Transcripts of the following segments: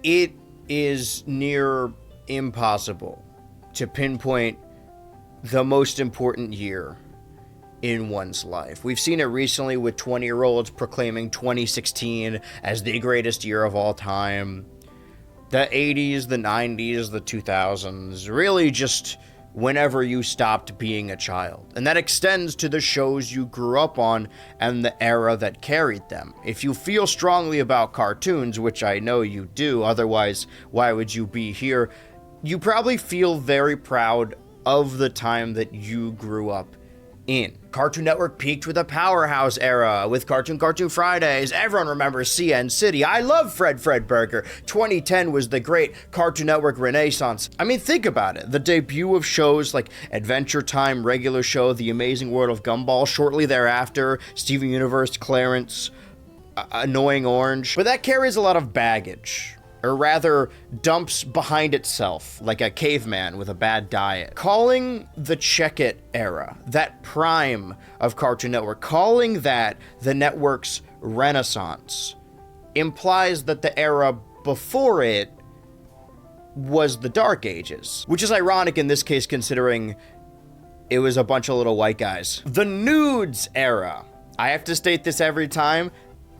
It is near impossible to pinpoint the most important year in one's life. We've seen it recently with 20-year-olds proclaiming 2016 as the greatest year of all time. The 80s, the 90s, the 2000s, really just whenever you stopped being a child. And that extends to the shows you grew up on and the era that carried them. If you feel strongly about cartoons, which I know you do, otherwise why would you be here, you probably feel very proud of the time that you grew up in. Cartoon Network peaked with a powerhouse era with Cartoon Fridays. Everyone remembers CN City. I love Fred Burger. 2010 was the great Cartoon Network renaissance. I mean, think about it. The debut of shows like Adventure Time, Regular Show, The Amazing World of Gumball. Shortly thereafter, Steven Universe, Clarence, Annoying Orange. But that carries a lot of baggage. Or rather, dumps behind itself like a caveman with a bad diet. Calling the Check-It era, that prime of Cartoon Network, calling that the network's renaissance, implies that the era before it was the Dark Ages. Which is ironic in this case considering it was a bunch of little white guys. The Noods era. I have to state this every time.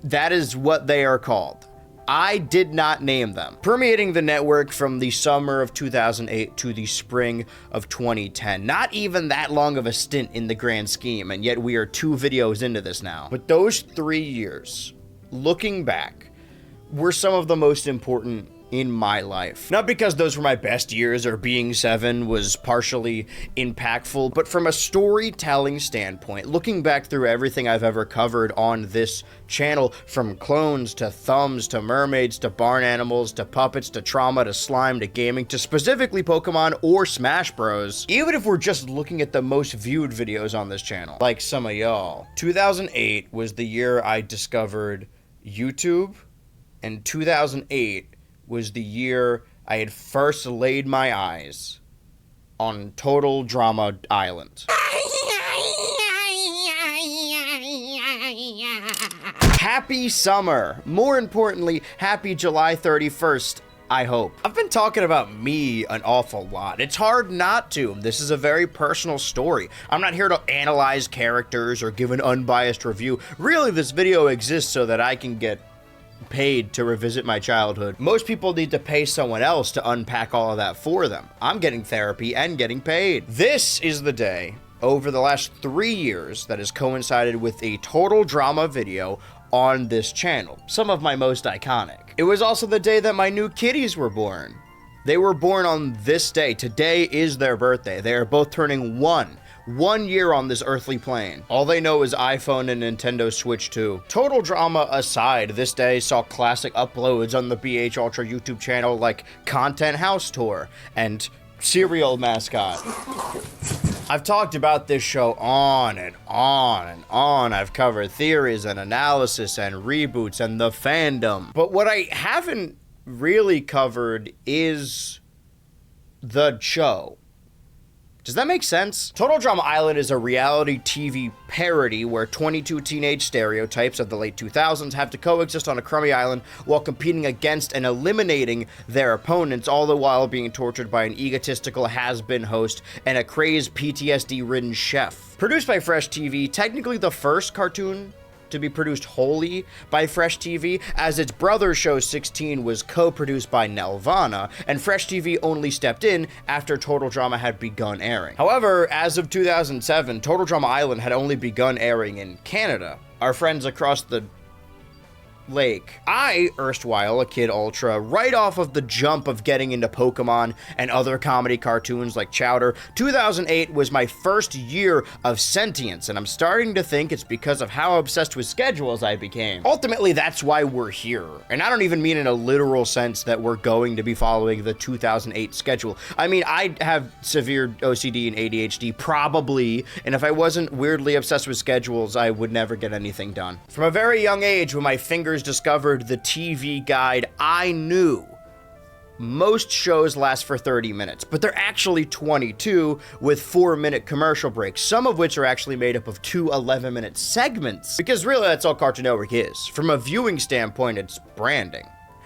That is what they are called. I did not name them. Permeating the network from the summer of 2008 to the spring of 2010. Not even that long of a stint in the grand scheme, and yet we are 2 videos into this now. But those 3 years, looking back, were some of the most important in my life. Not because those were my best years or being 7 was partially impactful, but from a storytelling standpoint, looking back through everything I've ever covered on this channel, from clones to thumbs to mermaids to barn animals to puppets to trauma to slime to gaming to specifically Pokemon or Smash Bros. Even if we're just looking at the most viewed videos on this channel, like some of y'all, 2008 was the year I discovered YouTube, and 2008 was the year I had first laid my eyes on Total Drama Island. Happy summer! More importantly, happy July 31st, I hope. I've been talking about me an awful lot. It's hard not to. This is a very personal story. I'm not here to analyze characters or give an unbiased review. Really, this video exists so that I can get paid to revisit my childhood. Most people need to pay someone else to unpack all of that for them. I'm getting therapy and getting paid. This is the day over the last 3 years that has coincided with a total drama video on this channel, some of my most iconic. It was also the day that my new kitties were born. They were born on this day. Today is their birthday. They are both turning 1 year on this earthly plane. All they know is iPhone and Nintendo Switch 2. Total drama aside, this day saw classic uploads on the BHultra YouTube channel like Content House Tour and Cereal Mascot. I've talked about this show on and on and on. I've covered theories and analysis and reboots and the fandom. But what I haven't really covered is the show. Does that make sense? Total Drama Island is a reality TV parody where 22 teenage stereotypes of the late 2000s have to coexist on a crummy island while competing against and eliminating their opponents, all the while being tortured by an egotistical has-been host and a crazed PTSD-ridden chef. Produced by Fresh TV, technically the first cartoon to be produced wholly by Fresh TV, as its brother show 16 was co-produced by Nelvana, and Fresh TV only stepped in after Total Drama had begun airing. However, as of 2007, Total Drama Island had only begun airing in Canada. Our friends across the lake. I, erstwhile a kid ultra, right off of the jump of getting into Pokemon and other comedy cartoons like Chowder, 2008 was my first year of sentience, and I'm starting to think it's because of how obsessed with schedules I became. Ultimately, that's why we're here. And I don't even mean in a literal sense that we're going to be following the 2008 schedule. I mean, I have severe OCD and ADHD, probably, and if I wasn't weirdly obsessed with schedules, I would never get anything done. From a very young age, when my fingers discovered the TV guide, I knew most shows last for 30 minutes, but they're actually 22 with 4-minute commercial breaks, some of which are actually made up of 2 11-minute segments, because really that's all Cartoon Network is. From a viewing standpoint, it's branding.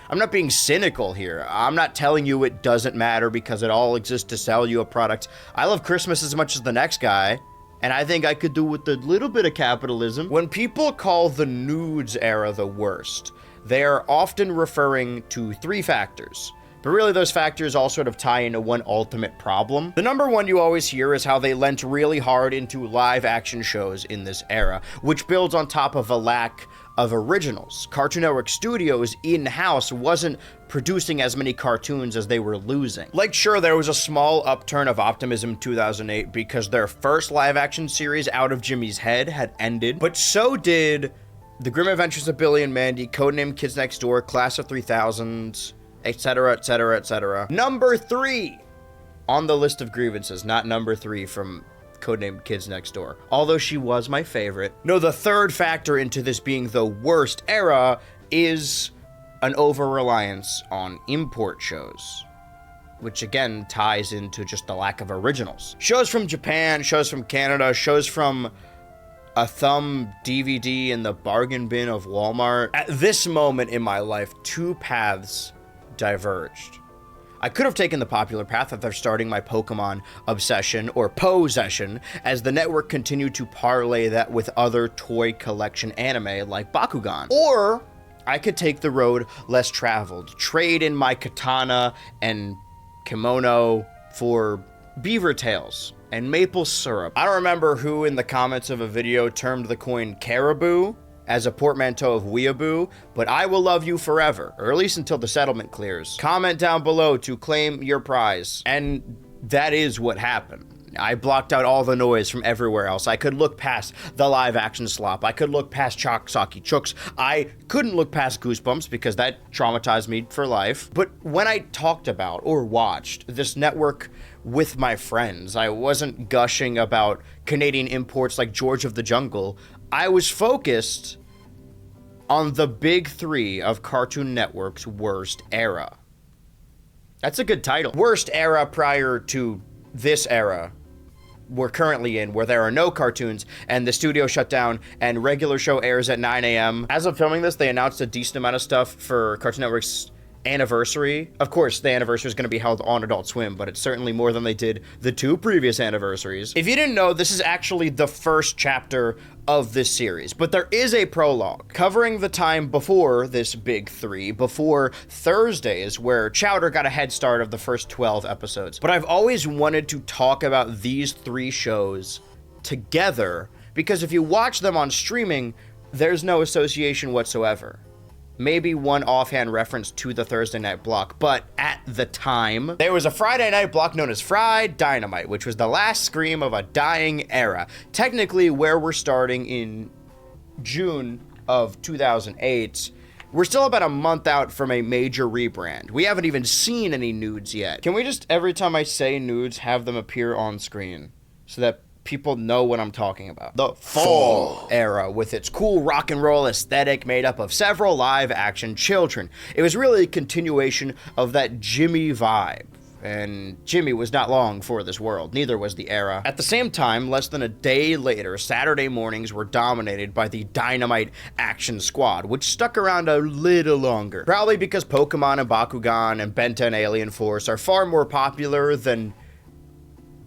I'm not being cynical here. I'm not telling you it doesn't matter because it all exists to sell you a product. I love Christmas as much as the next guy, and I think I could do with a little bit of capitalism. When people call the Noods era the worst, they are often referring to 3 factors. But really, those factors all sort of tie into one ultimate problem. The number one you always hear is how they lent really hard into live action shows in this era, which builds on top of a lack of originals. Cartoon Network Studios in-house wasn't producing as many cartoons as they were losing. Like, sure, there was a small upturn of optimism in 2008 because their first live action series, Out of Jimmy's Head, had ended, but so did The Grim Adventures of Billy and Mandy, Codename Kids Next Door, Class of 3000, etc., etc., etc. Number 3 on the list of grievances, not number 3 from Codename Kids Next Door, although she was my favorite. No, the third factor into this being the worst era is an over-reliance on import shows, which again ties into just the lack of originals. Shows from Japan, shows from Canada, shows from a thumb DVD in the bargain bin of Walmart. At this moment in my life, 2 paths diverged. I could have taken the popular path after starting my Pokemon obsession, or possession, as the network continued to parlay that with other toy collection anime like Bakugan. Or I could take the road less traveled, trade in my katana and kimono for beaver tails and maple syrup. I don't remember who in the comments of a video termed the coin caribou as a portmanteau of weeaboo, but I will love you forever, or at least until the settlement clears. Comment down below to claim your prize. And that is what happened. I blocked out all the noise from everywhere else. I could look past the live action slop. I could look past Socky Chooks. I couldn't look past Goosebumps because that traumatized me for life. But when I talked about or watched this network with my friends, I wasn't gushing about Canadian imports like George of the Jungle. I was focused on the big 3 of Cartoon Network's worst era. That's a good title. Worst era prior to this era we're currently in, where there are no cartoons and the studio shut down and regular show airs at 9 a.m. As of filming this, they announced a decent amount of stuff for Cartoon Network's anniversary. Of course, the anniversary is going to be held on Adult Swim, but it's certainly more than they did the 2 previous anniversaries. If you didn't know, this is actually the first chapter of this series, but there is a prologue covering the time before this big 3, before Thursdays, where Chowder got a head start of the first 12 episodes. But I've always wanted to talk about these 3 shows together, because if you watch them on streaming, there's no association whatsoever. Maybe one offhand reference to the Thursday night block, but at the time, there was a Friday night block known as Fried Dynamite, which was the last scream of a dying era. Technically, where we're starting in June of 2008, we're still about a month out from a major rebrand. We haven't even seen any Noods yet. Can we just, every time I say Noods, have them appear on screen so that people know what I'm talking about? The fall era, with its cool rock and roll aesthetic made up of several live action children. It was really a continuation of that Jimmy vibe. And Jimmy was not long for this world, neither was the era. At the same time, less than a day later, Saturday mornings were dominated by the Dynamite Action Squad, which stuck around a little longer. Probably because Pokemon and Bakugan and Ben 10 Alien Force are far more popular than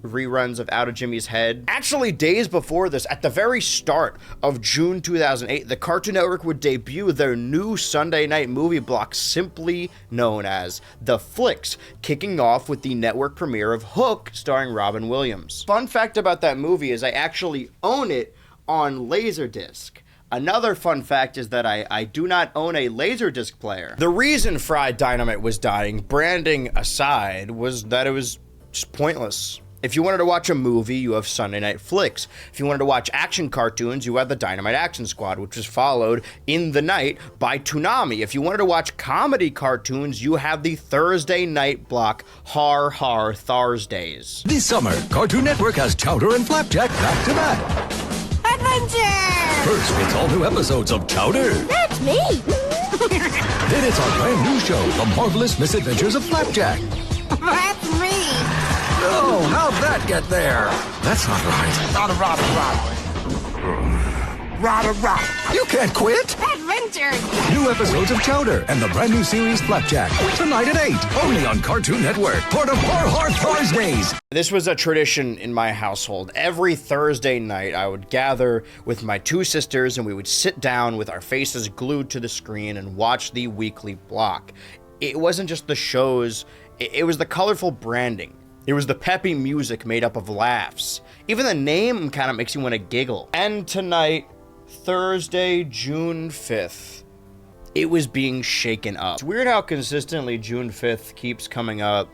reruns of Out of Jimmy's Head. Actually, days before this, at the very start of June 2008, the Cartoon Network would debut their new Sunday night movie block, simply known as The Flicks, kicking off with the network premiere of Hook, starring Robin Williams. Fun fact about that movie is I actually own it on Laserdisc. Another fun fact is that I do not own a Laserdisc player. The reason Fried Dynamite was dying, branding aside, was that it was just pointless. If you wanted to watch a movie, you have Sunday Night Flicks. If you wanted to watch action cartoons, you had the Dynamite Action Squad, which was followed in the night by Toonami. If you wanted to watch comedy cartoons, you have the Thursday night block Har Har Tharsdays. This summer, Cartoon Network has Chowder and Flapjack back to back. Adventure! First, it's all new episodes of Chowder. That's me! Then it's our brand new show, The Marvelous Misadventures of Flapjack. That's me! Oh, how'd that get there? That's not right. Rada, rada, rada. Rada, rada. You can't quit. That's adventures. New episodes of Chowder and the brand new series Flapjack. Tonight at 8, only on Cartoon Network. Part of Har Har Tharsdays. This was a tradition in my household. Every Thursday night, I would gather with my two sisters and we would sit down with our faces glued to the screen and watch the weekly block. It wasn't just the shows, it was the colorful branding. It was the peppy music made up of laughs. Even the name kind of makes you want to giggle. And tonight, Thursday, June 5th, it was being shaken up. It's weird how consistently June 5th keeps coming up,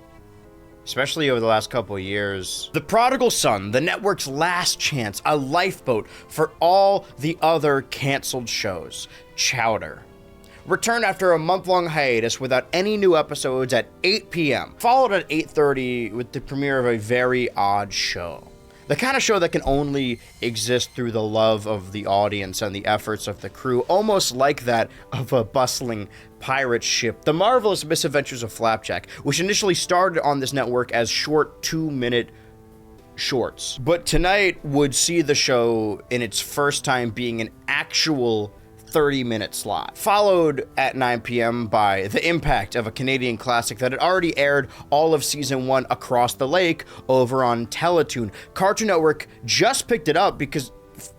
especially over the last couple of years. The Prodigal Son, the network's last chance, a lifeboat for all the other canceled shows. Chowder returned after a month-long hiatus without any new episodes at 8 p.m., followed at 8:30 with the premiere of a very odd show. The kind of show that can only exist through the love of the audience and the efforts of the crew, almost like that of a bustling pirate ship. The Marvelous Misadventures of Flapjack, which initially started on this network as short 2-minute shorts, but tonight would see the show in its first time being an actual 30-minute slot, followed at 9 p.m. by the impact of a Canadian classic that had already aired all of season 1 across the lake over on Teletoon. Cartoon Network just picked it up because,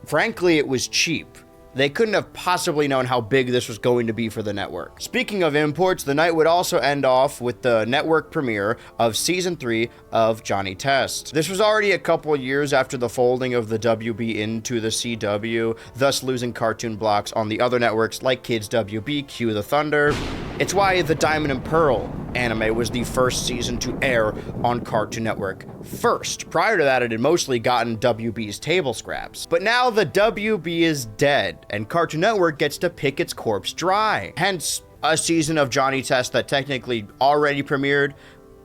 frankly, it was cheap. They couldn't have possibly known how big this was going to be for the network. Speaking of imports, the night would also end off with the network premiere of season 3 of Johnny Test. This was already a couple years after the folding of the WB into the CW, thus losing cartoon blocks on the other networks like Kids WB, Cue the Thunder. It's why the Diamond and Pearl anime was the first season to air on Cartoon Network first. Prior to that, it had mostly gotten WB's table scraps. But now the WB is dead, and Cartoon Network gets to pick its corpse dry. Hence, a season of Johnny Test that technically already premiered,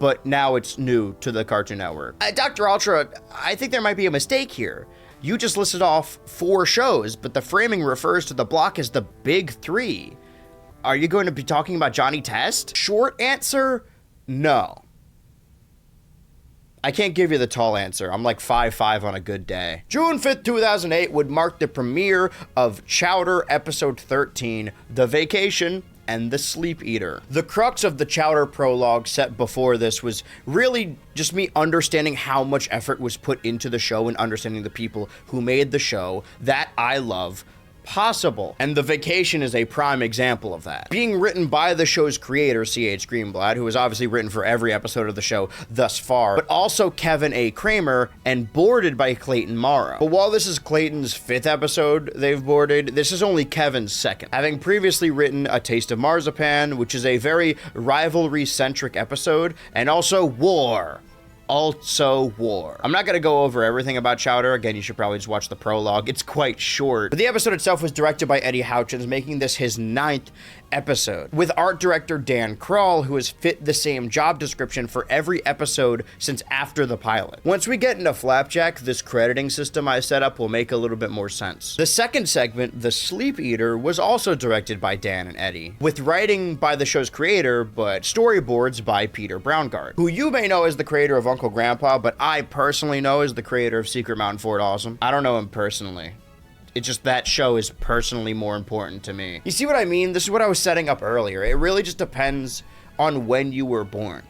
but now it's new to the Cartoon Network. Dr. Ultra, I think there might be a mistake here. You just listed off 4 shows, but the framing refers to the block as the Big 3. Are you going to be talking about Johnny Test? Short answer, no. I can't give you the tall answer. I'm like 5'5" on a good day. June 5th, 2008 would mark the premiere of Chowder Episode 13, The Vacation and the Sleep Eater. The crux of the Chowder Prologue set before this was really just me understanding how much effort was put into the show and understanding the people who made the show that I love possible. And The Vacation is a prime example of that. Being written by the show's creator, C.H. Greenblatt, who has obviously written for every episode of the show thus far, but also Kevin A. Kramer, and boarded by Clayton Morrow. But while this is Clayton's 5th episode they've boarded, this is only Kevin's 2nd, having previously written A Taste of Marzipan, which is a very rivalry-centric episode, and also War. I'm not going to go over everything about Chowder. Again, you should probably just watch the prologue. It's quite short. But the episode itself was directed by Eddie Houchins, making this his 9th episode, with art director Dan Kroll, who has fit the same job description for every episode since after the pilot. Once we get into Flapjack, this crediting system I set up will make a little bit more sense. The second segment, The Sleep Eater, was also directed by Dan and Eddie, with writing by the show's creator, but storyboards by Peter Braungart, who you may know as the creator of Uncle Grandpa, but I personally know as the creator of Secret Mountain Fort Awesome. I don't know him personally. It's just that show is personally more important to me. You see what I mean? This is what I was setting up earlier. It really just depends on when you were born.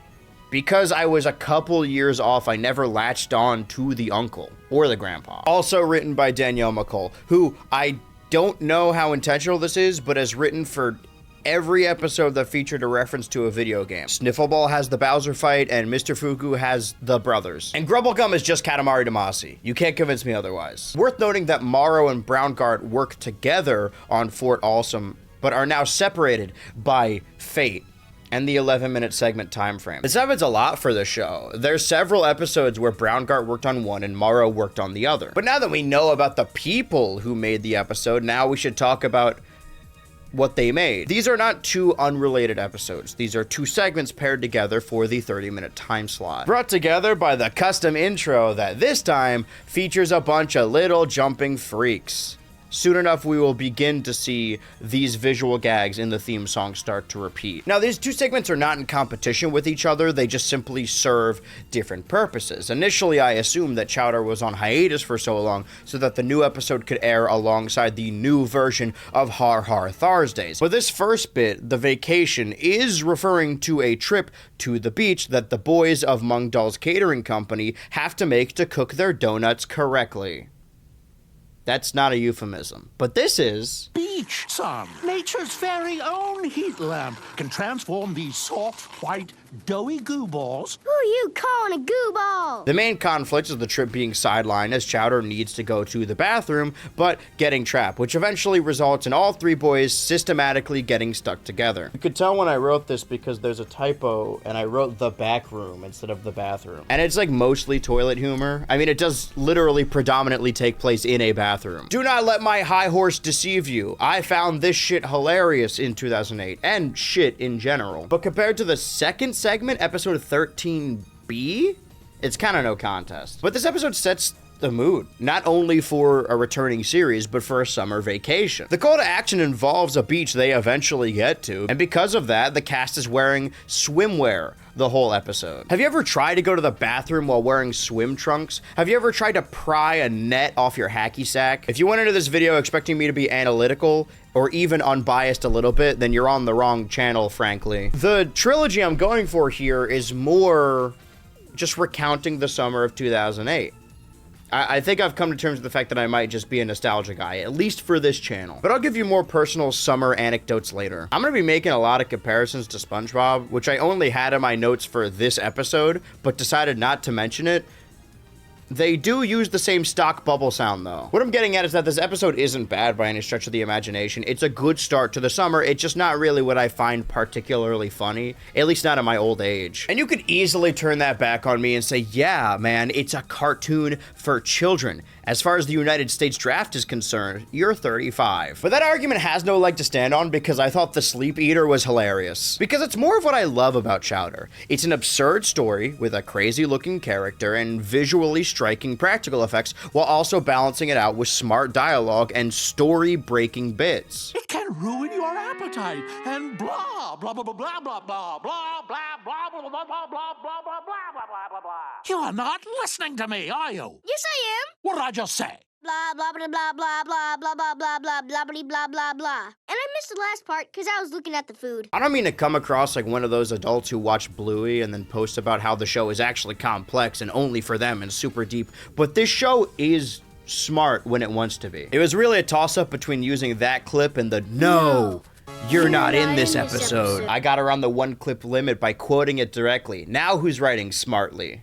Because I was a couple years off, I never latched on to the uncle or the grandpa. Also written by Danielle McCall, who I don't know how intentional this is, but has written for every episode that featured a reference to a video game. Sniffleball has the Bowser fight, and Mr. Fuku has the brothers. And Grubblegum is just Katamari Damacy. You can't convince me otherwise. Worth noting that Morrow and Braungart work together on Fort Awesome, but are now separated by fate and the 11-minute segment time frame. This happens a lot for the show. There's several episodes where Braungart worked on one and Morrow worked on the other. But now that we know about the people who made the episode, now we should talk about what they made. These are not 2 unrelated episodes. These are 2 segments paired together for the 30-minute time slot, brought together by the custom intro that this time features a bunch of little jumping freaks. soon enough we will begin to see these visual gags in the theme song start to repeat. Now, these two segments are not in competition with each other, they just simply serve different purposes. Initially, I assumed that Chowder was on hiatus for so long so that the new episode could air alongside the new version of Har Har Tharsdays. But this first bit, the vacation, is referring to a trip to the beach that the boys of Mung Dahl's catering company have to make to cook their donuts correctly. That's not a euphemism, but this is. Beach sun, nature's very own heat lamp, can transform these soft, white, doughy goo balls. Who are you calling a goo ball? The main conflict is the trip being sidelined as Chowder needs to go to the bathroom, but getting trapped, which eventually results in all three boys systematically getting stuck together. You could tell when I wrote this because there's a typo and I wrote the back room instead of the bathroom. And it's like mostly toilet humor. I mean, it does literally predominantly take place in a bathroom. Do not let my high horse deceive you. I found this shit hilarious in 2008 and shit in general. But compared to the second segment, episode 13B, it's kind of no contest. But this episode sets the mood, not only for a returning series, but for a summer vacation. The call to action involves a beach they eventually get to, and because of that, the cast is wearing swimwear the whole episode. Have you ever tried to go to the bathroom while wearing swim trunks? Have you ever tried to pry a net off your hacky sack? If you went into this video expecting me to be analytical, or even unbiased a little bit, then you're on the wrong channel, frankly. The trilogy I'm going for here is more just recounting the summer of 2008. I think I've come to terms with the fact that I might just be a nostalgia guy, at least for this channel. But I'll give you more personal summer anecdotes later. I'm gonna be making a lot of comparisons to SpongeBob, which I only had in my notes for this episode, but decided not to mention it. They do use the same stock bubble sound, though. What I'm getting at is that this episode isn't bad by any stretch of the imagination. It's a good start to the summer. It's just not really what I find particularly funny, at least not at my old age. And you could easily turn that back on me and say, yeah, man, it's a cartoon for children. As far as the United States draft is concerned, you're 35. But that argument has no leg to stand on because I thought The Sleep Eater was hilarious. Because it's more of what I love about Chowder. It's an absurd story with a crazy looking character and visually striking practical effects while also balancing it out with smart dialogue and story-breaking bits. It can ruin your appetite and blah, blah, blah, blah, blah, blah, blah, blah, blah, blah, blah, blah, blah, blah, blah, blah, blah, blah, blah, blah. You are not listening to me, are you? Yes, I am. What did I just say? Blah, blah, blah, blah, blah, blah, blah, blah, blah, blah, blah, blah, blah, blah. And I missed the last part because I was looking at the food. I don't mean to come across like one of those adults who watch Bluey and then post about how the show is actually complex and only for them and super deep, but this show is smart when it wants to be. It was really a toss-up between using that clip and the no. You're not in this episode. I got around the one clip limit by quoting it directly. Now who's writing smartly?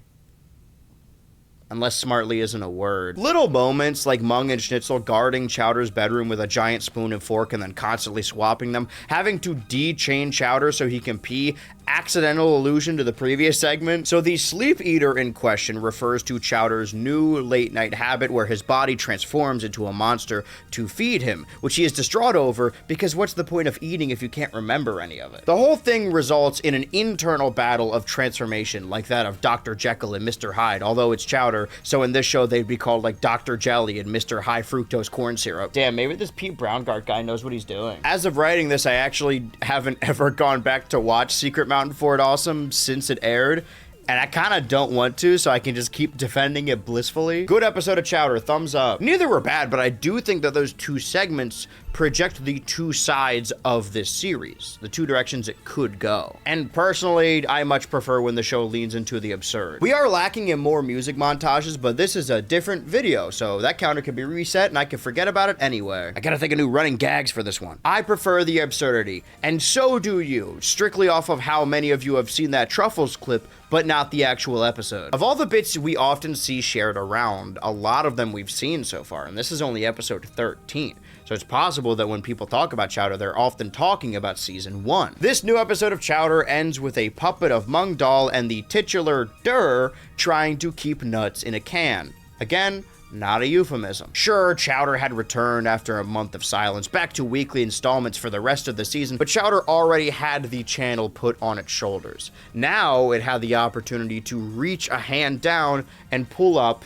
Unless smartly isn't a word. Little moments like Mung and Shnitzel guarding Chowder's bedroom with a giant spoon and fork and then constantly swapping them, having to de-chain Chowder so he can pee, accidental allusion to the previous segment. So the sleep eater in question refers to Chowder's new late night habit where his body transforms into a monster to feed him, which he is distraught over because what's the point of eating if you can't remember any of it? The whole thing results in an internal battle of transformation like that of Dr. Jekyll and Mr. Hyde, although it's Chowder, so in this show they'd be called like Dr. Jelly and Mr. High Fructose Corn Syrup. Damn, maybe this Pete Brownguard guy knows what he's doing. As of writing this, I actually haven't ever gone back to watch Secret Mountain Fort Awesome since it aired, and I kind of don't want to, so I can just keep defending it blissfully. Good episode of Chowder, thumbs up. Neither were bad, but I do think that those two segments project the two sides of this series, the two directions it could go. And personally, I much prefer when the show leans into the absurd. We are lacking in more music montages, but this is a different video, so that counter can be reset and I can forget about it anyway. I gotta think of new running gags for this one. I prefer the absurdity, and so do you, strictly off of how many of you have seen that Truffles clip, but not the actual episode. Of all the bits we often see shared around, a lot of them we've seen so far, and this is only episode 13. So it's possible that when people talk about Chowder, they're often talking about season 1. This new episode of Chowder ends with a puppet of Mung Dahl and the titular Durr trying to keep nuts in a can. Again, not a euphemism. Sure, Chowder had returned after a month of silence back to weekly installments for the rest of the season, but Chowder already had the channel put on its shoulders. Now it had the opportunity to reach a hand down and pull up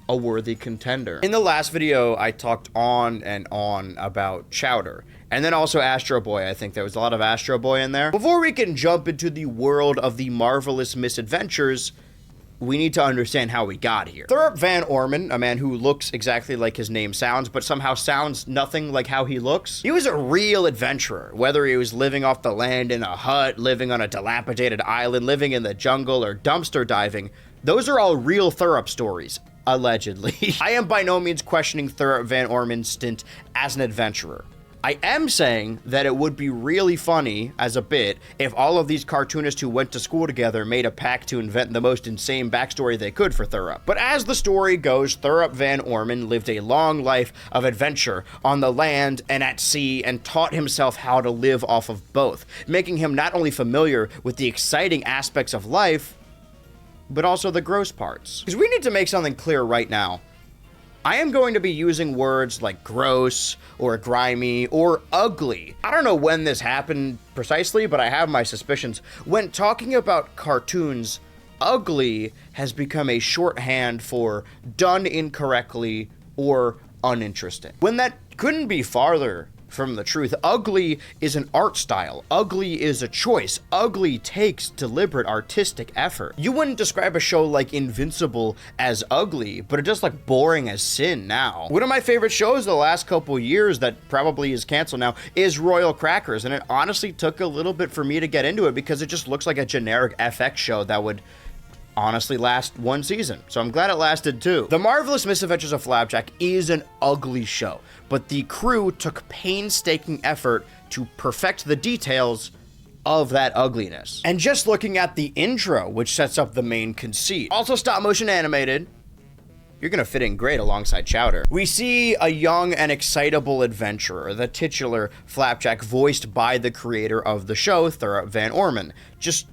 a worthy contender. In the last video, I talked on and on about Chowder, and then also Astro Boy. I think there was a lot of Astro Boy in there. Before we can jump into the world of the marvelous misadventures, we need to understand how we got here. Thurop Van Orman, a man who looks exactly like his name sounds, but somehow sounds nothing like how he looks. He was a real adventurer, whether he was living off the land in a hut, living on a dilapidated island, living in the jungle, or dumpster diving. Those are all real Thurop stories, allegedly. I am by no means questioning Thurop Van Orman's stint as an adventurer. I am saying that it would be really funny as a bit if all of these cartoonists who went to school together made a pact to invent the most insane backstory they could for Thurop. But as the story goes, Thurop Van Orman lived a long life of adventure on the land and at sea and taught himself how to live off of both, making him not only familiar with the exciting aspects of life, but also the gross parts. Because we need to make something clear right now. I am going to be using words like gross or grimy or ugly. I don't know when this happened precisely, but I have my suspicions. When talking about cartoons, ugly has become a shorthand for done incorrectly or uninteresting. When that couldn't be farther from the truth. Ugly is an art style. Ugly is a choice. Ugly takes deliberate artistic effort. You wouldn't describe a show like Invincible as ugly, but it's just like boring as sin now. One of my favorite shows the last couple years that probably is canceled now is Royal Crackers, and it honestly took a little bit for me to get into it because it just looks like a generic FX show that would honestly last one season, so I'm glad it lasted two. The Marvelous Misadventures of Flapjack is an ugly show, but the crew took painstaking effort to perfect the details of that ugliness. And just looking at the intro, which sets up the main conceit, also stop motion animated, you're gonna fit in great alongside Chowder. We see a young and excitable adventurer, the titular Flapjack, voiced by the creator of the show, Thurop Van Orman. Just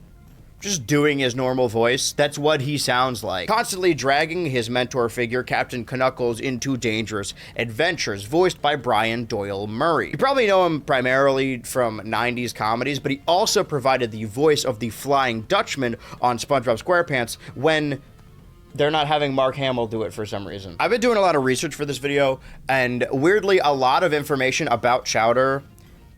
doing his normal voice. That's what he sounds like. Constantly dragging his mentor figure, Captain Knuckles, into dangerous adventures, voiced by Brian Doyle Murray. You probably know him primarily from 90s comedies, but he also provided the voice of the Flying Dutchman on SpongeBob SquarePants when they're not having Mark Hamill do it for some reason. I've been doing a lot of research for this video, and weirdly, a lot of information about Chowder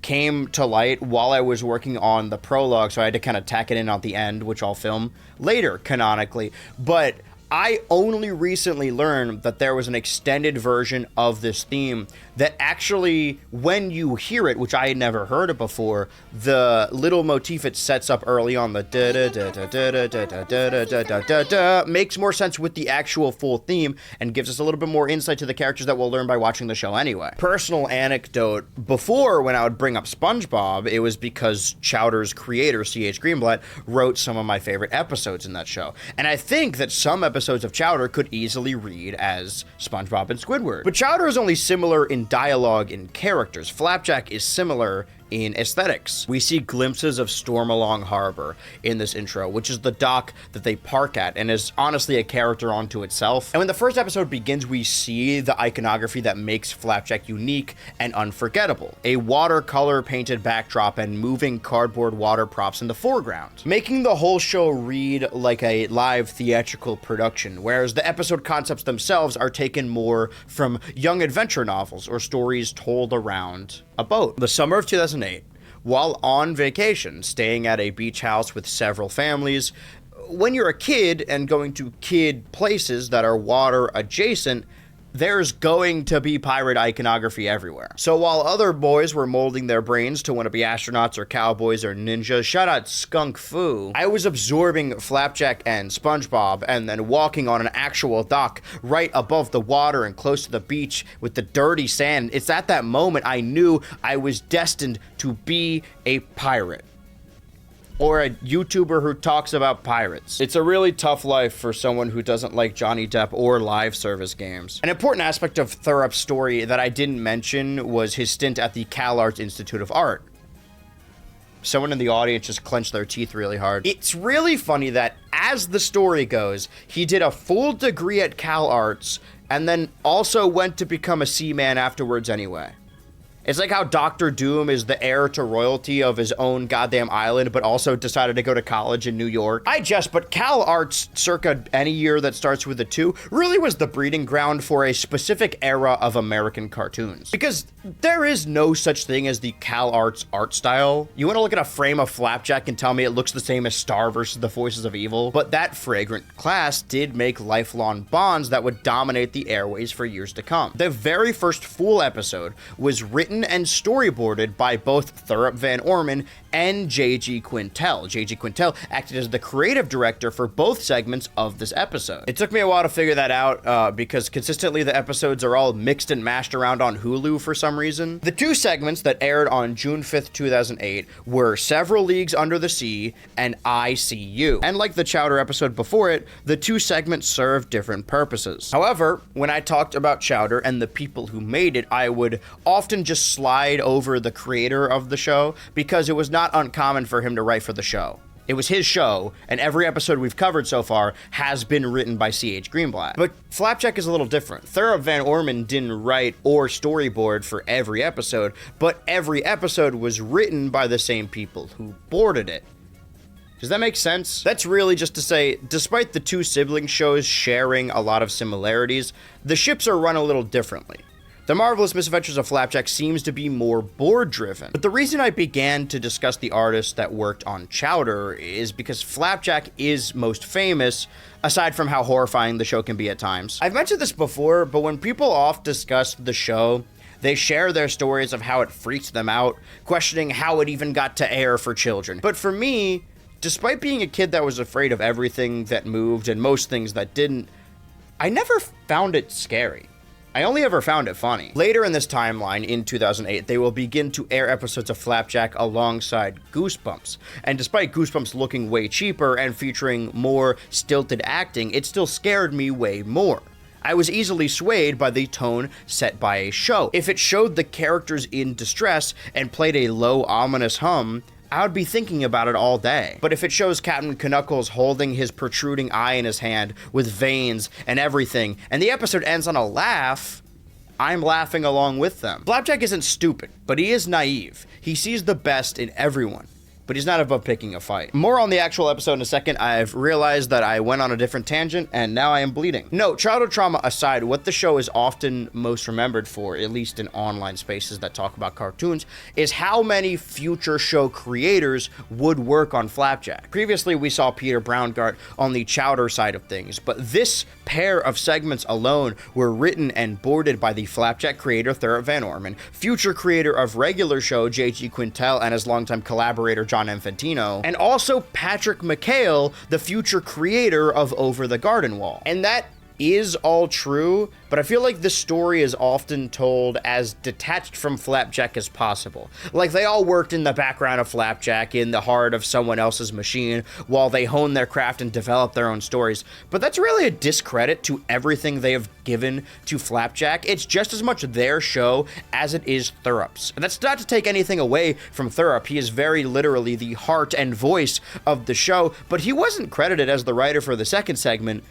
came to light while I was working on the prologue, so I had to kind of tack it in at the end, which I'll film later, canonically. But I only recently learned that there was an extended version of this theme that actually, when you hear it, which I had never heard it before, the little motif it sets up early on, the da-da-da-da-da-da-da-da-da-da-da, makes more sense with the actual full theme and gives us a little bit more insight to the characters that we'll learn by watching the show anyway. Personal anecdote, before when I would bring up SpongeBob, it was because Chowder's creator, C.H. Greenblatt, wrote some of my favorite episodes in that show. And I think that some episodes of Chowder could easily read as SpongeBob and Squidward. But Chowder is only similar in dialogue and characters. Flapjack is similar in aesthetics. We see glimpses of Stormalong Harbor in this intro, which is the dock that they park at and is honestly a character unto itself. And when the first episode begins, we see the iconography that makes Flapjack unique and unforgettable. A watercolor painted backdrop and moving cardboard water props in the foreground, making the whole show read like a live theatrical production, whereas the episode concepts themselves are taken more from young adventure novels or stories told around a boat. The summer of 2008, while on vacation, staying at a beach house with several families, when you're a kid and going to kid places that are water adjacent, there's going to be pirate iconography everywhere. So while other boys were molding their brains to want to be astronauts or cowboys or ninjas, shout out Skunk Fu, I was absorbing Flapjack and SpongeBob and then walking on an actual dock right above the water and close to the beach with the dirty sand. It's at that moment I knew I was destined to be a pirate. Or a YouTuber who talks about pirates. It's a really tough life for someone who doesn't like Johnny Depp or live service games. An important aspect of Thurop's story that I didn't mention was his stint at the CalArts Institute of Art. Someone in the audience just clenched their teeth really hard. It's really funny that, as the story goes, he did a full degree at CalArts and then also went to become a seaman afterwards anyway. It's like how Doctor Doom is the heir to royalty of his own goddamn island, but also decided to go to college in New York. But Cal Arts, circa any year that starts with a 2, really was the breeding ground for a specific era of American cartoons. Because there is no such thing as the Cal Arts art style. You want to look at a frame of Flapjack and tell me it looks the same as Star versus the Voices of Evil, but that fragrant class did make lifelong bonds that would dominate the airways for years to come. The very first full episode was written and storyboarded by both Thurop Van Orman and J.G. Quintel. J.G. Quintel acted as the creative director for both segments of this episode. It took me a while to figure that out because consistently the episodes are all mixed and mashed around on Hulu for some reason. The 2 segments that aired on June 5th, 2008 were Several Leagues Under the Sea and I See You. And like the Chowder episode before it, the 2 segments served different purposes. However, when I talked about Chowder and the people who made it, I would often just slide over the creator of the show because it was not uncommon for him to write for the show. It was his show, and every episode we've covered so far has been written by C.H. Greenblatt. But Flapjack is a little different. Thurop Van Orman didn't write or storyboard for every episode, but every episode was written by the same people who boarded it. Does that make sense? That's really just to say, despite the 2 sibling shows sharing a lot of similarities, the ships are run a little differently. The Marvelous Misadventures of Flapjack seems to be more board-driven. But the reason I began to discuss the artists that worked on Chowder is because Flapjack is most famous, aside from how horrifying the show can be at times. I've mentioned this before, but when people oft discuss the show, they share their stories of how it freaked them out, questioning how it even got to air for children. But for me, despite being a kid that was afraid of everything that moved and most things that didn't, I never found it scary. I only ever found it funny. Later in this timeline, in 2008, they will begin to air episodes of Flapjack alongside Goosebumps. And despite Goosebumps looking way cheaper and featuring more stilted acting, it still scared me way more. I was easily swayed by the tone set by a show. If it showed the characters in distress and played a low, ominous hum, I would be thinking about it all day. But if it shows Captain Knuckles holding his protruding eye in his hand with veins and everything, and the episode ends on a laugh, I'm laughing along with them. Flapjack isn't stupid, but he is naive. He sees the best in everyone, but he's not above picking a fight. More on the actual episode in a second. I've realized that I went on a different tangent, and now I am bleeding. No, childhood trauma aside, what the show is often most remembered for, at least in online spaces that talk about cartoons, is how many future show creators would work on Flapjack. Previously, we saw Peter Braungart on the Chowder side of things, but this pair of segments alone were written and boarded by the Flapjack creator Thurop Van Orman, future creator of regular show J.G. Quintel and his longtime collaborator John Infantino, and also Patrick McHale, the future creator of Over the Garden Wall. And that is all true, but I feel like this story is often told as detached from Flapjack as possible. Like they all worked in the background of Flapjack, in the heart of someone else's machine, while they hone their craft and develop their own stories. But that's really a discredit to everything they have given to Flapjack. It's just as much their show as it is Thurop's. And that's not to take anything away from Thurop. He is very literally the heart and voice of the show, but he wasn't credited as the writer for the second segment,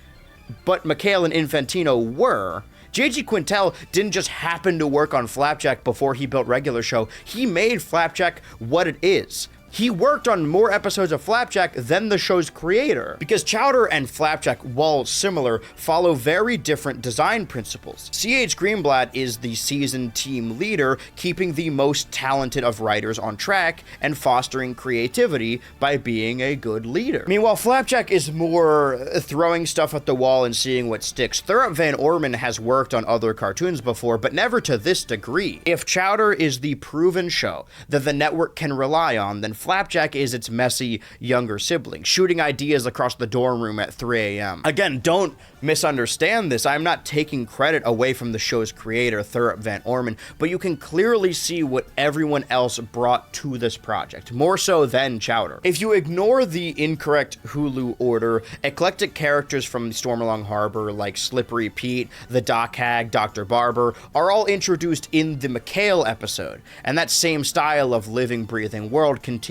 but McHale and Infantino were. J.G. Quintel didn't just happen to work on Flapjack before he built regular show. He made Flapjack what it is. He worked on more episodes of Flapjack than the show's creator, because Chowder and Flapjack, while similar, follow very different design principles. C.H. Greenblatt is the seasoned team leader, keeping the most talented of writers on track and fostering creativity by being a good leader. Meanwhile, Flapjack is more throwing stuff at the wall and seeing what sticks. Thurop Van Orman has worked on other cartoons before, but never to this degree. If Chowder is the proven show that the network can rely on, then Flapjack is its messy younger sibling, shooting ideas across the dorm room at 3 a.m. Again, don't misunderstand this. I'm not taking credit away from the show's creator, Thurop Van Orman, but you can clearly see what everyone else brought to this project, more so than Chowder. If you ignore the incorrect Hulu order, eclectic characters from Stormalong Harbor like Slippery Pete, the Doc Hag, Dr. Barber, are all introduced in the McHale episode, and that same style of living, breathing world continues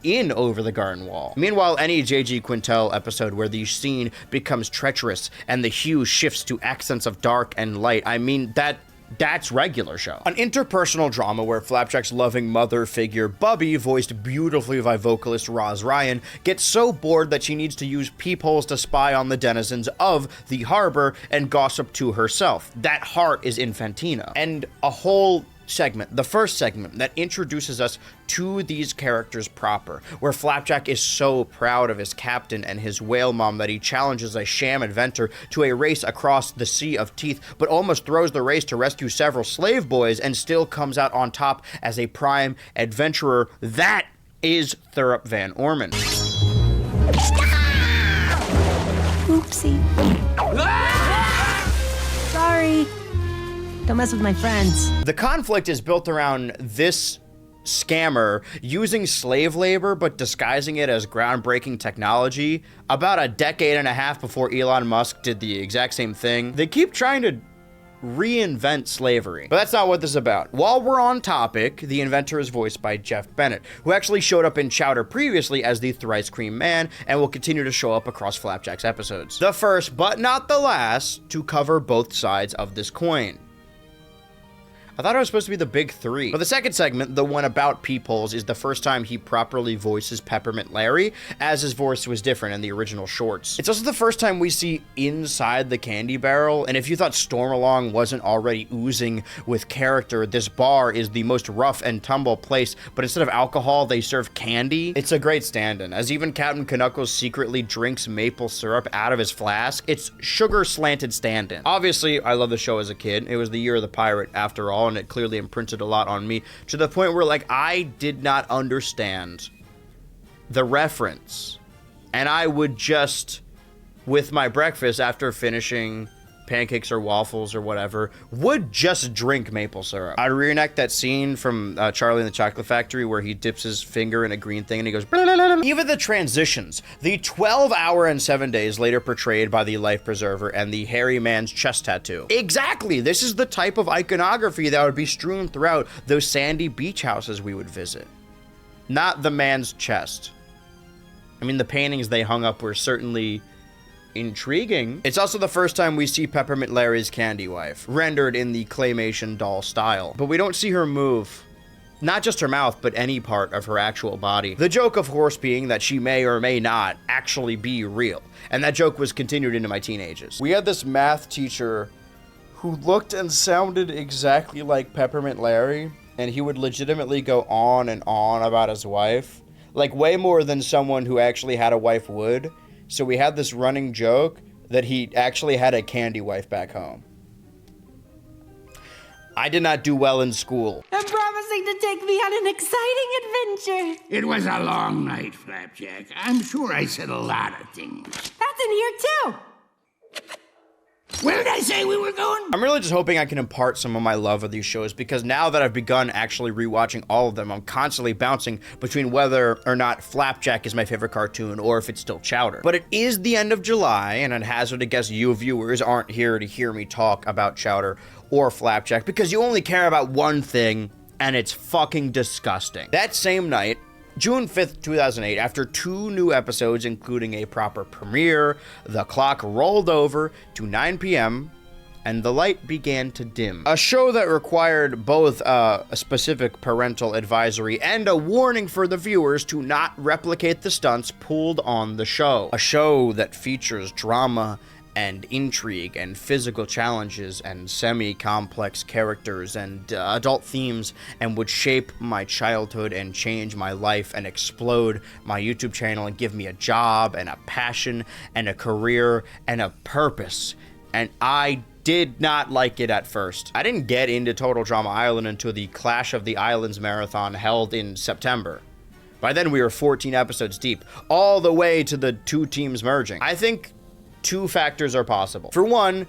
in Over the Garden Wall. Meanwhile, any J.G. Quintel episode where the scene becomes treacherous and the hue shifts to accents of dark and light, I mean, that That's regular show. An interpersonal drama where Flapjack's loving mother figure, Bubby, voiced beautifully by vocalist Roz Ryan, gets so bored that she needs to use peepholes to spy on the denizens of the harbor and gossip to herself. That heart is Infantina. And a whole segment, the first segment, that introduces us to these characters proper, where Flapjack is so proud of his captain and his whale mom that he challenges a sham inventor to a race across the Sea of Teeth, but almost throws the race to rescue several slave boys and still comes out on top as a prime adventurer. That is Thurup Van Orman. Oopsie. Sorry. Don't mess with my friends. The conflict is built around this scammer using slave labor but disguising it as groundbreaking technology about a decade and a half before Elon Musk did the exact same thing. They keep trying to reinvent slavery, but that's not what this is about. While we're on topic, the inventor is voiced by Jeff Bennett, who actually showed up in Chowder previously as the Thrice Cream Man and will continue to show up across Flapjack's episodes. The first, but not the last, to cover both sides of this coin. I thought it was supposed to be the big three. But the second segment, the one about peepholes, is the first time he properly voices Peppermint Larry, as his voice was different in the original shorts. It's also the first time we see inside the candy barrel, and if you thought Stormalong wasn't already oozing with character, this bar is the most rough and tumble place, but instead of alcohol, they serve candy. It's a great stand-in, as even Captain Knuckles secretly drinks maple syrup out of his flask. It's sugar-slanted stand-in. Obviously, I love the show as a kid. It was the year of the pirate, after all, and it clearly imprinted a lot on me, to the point where, like, I did not understand the reference, and I would just, with my breakfast after finishing pancakes or waffles or whatever, would just drink maple syrup. I'd reenact that scene from Charlie and the Chocolate Factory where he dips his finger in a green thing and he goes blah. Even the transitions, the 12-hour and 7 days later portrayed by the life preserver and the hairy man's chest tattoo. Exactly, this is the type of iconography that would be strewn throughout those sandy beach houses we would visit. Not the man's chest. I mean, the paintings they hung up were certainly intriguing. It's also the first time we see Peppermint Larry's candy wife, rendered in the claymation doll style, but we don't see her move. Not just her mouth, but any part of her actual body. The joke, of course, being that she may or may not actually be real, and that joke was continued into my teen ages. We had this math teacher who looked and sounded exactly like Peppermint Larry, and he would legitimately go on and on about his wife, like way more than someone who actually had a wife would. So we had this running joke that he actually had a candy wife back home. I did not do well in school. I'm promising to take me on an exciting adventure. It was a long night, Flapjack. I'm sure I said a lot of things. That's in here too. Where did I say we were going? I'm really just hoping I can impart some of my love of these shows, because now that I've begun actually rewatching all of them, I'm constantly bouncing between whether or not Flapjack is my favorite cartoon or if it's still Chowder. But it is the end of July, and I'd hazard to guess you viewers aren't here to hear me talk about Chowder or Flapjack because you only care about one thing, and it's fucking disgusting. That same night, June 5th, 2008, after 2 new episodes, including a proper premiere, the clock rolled over to 9 p.m., and the light began to dim. A show that required both a specific parental advisory and a warning for the viewers to not replicate the stunts pulled on the show. A show that features drama and intrigue and physical challenges and semi-complex characters and adult themes, and would shape my childhood and change my life and explode my YouTube channel and give me a job and a passion and a career and a purpose. And I did not like it at first. I didn't get into Total Drama Island until the Clash of the Islands marathon held in September. By then we were 14 episodes deep, all the way to the 2 teams merging. I think 2 factors are possible. For one,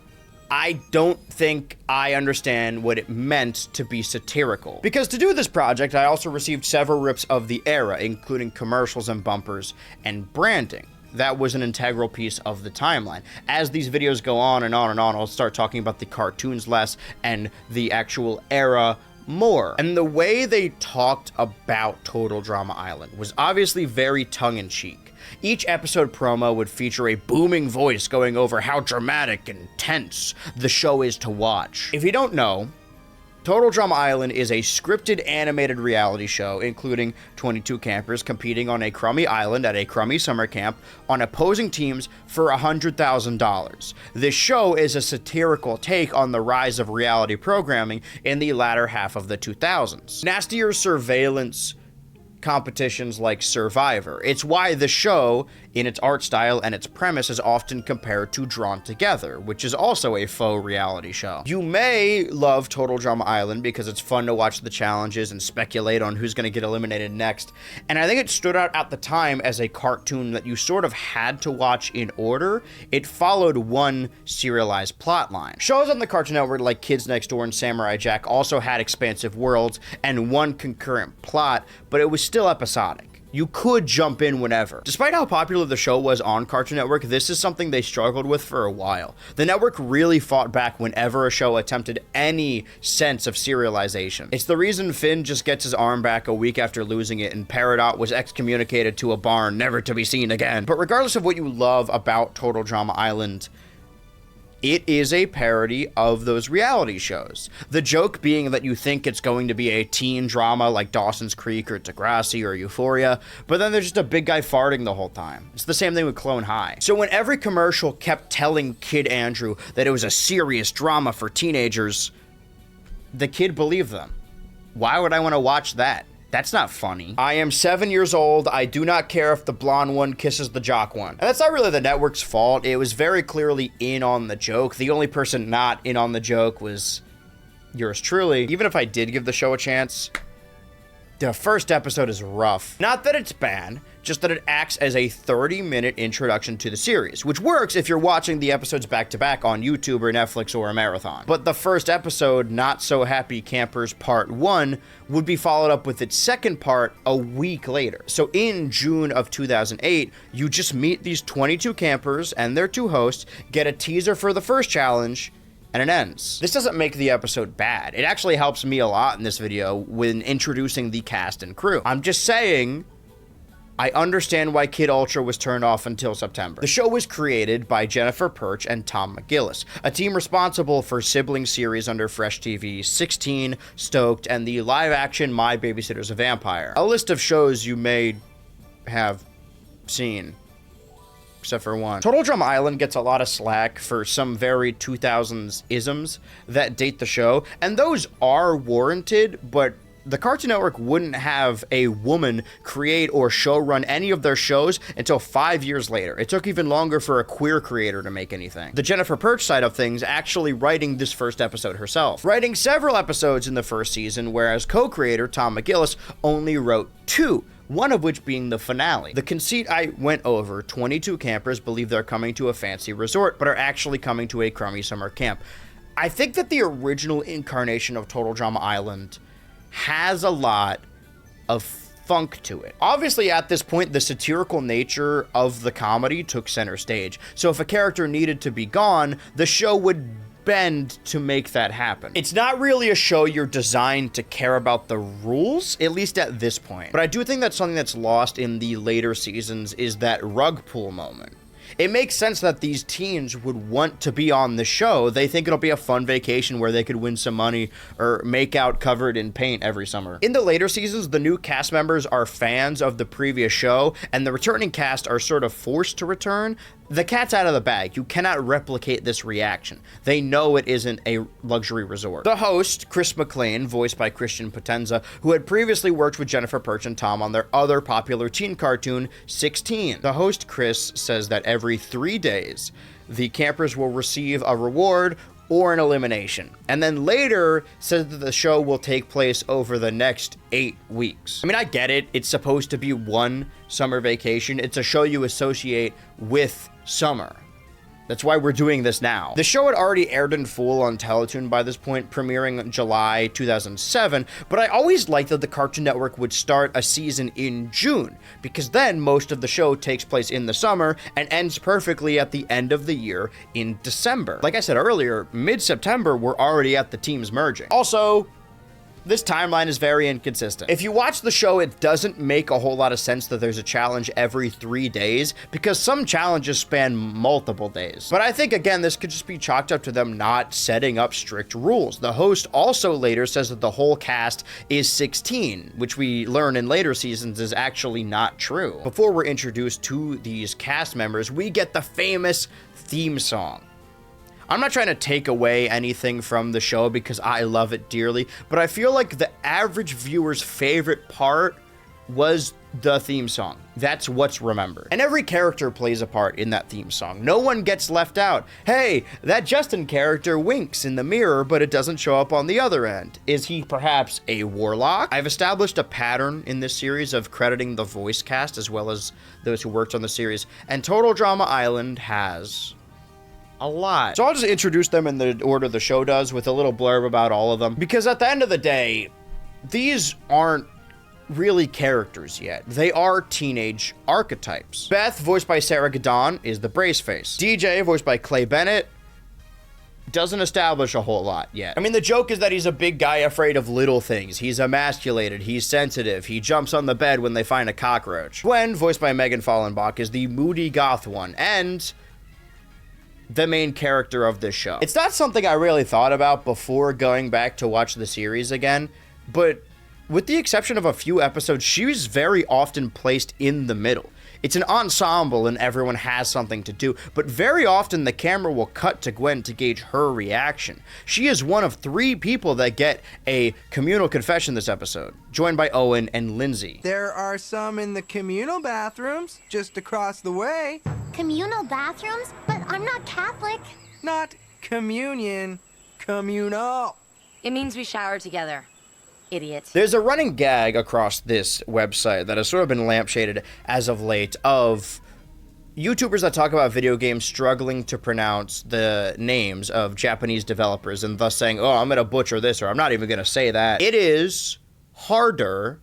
I don't think I understand what it meant to be satirical. Because to do this project, I also received several rips of the era, including commercials and bumpers and branding. That was an integral piece of the timeline. As these videos go on and on and on, I'll start talking about the cartoons less and the actual era more. And the way they talked about Total Drama Island was obviously very tongue-in-cheek. Each episode promo would feature a booming voice going over how dramatic and tense the show is to watch. If you don't know, Total Drama Island is a scripted animated reality show including 22 campers competing on a crummy island at a crummy summer camp on opposing teams for $100,000. This show is a satirical take on the rise of reality programming in the latter half of the 2000s. Nastier surveillance competitions like Survivor. It's why the show, in its art style and its premise, is often compared to Drawn Together, which is also a faux reality show. You may love Total Drama Island because it's fun to watch the challenges and speculate on who's going to get eliminated next, and I think it stood out at the time as a cartoon that you sort of had to watch in order. It followed one serialized plotline. Shows on the Cartoon Network like Kids Next Door and Samurai Jack also had expansive worlds and one concurrent plot, but it was still episodic. You could jump in whenever. Despite how popular the show was on Cartoon Network, this is something they struggled with for a while. The network really fought back whenever a show attempted any sense of serialization. It's the reason Finn just gets his arm back a week after losing it, and Peridot was excommunicated to a barn never to be seen again. But regardless of what you love about Total Drama Island, it is a parody of those reality shows. The joke being that you think it's going to be a teen drama like Dawson's Creek or Degrassi or Euphoria, but then there's just a big guy farting the whole time. It's the same thing with Clone High. So when every commercial kept telling Kid Andrew that it was a serious drama for teenagers, the kid believed them. Why would I want to watch that? That's not funny. I am 7 years old. I do not care if the blonde one kisses the jock one. And that's not really the network's fault. It was very clearly in on the joke. The only person not in on the joke was yours truly. Even if I did give the show a chance, the first episode is rough. Not that it's bad, just that it acts as a 30-minute introduction to the series, which works if you're watching the episodes back-to-back on YouTube or Netflix or a marathon. But the first episode, Not So Happy Campers Part 1, would be followed up with its second part a week later. So in June of 2008, you just meet these 22 campers and their two hosts, get a teaser for the first challenge, and it ends. This doesn't make the episode bad. It actually helps me a lot in this video when introducing the cast and crew. I'm just saying, I understand why Kid Ultra was turned off until September. The show was created by Jennifer Perch and Tom McGillis, a team responsible for sibling series under Fresh TV, 16, Stoked, and the live-action My Babysitter's a Vampire. A list of shows you may have seen, except for one. Total Drama Island gets a lot of slack for some very 2000s isms that date the show, and those are warranted, but the Cartoon Network wouldn't have a woman create or showrun any of their shows until 5 years later. It took even longer for a queer creator to make anything. The Jennifer Perch side of things actually writing this first episode herself, writing several episodes in the first season, whereas co-creator Tom McGillis only wrote 2. One of which being the finale. The conceit I went over: 22 campers believe they're coming to a fancy resort, but are actually coming to a crummy summer camp. I think that the original incarnation of Total Drama Island has a lot of funk to it. Obviously, at this point, the satirical nature of the comedy took center stage, so if a character needed to be gone, the show would bend to make that happen. It's not really a show you're designed to care about the rules, at least at this point. But I do think that something that's lost in the later seasons is that rug pull moment. It makes sense that these teens would want to be on the show. They think it'll be a fun vacation where they could win some money or make out covered in paint every summer. In the later seasons, the new cast members are fans of the previous show, and the returning cast are sort of forced to return. The cat's out of the bag. You cannot replicate this reaction. They know it isn't a luxury resort. The host, Chris McLean, voiced by Christian Potenza, who had previously worked with Jennifer Perch and Tom on their other popular teen cartoon, 16. The host, Chris, says that every 3 days, the campers will receive a reward or an elimination, and then later says that the show will take place over the next 8 weeks. I mean, I get it. It's supposed to be one summer vacation. It's a show you associate with summer. That's why we're doing this now. The show had already aired in full on Teletoon by this point, premiering in July 2007, but I always liked that the Cartoon Network would start a season in June, because then most of the show takes place in the summer and ends perfectly at the end of the year in December. Like I said earlier, mid-September, we're already at the teams merging. Also, This timeline is very inconsistent. If you watch the show, it doesn't make a whole lot of sense that there's a challenge every 3 days, because some challenges span multiple days. But I think, again, this could just be chalked up to them not setting up strict rules. The host also later says that the whole cast is 16, which we learn in later seasons is actually not true. Before we're introduced to these cast members, we get the famous theme song. I'm not trying to take away anything from the show because I love it dearly, but I feel like the average viewer's favorite part was the theme song. That's what's remembered. And every character plays a part in that theme song. No one gets left out. Hey, that Justin character winks in the mirror, but it doesn't show up on the other end. Is he perhaps a warlock? I've established a pattern in this series of crediting the voice cast as well as those who worked on the series, and Total Drama Island has a lot. So I'll just introduce them in the order the show does with a little blurb about all of them, because at the end of the day, these aren't really characters yet. They are teenage archetypes. Beth, voiced by Sarah Gadon, is the brace face. DJ, voiced by Clay Bennett, doesn't establish a whole lot yet. I mean, the joke is that he's a big guy afraid of little things. He's emasculated, he's sensitive, he jumps on the bed when they find a cockroach. Gwen, voiced by Megan Fallenbach, is the moody goth one, and the main character of this show. It's not something I really thought about before going back to watch the series again, but with the exception of a few episodes, she's very often placed in the middle. It's an ensemble and everyone has something to do, but very often the camera will cut to Gwen to gauge her reaction. She is one of 3 people that get a communal confession this episode, joined by Owen and Lindsay. There are some in the communal bathrooms just across the way. Communal bathrooms? But I'm not Catholic. Not communion, communal. It means we shower together. Idiot. There's a running gag across this website that has sort of been lampshaded as of late of YouTubers that talk about video games struggling to pronounce the names of Japanese developers and thus saying, oh, I'm going to butcher this, or I'm not even going to say that. It is harder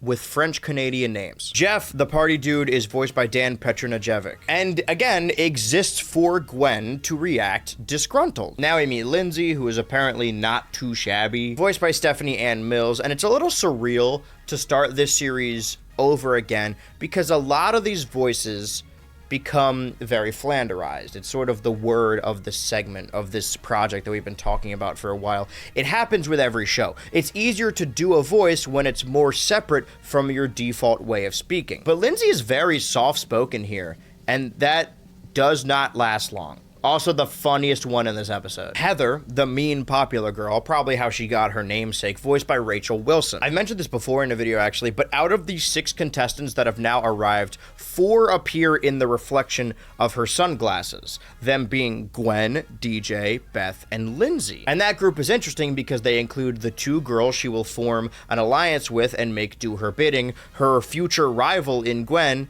with French-Canadian names. Jeff, the party dude, is voiced by Dan Petronajevic, and again, exists for Gwen to react disgruntled. Now we meet Lindsay, who is apparently not too shabby, voiced by Stephanie Ann Mills, and it's a little surreal to start this series over again, because a lot of these voices become very Flanderized. It's sort of the word of the segment of this project that we've been talking about for a while. It happens with every show. It's easier to do a voice when it's more separate from your default way of speaking. But Lindsay is very soft-spoken here, and that does not last long. Also the funniest one in this episode. Heather, the mean popular girl, probably how she got her namesake, voiced by Rachel Wilson. I've mentioned this before in a video actually, but out of the 6 contestants that have now arrived, 4 appear in the reflection of her sunglasses, them being Gwen, DJ, Beth, and Lindsay. And that group is interesting because they include the 2 girls she will form an alliance with and make do her bidding, her future rival in Gwen,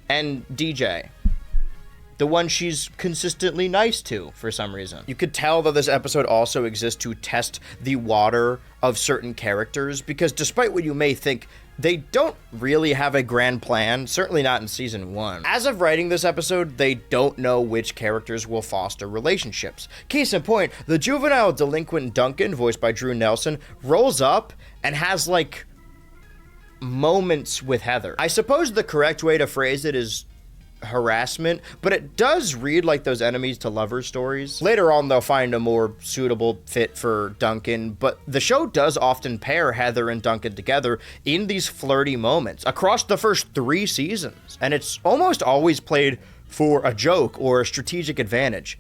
and DJ, the one she's consistently nice to for some reason. You could tell that this episode also exists to test the water of certain characters, because despite what you may think, they don't really have a grand plan, certainly not in season 1. As of writing this episode, they don't know which characters will foster relationships. Case in point, the juvenile delinquent Duncan, voiced by Drew Nelson, rolls up and has like moments with Heather. I suppose the correct way to phrase it is harassment, but it does read like those enemies to lovers stories. Later on, they'll find a more suitable fit for Duncan, but the show does often pair Heather and Duncan together in these flirty moments across the first 3 seasons, and it's almost always played for a joke or a strategic advantage,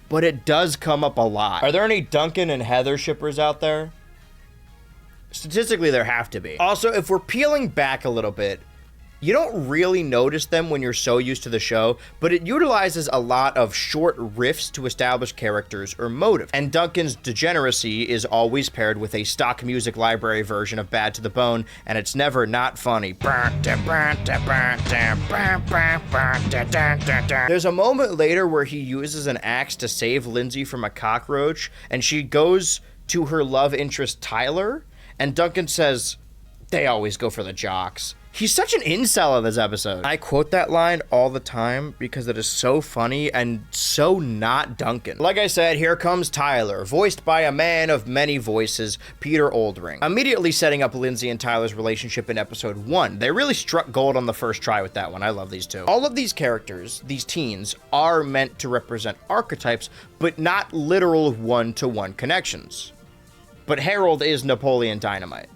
but it does come up a lot. Are there any Duncan and Heather shippers out there? Statistically, there have to be. Also, if we're peeling back a little bit, you don't really notice them when you're so used to the show, but it utilizes a lot of short riffs to establish characters or motive. And Duncan's degeneracy is always paired with a stock music library version of Bad to the Bone, and it's never not funny. There's a moment later where he uses an axe to save Lindsay from a cockroach, and she goes to her love interest Tyler, and Duncan says, "They always go for the jocks." He's such an incel in this episode. I quote that line all the time because it is so funny and so not Duncan. Like I said, here comes Tyler, voiced by a man of many voices, Peter Oldring. Immediately setting up Lindsay and Tyler's relationship in episode 1. They really struck gold on the first try with that one. I love these two. All of these characters, these teens, are meant to represent archetypes, but not literal one-to-one connections. But Harold is Napoleon Dynamite.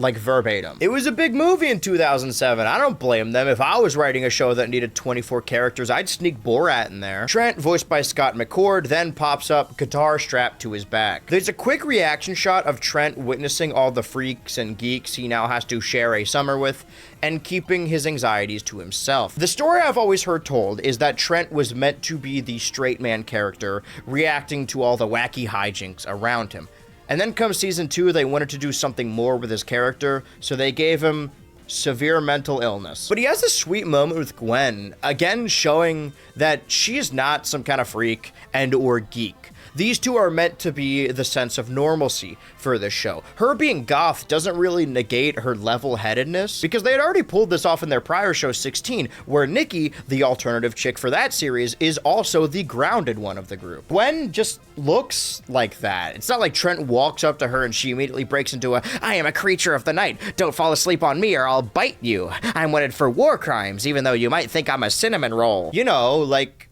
Like verbatim. It was a big movie in 2007. I don't blame them. If I was writing a show that needed 24 characters, I'd sneak Borat in there. Trent, voiced by Scott McCord, then pops up, guitar strapped to his back. There's a quick reaction shot of Trent witnessing all the freaks and geeks he now has to share a summer with, and keeping his anxieties to himself. The story I've always heard told is that Trent was meant to be the straight man character, reacting to all the wacky hijinks around him. And then comes season 2, they wanted to do something more with his character, so they gave him severe mental illness. But he has a sweet moment with Gwen, again showing that she is not some kind of freak and or geek. These two are meant to be the sense of normalcy for this show. Her being goth doesn't really negate her level-headedness, because they had already pulled this off in their prior show, 16, where Nikki, the alternative chick for that series, is also the grounded one of the group. Gwen just looks like that. It's not like Trent walks up to her and she immediately breaks into a, "I am a creature of the night. Don't fall asleep on me or I'll bite you. I'm wanted for war crimes, even though you might think I'm a cinnamon roll." You know, like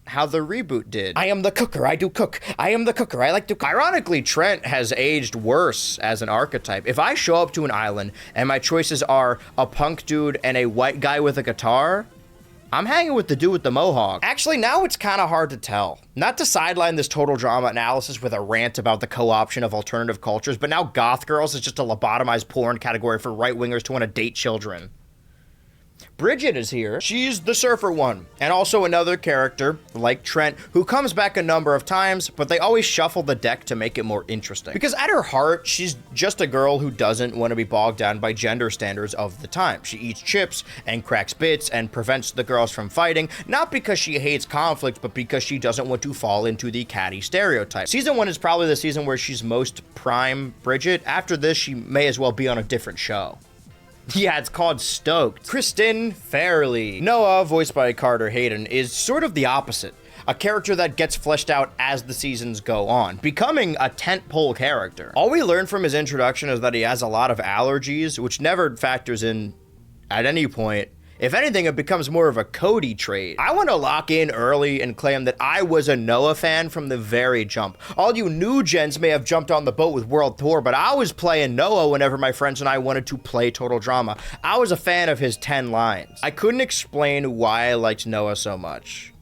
how the reboot did. "I am the cooker, I do cook. I am the cooker, I like to cook." Ironically, Trent has aged worse as an archetype. If I show up to an island and my choices are a punk dude and a white guy with a guitar, I'm hanging with the dude with the mohawk. Actually, now it's kind of hard to tell. Not to sideline this total drama analysis with a rant about the co-option of alternative cultures, but now goth girls is just a lobotomized porn category for right-wingers to want to date children. Bridget is here. She's the surfer one, and also another character, like Trent, who comes back a number of times, but they always shuffle the deck to make it more interesting. Because at her heart, she's just a girl who doesn't want to be bogged down by gender standards of the time. She eats chips and cracks bits and prevents the girls from fighting, not because she hates conflict, but because she doesn't want to fall into the catty stereotype. Season 1 is probably the season where she's most prime Bridget. After this, she may as well be on a different show. Yeah, it's called Stoked. Kristen Fairley. Noah, voiced by Carter Hayden, is sort of the opposite. A character that gets fleshed out as the seasons go on, becoming a tentpole character. All we learn from his introduction is that he has a lot of allergies, which never factors in at any point. If anything, it becomes more of a Cody trait. I want to lock in early and claim that I was a Noah fan from the very jump. All you new gens may have jumped on the boat with World Tour, but I was playing Noah whenever my friends and I wanted to play Total Drama. I was a fan of his 10 lines. I couldn't explain why I liked Noah so much,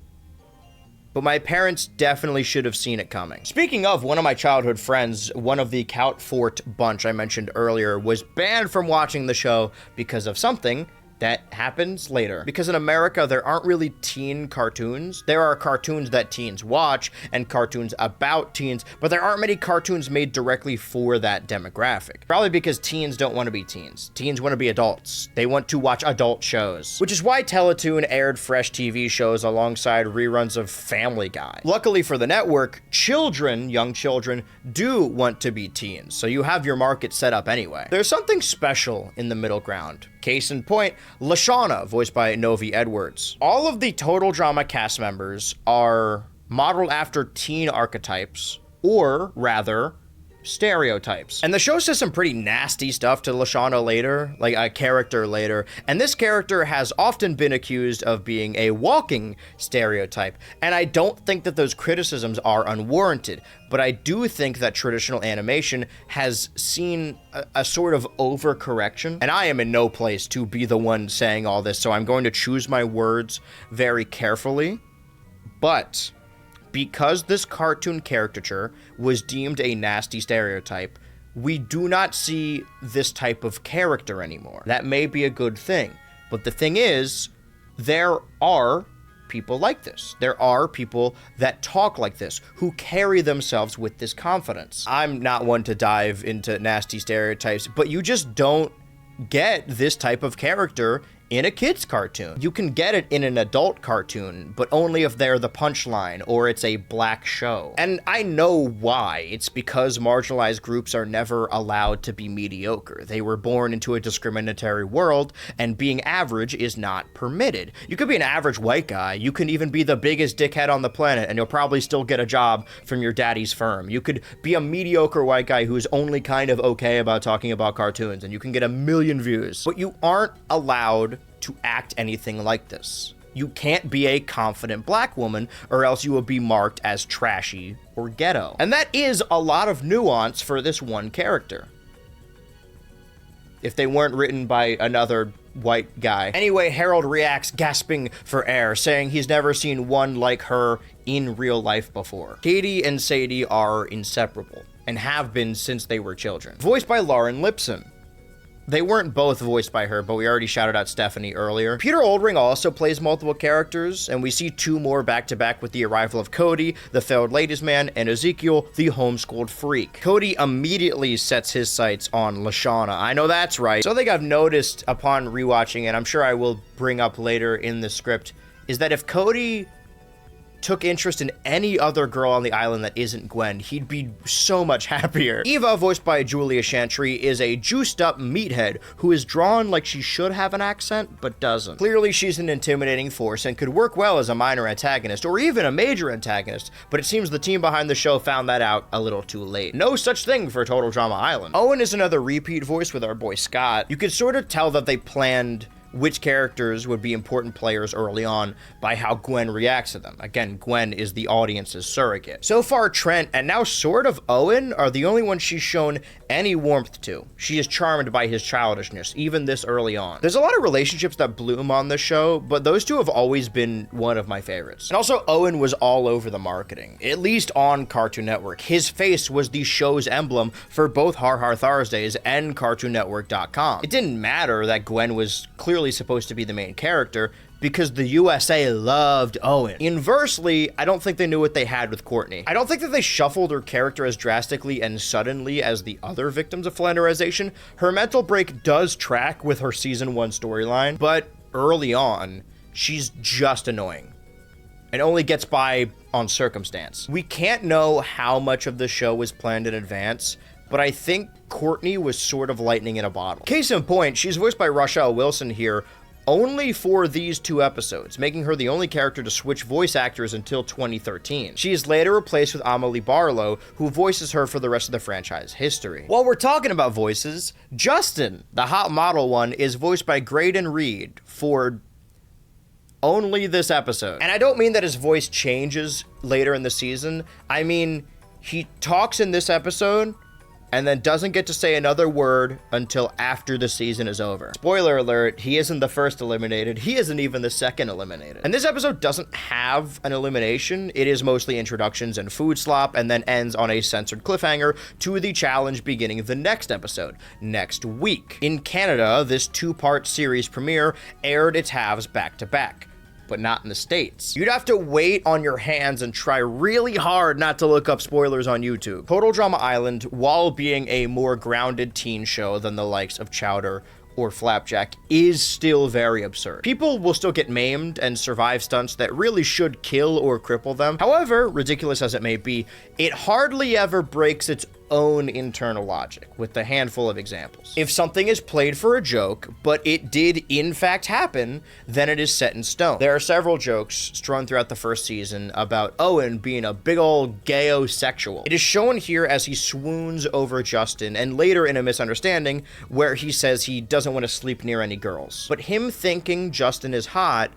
but my parents definitely should have seen it coming. Speaking of, one of my childhood friends, one of the Count Fort bunch I mentioned earlier, was banned from watching the show because of something that happens later. Because in America, there aren't really teen cartoons. There are cartoons that teens watch and cartoons about teens, but there aren't many cartoons made directly for that demographic. Probably because teens don't want to be teens. Teens want to be adults. They want to watch adult shows, which is why Teletoon aired fresh TV shows alongside reruns of Family Guy. Luckily for the network, children, young children, do want to be teens, so you have your market set up anyway. There's something special in the middle ground. Case in point, Lashana, voiced by Novi Edwards. All of the Total Drama cast members are modeled after teen archetypes, or rather, stereotypes. And the show says some pretty nasty stuff to Lashana later, like a character later, and this character has often been accused of being a walking stereotype, and I don't think that those criticisms are unwarranted, but I do think that traditional animation has seen a sort of overcorrection, and I am in no place to be the one saying all this, so I'm going to choose my words very carefully, but because this cartoon caricature was deemed a nasty stereotype, we do not see this type of character anymore. That may be a good thing, but the thing is, there are people like this. There are people that talk like this, who carry themselves with this confidence. I'm not one to dive into nasty stereotypes, but you just don't get this type of character in a kid's cartoon. You can get it in an adult cartoon, but only if they're the punchline or it's a black show. And I know why. It's because marginalized groups are never allowed to be mediocre. They were born into a discriminatory world, and being average is not permitted. You could be an average white guy, you can even be the biggest dickhead on the planet, and you'll probably still get a job from your daddy's firm. You could be a mediocre white guy who's only kind of okay about talking about cartoons, and you can get 1 million views. But you aren't allowed to act anything like this. You can't be a confident black woman, or else you will be marked as trashy or ghetto. And that is a lot of nuance for this one character, if they weren't written by another white guy. Anyway, Harold reacts gasping for air, saying he's never seen one like her in real life before. Katie and Sadie are inseparable, and have been since they were children. Voiced by Lauren Lipson. They weren't both voiced by her, but we already shouted out Stephanie earlier. Peter Oldring also plays multiple characters, and we see 2 more back-to-back with the arrival of Cody, the failed ladies' man, and Ezekiel, the homeschooled freak. Cody immediately sets his sights on Lashana. I know that's right. Something I've noticed upon rewatching, and I'm sure I will bring up later in the script, is that if Cody took interest in any other girl on the island that isn't Gwen, he'd be so much happier. Eva, voiced by Julia Chantry, is a juiced up meathead who is drawn like she should have an accent, but doesn't. Clearly, she's an intimidating force and could work well as a minor antagonist, or even a major antagonist, but it seems the team behind the show found that out a little too late. No such thing for Total Drama Island. Owen is another repeat voice with our boy Scott. You could sort of tell that they planned which characters would be important players early on by how Gwen reacts to them. Again, Gwen is the audience's surrogate. So far, Trent, and now sort of Owen, are the only ones she's shown any warmth to. She is charmed by his childishness, even this early on. There's a lot of relationships that bloom on this show, but those 2 have always been one of my favorites. And also, Owen was all over the marketing, at least on Cartoon Network. His face was the show's emblem for both Har Har Tharsdays and CartoonNetwork.com. It didn't matter that Gwen was clearly supposed to be the main character, because the USA loved Owen. Inversely, I don't think they knew what they had with Courtney. I don't think that they shuffled her character as drastically and suddenly as the other victims of flanderization. Her mental break does track with her season 1 storyline, but early on, she's just annoying and only gets by on circumstance. We can't know how much of the show was planned in advance, but I think Courtney was sort of lightning in a bottle. Case in point, she's voiced by Rochelle Wilson here only for these 2 episodes, making her the only character to switch voice actors until 2013. She is later replaced with Amelie Barlow, who voices her for the rest of the franchise history. While we're talking about voices, Justin, the hot model one, is voiced by Graydon Reed for only this episode. And I don't mean that his voice changes later in the season. I mean, he talks in this episode and then doesn't get to say another word until after the season is over. Spoiler alert, he isn't the first eliminated, he isn't even the second eliminated. And this episode doesn't have an elimination, it is mostly introductions and food slop, and then ends on a censored cliffhanger to the challenge beginning the next episode, next week. In Canada, this 2-part series premiere aired its halves back to back, but not in the States. You'd have to wait on your hands and try really hard not to look up spoilers on YouTube. Total Drama Island, while being a more grounded teen show than the likes of Chowder or Flapjack, is still very absurd. People will still get maimed and survive stunts that really should kill or cripple them. However, ridiculous as it may be, it hardly ever breaks its own internal logic, with a handful of examples. If something is played for a joke, but it did in fact happen, then it is set in stone. There are several jokes strewn throughout the first season about Owen being a big old gayosexual. It is shown here as he swoons over Justin, and later in a misunderstanding where he says he doesn't want to sleep near any girls. But him thinking Justin is hot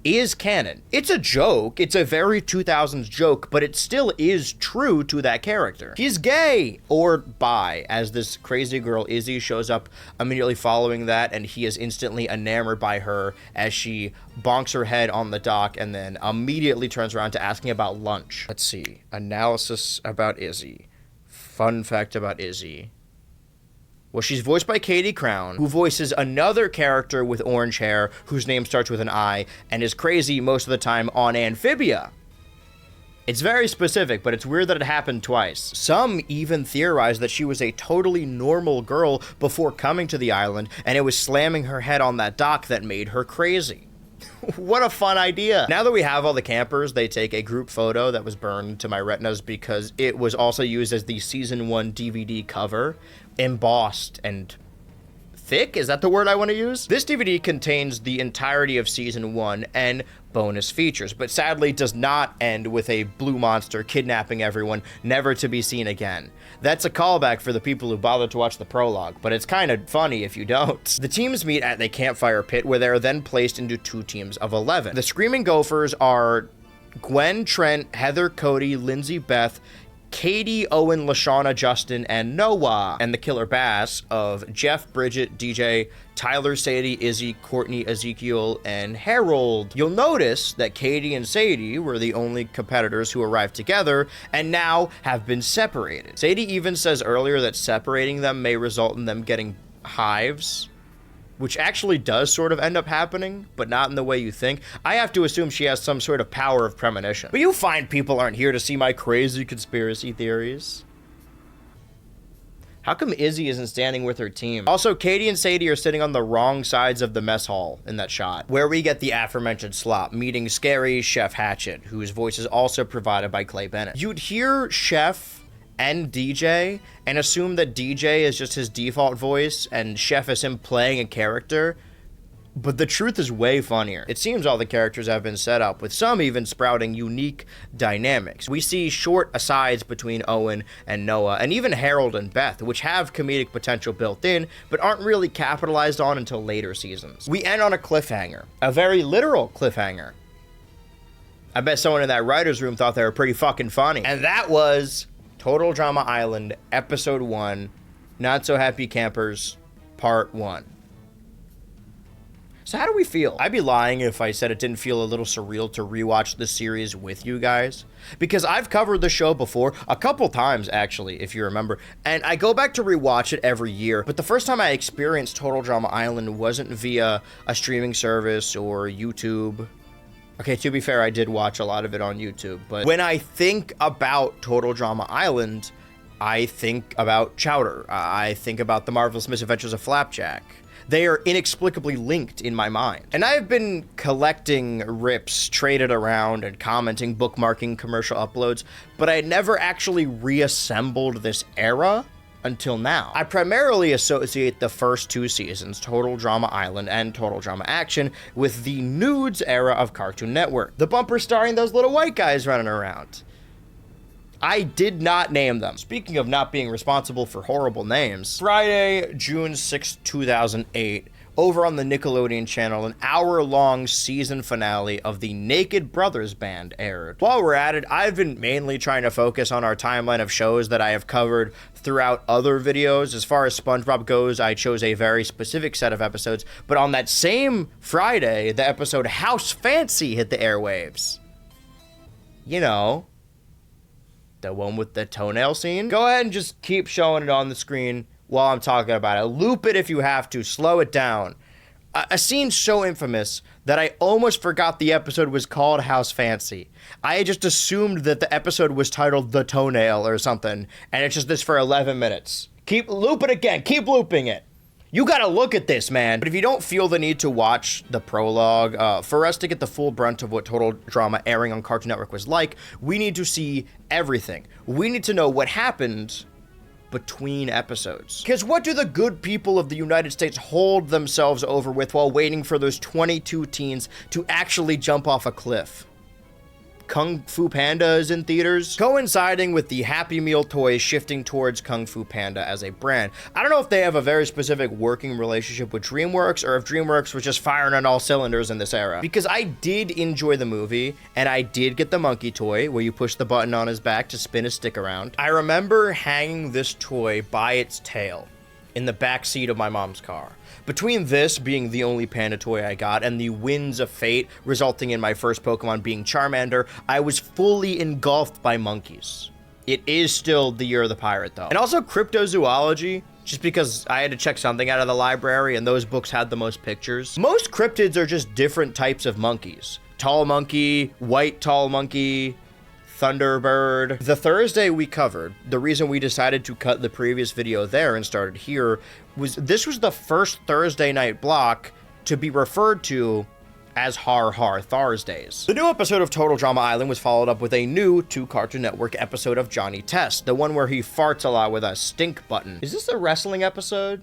is canon. It's a joke, it's a very 2000s joke, but it still is true to that character. He's gay, or bi, as this crazy girl Izzy shows up immediately following that, and he is instantly enamored by her as she bonks her head on the dock and then immediately turns around to asking about lunch. Let's see, analysis about Izzy. Fun fact about Izzy. Well, she's voiced by Katie Crown, who voices another character with orange hair whose name starts with an I and is crazy most of the time on Amphibia. It's very specific, but it's weird that it happened twice. Some even theorize that she was a totally normal girl before coming to the island, and it was slamming her head on that dock that made her crazy. What a fun idea. Now that we have all the campers, they take a group photo that was burned to my retinas because it was also used as the season 1 DVD cover, embossed and thick? Is that the word I want to use? This DVD contains the entirety of season 1 and bonus features, but sadly does not end with a blue monster kidnapping everyone, never to be seen again. That's a callback for the people who bothered to watch the prologue, but it's kind of funny if you don't. The teams meet at a campfire pit where they are then placed into 2 teams of 11. The Screaming Gophers are Gwen, Trent, Heather, Cody, Lindsay, Beth, Katie, Owen, Lashana, Justin, and Noah, and the Killer Bass of Jeff, Bridget, DJ, Tyler, Sadie, Izzy, Courtney, Ezekiel, and Harold. You'll notice that Katie and Sadie were the only competitors who arrived together and now have been separated. Sadie even says earlier that separating them may result in them getting hives, which actually does sort of end up happening, but not in the way you think. I have to assume she has some sort of power of premonition. But you fine people aren't here to see my crazy conspiracy theories. How come Izzy isn't standing with her team? Also, Katie and Sadie are sitting on the wrong sides of the mess hall in that shot, where we get the aforementioned slop, meeting scary Chef Hatchet, whose voice is also provided by Clay Bennett. You'd hear Chef and DJ and assume that DJ is just his default voice and Chef is him playing a character, but the truth is way funnier. It seems all the characters have been set up, with some even sprouting unique dynamics. We see short asides between Owen and Noah, and even Harold and Beth, which have comedic potential built in, but aren't really capitalized on until later seasons. We end on a cliffhanger, a very literal cliffhanger. I bet someone in that writer's room thought they were pretty fucking funny. And that was Total Drama Island, Episode 1, Not So Happy Campers, Part 1. So how do we feel? I'd be lying if I said it didn't feel a little surreal to rewatch the series with you guys, because I've covered the show before, a couple times actually, if you remember, and I go back to rewatch it every year, but the first time I experienced Total Drama Island wasn't via a streaming service or YouTube. Okay, to be fair, I did watch a lot of it on YouTube, but when I think about Total Drama Island, I think about Chowder. I think about The Marvelous Misadventures of Flapjack. They are inexplicably linked in my mind. And I have been collecting rips, traded around, and commenting, bookmarking commercial uploads, but I had never actually reassembled this era until now. I primarily associate the first 2 seasons, Total Drama Island and Total Drama Action, with the Noods era of Cartoon Network. The bumper starring those little white guys running around. I did not name them. Speaking of not being responsible for horrible names, Friday, June 6, 2008, over on the Nickelodeon channel, an hour-long season finale of the Naked Brothers Band aired. While we're at it, I've been mainly trying to focus on our timeline of shows that I have covered throughout other videos. As far as SpongeBob goes, I chose a very specific set of episodes, but on that same Friday, the episode House Fancy hit the airwaves. You know, the one with the toenail scene. Go ahead and just keep showing it on the screen while I'm talking about it. Loop it if you have to, slow it down. A scene so infamous that I almost forgot the episode was called House Fancy. I just assumed that the episode was titled The Toenail or something, and it's just this for 11 minutes. Loop it again, keep looping it. You gotta look at this, man. But if you don't feel the need to watch the prologue, for us to get the full brunt of what Total Drama airing on Cartoon Network was like, we need to see everything. We need to know what happened between episodes. Because what do the good people of the United States hold themselves over with while waiting for those 22 teens to actually jump off a cliff? Kung Fu Panda is in theaters, coinciding with the Happy Meal toys shifting towards Kung Fu Panda as a brand. I don't know if they have a very specific working relationship with DreamWorks, or if DreamWorks was just firing on all cylinders in this era. Because I did enjoy the movie, and I did get the monkey toy, where you push the button on his back to spin his stick around. I remember hanging this toy by its tail in the back seat of my mom's car. Between this being the only panda toy I got and the Winds of Fate resulting in my first Pokemon being Charmander, I was fully engulfed by monkeys. It is still the Year of the Pirate though. And also cryptozoology, just because I had to check something out of the library and those books had the most pictures. Most cryptids are just different types of monkeys. Tall monkey, white tall monkey, Thunderbird. The Thursday we covered, the reason we decided to cut the previous video there and started here was this was the first Thursday night block to be referred to as Har Har Tharsdays. The new episode of Total Drama Island was followed up with a new to Cartoon Network episode of Johnny Test, the one where he farts a lot with a stink button. Is this a wrestling episode?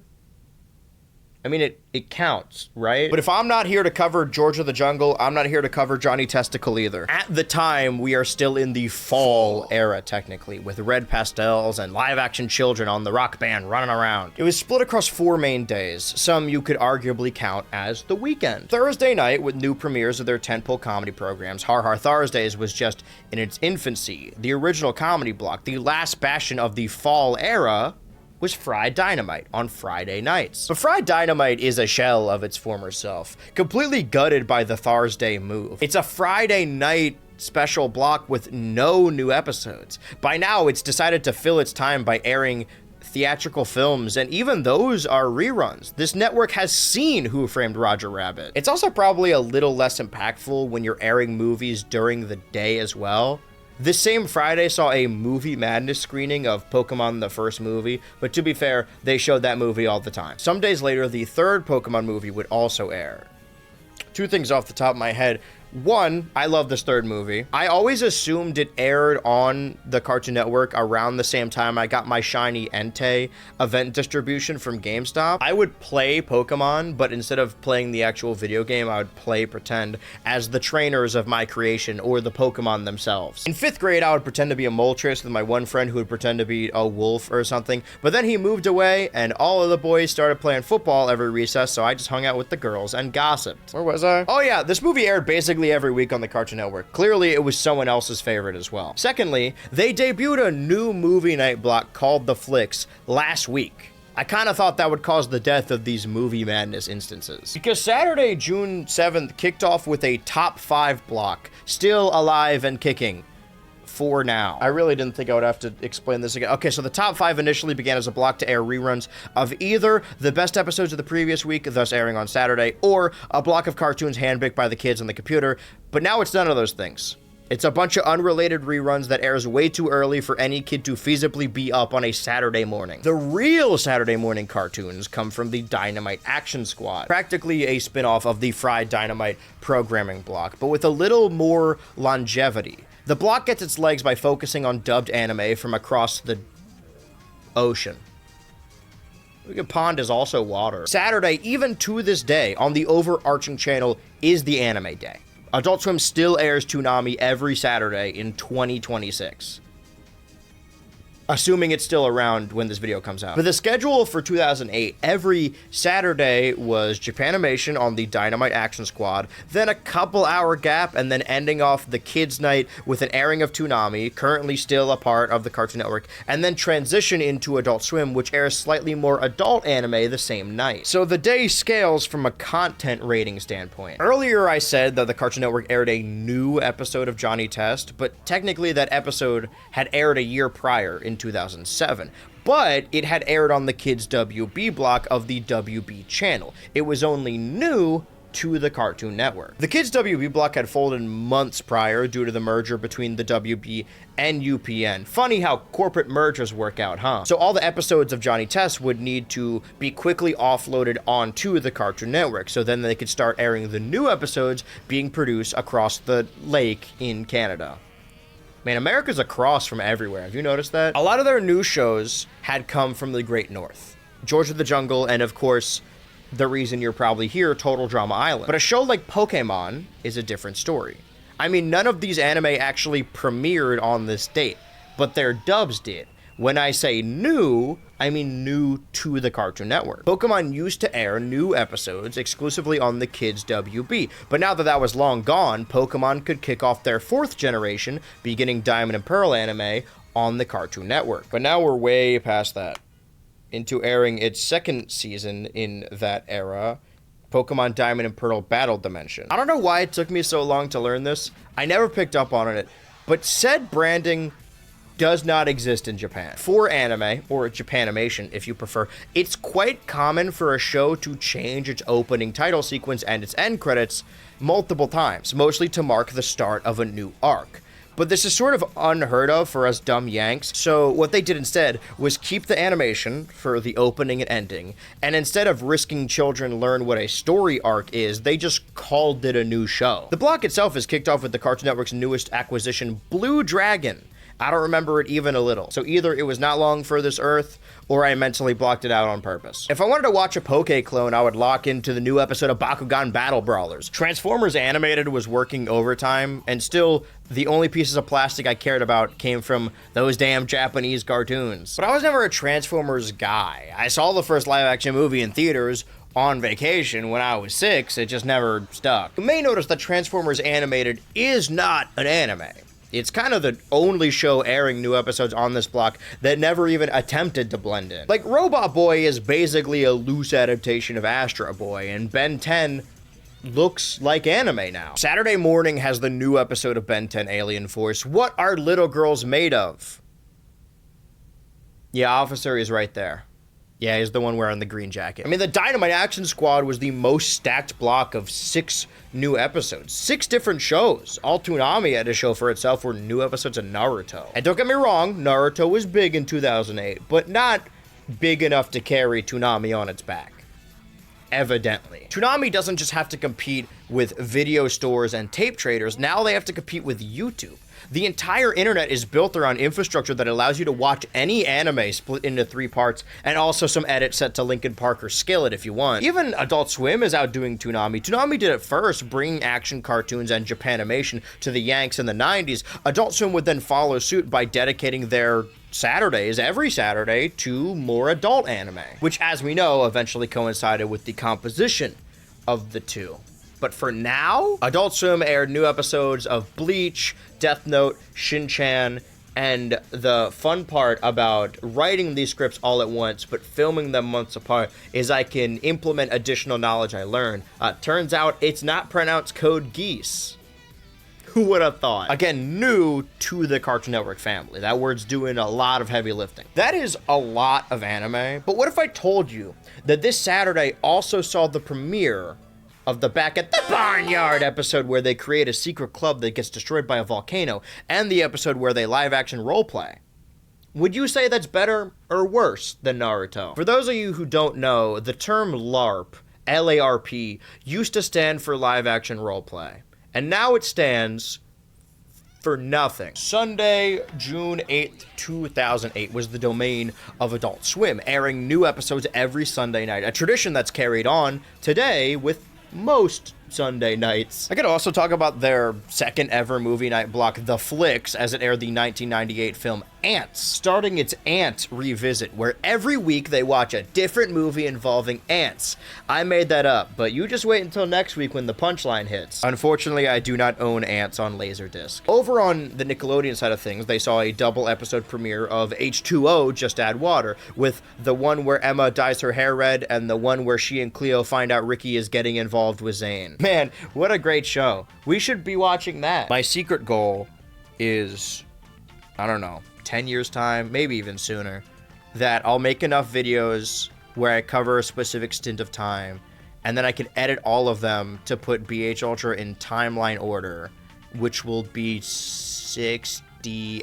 I mean, it counts, right? But if I'm not here to cover George of the Jungle, I'm not here to cover Johnny Testicle either. At the time, we are still in the fall era, technically, with red pastels and live-action children on the rock band running around. It was split across 4 main days, some you could arguably count as the weekend. Thursday night, with new premieres of their tentpole comedy programs, Har Har Tharsdays was just in its infancy. The original comedy block, the last bastion of the fall era, was Fried Dynamite on Friday nights. But Fried Dynamite is a shell of its former self, completely gutted by the Tharsday move. It's a Friday night special block with no new episodes. By now, it's decided to fill its time by airing theatrical films, and even those are reruns. This network has seen Who Framed Roger Rabbit. It's also probably a little less impactful when you're airing movies during the day as well. This same Friday saw a Movie Madness screening of Pokemon the first movie, but to be fair, they showed that movie all the time. Some days later, the third Pokemon movie would also air. 2 things off the top of my head. 1, I love this third movie. I always assumed it aired on the Cartoon Network around the same time I got my shiny Entei event distribution from GameStop. I would play Pokemon, but instead of playing the actual video game, I would play pretend as the trainers of my creation or the Pokemon themselves. In 5th grade, I would pretend to be a Moltres with my one friend who would pretend to be a wolf or something, but then he moved away and all of the boys started playing football every recess, so I just hung out with the girls and gossiped. Where was I? Oh yeah, this movie aired basically every week on the Cartoon Network. Clearly, it was someone else's favorite as well. Secondly, they debuted a new movie night block called The Flicks last week. I kind of thought that would cause the death of these Movie Madness instances. Because Saturday, June 7th kicked off with a top 5 block, still alive and kicking. For now. I really didn't think I would have to explain this again. Okay, so the top 5 initially began as a block to air reruns of either the best episodes of the previous week, thus airing on Saturday, or a block of cartoons handpicked by the kids on the computer, but now it's none of those things. It's a bunch of unrelated reruns that airs way too early for any kid to feasibly be up on a Saturday morning. The real Saturday morning cartoons come from the Dynamite Action Squad, practically a spin-off of the Fried Dynamite programming block, but with a little more longevity. The block gets its legs by focusing on dubbed anime from across the ocean. The pond is also water. Saturday, even to this day, on the overarching channel, is the anime day. Adult Swim still airs Toonami every Saturday in 2026. Assuming it's still around when this video comes out. But the schedule for 2008, every Saturday was Japanimation on the Dynamite Action Squad, then a couple hour gap, and then ending off the kids' night with an airing of Toonami, currently still a part of the Cartoon Network, and then transition into Adult Swim, which airs slightly more adult anime the same night. So the day scales from a content rating standpoint. Earlier I said that the Cartoon Network aired a new episode of Johnny Test, but technically that episode had aired a year prior in 2007, but it had aired on the Kids WB block of the WB channel. It was only new to the Cartoon Network. The Kids WB block had folded months prior due to the merger between the WB and UPN. Funny how corporate mergers work out, huh? So all the episodes of Johnny Test would need to be quickly offloaded onto the Cartoon Network, so then they could start airing the new episodes being produced across the lake in Canada. Man, America's across from everywhere. Have you noticed that? A lot of their new shows had come from the Great North. George of the Jungle, and of course, the reason you're probably here, Total Drama Island. But a show like Pokemon is a different story. I mean, none of these anime actually premiered on this date, but their dubs did. When I say new, I mean new to the Cartoon Network. Pokemon used to air new episodes exclusively on the Kids WB, but now that that was long gone, Pokemon could kick off their 4th generation, beginning Diamond and Pearl anime, on the Cartoon Network. But now we're way past that, into airing its 2nd season in that era, Pokemon Diamond and Pearl Battle Dimension. I don't know why it took me so long to learn this. I never picked up on it, but said branding does not exist in Japan. For anime, or Japanimation if you prefer, it's quite common for a show to change its opening title sequence and its end credits multiple times, mostly to mark the start of a new arc. But this is sort of unheard of for us dumb Yanks, so what they did instead was keep the animation for the opening and ending, and instead of risking children learn what a story arc is, they just called it a new show. The block itself is kicked off with the Cartoon Network's newest acquisition, Blue Dragon. I don't remember it even a little, so either it was not long for this earth, or I mentally blocked it out on purpose. If I wanted to watch a Poke clone, I would lock into the new episode of Bakugan Battle Brawlers. Transformers Animated was working overtime, and still, the only pieces of plastic I cared about came from those damn Japanese cartoons. But I was never a Transformers guy. I saw the first live-action movie in theaters on vacation when I was 6, it just never stuck. You may notice that Transformers Animated is not an anime. It's kind of the only show airing new episodes on this block that never even attempted to blend in. Like, Robot Boy is basically a loose adaptation of Astro Boy, and Ben 10 looks like anime now. Saturday morning has the new episode of Ben 10 Alien Force. What are little girls made of? Yeah, Officer is right there. Yeah, he's the one wearing the green jacket. I mean, the Dynamite Action Squad was the most stacked block of 6 new episodes. 6 different shows. All Toonami had a show for itself were new episodes of Naruto. And don't get me wrong, Naruto was big in 2008, but not big enough to carry Toonami on its back. Evidently. Toonami doesn't just have to compete with video stores and tape traders, now they have to compete with YouTube. The entire internet is built around infrastructure that allows you to watch any anime split into 3 parts, and also some edits set to Linkin Park or Skillet if you want. Even Adult Swim is outdoing Toonami. Toonami did it first, bringing action cartoons and Japanimation to the Yanks in the 90s. Adult Swim would then follow suit by dedicating their Saturdays, every Saturday, to more adult anime, which, as we know, eventually coincided with the composition of the two. But for now, Adult Swim aired new episodes of Bleach, Death Note, Shin-Chan, and the fun part about writing these scripts all at once but filming them months apart is I can implement additional knowledge I learned. Turns out it's not pronounced Code Geass. Who would have thought? Again, new to the Cartoon Network family. That word's doing a lot of heavy lifting. That is a lot of anime, but what if I told you that this Saturday also saw the premiere of the Back at the Barnyard episode where they create a secret club that gets destroyed by a volcano, and the episode where they live-action roleplay? Would you say that's better or worse than Naruto? For those of you who don't know, the term LARP, L-A-R-P, used to stand for live-action roleplay, and now it stands for nothing. Sunday, June 8th, 2008 was the domain of Adult Swim, airing new episodes every Sunday night, a tradition that's carried on today with most Sunday nights. I could also talk about their second ever movie night block, The Flicks, as it aired the 1998 film Antz, starting its Antz Revisit, where every week they watch a different movie involving ants. I made that up, but you just wait until next week when the punchline hits. Unfortunately, I do not own Antz on Laserdisc. Over on the Nickelodeon side of things, they saw a double episode premiere of H2O, Just Add Water, with the one where Emma dyes her hair red and the one where she and Cleo find out Ricky is getting involved with Zane. Man, what a great show. We should be watching that. My secret goal is, I don't know, 10 years time, maybe even sooner, that I'll make enough videos where I cover a specific stint of time, and then I can edit all of them to put BHultra in timeline order, which will be 60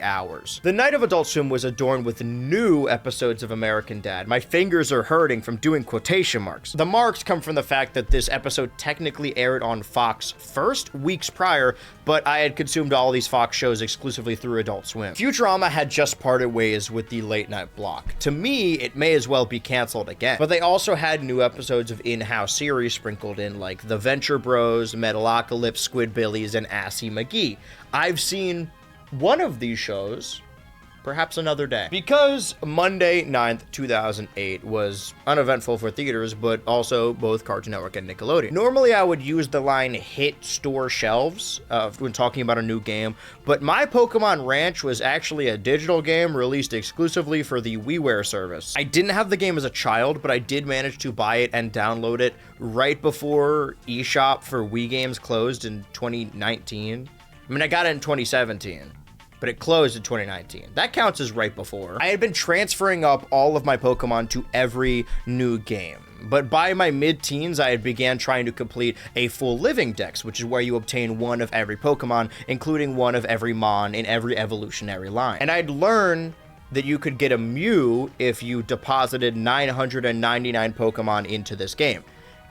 hours. The night of Adult Swim was adorned with new episodes of American Dad. My fingers are hurting from doing quotation marks. The marks come from the fact that this episode technically aired on Fox first, weeks prior, but I had consumed all these Fox shows exclusively through Adult Swim. Futurama had just parted ways with the late night block. To me, it may as well be canceled again. But they also had new episodes of in-house series sprinkled in, like The Venture Bros, Metalocalypse, Squidbillies, and Assy McGee. I've seen one of these shows, perhaps another day. Because Monday 9th, 2008 was uneventful for theaters, but also both Cartoon Network and Nickelodeon. Normally I would use the line hit store shelves when talking about a new game, but My Pokemon Ranch was actually a digital game released exclusively for the WiiWare service. I didn't have the game as a child, but I did manage to buy it and download it right before eShop for Wii games closed in 2019. I mean, I got it in 2017. But but it closed in 2019. That counts as right before. I had been transferring up all of my Pokemon to every new game. But by my mid-teens, I had began trying to complete a full living dex, which is where you obtain one of every Pokemon, including one of every Mon in every evolutionary line. And I'd learned that you could get a Mew if you deposited 999 Pokemon into this game.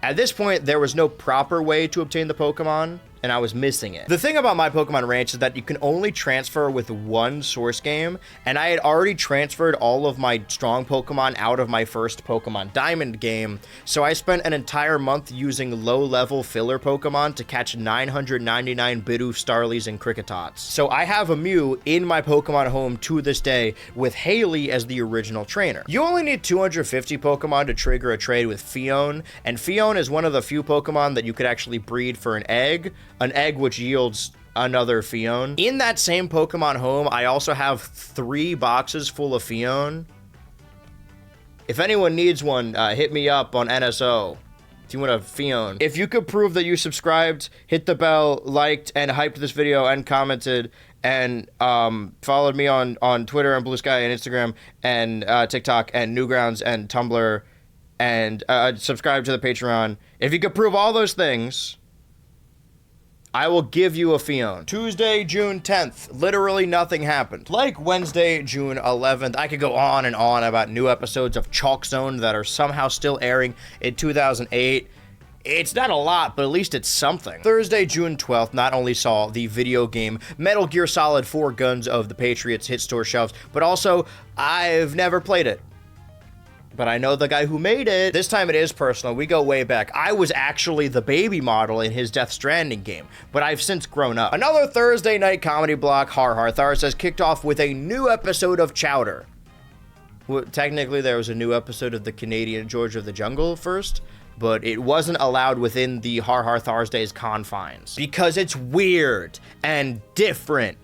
At this point, there was no proper way to obtain the Pokemon, and I was missing it. The thing about my Pokemon Ranch is that you can only transfer with one source game, and I had already transferred all of my strong Pokemon out of my first Pokemon Diamond game, so I spent an entire month using low-level filler Pokemon to catch 999 Bidoof, Starlies, and Cricketots. So I have a Mew in my Pokemon home to this day, with Haley as the original trainer. You only need 250 Pokemon to trigger a trade with Fion, and Fion is one of the few Pokemon that you could actually breed for an egg which yields another Fion. In that same Pokemon home, I also have 3 boxes full of Fion. If anyone needs one, hit me up on NSO if you want a Fion. If you could prove that you subscribed, hit the bell, liked, and hyped this video, and commented, and followed me on Twitter and Blue Sky and Instagram and TikTok and Newgrounds and Tumblr, and subscribe to the Patreon. If you could prove all those things, I will give you a Fion. Tuesday, June 10th, literally nothing happened. Like Wednesday, June 11th, I could go on and on about new episodes of Chalk Zone that are somehow still airing in 2008. It's not a lot, but at least it's something. Thursday, June 12th, not only saw the video game Metal Gear Solid 4 Guns of the Patriots hit store shelves, but also I've never played it. But I know the guy who made it. This time it is personal. We go way back. I was actually the baby model in his Death Stranding game, but I've since grown up. Another Thursday night comedy block, Har Har Tharsdays, kicked off with a new episode of Chowder. Well, technically, there was a new episode of the Canadian George of the Jungle first, but it wasn't allowed within the Har Har Tharsdays confines because it's weird and different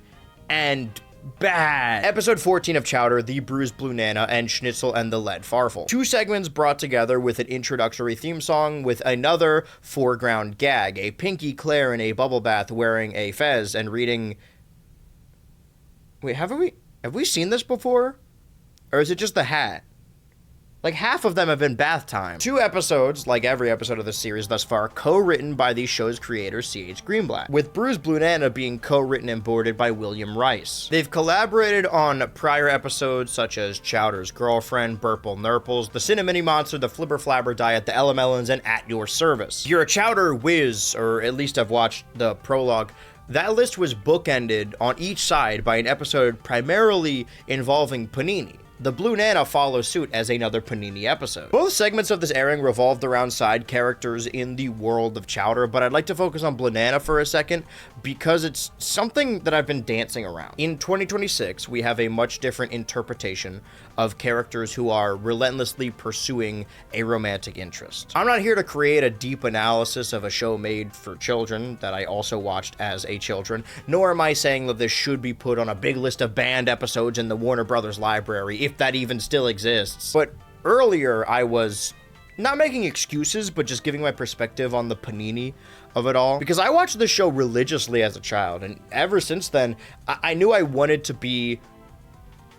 and bad. Episode 14 of Chowder, the Bruised Bluenana, and Shnitzel and the Lead Farfel. 2 segments brought together with an introductory theme song with another foreground gag. A Pinky Claire in a bubble bath wearing a fez and reading... Wait, have we seen this before? Or is it just the hat? Like, half of them have been bath time. 2 episodes, like every episode of the series thus far, co-written by the show's creator, C.H. Greenblatt, with Bruised Bluenana being co-written and boarded by William Rice. They've collaborated on prior episodes such as Chowder's Girlfriend, Burple Nurples, The Cinnamony Monster, The Flibber Flabber Diet, The Elemelons, and At Your Service. If you're a Chowder whiz, or at least I've watched the prologue, that list was bookended on each side by an episode primarily involving Panini. The Bluenana follows suit as another Panini episode. Both segments of this airing revolved around side characters in the world of Chowder, but I'd like to focus on Bluenana for a second because it's something that I've been dancing around. In 2026, we have a much different interpretation of characters who are relentlessly pursuing a romantic interest. I'm not here to create a deep analysis of a show made for children that I also watched as a children, nor am I saying that this should be put on a big list of banned episodes in the Warner Brothers library, if that even still exists. But earlier, I was not making excuses, but just giving my perspective on the Panini of it all. Because I watched the show religiously as a child, and ever since then, I knew I wanted to be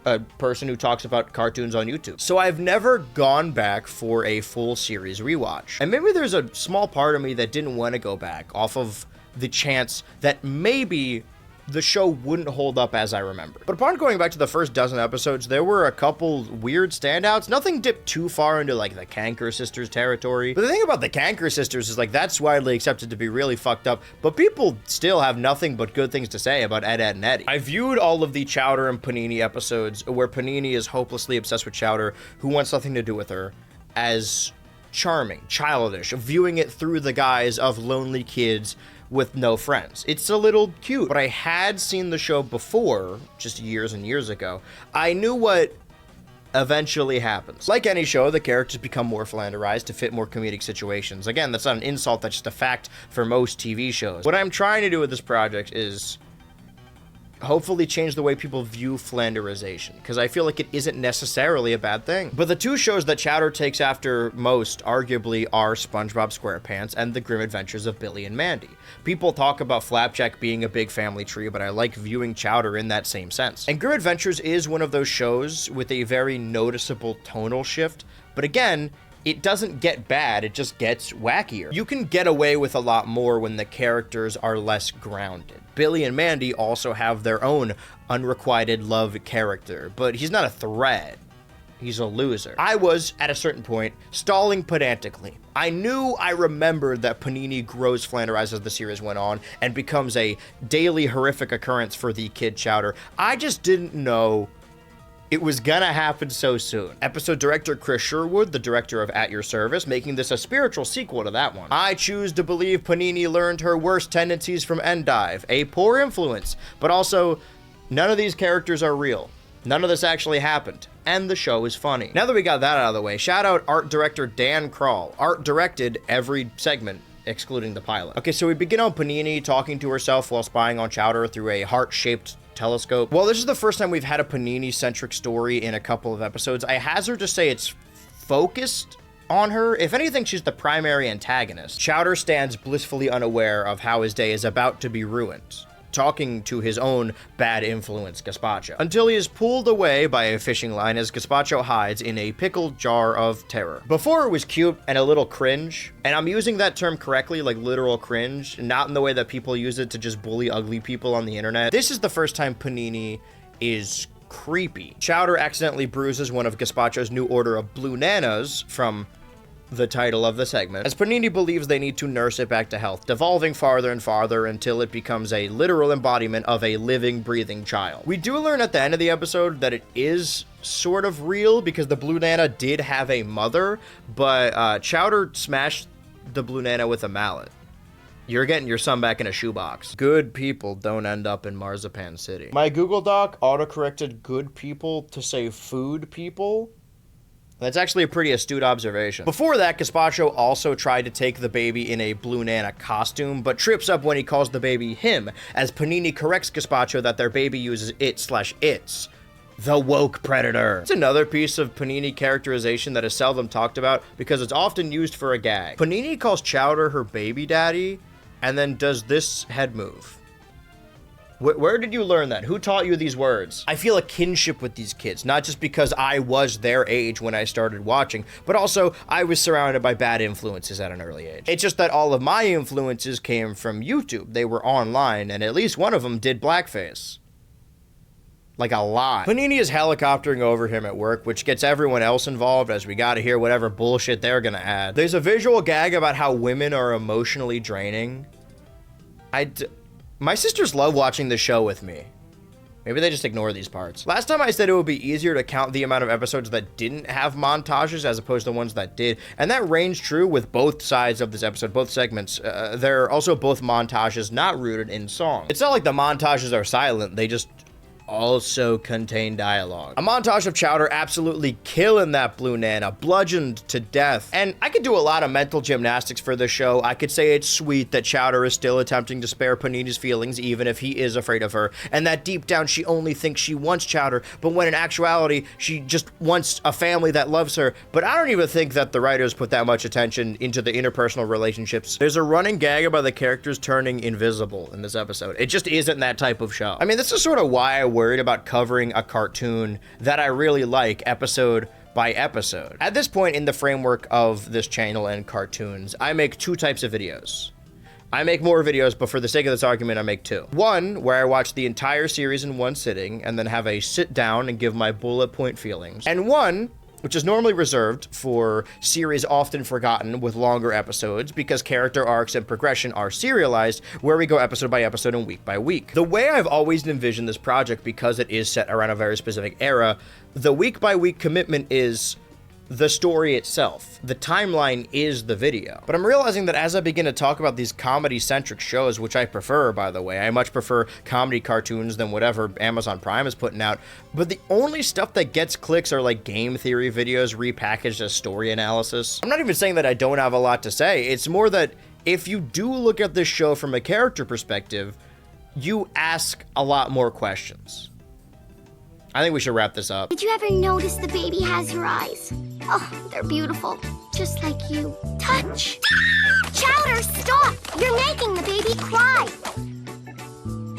a person who talks about cartoons on YouTube. So I've never gone back for a full series rewatch. And maybe there's a small part of me that didn't want to go back off of the chance that maybe the show wouldn't hold up as I remember. But upon going back to the first dozen episodes, there were a couple weird standouts. Nothing dipped too far into like the Canker Sisters territory. But the thing about the Canker Sisters is like that's widely accepted to be really fucked up, but people still have nothing but good things to say about Ed, Edd, and Eddy. I viewed all of the Chowder and Panini episodes where Panini is hopelessly obsessed with Chowder, who wants nothing to do with her, as charming, childish, viewing it through the guise of lonely kids with no friends. It's a little cute, but I had seen the show before, just years and years ago. I knew what eventually happens. Like any show, the characters become more flanderized to fit more comedic situations. Again, that's not an insult, that's just a fact for most TV shows. What I'm trying to do with this project is hopefully change the way people view Flanderization, because I feel like it isn't necessarily a bad thing. But the two shows that Chowder takes after most, arguably, are SpongeBob SquarePants and The Grim Adventures of Billy and Mandy. People talk about Flapjack being a big family tree, but I like viewing Chowder in that same sense. And Grim Adventures is one of those shows with a very noticeable tonal shift, but again, it doesn't get bad, it just gets wackier. You can get away with a lot more when the characters are less grounded. Billy and Mandy also have their own unrequited love character, but he's not a threat. He's a loser. I was, at a certain point, stalling pedantically. I remembered that Panini grows Flanderized as the series went on and becomes a daily horrific occurrence for the kid Chowder. I just didn't know it was gonna happen so soon. Episode director Chris Sherwood, the director of At Your Service, making this a spiritual sequel to that one. I choose to believe Panini learned her worst tendencies from Endive, a poor influence, but also none of these characters are real. None of this actually happened, and the show is funny. Now that we got that out of the way, shout out art director Dan Kroll. Art directed every segment, excluding the pilot. Okay, so we begin on Panini talking to herself while spying on Chowder through a heart-shaped telescope. Well, this is the first time we've had a Panini-centric story in a couple of episodes. I hazard to say it's focused on her. If anything, she's the primary antagonist. Chowder stands blissfully unaware of how his day is about to be ruined, talking to his own bad influence, Gazpacho, until he is pulled away by a fishing line as Gazpacho hides in a pickled jar of terror. Before, it was cute and a little cringe, and I'm using that term correctly, like literal cringe, not in the way that people use it to just bully ugly people on the internet. This is the first time Panini is creepy. Chowder accidentally bruises one of Gazpacho's new order of Bluenanas, from the title of the segment, as Panini believes they need to nurse it back to health, devolving farther and farther until it becomes a literal embodiment of a living, breathing child. We do learn at the end of the episode that it is sort of real, because the Bluenana did have a mother, but Chowder smashed the Bluenana with a mallet. You're getting your son back in a shoebox. Good people don't end up in Marzipan City. My Google Doc autocorrected good people to say food people. That's actually a pretty astute observation. Before that, Gazpacho also tried to take the baby in a Bluenana costume, but trips up when he calls the baby him, as Panini corrects Gazpacho that their baby uses it/its. The woke predator. It's another piece of Panini characterization that is seldom talked about because it's often used for a gag. Panini calls Chowder her baby daddy, and then does this head move. Where did you learn that? Who taught you these words? I feel a kinship with these kids, not just because I was their age when I started watching, but also I was surrounded by bad influences at an early age. It's just that all of my influences came from YouTube. They were online, and at least one of them did blackface. Like a lot. Panini is helicoptering over him at work, which gets everyone else involved as we gotta hear whatever bullshit they're gonna add. There's a visual gag about how women are emotionally draining. My sisters love watching the show with me. Maybe they just ignore these parts. Last time I said it would be easier to count the amount of episodes that didn't have montages as opposed to ones that did, and that reigns true with both sides of this episode, both segments. There are also both montages not rooted in song. It's not like the montages are silent, they just also contain dialogue. A montage of Chowder absolutely killing that Bluenana, bludgeoned to death. And I could do a lot of mental gymnastics for this show. I could say it's sweet that Chowder is still attempting to spare Panini's feelings even if he is afraid of her, and that deep down she only thinks she wants Chowder, but when in actuality she just wants a family that loves her. But I don't even think that the writers put that much attention into the interpersonal relationships. There's a running gag about the characters turning invisible in this episode. It just isn't that type of show. I mean, this is sort of why I worried about covering a cartoon that I really like episode by episode. At this point in the framework of this channel and cartoons, I make two types of videos. I make more videos, but for the sake of this argument, I make two. One, where I watch the entire series in one sitting and then have a sit down and give my bullet point feelings. And one, which is normally reserved for series often forgotten with longer episodes because character arcs and progression are serialized, where we go episode by episode and week by week. The way I've always envisioned this project, because it is set around a very specific era, the week by week commitment is the story itself. The timeline is the video. But I'm realizing that as I begin to talk about these comedy-centric shows, which I prefer, by the way, I much prefer comedy cartoons than whatever Amazon Prime is putting out, but the only stuff that gets clicks are like game theory videos repackaged as story analysis. I'm not even saying that I don't have a lot to say. It's more that if you do look at this show from a character perspective, you ask a lot more questions. I think we should wrap this up. Did you ever notice the baby has your eyes? Oh, they're beautiful. Just like you. Touch! Chowder, stop! You're making the baby cry.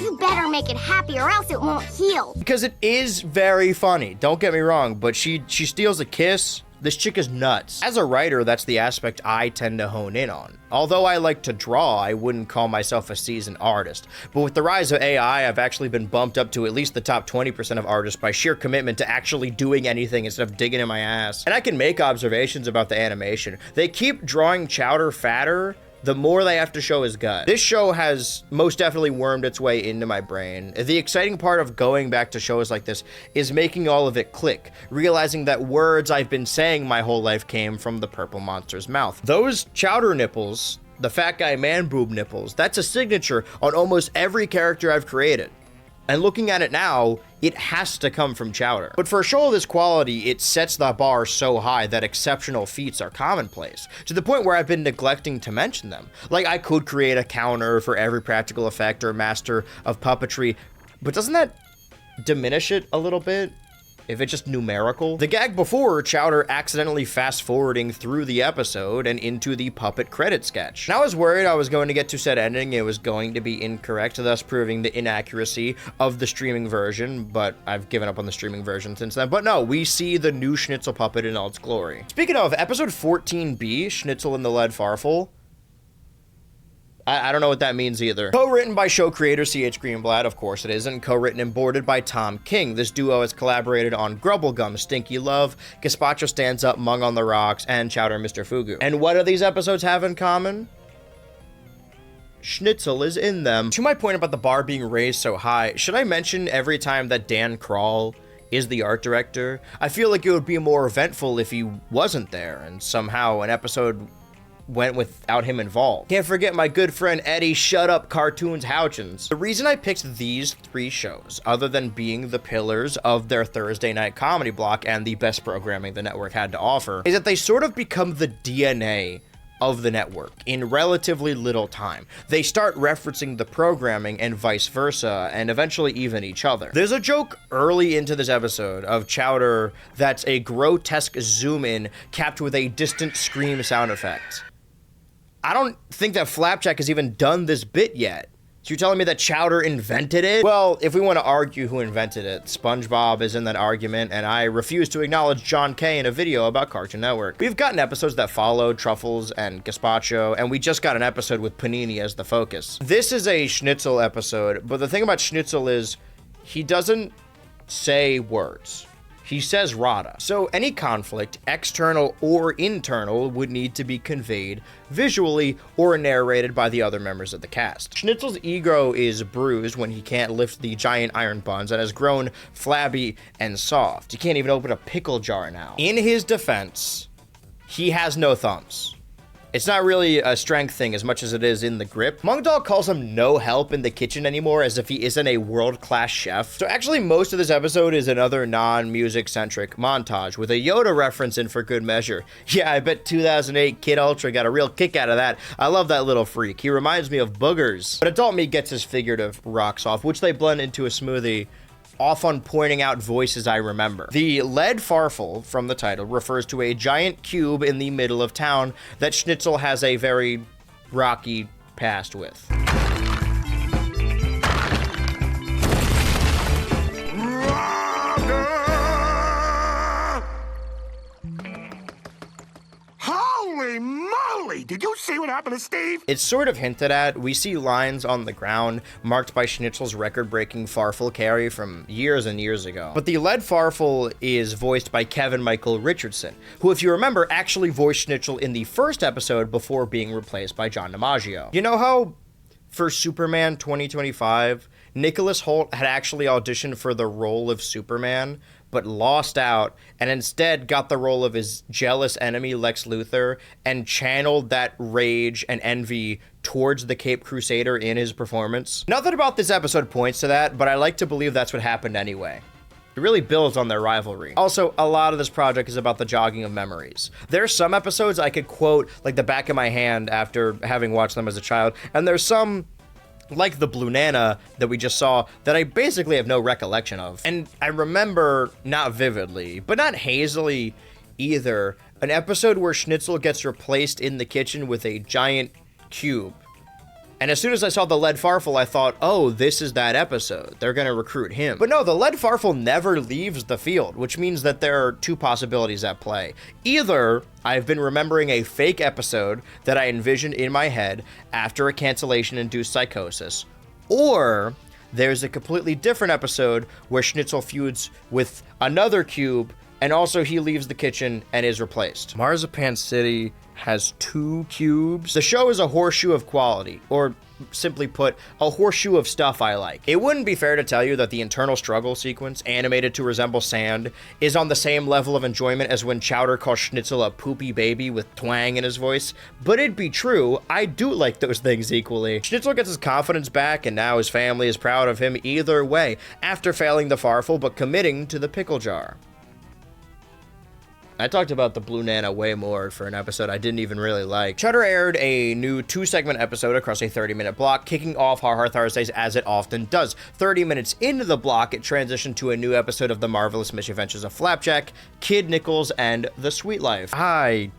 You better make it happy or else it won't heal. Because it is very funny, don't get me wrong, but she steals a kiss. This chick is nuts. As a writer, that's the aspect I tend to hone in on. Although I like to draw, I wouldn't call myself a seasoned artist. But with the rise of AI, I've actually been bumped up to at least the top 20% of artists by sheer commitment to actually doing anything instead of digging in my ass. And I can make observations about the animation. They keep drawing Chowder fatter, the more they have to show his gut. This show has most definitely wormed its way into my brain. The exciting part of going back to shows like this is making all of it click, realizing that words I've been saying my whole life came from the purple monster's mouth. Those Chowder nipples, the fat guy man boob nipples, that's a signature on almost every character I've created. And looking at it now, it has to come from Chowder. But for a show of this quality, it sets the bar so high that exceptional feats are commonplace, to the point where I've been neglecting to mention them. Like, I could create a counter for every practical effect or master of puppetry, but doesn't that diminish it a little bit? If it's just numerical? The gag before, Chowder accidentally fast-forwarding through the episode and into the puppet credit sketch. And I was worried I was going to get to said ending, it was going to be incorrect, thus proving the inaccuracy of the streaming version, but I've given up on the streaming version since then. But no, we see the new Shnitzel puppet in all its glory. Speaking of, episode 14B, Shnitzel and the Lead Farfel, I don't know what that means either. Co-written by show creator C.H. Greenblatt, of course it is, and co-written and boarded by Tom King. This duo has collaborated on Grubblegum, Stinky Love, Gazpacho Stands Up, Mung on the Rocks, and Chowder Mr. Fugu. And what do these episodes have in common? Schnitzel is in them. To my point about the bar being raised so high, should I mention every time that Dan Kroll is the art director? I feel like it would be more eventful if he wasn't there, and somehow an episode went without him involved. Can't forget my good friend Eddie Shut Up Cartoons Houchins. The reason I picked these three shows, other than being the pillars of their Thursday night comedy block and the best programming the network had to offer, is that they sort of become the DNA of the network in relatively little time. They start referencing the programming and vice versa, and eventually even each other. There's a joke early into this episode of Chowder that's a grotesque zoom in capped with a distant scream sound effect. I don't think that Flapjack has even done this bit yet. So you're telling me that Chowder invented it? Well, if we want to argue who invented it, SpongeBob is in that argument, and I refuse to acknowledge John Kay in a video about Cartoon Network. We've gotten episodes that followed Truffles and Gazpacho, and we just got an episode with Panini as the focus. This is a Schnitzel episode, but the thing about Schnitzel is he doesn't say words. He says rada. So any conflict, external or internal, would need to be conveyed visually or narrated by the other members of the cast. Schnitzel's ego is bruised when he can't lift the giant iron buns and has grown flabby and soft. He can't even open a pickle jar now. In his defense, he has no thumbs. It's not really a strength thing as much as it is in the grip. Mungdog calls him no help in the kitchen anymore, as if he isn't a world-class chef. So actually most of this episode is another non-music centric montage with a Yoda reference in for good measure. Yeah, I bet 2008 Kid Ultra got a real kick out of that. I love that little freak. He reminds me of Boogers. But Adult Me gets his figurative rocks off, which they blend into a smoothie, off on pointing out voices I remember. The lead farfel from the title refers to a giant cube in the middle of town that Schnitzel has a very rocky past with. Holy moly! Did you see what happened to Steve? It's sort of hinted at. We see lines on the ground marked by Schnitzel's record-breaking Farfel carry from years and years ago. But the lead Farfel is voiced by Kevin Michael Richardson, who, if you remember, actually voiced Schnitzel in the first episode before being replaced by John DiMaggio. You know how for Superman 2025, Nicholas Hoult had actually auditioned for the role of Superman, but lost out and instead got the role of his jealous enemy Lex Luthor and channeled that rage and envy towards the Cape Crusader in his performance? Nothing about this episode points to that, but I like to believe that's what happened anyway. It really builds on their rivalry. Also, a lot of this project is about the jogging of memories. There's some episodes I could quote like the back of my hand after having watched them as a child, and there's some like the Bluenana that we just saw, that I basically have no recollection of. And I remember, not vividly, but not hazily either, an episode where Shnitzel gets replaced in the kitchen with a giant cube. And as soon as I saw the lead Farfel, I thought, oh, this is that episode. They're going to recruit him. But no, the lead Farfel never leaves the field, which means that there are two possibilities at play. Either I've been remembering a fake episode that I envisioned in my head after a cancellation-induced psychosis, or there's a completely different episode where Shnitzel feuds with another cube, and also he leaves the kitchen and is replaced. Marzipan City has 2 cubes. The show is a horseshoe of quality, or simply put, a horseshoe of stuff I like. It wouldn't be fair to tell you that the internal struggle sequence, animated to resemble sand, is on the same level of enjoyment as when Chowder calls Shnitzel a poopy baby with twang in his voice, but it'd be true, I do like those things equally. Shnitzel gets his confidence back, and now his family is proud of him either way, after failing the Farfel but committing to the pickle jar. I talked about the Bluenana way more for an episode I didn't even really like. Chowder aired a new 2-segment episode across a 30-minute block, kicking off Har Har Tharsdays as it often does. 30 minutes into the block, it transitioned to a new episode of The Marvelous Misadventures of Flapjack, Kid Nichols, and The Sweet Life. I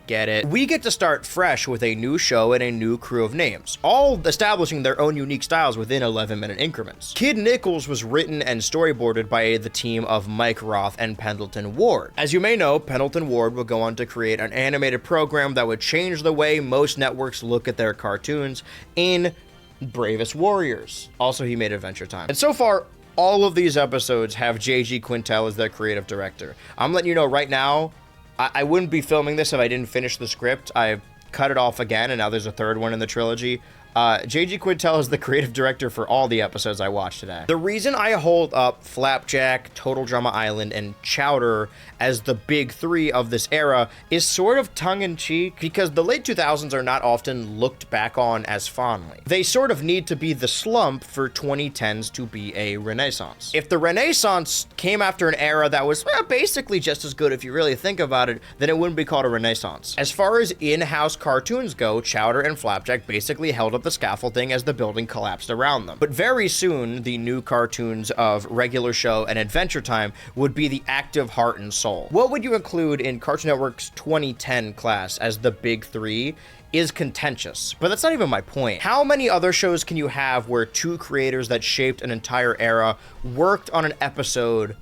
get it. We get to start fresh with a new show and a new crew of names, all establishing their own unique styles within 11-minute increments. Kid Nichols was written and storyboarded by the team of Mike Roth and Pendleton Ward. As you may know, Pendleton Ward would go on to create an animated program that would change the way most networks look at their cartoons in Bravest Warriors. Also, he made Adventure Time. And so far, all of these episodes have J.G. Quintel as their creative director. I'm letting you know right now, I wouldn't be filming this if I didn't finish the script. I cut it off again, and now there's a third one in the trilogy. J.G. Quintel is the creative director for all the episodes I watched today. The reason I hold up Flapjack, Total Drama Island, and Chowder as the big 3 of this era is sort of tongue-in-cheek, because the late 2000s are not often looked back on as fondly. They sort of need to be the slump for 2010s to be a renaissance. If the renaissance came after an era that was basically just as good if you really think about it, then it wouldn't be called a renaissance. As far as in-house cartoons go, Chowder and Flapjack basically held up the scaffolding as the building collapsed around them. But very soon, the new cartoons of Regular Show and Adventure Time would be the active heart and soul. What would you include in Cartoon Network's 2010 class as the big 3 is contentious, but that's not even my point. How many other shows can you have where 2 creators that shaped an entire era worked on an episode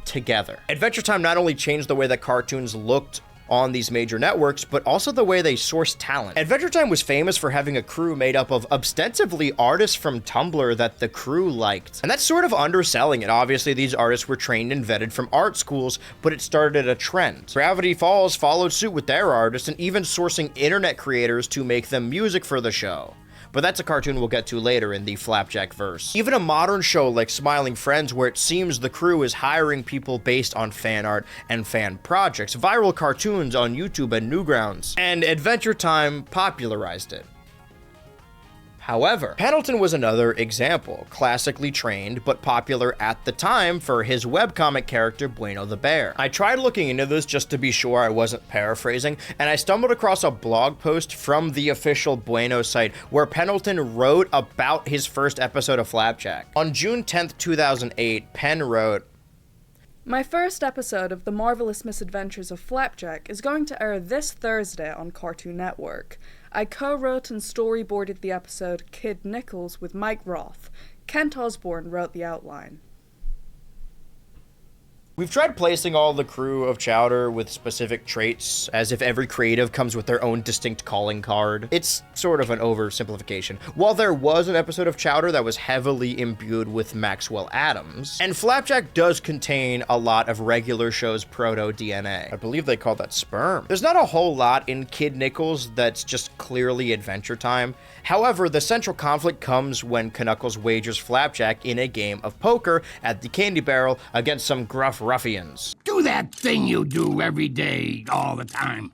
together? Adventure Time not only changed the way that cartoons looked on these major networks, but also the way they source talent. Adventure Time was famous for having a crew made up of ostensibly artists from Tumblr that the crew liked. And that's sort of underselling it. Obviously, these artists were trained and vetted from art schools, but it started a trend. Gravity Falls followed suit with their artists and even sourcing internet creators to make them music for the show. But that's a cartoon we'll get to later in the Flapjack verse. Even a modern show like Smiling Friends, where it seems the crew is hiring people based on fan art and fan projects, viral cartoons on YouTube and Newgrounds, and Adventure Time popularized it. However, Pendleton was another example, classically trained but popular at the time for his webcomic character Bueno the Bear. I tried looking into this just to be sure I wasn't paraphrasing, and I stumbled across a blog post from the official Bueno site where Pendleton wrote about his first episode of Flapjack. On June 10th, 2008, Penn wrote, "My first episode of The Marvelous Misadventures of Flapjack is going to air this Thursday on Cartoon Network. I co-wrote and storyboarded the episode Kid Nichols with Mike Roth. Kent Osborne wrote the outline." We've tried placing all the crew of Chowder with specific traits, as if every creative comes with their own distinct calling card. It's sort of an oversimplification. While there was an episode of Chowder that was heavily imbued with Maxwell Adams, and Flapjack does contain a lot of Regular Show's proto-DNA. I believe they call that sperm. There's not a whole lot in Kid Nichols that's just clearly Adventure Time. However, the central conflict comes when Knuckles wagers Flapjack in a game of poker at the Candy Barrel against some gruff ruffians. Do that thing you do every day, all the time.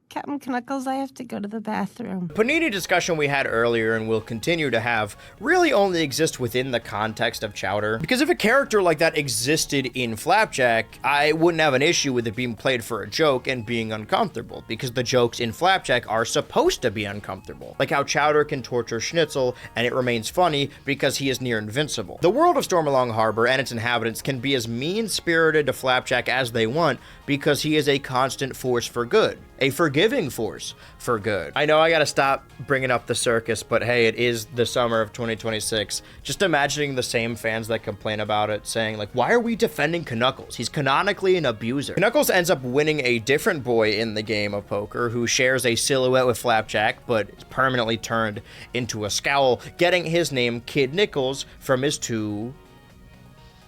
Captain Knuckles. I have to go to the bathroom. Panini discussion we had earlier and will continue to have really only exists within the context of Chowder. Because if a character like that existed in Flapjack, I wouldn't have an issue with it being played for a joke and being uncomfortable, because the jokes in Flapjack are supposed to be uncomfortable. Like how Chowder can torture Shnitzel and it remains funny because he is near invincible. The world of Stormalong Harbor and its inhabitants can be as mean-spirited to Flapjack as they want because he is a constant force for good. A forgiving force for good. I know I gotta stop bringing up the circus, but hey, it is the summer of 2026. Just imagining the same fans that complain about it saying, like, why are we defending Knuckles? He's canonically an abuser. Knuckles ends up winning a different boy in the game of poker who shares a silhouette with Flapjack, but is permanently turned into a scowl, getting his name Kid Nickles from his two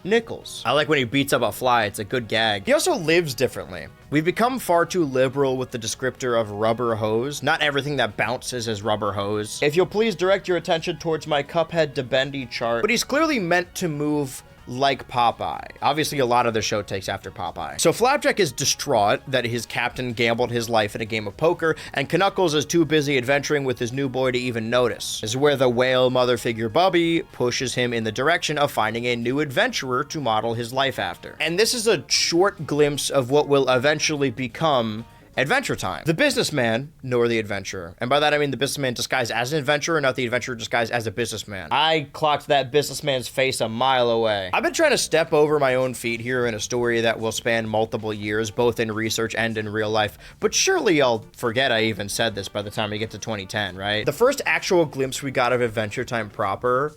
nickels. I like when he beats up a fly, it's a good gag. He also lives differently. We've become far too liberal with the descriptor of rubber hose. Not everything that bounces is rubber hose. If you'll please direct your attention towards my Cuphead to Bendy chart, but he's clearly meant to move like Popeye. Obviously, a lot of the show takes after Popeye. So Flapjack is distraught that his captain gambled his life in a game of poker, and Knuckles is too busy adventuring with his new boy to even notice. This is where the whale mother figure Bubby pushes him in the direction of finding a new adventurer to model his life after. And this is a short glimpse of what will eventually become Adventure Time. The businessman, nor the adventurer. And by that I mean the businessman disguised as an adventurer, not the adventurer disguised as a businessman. I clocked that businessman's face a mile away. I've been trying to step over my own feet here in a story that will span multiple years, both in research and in real life, but surely I'll forget I even said this by the time we get to 2010, right? The first actual glimpse we got of Adventure Time proper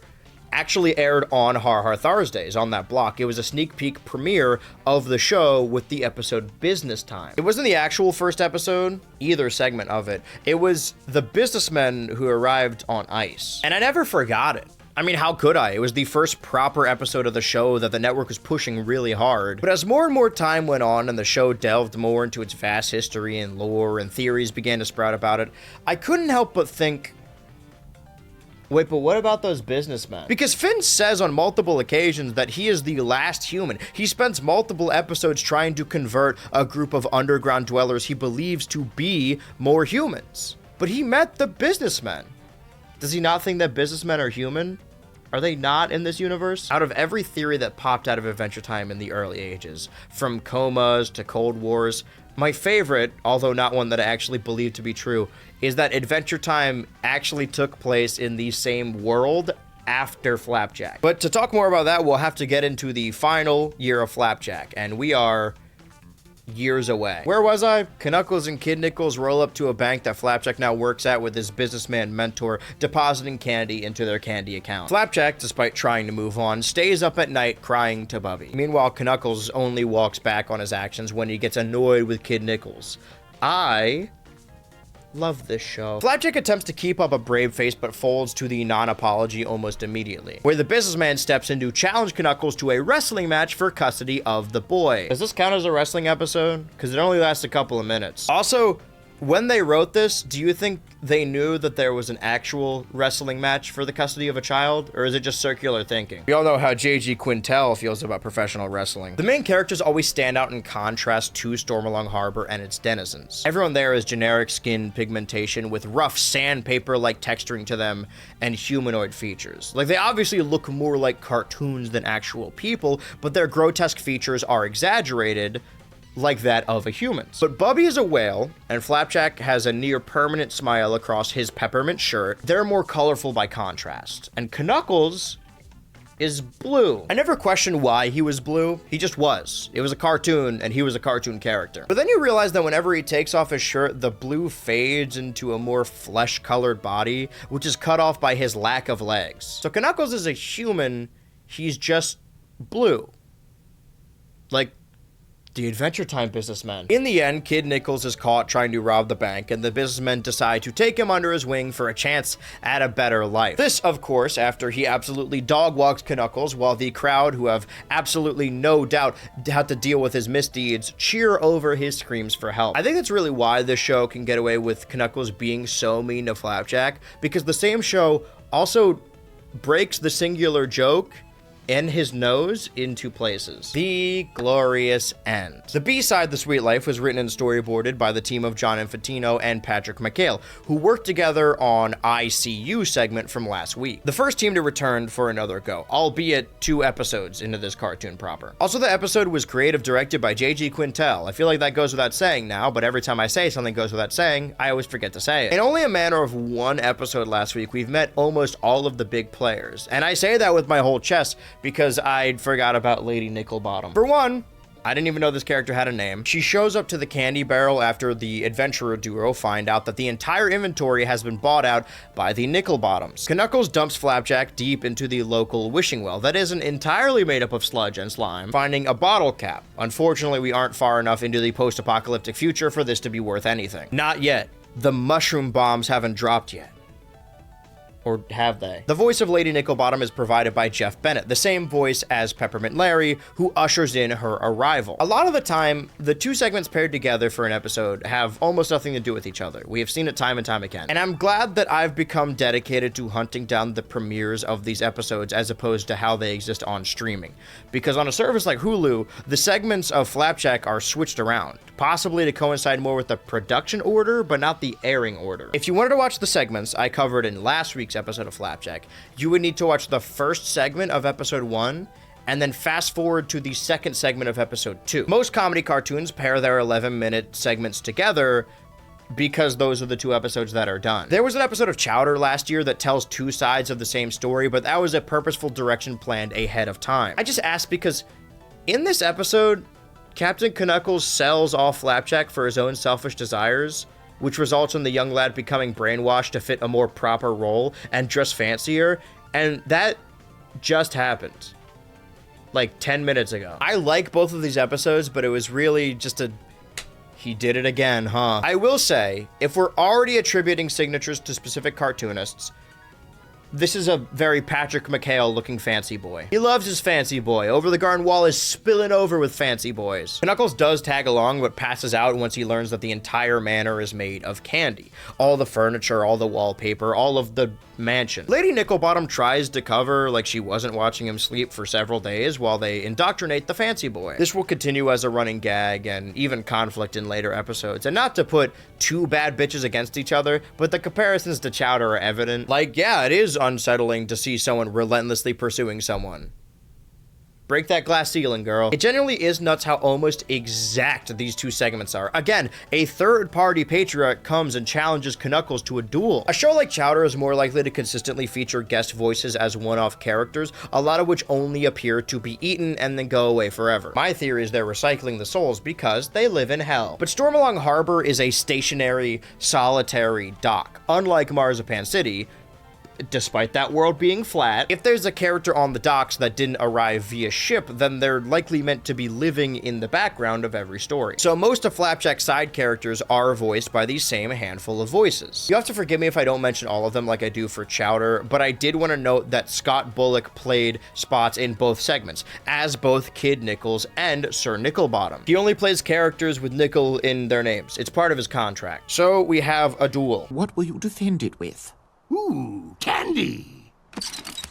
actually aired on Har Har Tharsdays on that block. It was a sneak peek premiere of the show with the episode Business Time. It wasn't the actual first episode, either segment of it. It was the businessmen who arrived on ice. And I never forgot it. I mean, how could I? It was the first proper episode of the show that the network was pushing really hard. But as more and more time went on and the show delved more into its vast history and lore and theories began to sprout about it, I couldn't help but think, wait, but what about those businessmen? Because Finn says on multiple occasions that he is the last human. He spends multiple episodes trying to convert a group of underground dwellers he believes to be more humans. But he met the businessmen. Does he not think that businessmen are human? Are they not in this universe? Out of every theory that popped out of Adventure Time in the early ages, from comas to Cold Wars, my favorite, although not one that I actually believe to be true, is that Adventure Time actually took place in the same world after Flapjack. But to talk more about that, we'll have to get into the final year of Flapjack, and we are years away. Where was I? Knuckles and Kid Nickles roll up to a bank that Flapjack now works at with his businessman mentor, depositing candy into their candy account. Flapjack, despite trying to move on, stays up at night crying to Bubby. Meanwhile, Knuckles only walks back on his actions when he gets annoyed with Kid Nickles. I love this show. Flapjack attempts to keep up a brave face but folds to the non-apology almost immediately, where the businessman steps in to challenge Knuckles to a wrestling match for custody of the boy. Does this count as a wrestling episode? Because it only lasts a couple of minutes. Also, when they wrote this, do you think they knew that there was an actual wrestling match for the custody of a child, or is it just circular thinking? We all know how J.G. Quintel feels about professional wrestling. The main characters always stand out in contrast to Stormalong Harbor and its denizens. Everyone there is generic skin pigmentation with rough sandpaper-like texturing to them and humanoid features. Like, they obviously look more like cartoons than actual people, but their grotesque features are exaggerated, like that of a human. But Bubby is a whale, and Flapjack has a near permanent smile across his peppermint shirt. They're more colorful by contrast. And Knuckles is blue. I never questioned why he was blue. He just was. It was a cartoon, and he was a cartoon character. But then you realize that whenever he takes off his shirt, the blue fades into a more flesh-colored body, which is cut off by his lack of legs. So Knuckles is a human, he's just blue. Like the Adventure Time businessman. In the end, Kid Nickles is caught trying to rob the bank, and the businessmen decide to take him under his wing for a chance at a better life. This, of course, after he absolutely dog-walks Knuckles, while the crowd, who have absolutely no doubt had to deal with his misdeeds, cheer over his screams for help. I think that's really why this show can get away with Knuckles being so mean to Flapjack, because the same show also breaks the singular joke and his nose in two places. The glorious end. The B-side, The Sweet Life, was written and storyboarded by the team of John Infantino and Patrick McHale, who worked together on ICU segment from last week. The first team to return for another go, albeit 2 episodes into this cartoon proper. Also, the episode was creative directed by J.G. Quintel. I feel like that goes without saying now, but every time I say something goes without saying, I always forget to say it. In only a matter of 1 episode last week, we've met almost all of the big players. And I say that with my whole chest because I forgot about Lady Nickelbottom. For one, I didn't even know this character had a name. She shows up to the candy barrel after the adventurer duo find out that the entire inventory has been bought out by the Nickelbottoms. Knuckles dumps Flapjack deep into the local wishing well that isn't entirely made up of sludge and slime, finding a bottle cap. Unfortunately, we aren't far enough into the post-apocalyptic future for this to be worth anything. Not yet. The mushroom bombs haven't dropped yet. Or have they? The voice of Lady Nickelbottom is provided by Jeff Bennett, the same voice as Peppermint Larry, who ushers in her arrival. A lot of the time, the 2 segments paired together for an episode have almost nothing to do with each other. We have seen it time and time again. And I'm glad that I've become dedicated to hunting down the premieres of these episodes as opposed to how they exist on streaming. Because on a service like Hulu, the segments of Flapjack are switched around, possibly to coincide more with the production order, but not the airing order. If you wanted to watch the segments I covered in last week's episode of Flapjack, you would need to watch the first segment of episode 1 and then fast forward to the second segment of episode 2. Most comedy cartoons pair their 11-minute segments together because those are the 2 episodes that are done. There was an episode of Chowder last year that tells 2 sides of the same story, but that was a purposeful direction planned ahead of time. I just asked because in this episode, Captain Knuckles sells off Flapjack for his own selfish desires, which results in the young lad becoming brainwashed to fit a more proper role and dress fancier, and that just happened like 10 minutes ago. I like both of these episodes, but it was really just he did it again, huh? I will say, if we're already attributing signatures to specific cartoonists, this is a very Patrick McHale looking fancy boy. He loves his fancy boy. Over the garden wall is spilling over with fancy boys. Knuckles does tag along, but passes out once he learns that the entire manor is made of candy. All the furniture, all the wallpaper, all of the mansion. Lady Nickelbottom tries to cover like she wasn't watching him sleep for several days while they indoctrinate the fancy boy. This will continue as a running gag and even conflict in later episodes. And not to put 2 bad bitches against each other, but the comparisons to Chowder are evident. Like, yeah, it is unsettling to see someone relentlessly pursuing someone. Break that glass ceiling, girl. It genuinely is nuts how almost exact these 2 segments are. Again, a third-party patriot comes and challenges Knuckles to a duel. A show like Chowder is more likely to consistently feature guest voices as one-off characters, a lot of which only appear to be eaten and then go away forever. My theory is they're recycling the souls because they live in hell. But Stormalong Harbor is a stationary, solitary dock, unlike Marzipan City, despite that world being flat. If there's a character on the docks that didn't arrive via ship, then they're likely meant to be living in the background of every story. So most of Flapjack's side characters are voiced by these same handful of voices. You have to forgive me if I don't mention all of them like I do for Chowder, but I did want to note that Scott Bullock played spots in both segments, as both Kid Nickles and Sir Nickelbottom. He only plays characters with Nickel in their names. It's part of his contract. So we have a duel. What will you defend it with? Ooh, candy!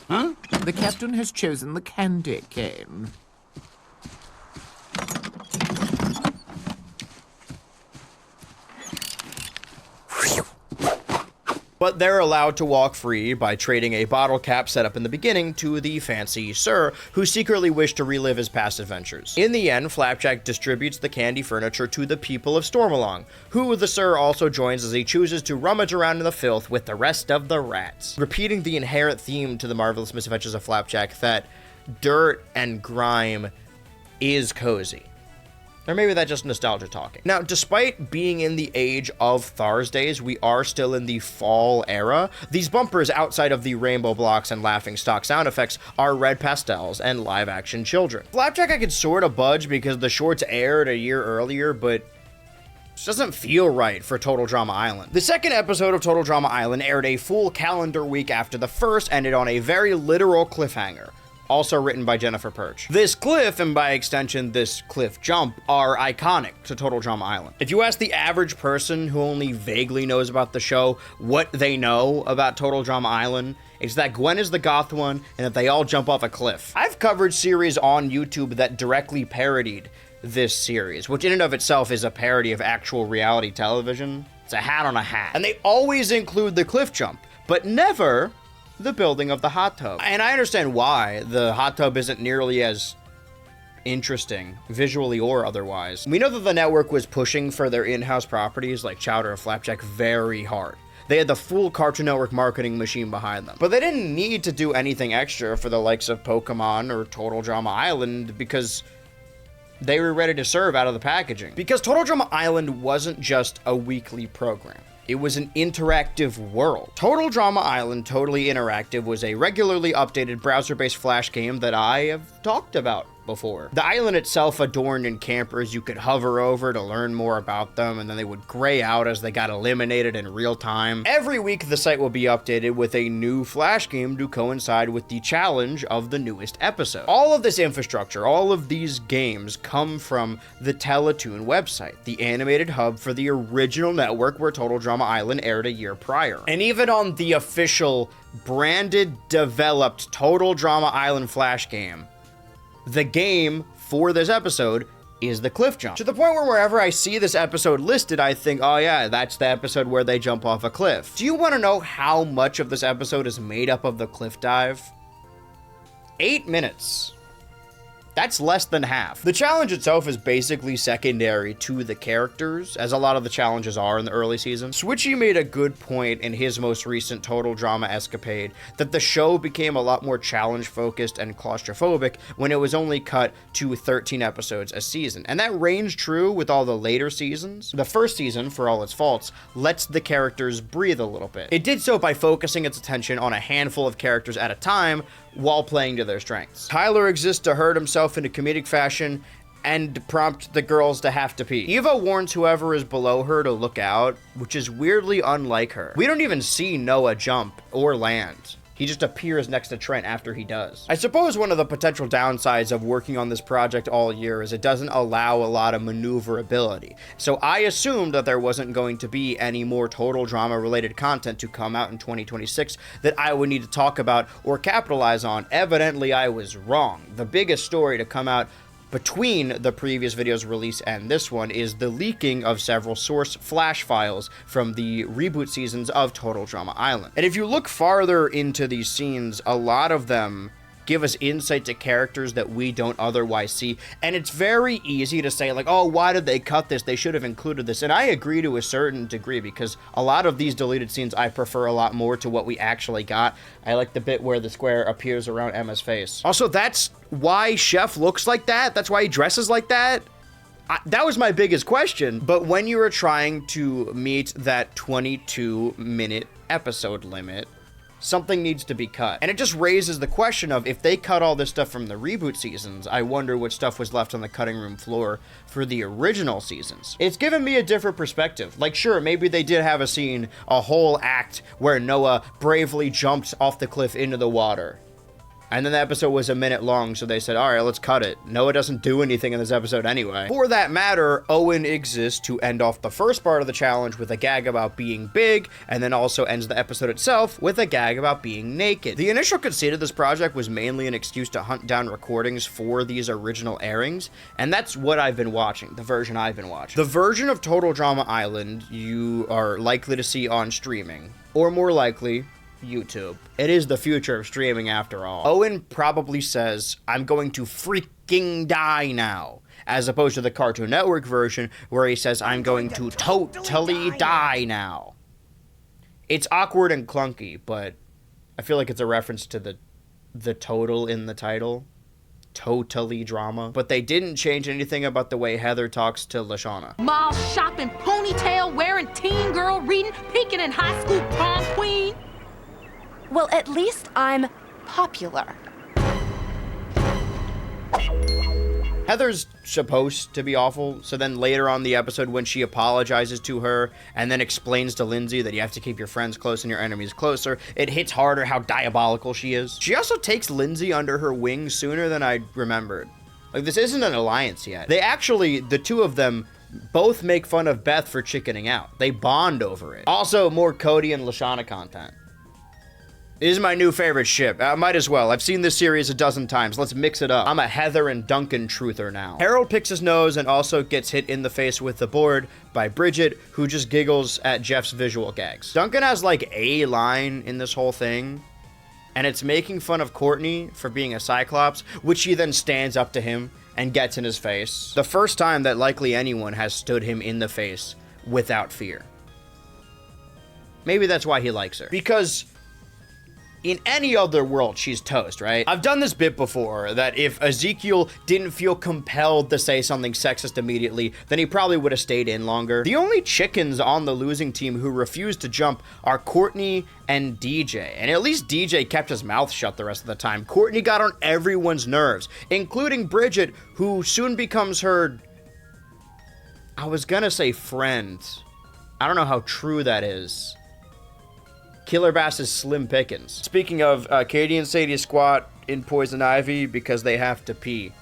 Huh? The captain has chosen the candy cane. But they're allowed to walk free by trading a bottle cap set up in the beginning to the fancy Sir, who secretly wished to relive his past adventures. In the end, Flapjack distributes the candy furniture to the people of Stormalong, who the Sir also joins as he chooses to rummage around in the filth with the rest of the rats, repeating the inherent theme to the Marvelous Misadventures of Flapjack that dirt and grime is cozy. Or maybe that's just nostalgia talking. Now, despite being in the age of Tharsdays, we are still in the fall era. These bumpers, outside of the rainbow blocks and laughing stock sound effects, are red pastels and live-action children. Flapjack I could sort of budge because the shorts aired a year earlier, but this doesn't feel right for Total Drama Island. The second episode of Total Drama Island aired a full calendar week after the first, ended on a very literal cliffhanger. also written by Jennifer Perch. This cliff, and by extension this cliff jump, are iconic to Total Drama Island. If you ask the average person who only vaguely knows about the show what they know about Total Drama Island, it's that Gwen is the goth one and that they all jump off a cliff. I've covered series on YouTube that directly parodied this series, which in and of itself is a parody of actual reality television. It's a hat on a hat. And they always include the cliff jump, but never the building of the hot tub. And I understand why. The hot tub isn't nearly as interesting, visually or otherwise. We know that the network was pushing for their in-house properties like Chowder and Flapjack very hard. They had the full Cartoon Network marketing machine behind them. But they didn't need to do anything extra for the likes of Pokemon or Total Drama Island because they were ready to serve out of the packaging. Because Total Drama Island wasn't just a weekly program. It was an interactive world. Total Drama Island Totally Interactive was a regularly updated browser-based flash game that I have talked about before. The island itself adorned in campers you could hover over to learn more about them, and then they would gray out as they got eliminated in real time. Every week the site will be updated with a new flash game to coincide with the challenge of the newest episode. All of this infrastructure, all of these games come from the Teletoon website, the animated hub for the original network where Total Drama Island aired a year prior. And even on the official branded, developed Total Drama Island flash game, the game for this episode is the cliff jump. To the point where wherever I see this episode listed, I think, oh yeah, that's the episode where they jump off a cliff. Do you want to know how much of this episode is made up of the cliff dive? 8 minutes. That's less than half. The challenge itself is basically secondary to the characters, as a lot of the challenges are in the early season. Switchy made a good point in his most recent Total Drama escapade that the show became a lot more challenge-focused and claustrophobic when it was only cut to 13 episodes a season. And that ranged true with all the later seasons. The first season, for all its faults, lets the characters breathe a little bit. It did so by focusing its attention on a handful of characters at a time, while playing to their strengths. Tyler exists to hurt himself in a comedic fashion and prompt the girls to have to pee. Eva warns whoever is below her to look out, which is weirdly unlike her. We don't even see Noah jump or land. He just appears next to Trent after he does. I suppose one of the potential downsides of working on this project all year is it doesn't allow a lot of maneuverability. So I assumed that there wasn't going to be any more Total Drama related content to come out in 2026 that I would need to talk about or capitalize on. Evidently, I was wrong. The biggest story to come out between the previous video's release and this one is the leaking of several source flash files from the reboot seasons of Total Drama Island. And if you look farther into these scenes, a lot of them give us insight to characters that we don't otherwise see. And it's very easy to say like, oh, why did they cut this? They should have included this. And I agree to a certain degree because a lot of these deleted scenes I prefer a lot more to what we actually got. I like the bit where the square appears around Emma's face. Also, that's why Chef looks like that. That's why he dresses like that. That was my biggest question. But when you were trying to meet that 22-minute episode limit, something needs to be cut. And it just raises the question of, if they cut all this stuff from the reboot seasons, I wonder what stuff was left on the cutting room floor for the original seasons. It's given me a different perspective. Like, sure, maybe they did have a scene, a whole act, where Noah bravely jumped off the cliff into the water. And then the episode was a minute long, so they said, all right, let's cut it. Noah doesn't do anything in this episode anyway. For that matter, Owen exists to end off the first part of the challenge with a gag about being big, and then also ends the episode itself with a gag about being naked. The initial conceit of this project was mainly an excuse to hunt down recordings for these original airings, and that's what I've been watching, the version I've been watching. The version of Total Drama Island you are likely to see on streaming, or more likely, YouTube. It is the future of streaming after all. Owen probably says, I'm going to freaking die now, as opposed to the Cartoon Network version where he says, I'm going to totally die now. It's awkward and clunky, but I feel like it's a reference to the total in the title. Totally drama. But they didn't change anything about the way Heather talks to Lashana. Mall shopping, ponytail wearing, teen girl reading, peeking in high school prom queen. Well, at least I'm popular. Heather's supposed to be awful, so then later on the episode when she apologizes to her and then explains to Lindsay that you have to keep your friends close and your enemies closer, it hits harder how diabolical she is. She also takes Lindsay under her wing sooner than I remembered. Like, this isn't an alliance yet. They actually, the two of them, both make fun of Beth for chickening out. They bond over it. Also, more Cody and Lashana content. This is my new favorite ship. Might as well. I've seen this series a dozen times. Let's mix it up. I'm a Heather and Duncan truther now. Harold picks his nose and also gets hit in the face with the board by Bridget, who just giggles at Jeff's visual gags. Duncan has like a line in this whole thing, and it's making fun of Courtney for being a Cyclops, which he then stands up to him and gets in his face. The first time that likely anyone has stood him in the face without fear. Maybe that's why he likes her. Because in any other world, she's toast, right? I've done this bit before, that if Ezekiel didn't feel compelled to say something sexist immediately, then he probably would have stayed in longer. The only chickens on the losing team who refused to jump are Courtney and DJ, and at least DJ kept his mouth shut the rest of the time. Courtney got on everyone's nerves, including Bridget, who soon becomes her, I was gonna say friend. I don't know how true that is. Killer Bass's Slim Pickens. Speaking of, Katie and Sadie squat in Poison Ivy because they have to pee.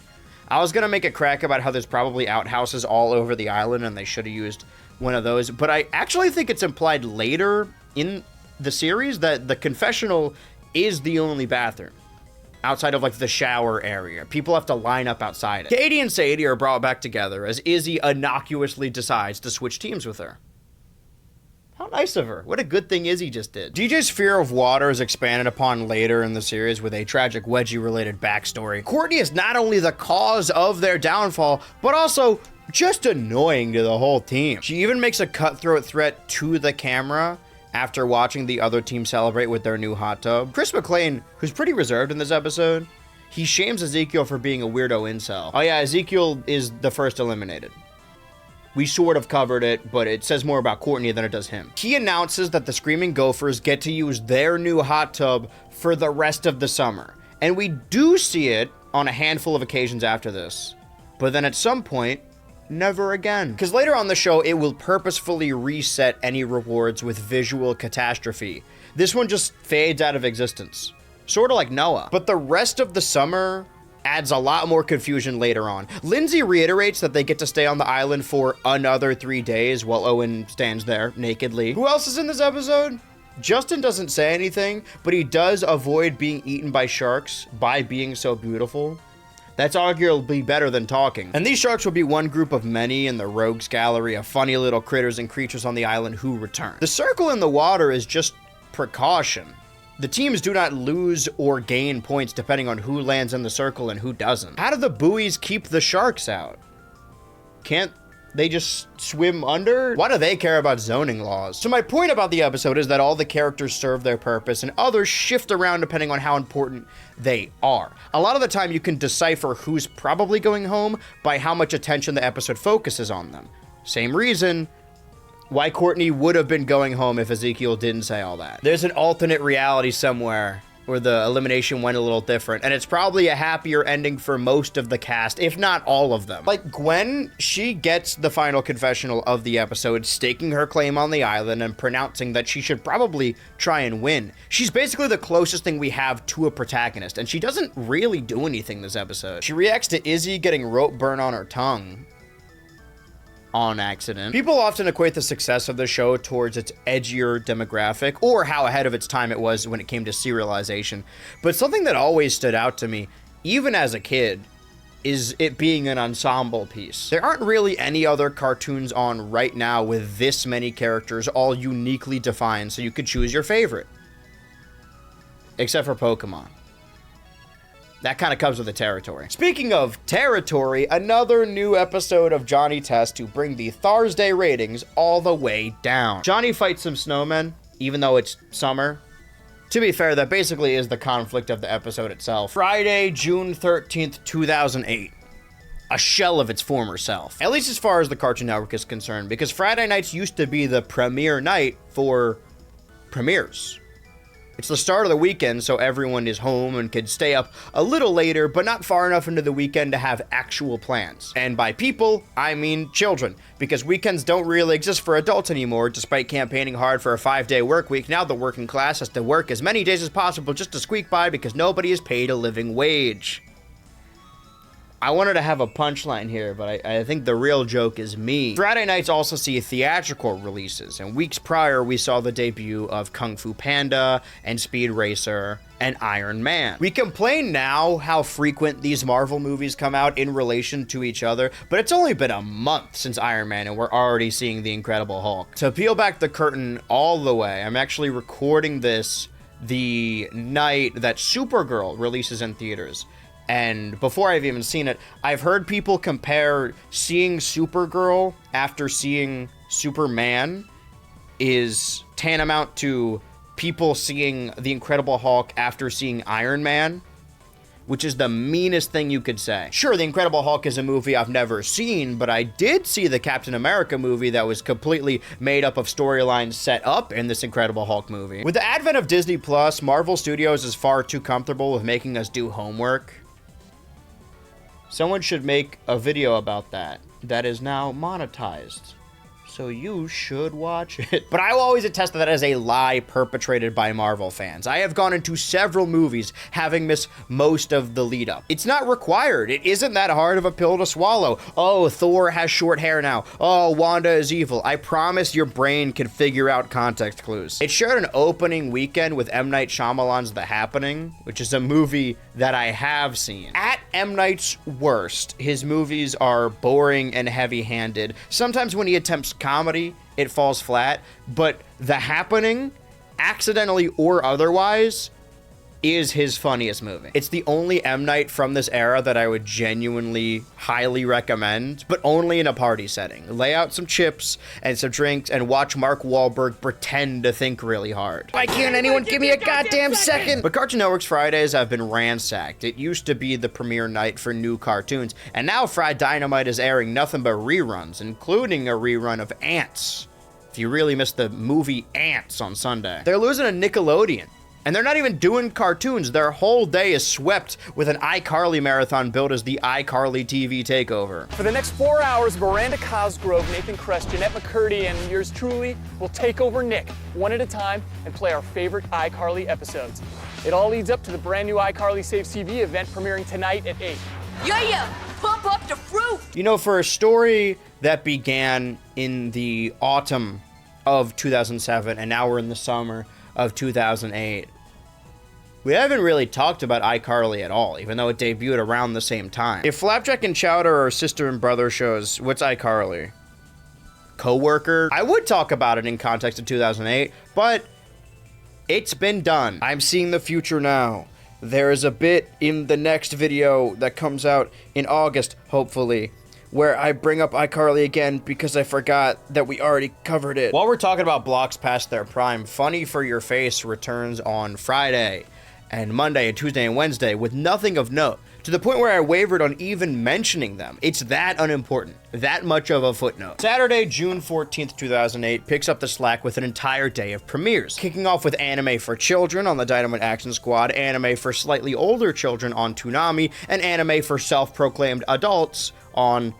I was gonna make a crack about how there's probably outhouses all over the island and they should have used one of those, but I actually think it's implied later in the series that the confessional is the only bathroom outside of like the shower area. People have to line up outside it. Katie and Sadie are brought back together as Izzy innocuously decides to switch teams with her. How nice of her. What a good thing Izzy just did. DJ's fear of water is expanded upon later in the series with a tragic wedgie-related backstory. Courtney is not only the cause of their downfall, but also just annoying to the whole team. She even makes a cutthroat threat to the camera after watching the other team celebrate with their new hot tub. Chris McLean, who's pretty reserved in this episode, he shames Ezekiel for being a weirdo incel. Oh yeah, Ezekiel is the first eliminated. We sort of covered it, but it says more about Courtney than it does him. He announces that the Screaming Gophers get to use their new hot tub for the rest of the summer. And we do see it on a handful of occasions after this. But then at some point, never again. Because later on the show, it will purposefully reset any rewards with visual catastrophe. This one just fades out of existence. Sort of like Noah. But the rest of the summer adds a lot more confusion later on. Lindsay reiterates that they get to stay on the island for another 3 days while Owen stands there nakedly. Who else is in this episode? Justin doesn't say anything, but he does avoid being eaten by sharks by being so beautiful. That's arguably better than talking. And these sharks will be one group of many in the rogues gallery of funny little critters and creatures on the island who return. The circle in the water is just precaution. The teams do not lose or gain points depending on who lands in the circle and who doesn't. How do the buoys keep the sharks out? Can't they just swim under? Why do they care about zoning laws? So my point about the episode is that all the characters serve their purpose and others shift around depending on how important they are. A lot of the time you can decipher who's probably going home by how much attention the episode focuses on them. Same reason why Courtney would have been going home if Ezekiel didn't say all that. There's an alternate reality somewhere where the elimination went a little different, and it's probably a happier ending for most of the cast, if not all of them. Like Gwen, she gets the final confessional of the episode, staking her claim on the island and pronouncing that she should probably try and win. She's basically the closest thing we have to a protagonist, and she doesn't really do anything this episode. She reacts to Izzy getting rope burn on her tongue on accident. People often equate the success of the show towards its edgier demographic or how ahead of its time it was when it came to serialization. But something that always stood out to me, even as a kid, is it being an ensemble piece. There aren't really any other cartoons on right now with this many characters all uniquely defined, so you could choose your favorite. Except for Pokemon. That kind of comes with the territory. Speaking of territory, another new episode of Johnny Test to bring the Thursday ratings all the way down. Johnny fights some snowmen, even though it's summer. To be fair, that basically is the conflict of the episode itself. Friday, June 13th, 2008. A shell of its former self. At least as far as the Cartoon Network is concerned, because Friday nights used to be the premiere night for premieres. It's the start of the weekend, so everyone is home and can stay up a little later, but not far enough into the weekend to have actual plans. And by people, I mean children, because weekends don't really exist for adults anymore. Despite campaigning hard for a 5-day work week, now the working class has to work as many days as possible just to squeak by because nobody is paid a living wage. I wanted to have a punchline here, but I think the real joke is me. Friday nights also see theatrical releases, and weeks prior we saw the debut of Kung Fu Panda and Speed Racer and Iron Man. We complain now how frequent these Marvel movies come out in relation to each other, but it's only been a month since Iron Man and we're already seeing the Incredible Hulk. To peel back the curtain all the way, I'm actually recording this the night that Supergirl releases in theaters. And before I've even seen it, I've heard people compare seeing Supergirl after seeing Superman is tantamount to people seeing The Incredible Hulk after seeing Iron Man, which is the meanest thing you could say. Sure, The Incredible Hulk is a movie I've never seen, but I did see the Captain America movie that was completely made up of storylines set up in this Incredible Hulk movie. With the advent of Disney Plus, Marvel Studios is far too comfortable with making us do homework. Someone should make a video about that is now monetized. So you should watch it. But I will always attest that as a lie perpetrated by Marvel fans. I have gone into several movies having missed most of the lead up. It's not required. It isn't that hard of a pill to swallow. Oh, Thor has short hair now. Oh, Wanda is evil. I promise your brain can figure out context clues. It shared an opening weekend with M. Night Shyamalan's The Happening, which is a movie that I have seen. At M. Night's worst, his movies are boring and heavy-handed. Sometimes when he attempts comedy, it falls flat, but The Happening, accidentally or otherwise, is his funniest movie. It's the only M. Night from this era that I would genuinely highly recommend, but only in a party setting. Lay out some chips and some drinks and watch Mark Wahlberg pretend to think really hard. Why can't anyone give me a goddamn second? But Cartoon Network's Fridays have been ransacked. It used to be the premiere night for new cartoons, and now Fried Dynamite is airing nothing but reruns, including a rerun of Antz. If you really missed the movie Antz on Sunday. They're losing a Nickelodeon. And they're not even doing cartoons. Their whole day is swept with an iCarly marathon billed as the iCarly TV takeover. For the next 4 hours, Miranda Cosgrove, Nathan Kress, Jeanette McCurdy, and yours truly will take over Nick one at a time and play our favorite iCarly episodes. It all leads up to the brand new iCarly Saves TV event premiering tonight at 8. Yeah, pump up the fruit! You know, for a story that began in the autumn of 2007 and now we're in the summer of 2008, we haven't really talked about iCarly at all, even though it debuted around the same time. If Flapjack and Chowder are sister and brother shows, what's iCarly? Coworker? I would talk about it in context of 2008, but it's been done. I'm seeing the future now. There is a bit in the next video that comes out in August, hopefully, where I bring up iCarly again because I forgot that we already covered it. While we're talking about blocks past their prime, Funny for Your Face returns on Friday and Monday and Tuesday and Wednesday with nothing of note, to the point where I wavered on even mentioning them. It's that unimportant, that much of a footnote. Saturday, June 14th, 2008 picks up the slack with an entire day of premieres, kicking off with anime for children on the Dynamite Action Squad, anime for slightly older children on Toonami, and anime for self-proclaimed adults on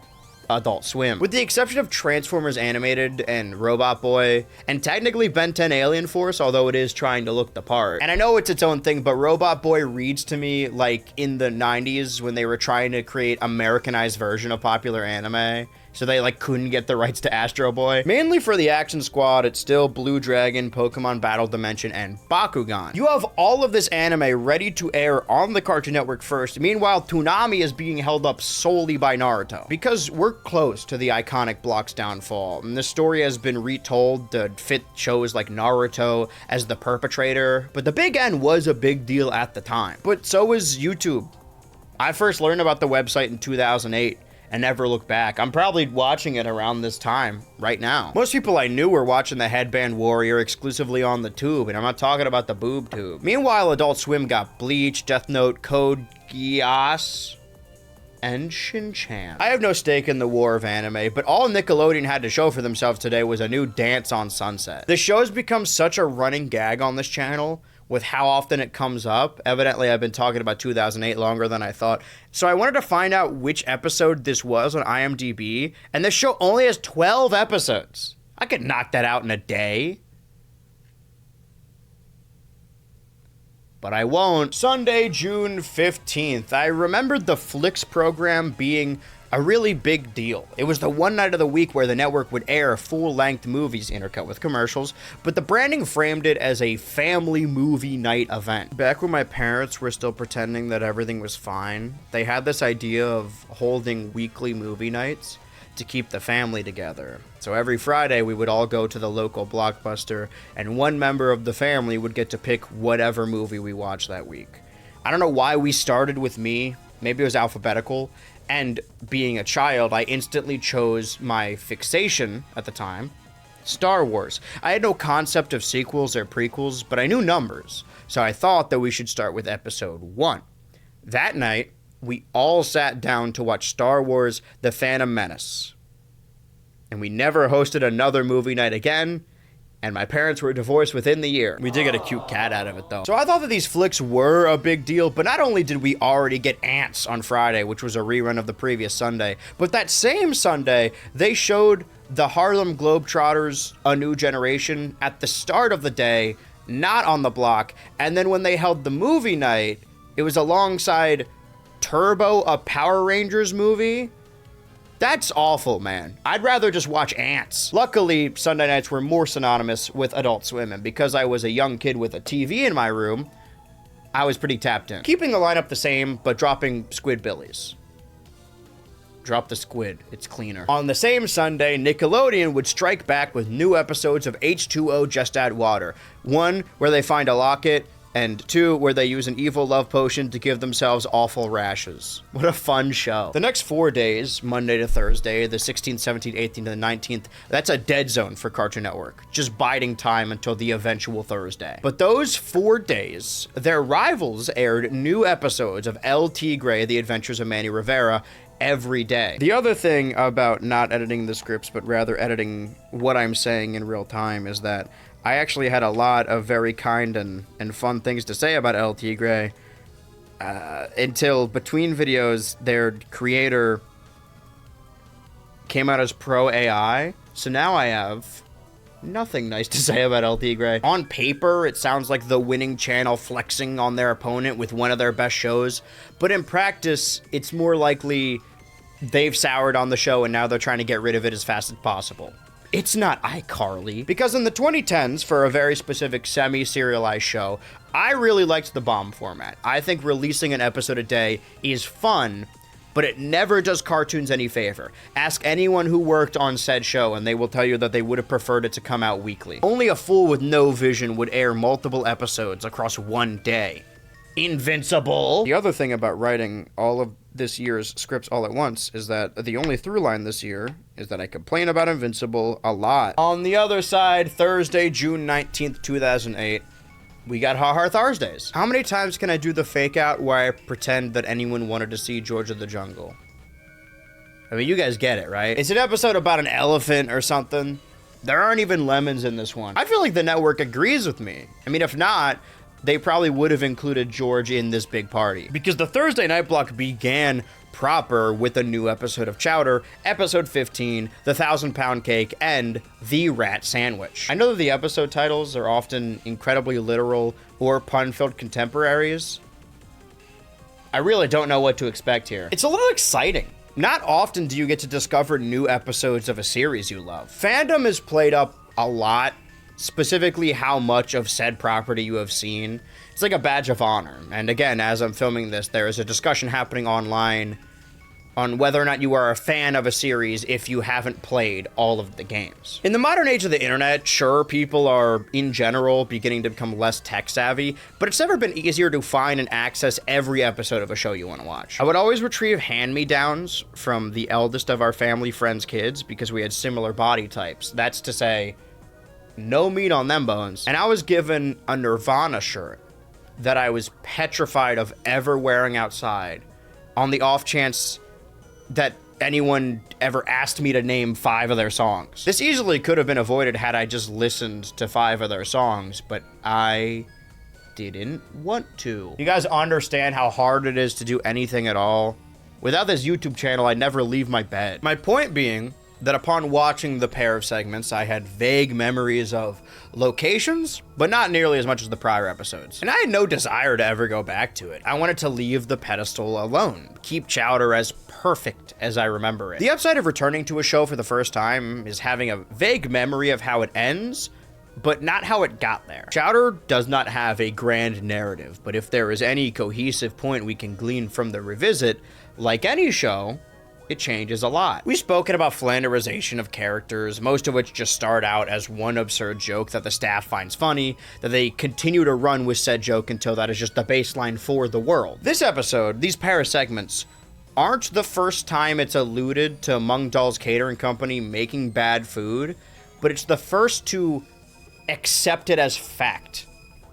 Adult Swim. With the exception of Transformers Animated and Robot Boy, and technically Ben 10 Alien Force, although it is trying to look the part. And I know it's its own thing, but Robot Boy reads to me like in the 90s when they were trying to create Americanized version of popular anime. So they like couldn't get the rights to Astro Boy. Mainly for the Action Squad, it's still Blue Dragon, Pokemon Battle Dimension, and Bakugan. You have all of this anime ready to air on the Cartoon Network first. Meanwhile, Toonami is being held up solely by Naruto. Because we're close to the iconic block's downfall, and the story has been retold to fit shows like Naruto as the perpetrator, but the Big N was a big deal at the time. But so was YouTube. I first learned about the website in 2008. And never look back. I'm probably watching it around this time, right now. Most people I knew were watching the Headband Warrior exclusively on the tube, and I'm not talking about the boob tube. Meanwhile, Adult Swim got Bleach, Death Note, Code Geass, and Shin-Chan. I have no stake in the war of anime, but all Nickelodeon had to show for themselves today was a new Dance on Sunset. The show's become such a running gag on this channel, with how often it comes up. Evidently, I've been talking about 2008 longer than I thought. So I wanted to find out which episode this was on IMDb, and this show only has 12 episodes. I could knock that out in a day. But I won't. Sunday, June 15th. I remembered the Flicks program being a really big deal. It was the one night of the week where the network would air full-length movies intercut with commercials, but the branding framed it as a family movie night event. Back when my parents were still pretending that everything was fine, they had this idea of holding weekly movie nights to keep the family together. So every Friday we would all go to the local Blockbuster, and one member of the family would get to pick whatever movie we watched that week. I don't know why we started with me. Maybe it was alphabetical. And being a child, I instantly chose my fixation at the time, Star Wars. I had no concept of sequels or prequels, but I knew numbers, so I thought that we should start with episode 1. That night, we all sat down to watch Star Wars: The Phantom Menace. And we never hosted another movie night again, and my parents were divorced within the year. We did get a cute cat out of it, though. So I thought that these flicks were a big deal, but not only did we already get Antz on Friday, which was a rerun of the previous Sunday, but that same Sunday, they showed the Harlem Globetrotters: A New Generation at the start of the day, not on the block, and then when they held the movie night, it was alongside Turbo, a Power Rangers movie. That's awful, man. I'd rather just watch Antz. Luckily, Sunday nights were more synonymous with Adult Swim, and because I was a young kid with a TV in my room, I was pretty tapped in. Keeping the lineup the same, but dropping Squidbillies. Drop the squid, it's cleaner. On the same Sunday, Nickelodeon would strike back with new episodes of H2O Just Add Water. 1, where they find a locket, and 2, where they use an evil love potion to give themselves awful rashes. What a fun show. The next 4 days, Monday to Thursday, the 16th, 17th, 18th, and the 19th, that's a dead zone for Cartoon Network, just biding time until the eventual Thursday. But those 4 days, their rivals aired new episodes of El Tigre, The Adventures of Manny Rivera, every day. The other thing about not editing the scripts, but rather editing what I'm saying in real time, is that I actually had a lot of very kind and fun things to say about El Tigre until between videos their creator came out as pro AI. So now I have nothing nice to say about El Tigre. On paper, it sounds like the winning channel flexing on their opponent with one of their best shows, but in practice, it's more likely they've soured on the show and now they're trying to get rid of it as fast as possible. It's not iCarly. Because in the 2010s, for a very specific semi-serialized show, I really liked the bomb format. I think releasing an episode a day is fun, but it never does cartoons any favor. Ask anyone who worked on said show and they will tell you that they would have preferred it to come out weekly. Only a fool with no vision would air multiple episodes across one day. Invincible! The other thing about writing all of this year's scripts all at once is that the only through line this year is that I complain about Invincible a lot. On the other side, Thursday, June 19th, 2008, we got Har Har Tharsdays. How many times can I do the fake out where I pretend that anyone wanted to see George of the Jungle? I mean, you guys get it, right? It's an episode about an elephant or something. There aren't even lemons in this one. I feel like the network agrees with me. I mean, if not, they probably would have included George in this big party. Because the Thursday night block began proper with a new episode of Chowder, episode 15, The 1,000-Pound Cake, and The Rat Sandwich. I know that the episode titles are often incredibly literal or pun-filled contemporaries. I really don't know what to expect here. It's a little exciting. Not often do you get to discover new episodes of a series you love. Fandom is played up a lot, specifically how much of said property you have seen. It's like a badge of honor. And again, as I'm filming this, there is a discussion happening online on whether or not you are a fan of a series if you haven't played all of the games. In the modern age of the internet, sure, people are, in general, beginning to become less tech-savvy, but it's never been easier to find and access every episode of a show you want to watch. I would always retrieve hand-me-downs from the eldest of our family friends' kids because we had similar body types. That's to say, no meat on them bones. And I was given a Nirvana shirt that I was petrified of ever wearing outside on the off chance that anyone ever asked me to name 5 of their songs. This easily could have been avoided had I just listened to 5 of their songs, but I didn't want to. You guys understand how hard it is to do anything at all? Without this YouTube channel, I'd never leave my bed. My point being that upon watching the pair of segments, I had vague memories of locations, but not nearly as much as the prior episodes. And I had no desire to ever go back to it. I wanted to leave the pedestal alone, keep Chowder as perfect as I remember it. The upside of returning to a show for the first time is having a vague memory of how it ends, but not how it got there. Chowder does not have a grand narrative, but if there is any cohesive point we can glean from the revisit, like any show, it changes a lot. We've spoken about flanderization of characters, most of which just start out as one absurd joke that the staff finds funny, that they continue to run with said joke until that is just the baseline for the world. This episode, these pair of segments, aren't the first time it's alluded to Mung Dahl's catering company making bad food, but it's the first to accept it as fact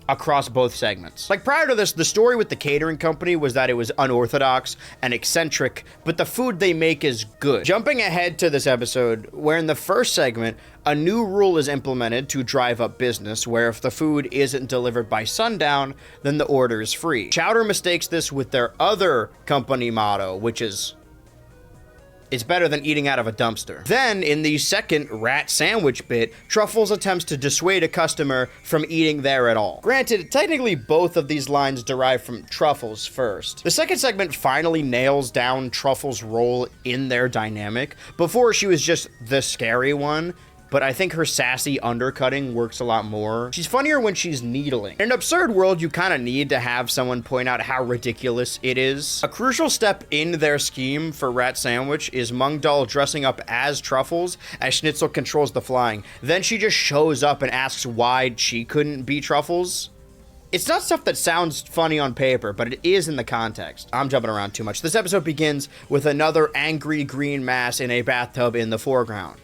across both segments. Like prior to this, the story with the catering company was that it was unorthodox and eccentric, but the food they make is good. Jumping ahead to this episode, where in the first segment, a new rule is implemented to drive up business, where if the food isn't delivered by sundown, then the order is free. Chowder mistakes this with their other company motto, which is, it's better than eating out of a dumpster. Then, in the second rat sandwich bit, Truffles attempts to dissuade a customer from eating there at all. Granted, technically both of these lines derive from Truffles first. The second segment finally nails down Truffles' role in their dynamic. Before, she was just the scary one, but I think her sassy undercutting works a lot more. She's funnier when she's needling. In an absurd world, you kind of need to have someone point out how ridiculous it is. A crucial step in their scheme for Rat Sandwich is Mung Dahl dressing up as Truffles as Shnitzel controls the flying. Then she just shows up and asks why she couldn't be Truffles. It's not stuff that sounds funny on paper, but it is in the context. I'm jumping around too much. This episode begins with another angry green mass in a bathtub in the foreground.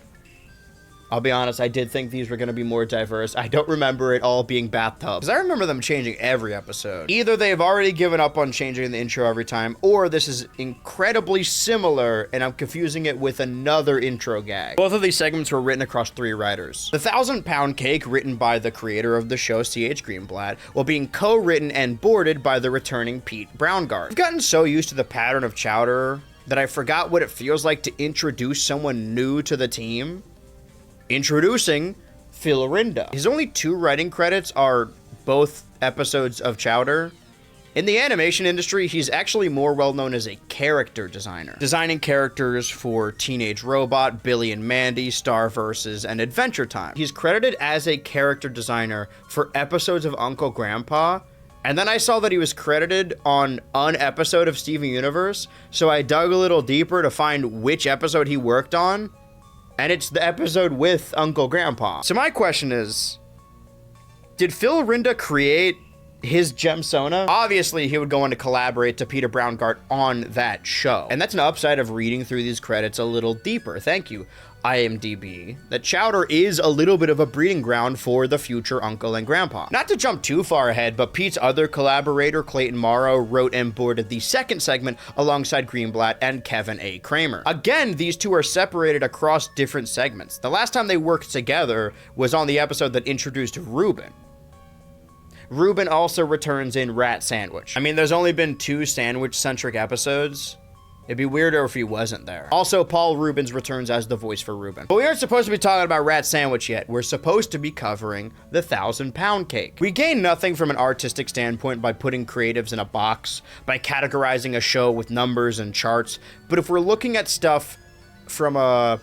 I'll be honest, I did think these were going to be more diverse. I don't remember it all being bathtubs. Because I remember them changing every episode. Either they've already given up on changing the intro every time, or this is incredibly similar, and I'm confusing it with another intro gag. Both of these segments were written across 3 writers. The 1,000-Pound Cake, written by the creator of the show, C.H. Greenblatt, while being co-written and boarded by the returning Pete Brownguard. I've gotten so used to the pattern of Chowder that I forgot what it feels like to introduce someone new to the team. Introducing Phil Rinda. His only 2 writing credits are both episodes of Chowder. In the animation industry, he's actually more well known as a character designer, designing characters for Teenage Robot, Billy and Mandy, Star Vs, and Adventure Time. He's credited as a character designer for episodes of Uncle Grandpa, and then I saw that he was credited on an episode of Steven Universe, so I dug a little deeper to find which episode he worked on. And it's the episode with Uncle Grandpa. So my question is, did Phil Rinda create his Gemsona? Obviously, he would go on to collaborate to Peter Brownguard on that show. And that's an upside of reading through these credits a little deeper. Thank you, IMDb. That Chowder is a little bit of a breeding ground for the future Uncle and Grandpa. Not to jump too far ahead, but Pete's other collaborator, Clayton Morrow, wrote and boarded the second segment alongside Greenblatt and Kevin A. Kramer. Again, these two are separated across different segments. The last time they worked together was on the episode that introduced Ruben. Ruben also returns in Rat Sandwich. I mean, there's only been 2 sandwich-centric episodes. It'd be weirder if he wasn't there. Also, Paul Rubens returns as the voice for Ruben. But we aren't supposed to be talking about Rat Sandwich yet. We're supposed to be covering the 1,000-Pound Cake. We gain nothing from an artistic standpoint by putting creatives in a box, by categorizing a show with numbers and charts. But if we're looking at stuff from a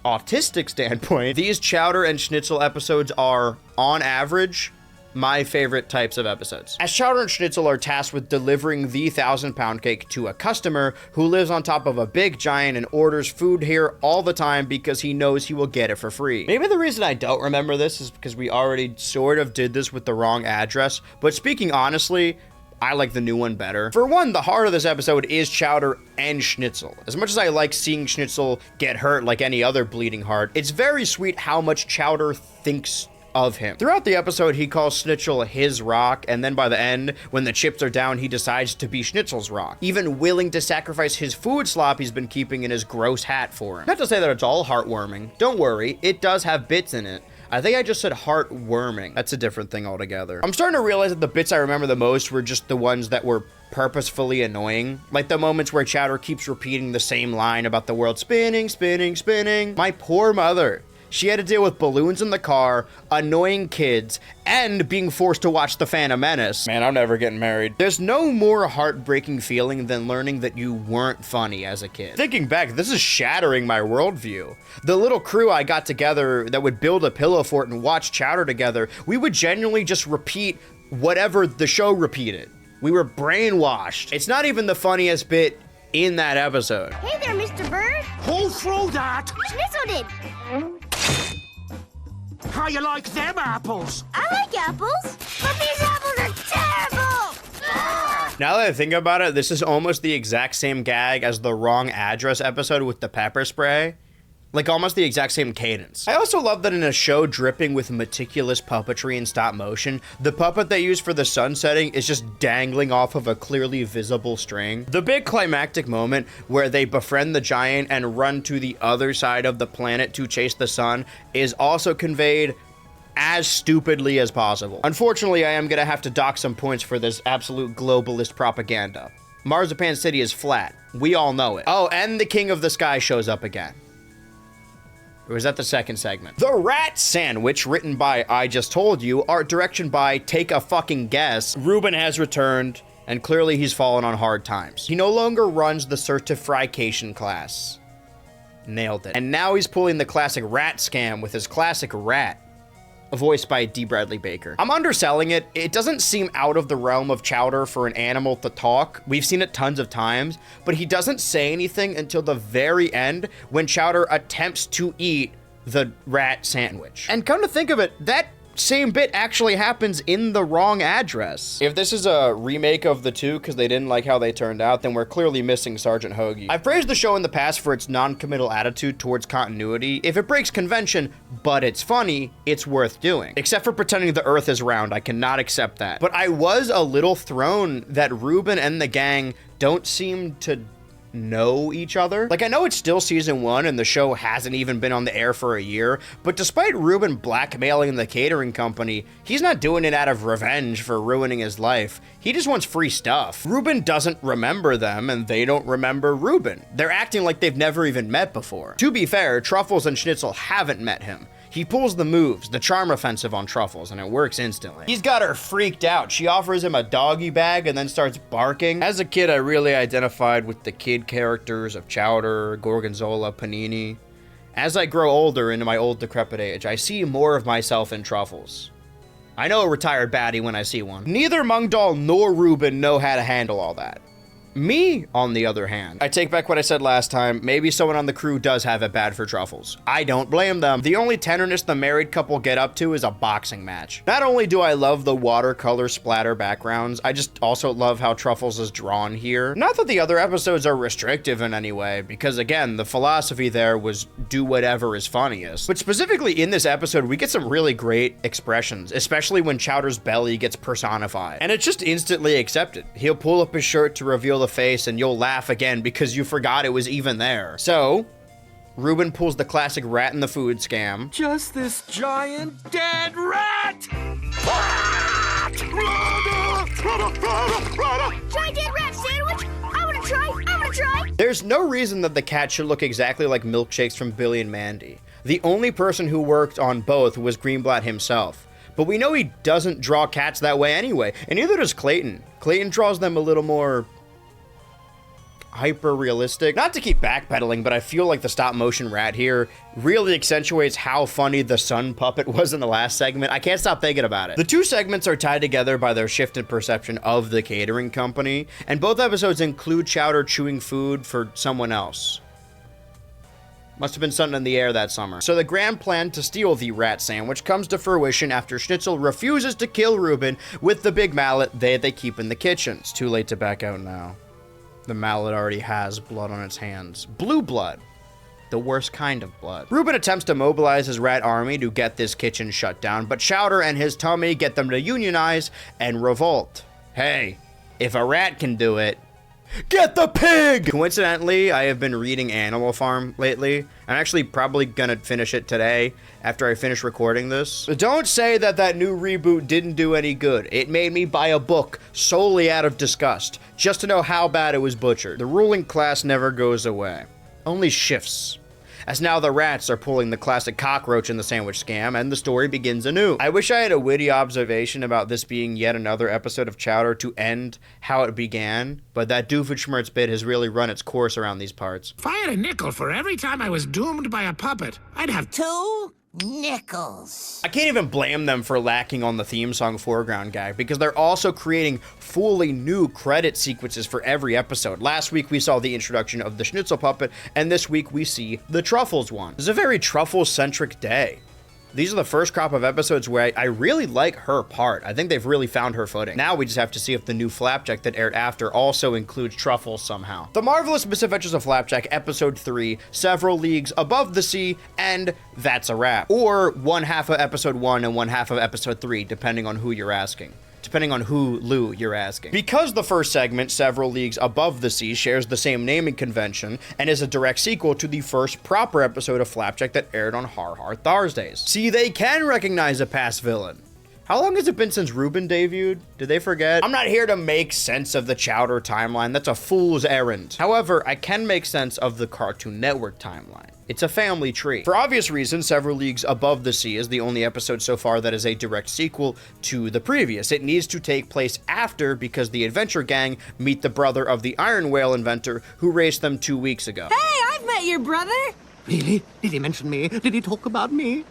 autistic standpoint, these Chowder and Shnitzel episodes are, on average, my favorite types of episodes. As Chowder and Shnitzel are tasked with delivering the 1,000-Pound Cake to a customer who lives on top of a big giant and orders food here all the time because he knows he will get it for free. Maybe the reason I don't remember this is because we already sort of did this with the wrong address, but speaking honestly, I like the new one better. For one, the heart of this episode is Chowder and Shnitzel. As much as I like seeing Shnitzel get hurt like any other bleeding heart, it's very sweet how much Chowder thinks of him. Throughout the episode, he calls Shnitzel his rock, and then by the end, when the chips are down, he decides to be Schnitzel's rock, even willing to sacrifice his food slop he's been keeping in his gross hat for him. Not to say that it's all heartwarming. Don't worry, it does have bits in it. I think I just said heartwarming. That's a different thing altogether. I'm starting to realize that the bits I remember the most were just the ones that were purposefully annoying. Like the moments where Chowder keeps repeating the same line about the world spinning, spinning, spinning. My poor mother. She had to deal with balloons in the car, annoying kids, and being forced to watch The Phantom Menace. Man, I'm never getting married. There's no more heartbreaking feeling than learning that you weren't funny as a kid. Thinking back, this is shattering my worldview. The little crew I got together that would build a pillow fort and watch Chowder together, we would genuinely just repeat whatever the show repeated. We were brainwashed. It's not even the funniest bit in that episode. Hey there, Mr. Bird. Who threw that? Schnitzel did. How you like them apples? I like apples, but these apples are terrible. Now that I think about it, this is almost the exact same gag as the wrong address episode with the pepper spray. Like almost the exact same cadence. I also love that in a show dripping with meticulous puppetry and stop motion, the puppet they use for the sun setting is just dangling off of a clearly visible string. The big climactic moment where they befriend the giant and run to the other side of the planet to chase the sun is also conveyed as stupidly as possible. Unfortunately, I am gonna have to dock some points for this absolute globalist propaganda. Marzipan City is flat. We all know it. Oh, and the King of the Sky shows up again. Or was that the second segment? The Rat Sandwich, written by I Just Told You, art direction by Take a Fucking Guess. Ruben has returned, and clearly he's fallen on hard times. He no longer runs the certification class. Nailed it. And now he's pulling the classic rat scam with his classic rat, voiced by D. Bradley Baker. I'm underselling it. It doesn't seem out of the realm of Chowder for an animal to talk. We've seen it tons of times, but he doesn't say anything until the very end when Chowder attempts to eat the rat sandwich. And come to think of it, that same bit actually happens in the wrong address. If this is a remake of the two because they didn't like how they turned out, then we're clearly missing Sergeant Hoagie. I've praised the show in the past for its non-committal attitude towards continuity. If it breaks convention, but it's funny, it's worth doing. Except for pretending the Earth is round, I cannot accept that. But I was a little thrown that Ruben and the gang don't seem to know each other. Like, I know it's still season 1 and the show hasn't even been on the air for a year, but despite Ruben blackmailing the catering company, he's not doing it out of revenge for ruining his life. He just wants free stuff. Ruben doesn't remember them and they don't remember Ruben. They're acting like they've never even met before. To be fair, Truffles and Schnitzel haven't met him. He pulls the moves, the charm offensive on Truffles, and it works instantly. He's got her freaked out. She offers him a doggy bag and then starts barking. As a kid, I really identified with the kid characters of Chowder, Gorgonzola, Panini. As I grow older into my old decrepit age, I see more of myself in Truffles. I know a retired baddie when I see one. Neither Mungdahl nor Ruben know how to handle all that. Me, on the other hand, I take back what I said last time. Maybe someone on the crew does have it bad for Truffles. I don't blame them. The only tenderness the married couple get up to is a boxing match. Not only do I love the watercolor splatter backgrounds, I just also love how Truffles is drawn here. Not that the other episodes are restrictive in any way, because again, the philosophy there was do whatever is funniest. But specifically in this episode, we get some really great expressions, especially when Chowder's belly gets personified. And it's just instantly accepted. He'll pull up his shirt to reveal the face and you'll laugh again because you forgot it was even there. So, Ruben pulls the classic rat in the food scam. Just this giant dead rat! Giant dead rat sandwich? I wanna try! There's no reason that the cat should look exactly like milkshakes from Billy and Mandy. The only person who worked on both was Greenblatt himself. But we know he doesn't draw cats that way anyway, and neither does Clayton. Clayton draws them a little more hyper-realistic. Not to keep backpedaling, but I feel like the stop-motion rat here really accentuates how funny the sun puppet was in the last segment. I can't stop thinking about it. The two segments are tied together by their shift in perception of the catering company, and both episodes include Chowder chewing food for someone else. Must have been something in the air that summer. So the grand plan to steal the rat sandwich comes to fruition after Schnitzel refuses to kill Ruben with the big mallet they keep in the kitchen. It's too late to back out now. The mallet already has blood on its hands. Blue blood. The worst kind of blood. Ruben attempts to mobilize his rat army to get this kitchen shut down, but Chowder and his tummy get them to unionize and revolt. Hey, if a rat can do it, Get the pig! Coincidentally, I have been reading Animal Farm lately. I'm actually probably gonna finish it today after I finish recording this. Don't say that that new reboot didn't do any good. It made me buy a book solely out of disgust, just to know how bad it was butchered. The ruling class never goes away. Only shifts. As now the rats are pulling the classic cockroach in the sandwich scam, and the story begins anew. I wish I had a witty observation about this being yet another episode of Chowder to end how it began, but that Doofenshmirtz bit has really run its course around these parts. If I had a nickel for every time I was doomed by a puppet, I'd have 2 nickels. I can't even blame them for lacking on the theme song foreground gag, because they're also creating fully new credit sequences for every episode. Last week we saw the introduction of the Schnitzel puppet, and this week we see the Truffles one. It's a very Truffle-centric day. These are the first crop of episodes where I really like her part. I think they've really found her footing. Now we just have to see if the new Flapjack that aired after also includes Truffles somehow. The Marvelous Misadventures of Flapjack, Episode 3, Several Leagues Above the Sea, and that's a wrap. Or one half of Episode 1 and one half of Episode 3, depending on who you're asking. Depending on who Lou you're asking. Because the first segment, Several Leagues Above the Sea, shares the same naming convention and is a direct sequel to the first proper episode of Flapjack that aired on Har Har Tharsdays. See, they can recognize a past villain. How long has it been since Ruben debuted? Did they forget? I'm not here to make sense of the Chowder timeline. That's a fool's errand. However, I can make sense of the Cartoon Network timeline. It's a family tree. For obvious reasons, Several Leagues Above the Sea is the only episode so far that is a direct sequel to the previous. It needs to take place after, because the Adventure Gang meet the brother of the Iron Whale inventor who raced them 2 weeks ago. Hey, I've met your brother! Really? Did he mention me? Did he talk about me?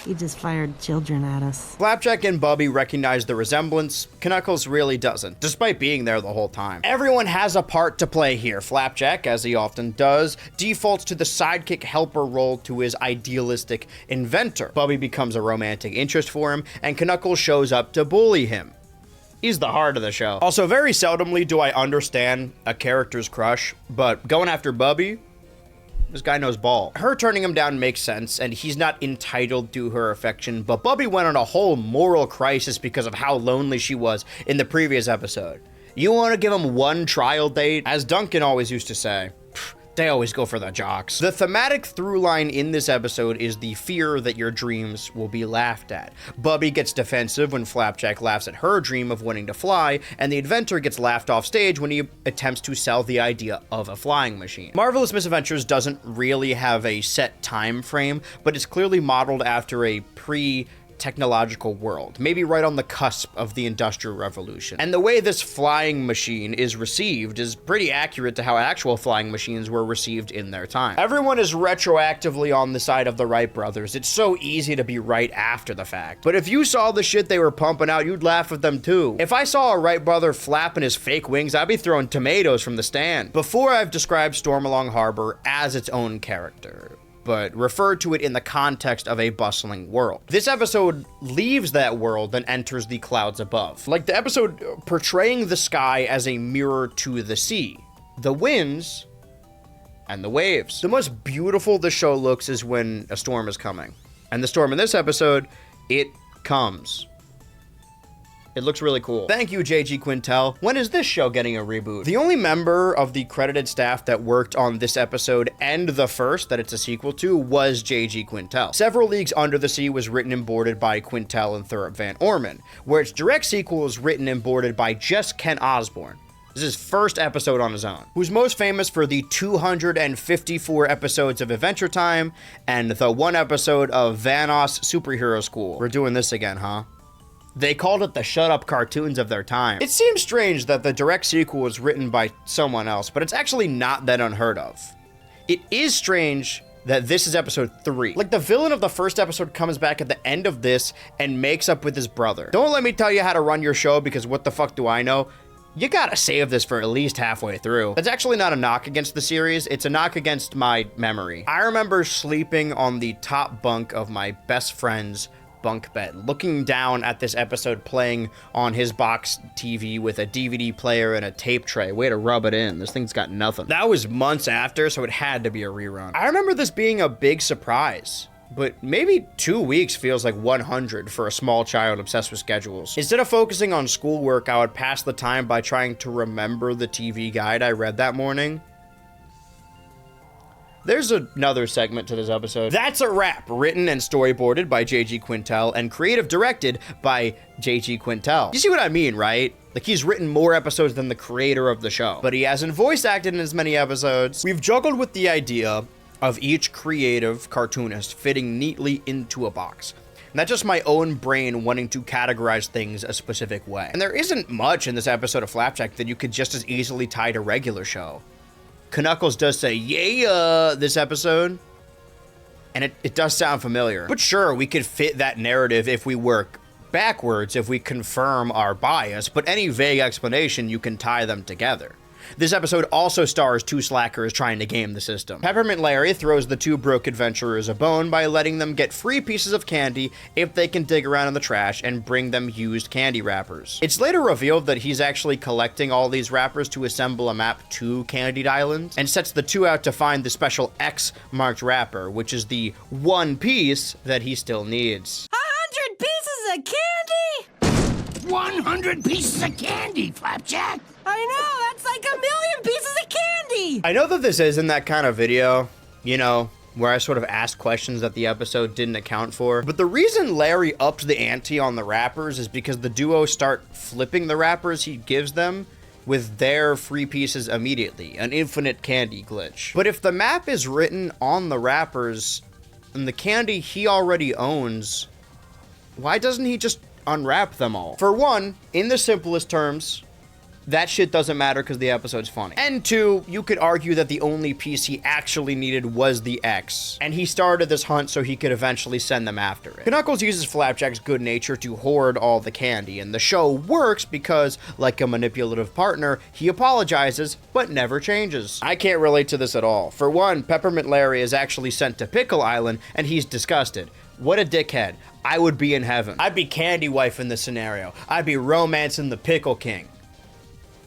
He just fired children at us. Flapjack and Bubby recognize the resemblance. Knuckles really doesn't, despite being there the whole time. Everyone has a part to play here. Flapjack, as he often does, defaults to the sidekick helper role to his idealistic inventor. Bubby becomes a romantic interest for him, and Knuckles shows up to bully him. He's the heart of the show. Also, very seldomly do I understand a character's crush, but going after Bubby, this guy knows ball. Her turning him down makes sense, and he's not entitled to her affection, but Bubby went on a whole moral crisis because of how lonely she was in the previous episode. You want to give him one trial date? As Duncan always used to say, they always go for the jocks. The thematic through line in this episode is the fear that your dreams will be laughed at. Bubby gets defensive when Flapjack laughs at her dream of wanting to fly, and the inventor gets laughed off stage when he attempts to sell the idea of a flying machine. Marvelous Misadventures doesn't really have a set time frame, but it's clearly modeled after a technological world, maybe right on the cusp of the Industrial Revolution. And the way this flying machine is received is pretty accurate to how actual flying machines were received in their time. Everyone is retroactively on the side of the Wright brothers. It's so easy to be right after the fact. But if you saw the shit they were pumping out, you'd laugh at them too. If I saw a Wright brother flapping his fake wings, I'd be throwing tomatoes from the stand. Before, I've described Stormalong Harbor as its own character, but referred to it in the context of a bustling world. This episode leaves that world and enters the clouds above. Like the episode portraying the sky as a mirror to the sea, the winds, and the waves. The most beautiful the show looks is when a storm is coming. And the storm in this episode, it comes. It looks really cool. Thank you, J.G. Quintel. When is this show getting a reboot? The only member of the credited staff that worked on this episode and the first that it's a sequel to was J.G. Quintel. Several Leagues Under the Sea was written and boarded by Quintel and Thurop Van Orman, where its direct sequel is written and boarded by just Ken Osborne. This is his first episode on his own, who's most famous for the 254 episodes of Adventure Time and the one episode of Vanoss Superhero School. We're doing this again, huh? They called it the shut-up cartoons of their time. It seems strange that the direct sequel was written by someone else, but it's actually not that unheard of. It is strange that this is episode 3. Like, the villain of the first episode comes back at the end of this and makes up with his brother. Don't let me tell you how to run your show, because what the fuck do I know? You gotta save this for at least halfway through. That's actually not a knock against the series, it's a knock against my memory. I remember sleeping on the top bunk of my best friend's bunk bed, looking down at this episode playing on his box TV with a DVD player and a tape tray. Way to rub it in. This thing's got nothing. That was months after, so it had to be a rerun. I remember this being a big surprise. but maybe 2 weeks feels like 100 for a small child obsessed with schedules. Instead of focusing on schoolwork, I would pass the time by trying to remember the TV guide I read that morning. There's another segment to this episode. That's a Wrap, written and storyboarded by J.G. Quintel and creative directed by J.G. Quintel. You see what I mean, right? Like, he's written more episodes than the creator of the show, but he hasn't voice acted in as many episodes. We've juggled with the idea of each creative cartoonist fitting neatly into a box. Not just my own brain wanting to categorize things a specific way. And there isn't much in this episode of Flapjack that you could just as easily tie to regular show. Knuckles does say, yeah, this episode, and it does sound familiar. But sure, we could fit that narrative if we work backwards, if we confirm our bias, but any vague explanation, you can tie them together. This episode also stars two slackers trying to game the system. Peppermint Larry throws the two broke adventurers a bone by letting them get free pieces of candy if they can dig around in the trash and bring them used candy wrappers. It's later revealed that he's actually collecting all these wrappers to assemble a map to Candied Island, and sets the two out to find the special X marked wrapper, which is the one piece that he still needs. 100 pieces of candy? 100 pieces of candy, Flapjack. I know, that's like 1,000,000 pieces of candy. I know that this isn't that kind of video, you know, where I sort of asked questions that the episode didn't account for, but the reason Larry upped the ante on the wrappers is because the duo start flipping the wrappers he gives them with their free pieces immediately, an infinite candy glitch. But if the map is written on the wrappers and the candy he already owns, why doesn't he just unwrap them all? For one, in the simplest terms, that shit doesn't matter because the episode's funny. And two, you could argue that the only piece he actually needed was the X, and he started this hunt so he could eventually send them after it. Knuckles uses Flapjack's good nature to hoard all the candy, and the show works because, like a manipulative partner, he apologizes but never changes. I can't relate to this at all. For one, Peppermint Larry is actually sent to Pickle Island, and he's disgusted. What a dickhead. I would be in heaven. I'd be Candy Wife in this scenario. I'd be romancing the Pickle King.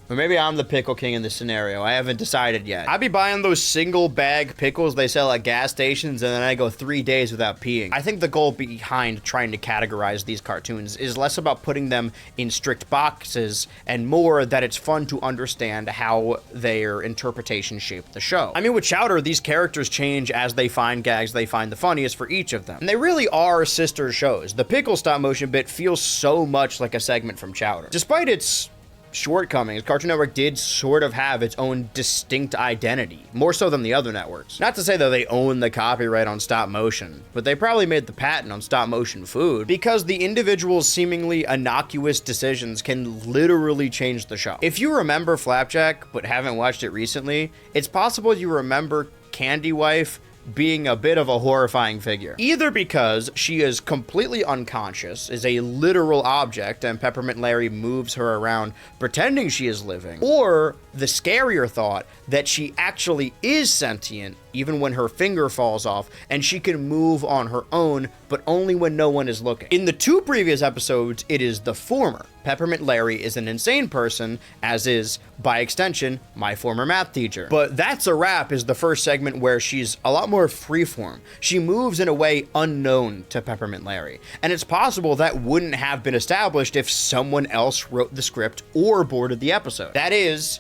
Or maybe I'm the Pickle King in this scenario. I haven't decided yet. I'd be buying those single bag pickles they sell at gas stations, and then I go 3 days without peeing. I think the goal behind trying to categorize these cartoons is less about putting them in strict boxes and more that it's fun to understand how their interpretation shaped the show. I mean, with Chowder, these characters change as they find gags they find the funniest for each of them. And they really are sister shows. The Pickle stop motion bit feels so much like a segment from Chowder. Despite its shortcomings, Cartoon Network did sort of have its own distinct identity, more so than the other networks. Not to say that they own the copyright on stop motion, but they probably made the patent on stop motion food, because the individual's seemingly innocuous decisions can literally change the show. If you remember Flapjack, but haven't watched it recently, it's possible you remember Candy Wife being a bit of a horrifying figure. Either because she is completely unconscious, is a literal object, and Peppermint Larry moves her around pretending she is living, or the scarier thought that she actually is sentient even when her finger falls off, and she can move on her own, but only when no one is looking. In the 2 previous episodes, it is the former. Peppermint Larry is an insane person, as is, by extension, my former math teacher. But That's a Wrap is the first segment where she's a lot more freeform. She moves in a way unknown to Peppermint Larry, and it's possible that wouldn't have been established if someone else wrote the script or boarded the episode. That is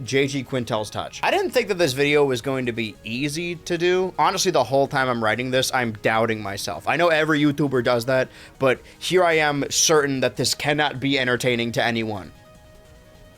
J.G. Quintel's touch. I didn't think that this video was going to be easy to do. Honestly, the whole time I'm writing this, I'm doubting myself. I know every YouTuber does that, but here I am certain that this cannot be entertaining to anyone.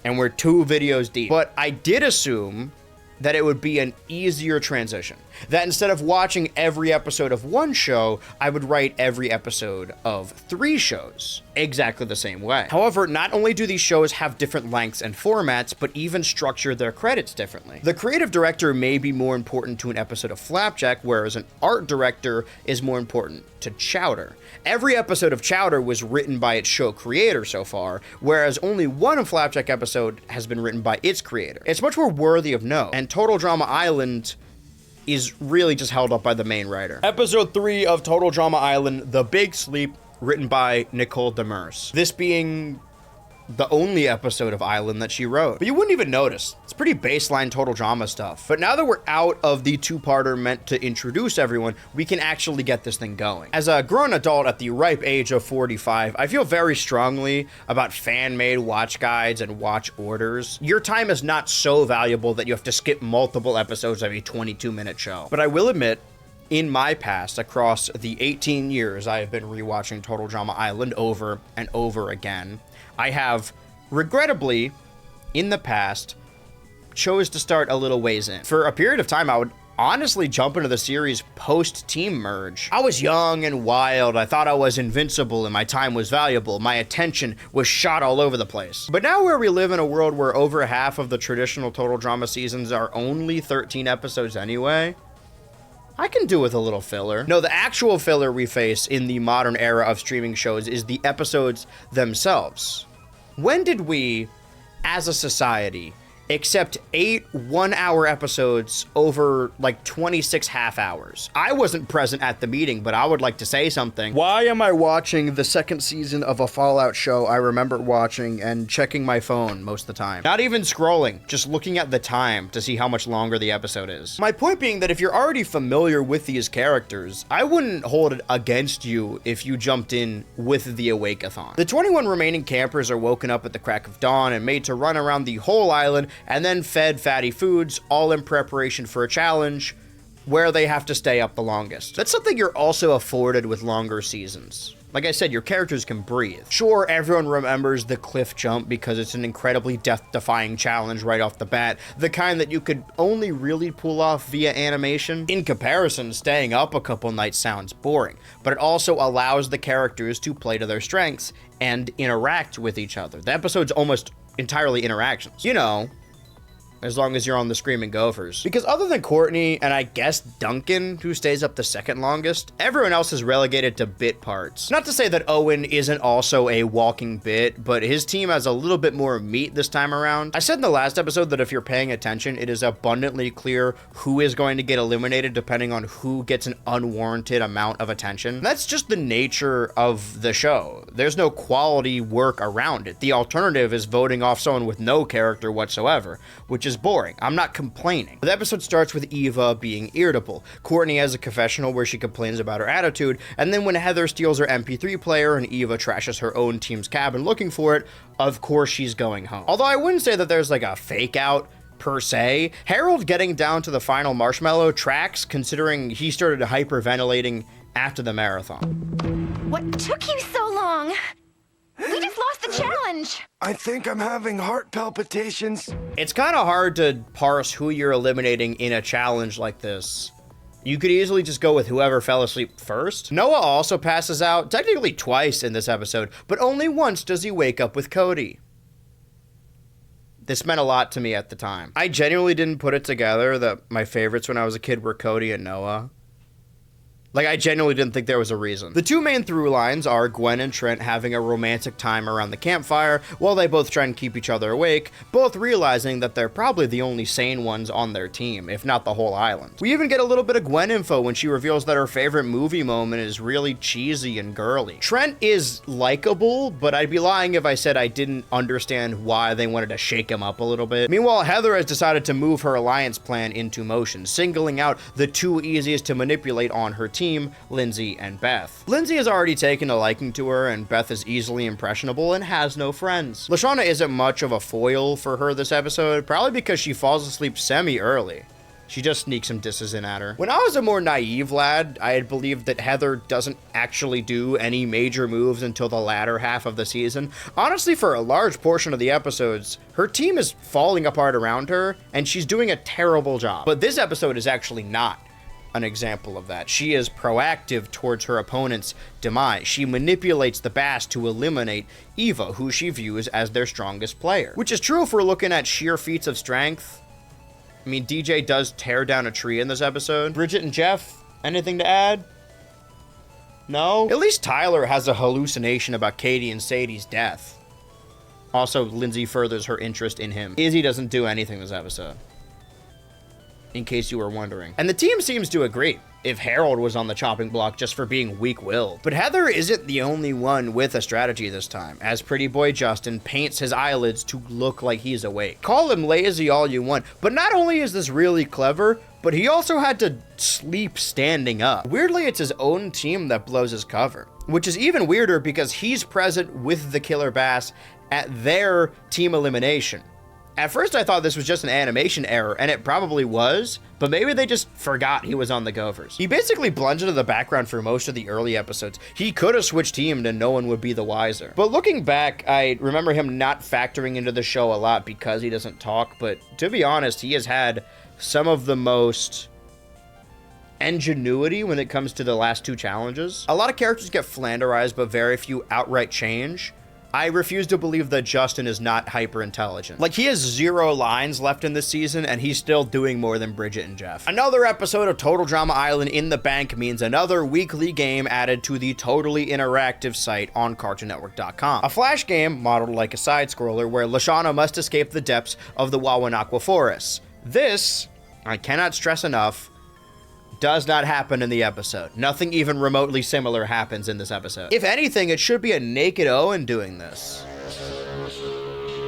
And we're 2 videos deep. But I did assume that it would be an easier transition. That instead of watching every episode of one show, I would write every episode of 3 shows exactly the same way. However, not only do these shows have different lengths and formats, but even structure their credits differently. The creative director may be more important to an episode of Flapjack, whereas an art director is more important to Chowder. Every episode of Chowder was written by its show creator so far, whereas only one Flapjack episode has been written by its creator. It's much more worthy of note, and Total Drama Island is really just held up by the main writer. Episode 3 of Total Drama Island, The Big Sleep, written by Nicole Demers. This being the only episode of Island that she wrote. But you wouldn't even notice. It's pretty baseline total drama stuff. But now that we're out of the two-parter meant to introduce everyone, we can actually get this thing going. As a grown adult at the ripe age of 45, I feel very strongly about fan-made watch guides and watch orders. Your time is not so valuable that you have to skip multiple episodes of a 22-minute show. But I will admit, in my past, across the 18 years I have been rewatching Total Drama Island over and over again, I have, regrettably, in the past, chose to start a little ways in. For a period of time, I would honestly jump into the series post-team merge. I was young and wild, I thought I was invincible and my time was valuable, my attention was shot all over the place. But now where we live in a world where over half of the traditional Total Drama seasons are only 13 episodes anyway, I can do with a little filler. No, the actual filler we face in the modern era of streaming shows is the episodes themselves. When did we, as a society, accept 8 one-hour episodes over like 26 half hours? I wasn't present at the meeting, but I would like to say something. Why am I watching the second season of a Fallout show I remember watching and checking my phone most of the time? Not even scrolling, just looking at the time to see how much longer the episode is. My point being that if you're already familiar with these characters, I wouldn't hold it against you if you jumped in with the Awake-a-thon. The 21 remaining campers are woken up at the crack of dawn and made to run around the whole island and then fed fatty foods, all in preparation for a challenge where they have to stay up the longest. That's something you're also afforded with longer seasons. Like I said, your characters can breathe. Sure, everyone remembers the cliff jump because it's an incredibly death-defying challenge right off the bat, the kind that you could only really pull off via animation. In comparison, staying up a couple nights sounds boring, but it also allows the characters to play to their strengths and interact with each other. The episode's almost entirely interactions. You know, as long as you're on the Screaming Gophers. Because other than Courtney, and I guess Duncan, who stays up the second longest, everyone else is relegated to bit parts. Not to say that Owen isn't also a walking bit, but his team has a little bit more meat this time around. I said in the last episode that if you're paying attention, it is abundantly clear who is going to get eliminated depending on who gets an unwarranted amount of attention. That's just the nature of the show. There's no quality work around it. The alternative is voting off someone with no character whatsoever, which is boring. I'm not complaining. The episode starts with Eva being irritable. Courtney has a confessional where she complains about her attitude, and then when Heather steals her MP3 player and Eva trashes her own team's cabin looking for it, of course she's going home. Although I wouldn't say that there's like a fake out per se. Harold getting down to the final marshmallow tracks considering he started hyperventilating after the marathon. What took you so long? We just lost the challenge. I think I'm having heart palpitations. It's kind of hard to parse who you're eliminating in a challenge like this. You could easily just go with whoever fell asleep first. Noah also passes out, technically twice in this episode, but only once does he wake up with Cody. This meant a lot to me at the time. I genuinely didn't put it together that my favorites when I was a kid were Cody and Noah. Like, I genuinely didn't think there was a reason. The two main through lines are Gwen and Trent having a romantic time around the campfire while they both try and keep each other awake, both realizing that they're probably the only sane ones on their team, if not the whole island. We even get a little bit of Gwen info when she reveals that her favorite movie moment is really cheesy and girly. Trent is likable, but I'd be lying if I said I didn't understand why they wanted to shake him up a little bit. Meanwhile, Heather has decided to move her alliance plan into motion, singling out the two easiest to manipulate on her team, Lindsay and Beth. Lindsay has already taken a liking to her, and Beth is easily impressionable and has no friends. Lashana isn't much of a foil for her this episode, probably because she falls asleep semi-early. She just sneaks some disses in at her. When I was a more naive lad, I had believed that Heather doesn't actually do any major moves until the latter half of the season. Honestly, for a large portion of the episodes, her team is falling apart around her, and she's doing a terrible job. But this episode is actually not an example of that. She is proactive towards her opponent's demise. She manipulates the Bass to eliminate Eva, who she views as their strongest player. Which is true if we're looking at sheer feats of strength. I mean, DJ does tear down a tree in this episode. Bridget and Jeff, anything to add? No? At least Tyler has a hallucination about Katie and Sadie's death. Also, Lindsay furthers her interest in him. Izzy doesn't do anything this episode. in case you were wondering. And the team seems to agree, if Harold was on the chopping block just for being weak-willed. But Heather isn't the only one with a strategy this time, as pretty boy Justin paints his eyelids to look like he's awake. Call him lazy all you want, but not only is this really clever, but he also had to sleep standing up. Weirdly, it's his own team that blows his cover, which is even weirder because he's present with the killer bass at their team elimination. At first I thought this was just an animation error, and it probably was, but maybe they just forgot he was on the Gophers. He basically blends into the background for most of the early episodes. He could have switched teams and no one would be the wiser. But looking back, I remember him not factoring into the show a lot because he doesn't talk, but to be honest, he has had some of the most ingenuity when it comes to the last two challenges. A lot of characters get flanderized, but very few outright change. I refuse to believe that Justin is not hyper intelligent. Like, he has 0 lines left in this season and he's still doing more than Bridget and Jeff. Another episode of Total Drama Island in the bank means another weekly game added to the totally interactive site on CartoonNetwork.com. A flash game modeled like a side scroller where Lashana must escape the depths of the Wawanakwa Forest. This, I cannot stress enough, does not happen in the episode. Nothing even remotely similar happens in this episode. If anything, it should be a naked Owen doing this.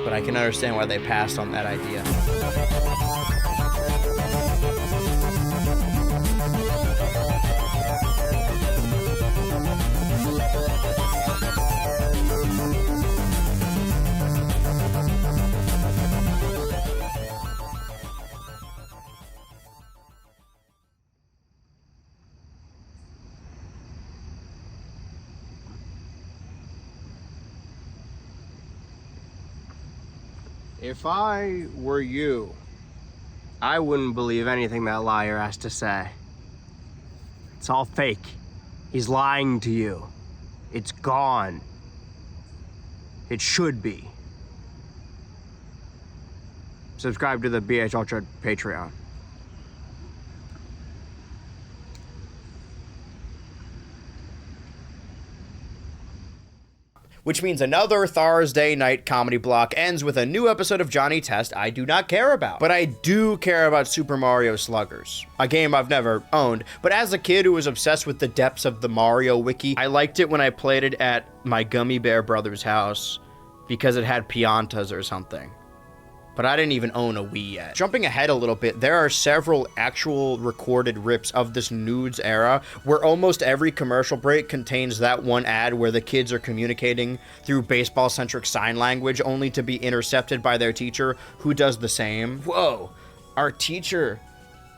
But I can understand why they passed on that idea. If I were you, I wouldn't believe anything that liar has to say. It's all fake. He's lying to you. It's gone. It should be. Subscribe to the BHultra Patreon. Which means another Thursday night comedy block ends with a new episode of Johnny Test I do not care about. But I do care about Super Mario Sluggers, a game I've never owned, but as a kid who was obsessed with the depths of the Mario wiki, I liked it when I played it at my Gummy Bear brother's house because it had Piantas or something. But I didn't even own a Wii yet. Jumping ahead a little bit, there are several actual recorded rips of this Noods era where almost every commercial break contains that one ad where the kids are communicating through baseball-centric sign language only to be intercepted by their teacher who does the same. Whoa, our teacher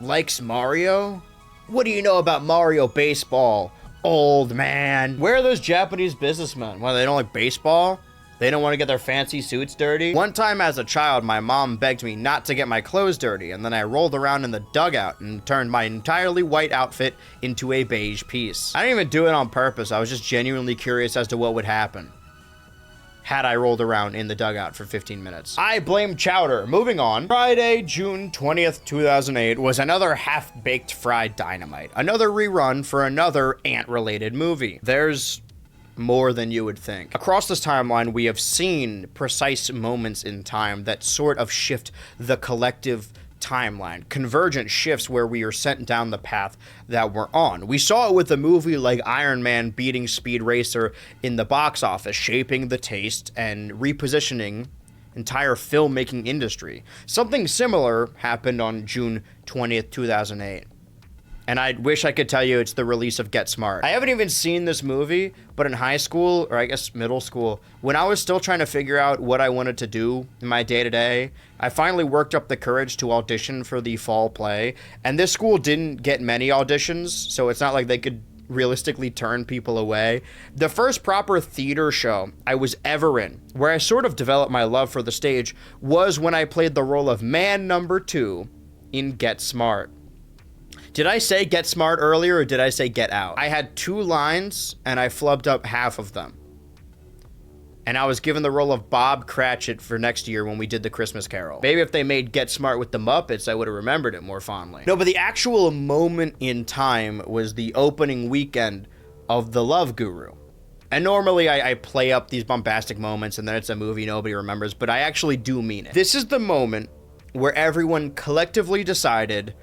likes Mario? What do you know about Mario baseball, old man? Where are those Japanese businessmen? Well, they don't like baseball? They don't want to get their fancy suits dirty? One time as a child, my mom begged me not to get my clothes dirty, and then I rolled around in the dugout and turned my entirely white outfit into a beige piece. I didn't even do it on purpose. I was just genuinely curious as to what would happen had I rolled around in the dugout for 15 minutes. I blame Chowder. Moving on. Friday, June 20th, 2008 was another half-baked fried dynamite. Another rerun for another ant-related movie. There's more than you would think. Across this timeline, we have seen precise moments in time that sort of shift the collective timeline, convergent shifts where we are sent down the path that we're on. We saw it with a movie like Iron Man beating Speed Racer in the box office, shaping the taste and repositioning entire filmmaking industry. Something similar happened on June 20th, 2008. And I wish I could tell you it's the release of Get Smart. I haven't even seen this movie, but in high school, or I guess middle school, when I was still trying to figure out what I wanted to do in my day-to-day, I finally worked up the courage to audition for the fall play. And this school didn't get many auditions, so it's not like they could realistically turn people away. The first proper theater show I was ever in, where I sort of developed my love for the stage, was when I played the role of man number 2 in Get Smart. Did I say Get Smart earlier, or did I say Get Out? I had 2 lines, and I flubbed up half of them. And I was given the role of Bob Cratchit for next year when we did the Christmas Carol. Maybe if they made Get Smart with the Muppets, I would have remembered it more fondly. No, but the actual moment in time was the opening weekend of The Love Guru. And normally I play up these bombastic moments, and then it's a movie nobody remembers, but I actually do mean it. This is the moment where everyone collectively decided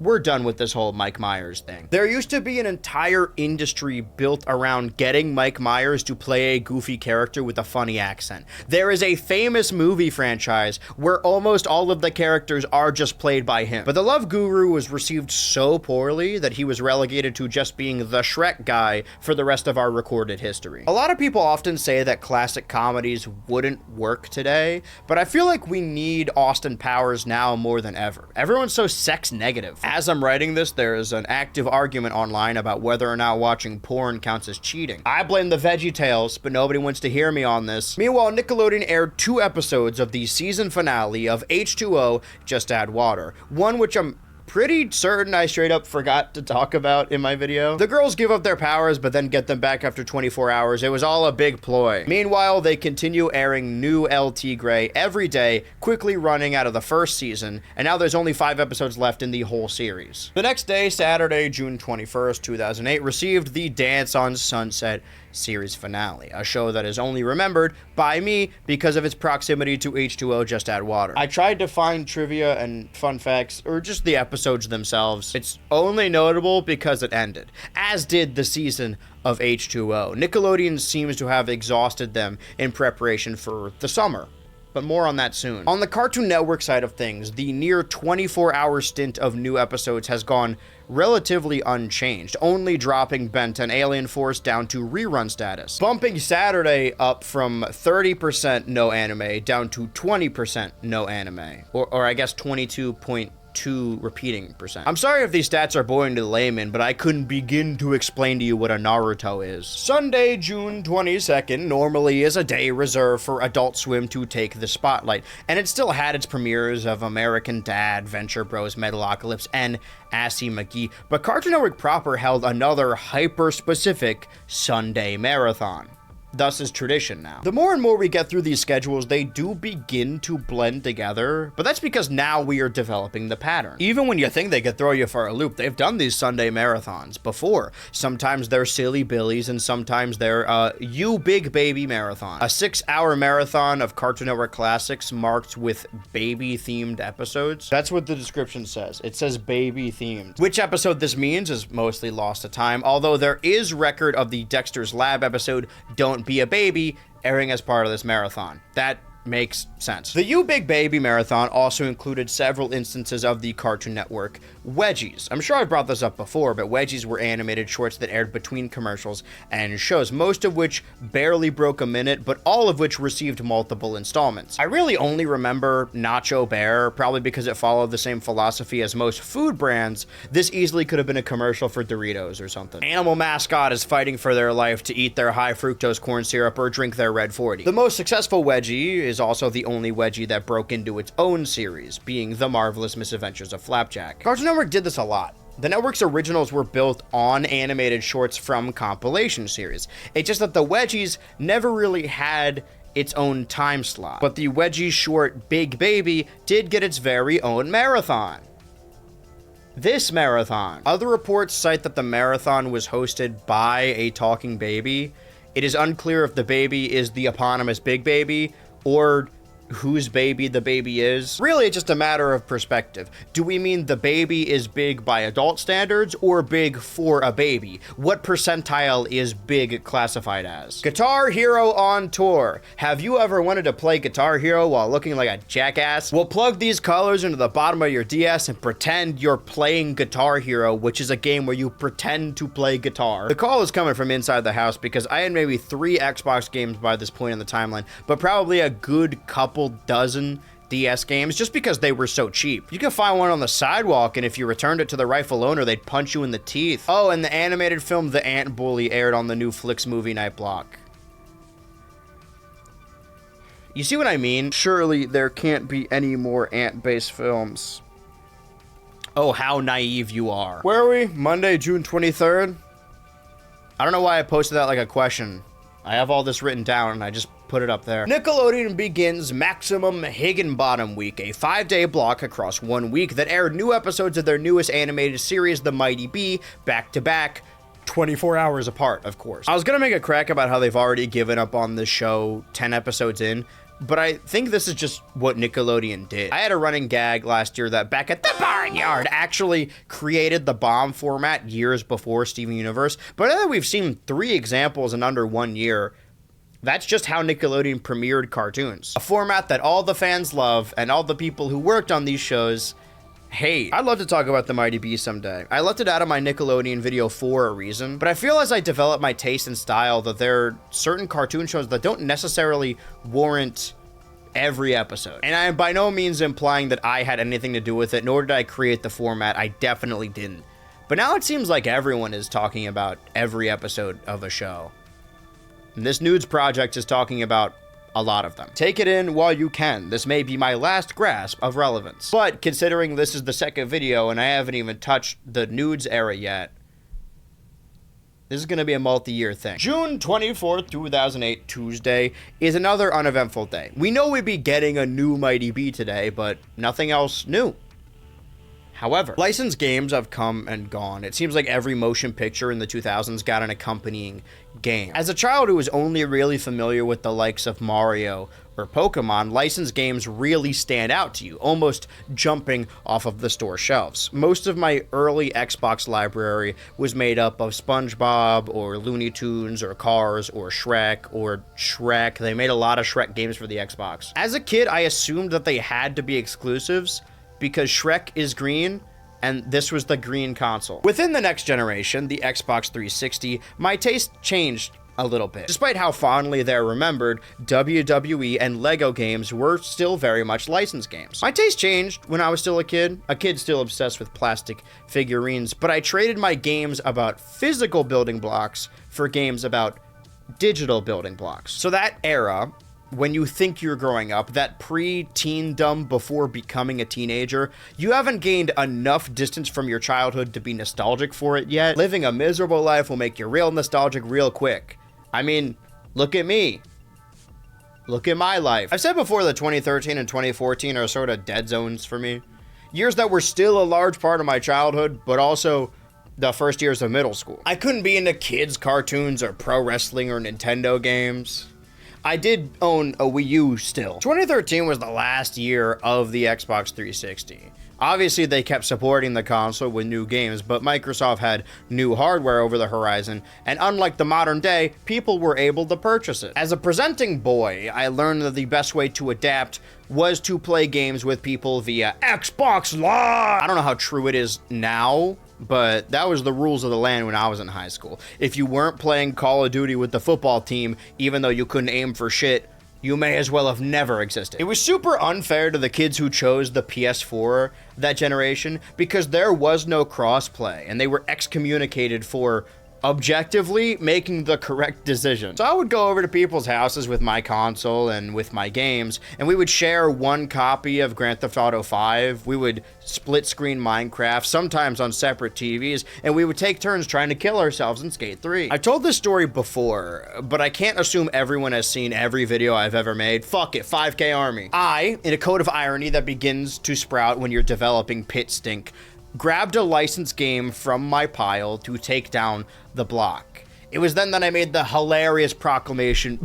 we're done with this whole Mike Myers thing. There used to be an entire industry built around getting Mike Myers to play a goofy character with a funny accent. There is a famous movie franchise where almost all of the characters are just played by him. But the Love Guru was received so poorly that he was relegated to just being the Shrek guy for the rest of our recorded history. A lot of people often say that classic comedies wouldn't work today, but I feel like we need Austin Powers now more than ever. Everyone's so sex negative. As I'm writing this, there is an active argument online about whether or not watching porn counts as cheating. I blame the VeggieTales, but nobody wants to hear me on this. Meanwhile, Nickelodeon aired 2 episodes of the season finale of H2O, Just Add Water. One which I'm pretty certain I straight up forgot to talk about in my video. The girls give up their powers but then get them back after 24 hours. It was all a big ploy. Meanwhile, they continue airing new LT Grey every day, quickly running out of the first season, and now there's only 5 episodes left in the whole series. The next day, Saturday, June 21st, 2008, received the Dance on Sunset series finale, a show that is only remembered by me because of its proximity to H2O Just Add Water. I tried to find trivia and fun facts, or just the episodes themselves. It's only notable because it ended, as did the season of H2O. Nickelodeon seems to have exhausted them in preparation for the summer, but more on that soon. On the Cartoon Network side of things, the near 24-hour stint of new episodes has gone relatively unchanged, only dropping Ben 10 Alien Force down to rerun status, bumping Saturday up from 30% no anime down to 20% no anime, or I guess 22.2 repeating percent. I'm sorry if these stats are boring to the layman, but I couldn't begin to explain to you what a Naruto is. Sunday, June 22nd normally is a day reserved for Adult Swim to take the spotlight, and it still had its premieres of American Dad, Venture Bros, Metalocalypse, and Assy McGee, but Cartoon Network proper held another hyper-specific Sunday marathon. Thus is tradition now. The more and more we get through these schedules, they do begin to blend together, but that's because now we are developing the pattern. Even when you think they could throw you for a loop, they've done these Sunday marathons before. Sometimes they're Silly Billies, and sometimes they're You Big Baby Marathon. A 6-hour marathon of Cartoon Network classics marked with baby-themed episodes. That's what the description says. It says baby-themed. Which episode this means is mostly lost to time, although there is record of the Dexter's Lab episode, Don't Be a Baby, airing as part of this marathon. That makes sense. The You Big Baby Marathon also included several instances of the Cartoon Network Wedgies. I'm sure I brought this up before, but Wedgies were animated shorts that aired between commercials and shows, most of which barely broke a minute, but all of which received multiple installments. I really only remember Nacho Bear, probably because it followed the same philosophy as most food brands. This easily could have been a commercial for Doritos or something. Animal mascot is fighting for their life to eat their high fructose corn syrup or drink their Red 40. The most successful Wedgie is also the only Wedgie that broke into its own series, being The Marvelous Misadventures of Flapjack. Cartoon Network did this a lot. The network's originals were built on animated shorts from compilation series. It's just that the Wedgies never really had its own time slot, but the Wedgie short Big Baby did get its very own marathon. This marathon. Other reports cite that the marathon was hosted by a talking baby. It is unclear if the baby is the eponymous Big Baby, or whose baby the baby is. Really, it's just a matter of perspective. Do we mean the baby is big by adult standards, or big for a baby? What percentile is big classified as? Guitar Hero on tour. Have you ever wanted to play Guitar Hero while looking like a jackass? Well, plug these colors into the bottom of your DS and pretend you're playing Guitar Hero, which is a game where you pretend to play guitar. The call is coming from inside the house because I had maybe 3 Xbox games by this point in the timeline, but probably a good couple dozen DS games just because they were so cheap. You could find one on the sidewalk, and if you returned it to the rightful owner, they'd punch you in the teeth. Oh, and the animated film The Ant Bully aired on the new Flix movie night block. You see what I mean? Surely there can't be any more ant-based films. Oh, how naive you are. Where are we? Monday, June 23rd? I don't know why I posted that like a question. I have all this written down and I just put it up there. Nickelodeon begins Maximum Higginbottom Week, a 5-day block across 1 week that aired new episodes of their newest animated series, The Mighty Bee, back to back, 24 hours apart, of course. I was gonna make a crack about how they've already given up on the show 10 episodes in, but I think this is just what Nickelodeon did. I had a running gag last year that Back at the Barnyard actually created the bomb format years before Steven Universe, but now that we've seen 3 examples in under 1 year, that's just how Nickelodeon premiered cartoons. A format that all the fans love and all the people who worked on these shows hate. I'd love to talk about the Mighty Beast someday. I left it out of my Nickelodeon video for a reason, but I feel as I develop my taste and style that there are certain cartoon shows that don't necessarily warrant every episode. And I am by no means implying that I had anything to do with it, nor did I create the format. I definitely didn't. But now it seems like everyone is talking about every episode of a show. And this Noods project is talking about a lot of them. Take it in while you can. This may be my last grasp of relevance. But considering this is the second video and I haven't even touched the Noods era yet, this is going to be a multi-year thing. June 24th, 2008, Tuesday, is another uneventful day. We know we'd be getting a new Mighty B today, but nothing else new. However, licensed games have come and gone. It seems like every motion picture in the 2000s got an accompanying game. As a child who was only really familiar with the likes of Mario or Pokemon, licensed games really stand out to you, almost jumping off of the store shelves. Most of my early Xbox library was made up of SpongeBob or Looney Tunes or Cars or Shrek. They made a lot of Shrek games for the Xbox. As a kid, I assumed that they had to be exclusives, because Shrek is green, and this was the green console. Within the next generation, the Xbox 360, my taste changed a little bit. Despite how fondly they're remembered, WWE and Lego games were still very much licensed games. My taste changed when I was still a kid still obsessed with plastic figurines, but I traded my games about physical building blocks for games about digital building blocks. So that era, when you think you're growing up, that pre-teendom before becoming a teenager, you haven't gained enough distance from your childhood to be nostalgic for it yet. Living a miserable life will make you real nostalgic real quick. I mean, look at me. Look at my life. I've said before that 2013 and 2014 are sort of dead zones for me. Years that were still a large part of my childhood, but also the first years of middle school. I couldn't be into kids' cartoons or pro wrestling or Nintendo games. I did own a Wii U still. 2013 was the last year of the Xbox 360. Obviously, they kept supporting the console with new games, but Microsoft had new hardware over the horizon, and unlike the modern day, people were able to purchase it. As a presenting boy, I learned that the best way to adapt was to play games with people via Xbox Live. I don't know how true it is now, but that was the rules of the land when I was in high school. If you weren't playing Call of Duty with the football team, even though you couldn't aim for shit, you may as well have never existed. It was super unfair to the kids who chose the PS4 that generation because there was no crossplay and they were excommunicated for objectively making the correct decision. So I would go over to people's houses with my console and with my games, and we would share one copy of Grand Theft Auto 5. We would split screen Minecraft, sometimes on separate TVs, and we would take turns trying to kill ourselves in Skate 3. I've told this story before, but I can't assume everyone has seen every video I've ever made. Fuck it, 5K Army. I, in a code of irony that begins to sprout when you're developing pit stink, grabbed a licensed game from my pile to take down the block. It was then that I made the hilarious proclamation,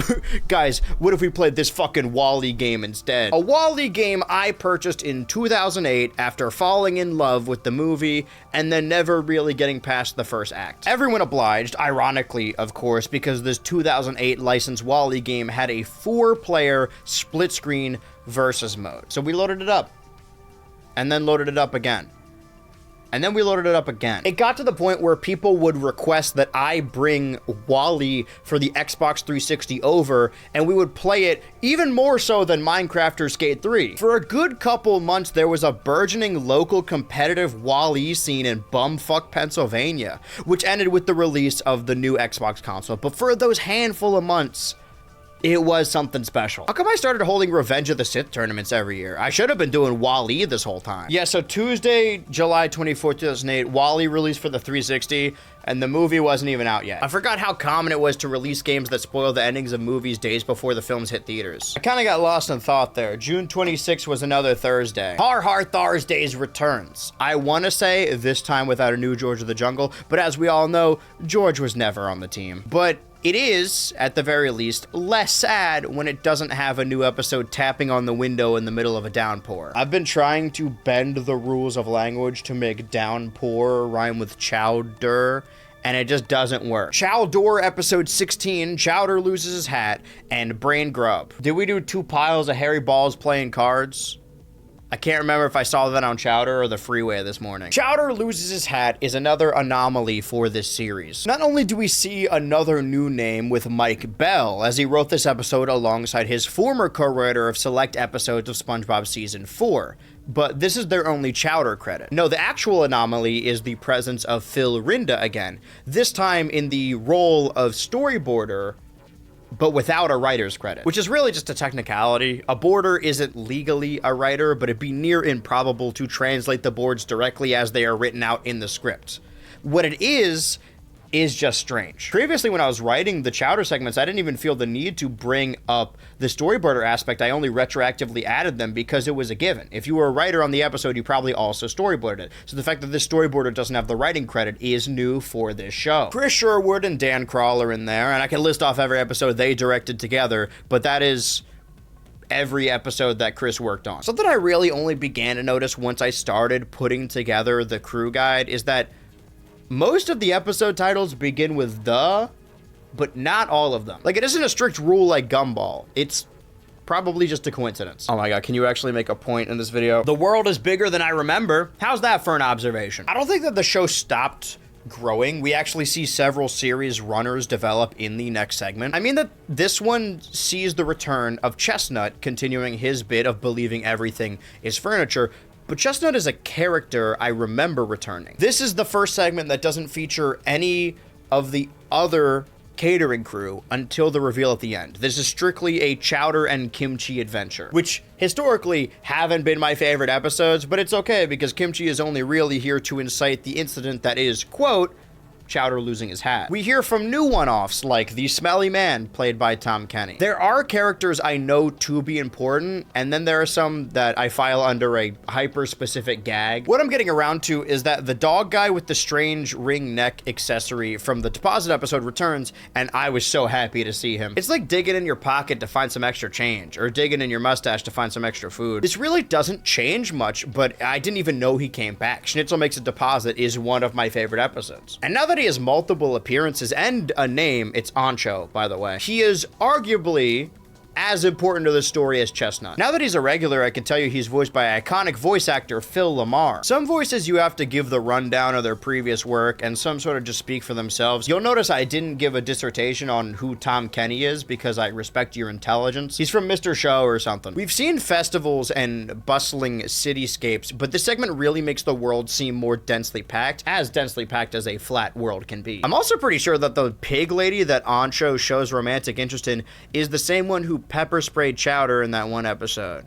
guys, what if we played this fucking Wall-E game instead? A Wall-E game I purchased in 2008 after falling in love with the movie and then never really getting past the first act. Everyone obliged, ironically, of course, because this 2008 licensed Wall-E game had a 4-player split-screen versus mode. So we loaded it up, and then loaded it up again. And then we loaded it up again. It got to the point where people would request that I bring Wall-E for the Xbox 360 over, and we would play it even more so than Minecraft or Skate 3. For a good couple months, there was a burgeoning local competitive Wall-E scene in bumfuck Pennsylvania, which ended with the release of the new Xbox console. But for those handful of months, it was something special. How come I started holding Revenge of the Sith tournaments every year? I should have been doing Wall-E this whole time. Yeah, so Tuesday, July 24, 2008, Wall-E released for the 360, and the movie wasn't even out yet. I forgot how common it was to release games that spoil the endings of movies days before the films hit theaters. I kind of got lost in thought there. June 26 was another Thursday. Har Har Tharsdays returns. I want to say this time without a new George of the Jungle, but as we all know, George was never on the team. But It is, at the very least, less sad when it doesn't have a new episode tapping on the window in the middle of a downpour. I've been trying to bend the rules of language to make downpour rhyme with chowder, and it just doesn't work. Chowder episode 16, Chowder loses his hat, and Brain Grub. Did we do 2 piles of hairy balls playing cards? I can't remember if I saw that on Chowder or the freeway this morning. Chowder loses his hat is another anomaly for this series. Not only do we see another new name with Mike Bell, as he wrote this episode alongside his former co-writer of select episodes of SpongeBob Season 4, but this is their only Chowder credit. No, the actual anomaly is the presence of Phil Rinda again, this time in the role of storyboarder, but without a writer's credit, which is really just a technicality. A boarder isn't legally a writer, but it'd be near improbable to translate the boards directly as they are written out in the script. What it is just strange. Previously, when I was writing the Chowder segments, I didn't even feel the need to bring up the storyboarder aspect. I only retroactively added them because it was a given. If you were a writer on the episode, you probably also storyboarded it. So the fact that this storyboarder doesn't have the writing credit is new for this show. Chris Sherwood and Dan Kroll are in there, and I can list off every episode they directed together, but that is every episode that Chris worked on. Something I really only began to notice once I started putting together the crew guide is that most of the episode titles begin with the, but not all of them. Like, it isn't a strict rule like Gumball. It's probably just a coincidence. Oh my god, can you actually make a point in this video? The world is bigger than I remember. How's that for an observation? I don't think that the show stopped growing. We actually see several series runners develop in the next segment. I mean that this one sees the return of Chestnut continuing his bit of believing everything is furniture, but Chestnut is a character I remember returning. This is the first segment that doesn't feature any of the other catering crew until the reveal at the end. This is strictly a Chowder and Kimchi adventure, which historically haven't been my favorite episodes, but it's okay because Kimchi is only really here to incite the incident that is, quote, Chowder losing his hat. We hear from new one-offs like the Smelly Man, played by Tom Kenny. There are characters I know to be important, and then there are some that I file under a hyper-specific gag. What I'm getting around to is that the dog guy with the strange ring neck accessory from the deposit episode returns, and I was so happy to see him. It's like digging in your pocket to find some extra change, or digging in your mustache to find some extra food. This really doesn't change much, but I didn't even know he came back. Schnitzel Makes a Deposit is one of my favorite episodes. And now that he has multiple appearances and a name, it's Ancho, by the way, he is arguably as important to the story as Chestnut. Now that he's a regular, I can tell you he's voiced by iconic voice actor Phil Lamar. Some voices you have to give the rundown of their previous work, and some sort of just speak for themselves. You'll notice I didn't give a dissertation on who Tom Kenny is because I respect your intelligence. He's from Mr. Show or something. We've seen festivals and bustling cityscapes, but this segment really makes the world seem more densely packed as a flat world can be. I'm also pretty sure that the pig lady that Ancho shows romantic interest in is the same one who pepper sprayed Chowder in that one episode.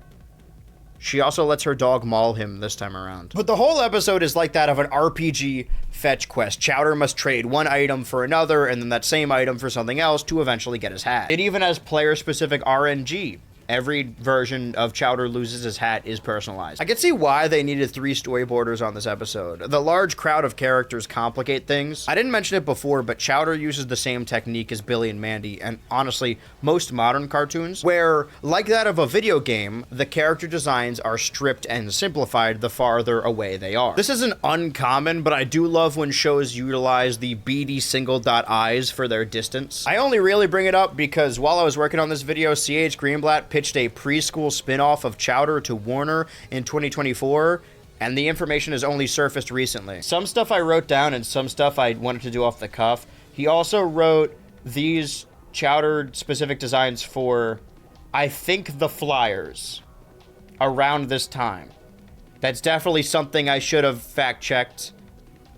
She also lets her dog maul him this time around. But the whole episode is like that of an RPG fetch quest. Chowder must trade one item for another, and then that same item for something else to eventually get his hat. It even has player-specific RNG. Every version of Chowder loses his hat is personalized. I can see why they needed 3 storyboarders on this episode. The large crowd of characters complicate things. I didn't mention it before, but Chowder uses the same technique as Billy and Mandy, and honestly, most modern cartoons, where, like that of a video game, the character designs are stripped and simplified the farther away they are. This isn't uncommon, but I do love when shows utilize the beady single dot eyes for their distance. I only really bring it up because while I was working on this video, C.H. Greenblatt pitched a preschool spin-off of Chowder to Warner in 2024, and the information has only surfaced recently. Some stuff I wrote down and some stuff I wanted to do off the cuff. He also wrote these Chowder specific designs for, I think, the Flyers around this time. That's definitely something I should have fact-checked.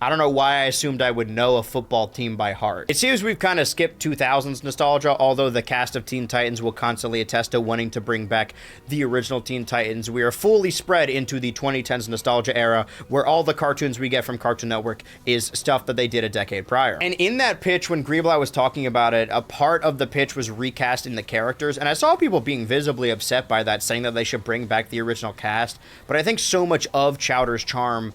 I don't know why I assumed I would know a football team by heart. It seems we've kind of skipped 2000s nostalgia, although the cast of Teen Titans will constantly attest to wanting to bring back the original Teen Titans. We are fully spread into the 2010s nostalgia era, where all the cartoons we get from Cartoon Network is stuff that they did a decade prior. And in that pitch, when Greenblatt was talking about it, a part of the pitch was recasting the characters, and I saw people being visibly upset by that, saying that they should bring back the original cast, but I think so much of Chowder's charm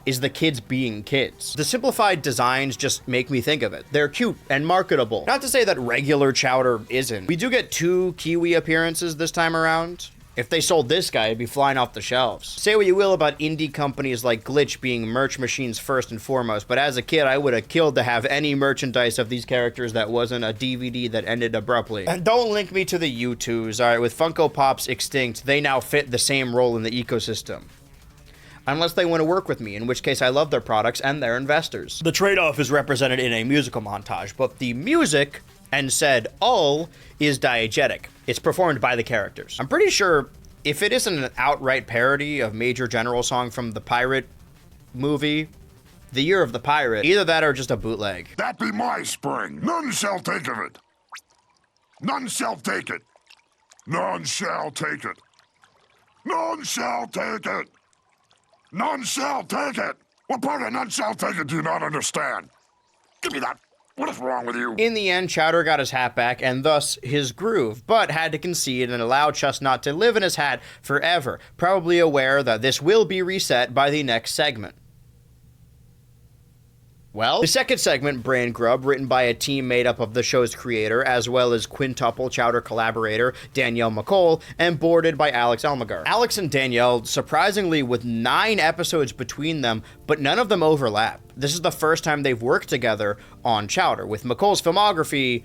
is the kids being kids. The simplified designs just make me think of it. They're cute and marketable. Not to say that regular Chowder isn't. We do get 2 Kiwi appearances this time around. If they sold this guy, it'd be flying off the shelves. Say what you will about indie companies like Glitch being merch machines first and foremost, but as a kid, I would have killed to have any merchandise of these characters that wasn't a DVD that ended abruptly. And don't link me to the U2s, alright? With Funko Pops extinct, they now fit the same role in the ecosystem. Unless they want to work with me, in which case I love their products and their investors. The trade-off is represented in a musical montage, but the music and said all is diegetic. It's performed by the characters. I'm pretty sure if it isn't an outright parody of Major General song from the pirate movie, The Year of the Pirate, either that or just a bootleg. That be my spring. None shall take of it. None shall take it. None shall take it. None shall take it. None shall take it. What part of none shall take it do you not understand? Give me that. What is wrong with you? In the end, Chowder got his hat back and thus his groove, but had to concede and allow Chestnut to live in his hat forever, probably aware that this will be reset by the next segment. Well, the second segment, Brand Grub, written by a team made up of the show's creator, as well as quintuple Chowder collaborator Danielle McCall, and boarded by Alex Elmagar. Alex and Danielle, surprisingly with 9 episodes between them, but none of them overlap. This is the first time they've worked together on Chowder, with McCall's filmography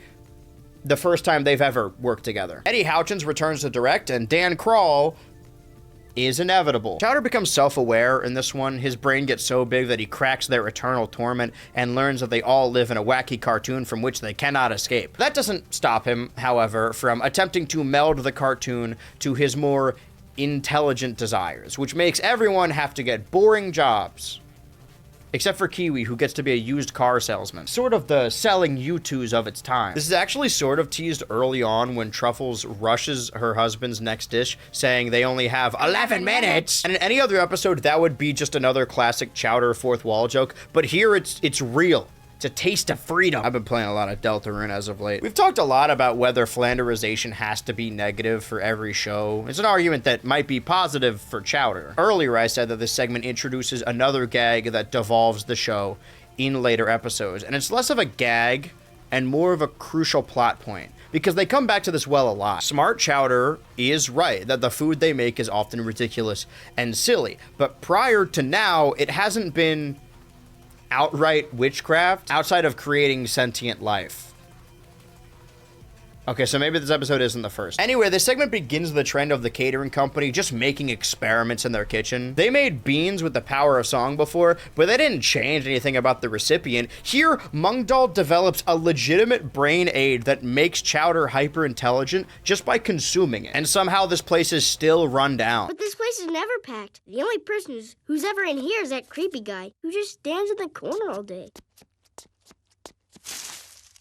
the first time they've ever worked together. Eddie Houchins returns to direct, and Dan Kroll is inevitable. Chowder becomes self-aware in this one. His brain gets so big that he cracks their eternal torment and learns that they all live in a wacky cartoon from which they cannot escape. That doesn't stop him, however, from attempting to meld the cartoon to his more intelligent desires, which makes everyone have to get boring jobs. Except for Kiwi, who gets to be a used car salesman. Sort of the selling U2s of its time. This is actually sort of teased early on when Truffles rushes her husband's next dish, saying they only have 11 minutes! And in any other episode, that would be just another classic Chowder fourth wall joke, but here it's real. It's a taste of freedom. I've been playing a lot of Deltarune as of late. We've talked a lot about whether Flanderization has to be negative for every show. It's an argument that might be positive for Chowder. Earlier, I said that this segment introduces another gag that devolves the show in later episodes, and it's less of a gag and more of a crucial plot point, because they come back to this well a lot. Smart Chowder is right that the food they make is often ridiculous and silly, but prior to now, it hasn't been outright witchcraft outside of creating sentient life. Okay, so maybe this episode isn't the first. Anyway, this segment begins the trend of the catering company just making experiments in their kitchen. They made beans with the power of song before, but they didn't change anything about the recipient. Here, Mungdal develops a legitimate brain aid that makes Chowder hyper-intelligent just by consuming it. And somehow this place is still run down. But this place is never packed. The only person who's ever in here is that creepy guy who just stands in the corner all day.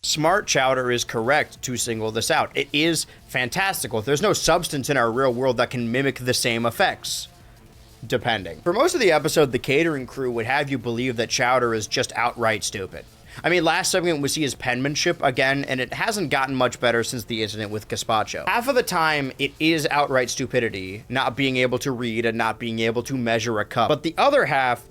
Smart Chowder is correct to single this out. It is fantastical. There's no substance in our real world that can mimic the same effects, depending. For most of the episode, the catering crew would have you believe that Chowder is just outright stupid. I mean, last segment we see his penmanship again, and it hasn't gotten much better since the incident with Gazpacho. Half of the time, it is outright stupidity, not being able to read and not being able to measure a cup. But the other half,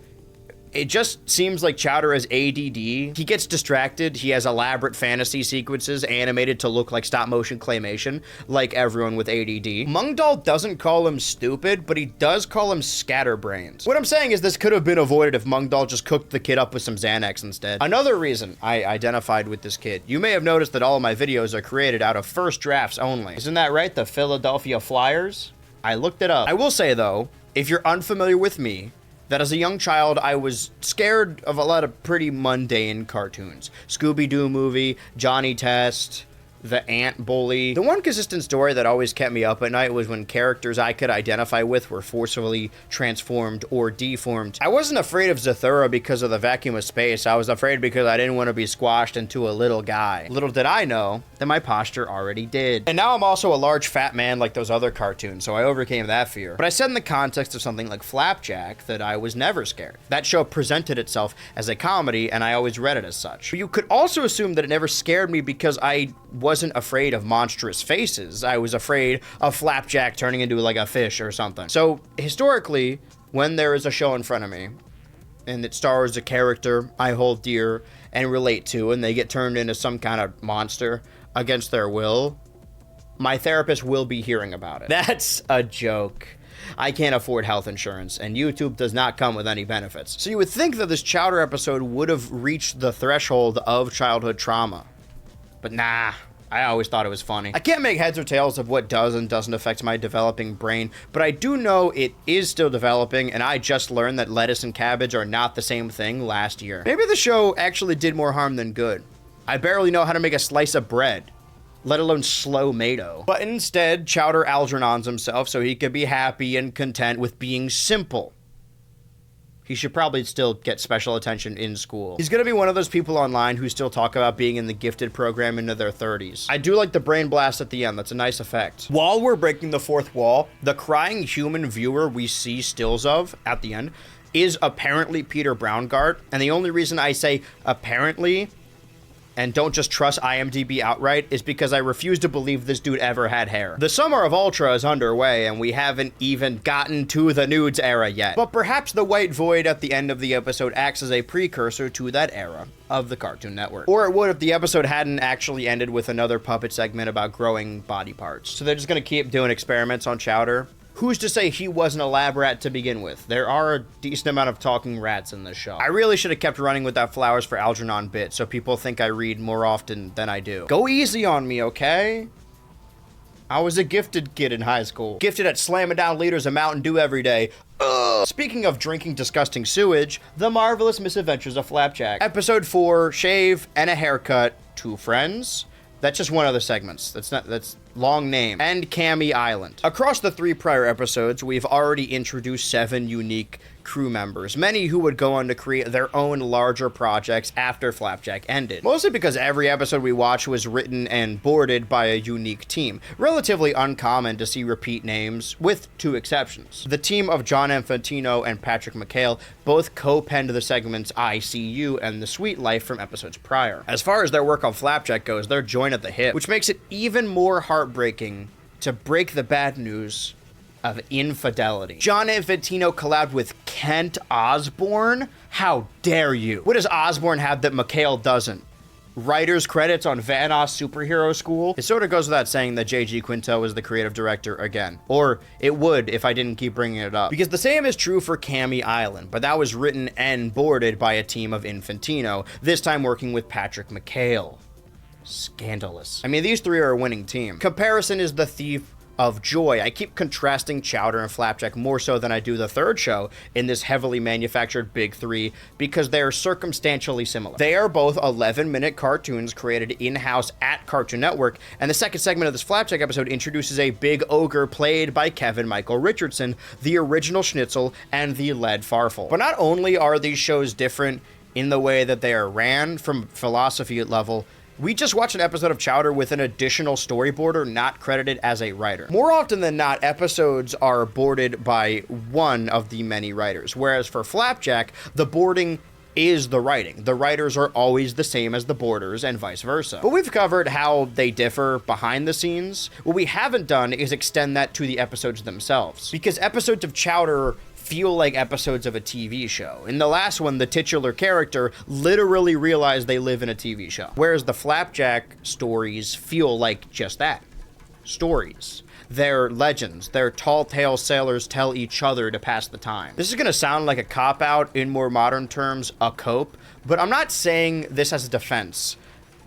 it just seems like Chowder is ADD. He gets distracted. He has elaborate fantasy sequences animated to look like stop-motion claymation, like everyone with ADD. Mungdal doesn't call him stupid, but he does call him scatterbrains. What I'm saying is this could have been avoided if Mungdal just cooked the kid up with some Xanax instead. Another reason I identified with this kid. You may have noticed that all of my videos are created out of first drafts only. Isn't that right? The Philadelphia Flyers? I looked it up. I will say, though, if you're unfamiliar with me, that as a young child, I was scared of a lot of pretty mundane cartoons. Scooby-Doo movie, Johnny Test, the Ant Bully. The one consistent story that always kept me up at night was when characters I could identify with were forcefully transformed or deformed. I wasn't afraid of Zathura because of the vacuum of space. I was afraid because I didn't want to be squashed into a little guy. Little did I know that my posture already did. And now I'm also a large fat man like those other cartoons, so I overcame that fear. But I said in the context of something like Flapjack that I was never scared. That show presented itself as a comedy, and I always read it as such. But you could also assume that it never scared me because I wasn't afraid of monstrous faces. I was afraid of Flapjack turning into like a fish or something. So historically, when there is a show in front of me, and it stars a character I hold dear and relate to, and they get turned into some kind of monster against their will, my therapist will be hearing about it. That's a joke. I can't afford health insurance, and YouTube does not come with any benefits. So you would think that this Chowder episode would have reached the threshold of childhood trauma. But nah, I always thought it was funny. I can't make heads or tails of what does and doesn't affect my developing brain, but I do know it is still developing, and I just learned that lettuce and cabbage are not the same thing last year. Maybe the show actually did more harm than good. I barely know how to make a slice of bread, let alone slow Mado. But instead, Chowder Algernon's himself so he could be happy and content with being simple. He should probably still get special attention in school. He's gonna be one of those people online who still talk about being in the gifted program into their 30s. I do like the brain blast at the end. That's a nice effect. While we're breaking the fourth wall, the crying human viewer we see stills of at the end is apparently Peter Braungart. And the only reason I say apparently and don't just trust IMDb outright is because I refuse to believe this dude ever had hair. The summer of Ultra is underway, and we haven't even gotten to the Noods era yet. But perhaps the white void at the end of the episode acts as a precursor to that era of the Cartoon Network. Or it would if the episode hadn't actually ended with another puppet segment about growing body parts. So they're just gonna keep doing experiments on Chowder. Who's to say he wasn't a lab rat to begin with? There are a decent amount of talking rats in this show. I really should have kept running with that flowers for Algernon bit so people think I read more often than I do. Go easy on me, okay? I was a gifted kid in high school. Gifted at slamming down liters of Mountain Dew every day. Ugh. Speaking of drinking disgusting sewage, The Marvelous Misadventures of Flapjack. Episode 4, shave and a haircut, 2 friends. That's just one of the segments. That's long name. And Cammie Island. Across the 3 prior episodes, we've already introduced 7 unique crew members, many who would go on to create their own larger projects after Flapjack ended. Mostly because every episode we watched was written and boarded by a unique team. Relatively uncommon to see repeat names, with 2 exceptions. The team of John Infantino and Patrick McHale both co-penned the segments I See You and The Sweet Life from episodes prior. As far as their work on Flapjack goes, they're joined at the hip, which makes it even more heartbreaking to break the bad news of infidelity. John Infantino collabed with Kent Osborne? How dare you? What does Osborne have that McHale doesn't? Writer's credits on Vanoss Superhero School? It sort of goes without saying that J.G. Quinto is the creative director again. Or it would if I didn't keep bringing it up. Because the same is true for Cammie Island, but that was written and boarded by a team of Infantino, this time working with Patrick McHale. Scandalous. I mean, these 3 are a winning team. Comparison is the thief of joy. I keep contrasting Chowder and Flapjack more so than I do the 3rd show in this heavily manufactured Big 3 because they're circumstantially similar. They are both 11-minute cartoons created in-house at Cartoon Network, and the second segment of this Flapjack episode introduces a big ogre played by Kevin Michael Richardson, the original Schnitzel and the lead Farfel. But not only are these shows different in the way that they are ran from philosophy level, we just watched an episode of Chowder with an additional storyboarder not credited as a writer. More often than not, episodes are boarded by one of the many writers, whereas for Flapjack, the boarding is the writing. The writers are always the same as the boarders and vice versa. But we've covered how they differ behind the scenes. What we haven't done is extend that to the episodes themselves, because episodes of Chowder feel like episodes of a TV show. In the last one, the titular character literally realized they live in a TV show. Whereas the Flapjack stories feel like just that. Stories. They're legends. They're tall tale sailors tell each other to pass the time. This is gonna sound like a cop-out, in more modern terms, a cope, but I'm not saying this as a defense.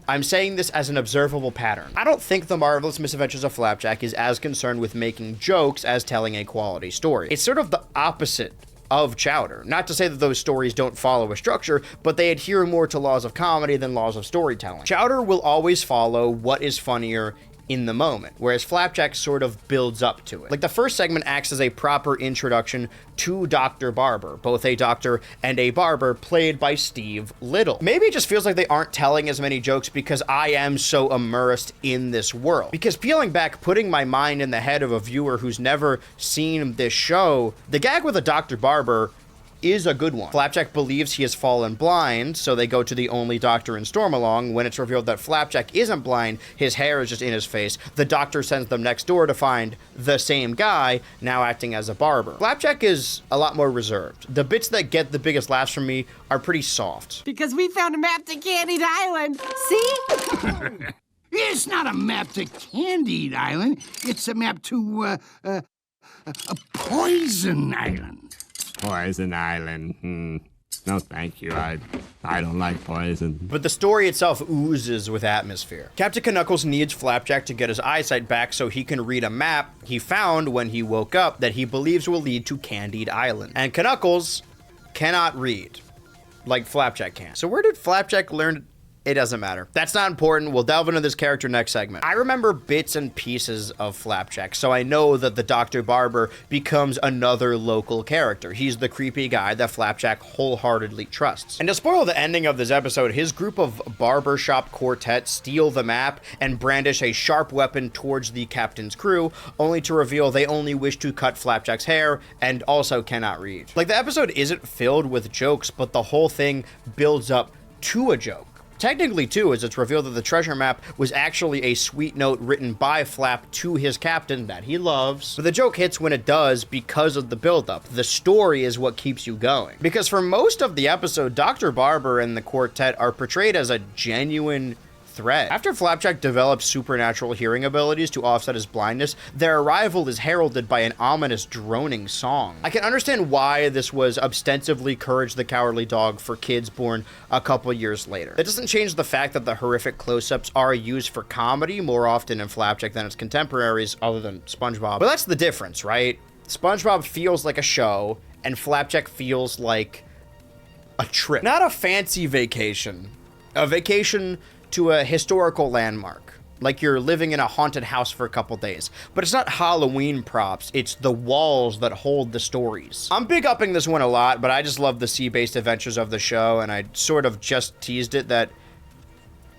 I'm saying this as an observable pattern. I don't think The Marvelous Misadventures of Flapjack is as concerned with making jokes as telling a quality story. It's sort of the opposite of Chowder. Not to say that those stories don't follow a structure, but they adhere more to laws of comedy than laws of storytelling. Chowder will always follow what is funnier in the moment, whereas Flapjack sort of builds up to it. Like the first segment acts as a proper introduction to Dr. Barber, both a doctor and a barber played by Steve Little. Maybe it just feels like they aren't telling as many jokes because I am so immersed in this world. Because peeling back, putting my mind in the head of a viewer who's never seen this show, the gag with a Dr. Barber is a good one. Flapjack believes he has fallen blind, so they go to the only doctor in Stormalong. When it's revealed that Flapjack isn't blind, his hair is just in his face, the doctor sends them next door to find the same guy, now acting as a barber. Flapjack is a lot more reserved. The bits that get the biggest laughs from me are pretty soft. Because we found a map to Candied Island. See? It's not a map to Candied Island. It's a map to, a Poison Island. Poison Island. No, thank you. I don't like poison. But the story itself oozes with atmosphere. Captain Knuckles needs Flapjack to get his eyesight back so he can read a map he found when he woke up that he believes will lead to Candied Island. And Knuckles cannot read, like Flapjack can. So where did Flapjack learn? It doesn't matter. That's not important. We'll delve into this character next segment. I remember bits and pieces of Flapjack, so I know that the Dr. Barber becomes another local character. He's the creepy guy that Flapjack wholeheartedly trusts. And to spoil the ending of this episode, his group of barbershop quartet steal the map and brandish a sharp weapon towards the captain's crew, only to reveal they only wish to cut Flapjack's hair and also cannot read. Like, the episode isn't filled with jokes, but the whole thing builds up to a joke. Technically, too, as it's revealed that the treasure map was actually a sweet note written by Flap to his captain that he loves. But the joke hits when it does because of the buildup. The story is what keeps you going. Because for most of the episode, Dr. Barber and the quartet are portrayed as a genuine threat. After Flapjack develops supernatural hearing abilities to offset his blindness, their arrival is heralded by an ominous droning song. I can understand why this was ostensibly Courage the Cowardly Dog for kids born a couple years later. That doesn't change the fact that the horrific close-ups are used for comedy more often in Flapjack than its contemporaries, other than SpongeBob. But that's the difference, right? SpongeBob feels like a show, and Flapjack feels like a trip. Not a fancy vacation. A vacation to a historical landmark, like you're living in a haunted house for a couple days. But it's not Halloween props, it's the walls that hold the stories. I'm big upping this one a lot, but I just love the sea-based adventures of the show, and I sort of just teased it that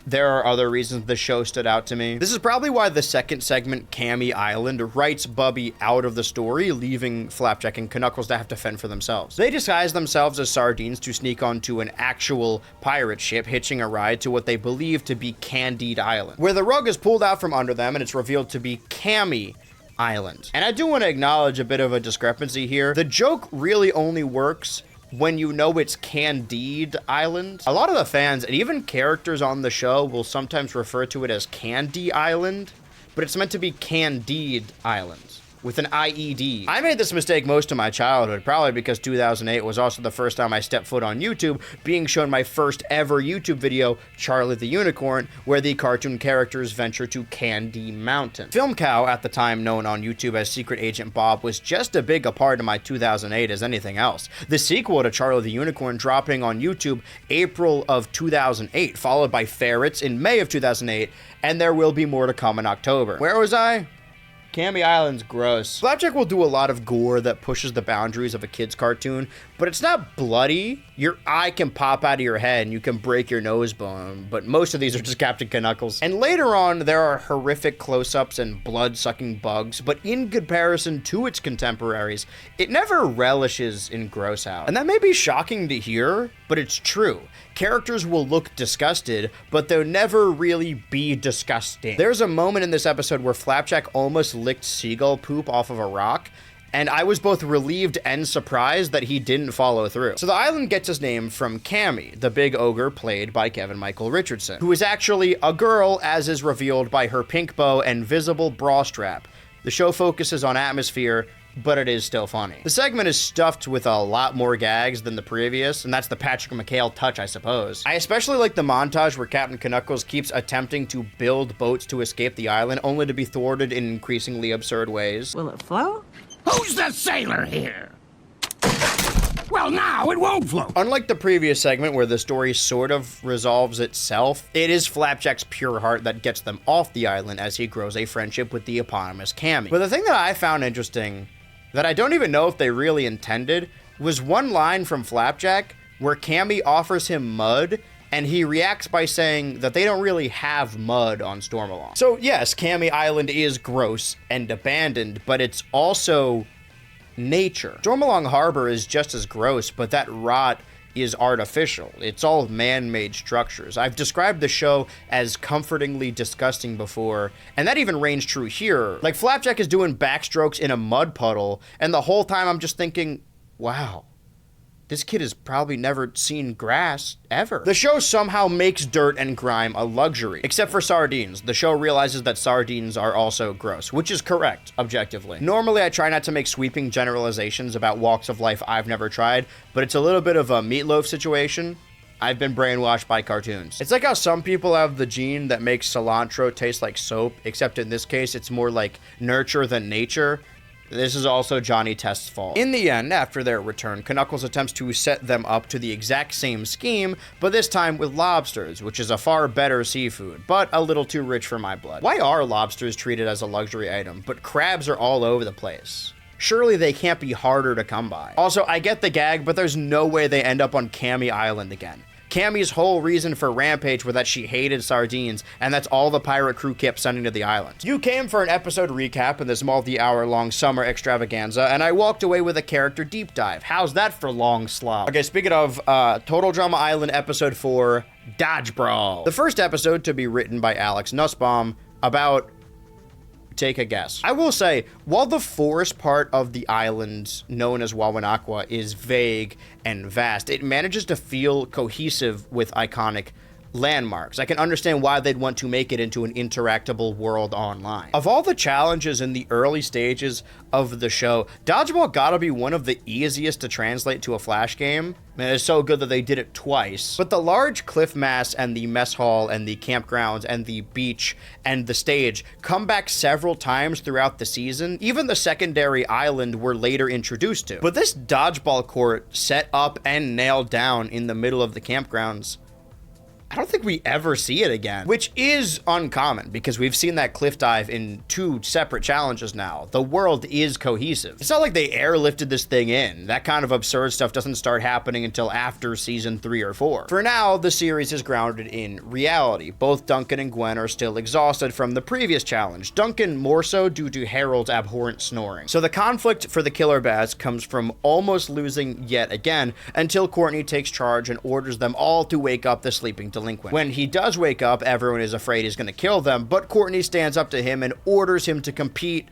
there are other reasons the show stood out to me. This is probably why the second segment, Cammie Island, writes Bubby out of the story, leaving Flapjack and Knuckles to have to fend for themselves. They disguise themselves as sardines to sneak onto an actual pirate ship, hitching a ride to what they believe to be Candied Island, where the rug is pulled out from under them and it's revealed to be Cammie Island. And I do want to acknowledge a bit of a discrepancy here. The joke really only works when you know it's Candide Island. A lot of the fans and even characters on the show will sometimes refer to it as Candy Island, but it's meant to be Candide Island with an IED. I made this mistake most of my childhood, probably because 2008 was also the first time I stepped foot on YouTube, being shown my first ever YouTube video, Charlie the Unicorn, where the cartoon characters venture to Candy Mountain. Film Cow, at the time known on YouTube as Secret Agent Bob, was just as big a part of my 2008 as anything else. The sequel to Charlie the Unicorn dropping on YouTube April of 2008, followed by Ferrets in May of 2008, and there will be more to come in October. Where was I? Cammie Island's gross. Flapjack will do a lot of gore that pushes the boundaries of a kid's cartoon, but it's not bloody. Your eye can pop out of your head and you can break your nose bone, but most of these are just Captain Knuckles. And later on, there are horrific close-ups and blood-sucking bugs, but in comparison to its contemporaries, it never relishes in gross out. And that may be shocking to hear, but it's true. Characters will look disgusted, but they'll never really be disgusting. There's a moment in this episode where Flapjack almost licked seagull poop off of a rock, and I was both relieved and surprised that he didn't follow through. So the island gets its name from Cammie, the big ogre played by Kevin Michael Richardson, who is actually a girl, as is revealed by her pink bow and visible bra strap. The show focuses on atmosphere, but it is still funny. The segment is stuffed with a lot more gags than the previous, and that's the Patrick McHale touch, I suppose. I especially like the montage where Captain Knuckles keeps attempting to build boats to escape the island, only to be thwarted in increasingly absurd ways. Will it float? Who's the sailor here? Well, now it won't float. Unlike the previous segment where the story sort of resolves itself, it is Flapjack's pure heart that gets them off the island as he grows a friendship with the eponymous Cammie. But the thing that I found interesting, that I don't even know if they really intended, was one line from Flapjack where Cammie offers him mud, and he reacts by saying that they don't really have mud on Stormalong. So yes, Cammie Island is gross and abandoned, but it's also nature. Stormalong Harbor is just as gross, but that rot is artificial. It's all man-made structures. I've described the show as comfortingly disgusting before, and that even reigns true here. Like, Flapjack is doing backstrokes in a mud puddle, and the whole time I'm just thinking, wow, this kid has probably never seen grass, ever. The show somehow makes dirt and grime a luxury, except for sardines. The show realizes that sardines are also gross, which is correct, objectively. Normally, I try not to make sweeping generalizations about walks of life I've never tried, but it's a little bit of a meatloaf situation. I've been brainwashed by cartoons. It's like how some people have the gene that makes cilantro taste like soap, except in this case, it's more like nurture than nature. This is also Johnny Test's fault. In the end, after their return, Knuckles attempts to set them up to the exact same scheme, but this time with lobsters, which is a far better seafood, but a little too rich for my blood. Why are lobsters treated as a luxury item, but crabs are all over the place? Surely they can't be harder to come by. Also, I get the gag, but there's no way they end up on Cammie Island again. Cammie's whole reason for Rampage was that she hated sardines, and that's all the pirate crew kept sending to the island. You came for an episode recap in this multi-hour-long summer extravaganza, and I walked away with a character deep dive. How's that for long slog? Okay, speaking of Total Drama Island Episode 4, Dodgebrawl. The first episode to be written by Alex Nussbaum about... Take a guess. I will say, while the forest part of the island, known as Wawanakwa, is vague and vast, it manages to feel cohesive with iconic landmarks. I can understand why they'd want to make it into an interactable world online. Of all the challenges in the early stages of the show, Dodgebrawl gotta be one of the easiest to translate to a Flash game. Man, it's so good that they did it twice. But the large cliff mass and the mess hall and the campgrounds and the beach and the stage come back several times throughout the season. Even the secondary island we're later introduced to. But this dodgeball court set up and nailed down in the middle of the campgrounds, I don't think we ever see it again, which is uncommon because we've seen that cliff dive in 2 separate challenges now. The world is cohesive. It's not like they airlifted this thing in. That kind of absurd stuff doesn't start happening until after season 3 or 4. For now, the series is grounded in reality. Both Duncan and Gwen are still exhausted from the previous challenge. Duncan more so due to Harold's abhorrent snoring. So the conflict for the Killer Bats comes from almost losing yet again until Courtney takes charge and orders them all to wake up the sleeping delinquent. When he does wake up, everyone is afraid he's going to kill them, but Courtney stands up to him and orders him to compete,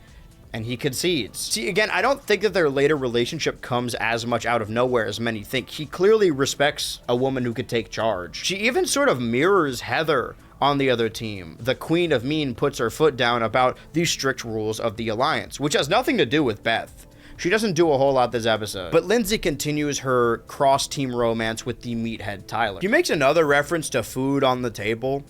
and he concedes. See, again, I don't think that their later relationship comes as much out of nowhere as many think. He clearly respects a woman who could take charge. She even sort of mirrors Heather on the other team. The Queen of Mean puts her foot down about the strict rules of the Alliance, which has nothing to do with Beth. She doesn't do a whole lot this episode. But Lindsay continues her cross-team romance with the meathead Tyler. He makes another reference to food on the table.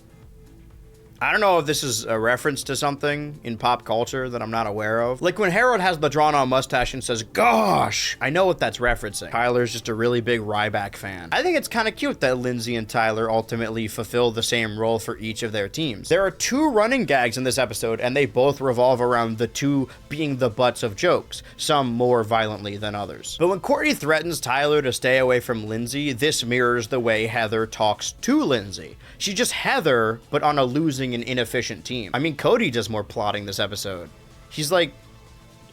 I don't know if this is a reference to something in pop culture that I'm not aware of. Like when Harold has the drawn-on mustache and says, "Gosh," I know what that's referencing. Tyler's just a really big Ryback fan. I think it's kind of cute that Lindsay and Tyler ultimately fulfill the same role for each of their teams. There are 2 running gags in this episode, and they both revolve around the 2 being the butts of jokes, some more violently than others. But when Courtney threatens Tyler to stay away from Lindsay, this mirrors the way Heather talks to Lindsay. She's just Heather, but on a losing and inefficient team. I mean, Cody does more plotting this episode. He's like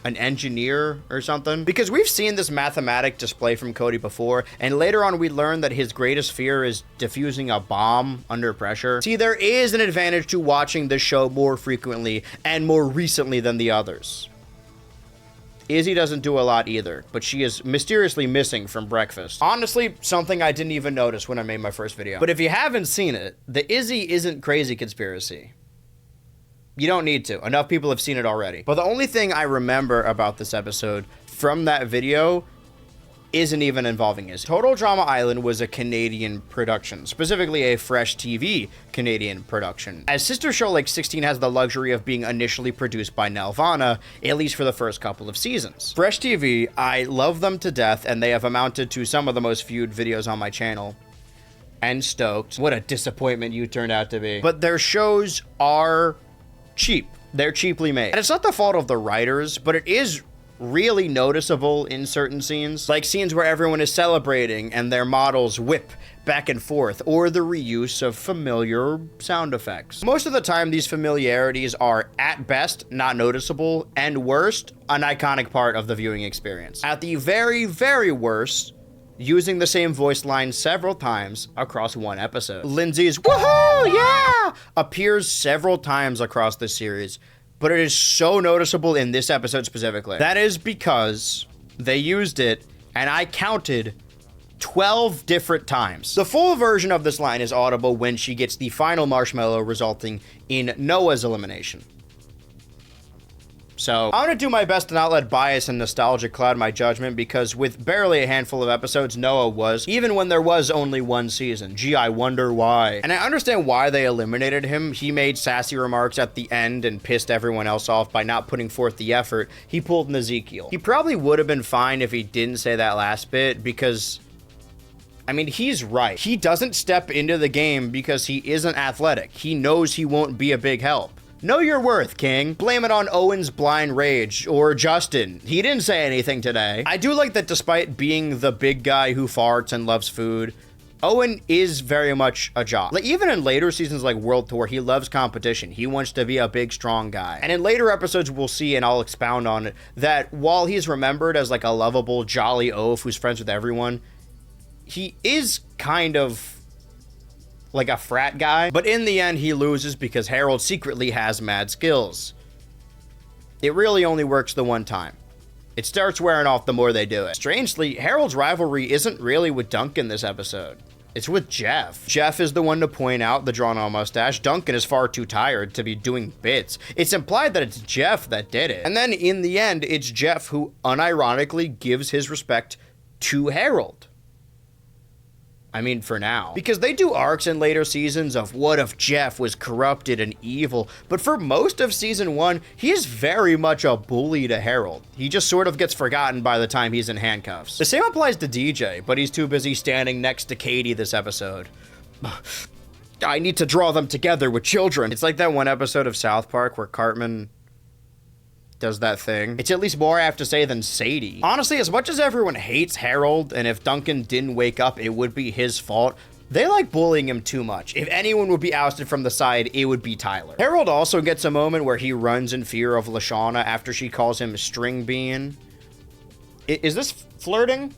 an engineer or something. Because we've seen this mathematic display from Cody before, and later on we learn that his greatest fear is defusing a bomb under pressure. See, there is an advantage to watching this show more frequently and more recently than the others. Izzy doesn't do a lot either, but she is mysteriously missing from breakfast. Honestly, something I didn't even notice when I made my first video. But if you haven't seen it, the Izzy isn't crazy conspiracy. You don't need to. Enough people have seen it already. But the only thing I remember about this episode from that video isn't even involving Izzy. Total Drama Island was a Canadian production, specifically a Fresh TV Canadian production, as Sister Show Like 16 has the luxury of being initially produced by Nelvana, at least for the first couple of seasons. Fresh TV, I love them to death, and they have amounted to some of the most viewed videos on my channel. And stoked. What a disappointment you turned out to be. But their shows are cheap. They're cheaply made. And it's not the fault of the writers, but it is really noticeable in certain scenes, like scenes where everyone is celebrating and their models whip back and forth, or the reuse of familiar sound effects. Most of the time, these familiarities are, at best, not noticeable, and worst, an iconic part of the viewing experience. At the very, very worst, using the same voice line several times across one episode. Lindsay's "woohoo, yeah!" appears several times across this series, but it is so noticeable in this episode specifically. That is because they used it, and I counted 12 different times. The full version of this line is audible when she gets the final marshmallow, resulting in Noah's elimination. So, I'm gonna do my best to not let bias and nostalgia cloud my judgment, because with barely a handful of episodes, Noah was, even when there was only one season. Gee, I wonder why. And I understand why they eliminated him. He made sassy remarks at the end and pissed everyone else off by not putting forth the effort. He pulled an Ezekiel. He probably would have been fine if he didn't say that last bit, because I mean, he's right. He doesn't step into the game because he isn't athletic. He knows he won't be a big help. Know your worth, King. Blame it on Owen's blind rage, or Justin. He didn't say anything today. I do like that despite being the big guy who farts and loves food, Owen is very much a jock. Like, even in later seasons like World Tour, he loves competition. He wants to be a big, strong guy. And in later episodes, we'll see, and I'll expound on it, that while he's remembered as like a lovable, jolly oaf who's friends with everyone, he is kind of like a frat guy, but in the end he loses because Harold secretly has mad skills. It really only works the one time. It starts wearing off the more they do it. Strangely, Harold's rivalry isn't really with Duncan this episode. It's with Jeff. Jeff is the one to point out the drawn-on mustache. Duncan is far too tired to be doing bits. It's implied that it's Jeff that did it. And then in the end, it's Jeff who unironically gives his respect to Harold. I mean, for now. Because they do arcs in later seasons of what if Jeff was corrupted and evil, but for most of season 1, he is very much a bully to Harold. He just sort of gets forgotten by the time he's in handcuffs. The same applies to DJ, but he's too busy standing next to Katie this episode. I need to draw them together with children. It's like that one episode of South Park where Cartman does that thing. It's at least more I have to say than Sadie. Honestly, as much as everyone hates Harold, and if Duncan didn't wake up, it would be his fault, they like bullying him too much. If anyone would be ousted from the side, it would be Tyler. Harold also gets a moment where he runs in fear of Lashana after she calls him String Bean. Is this flirting?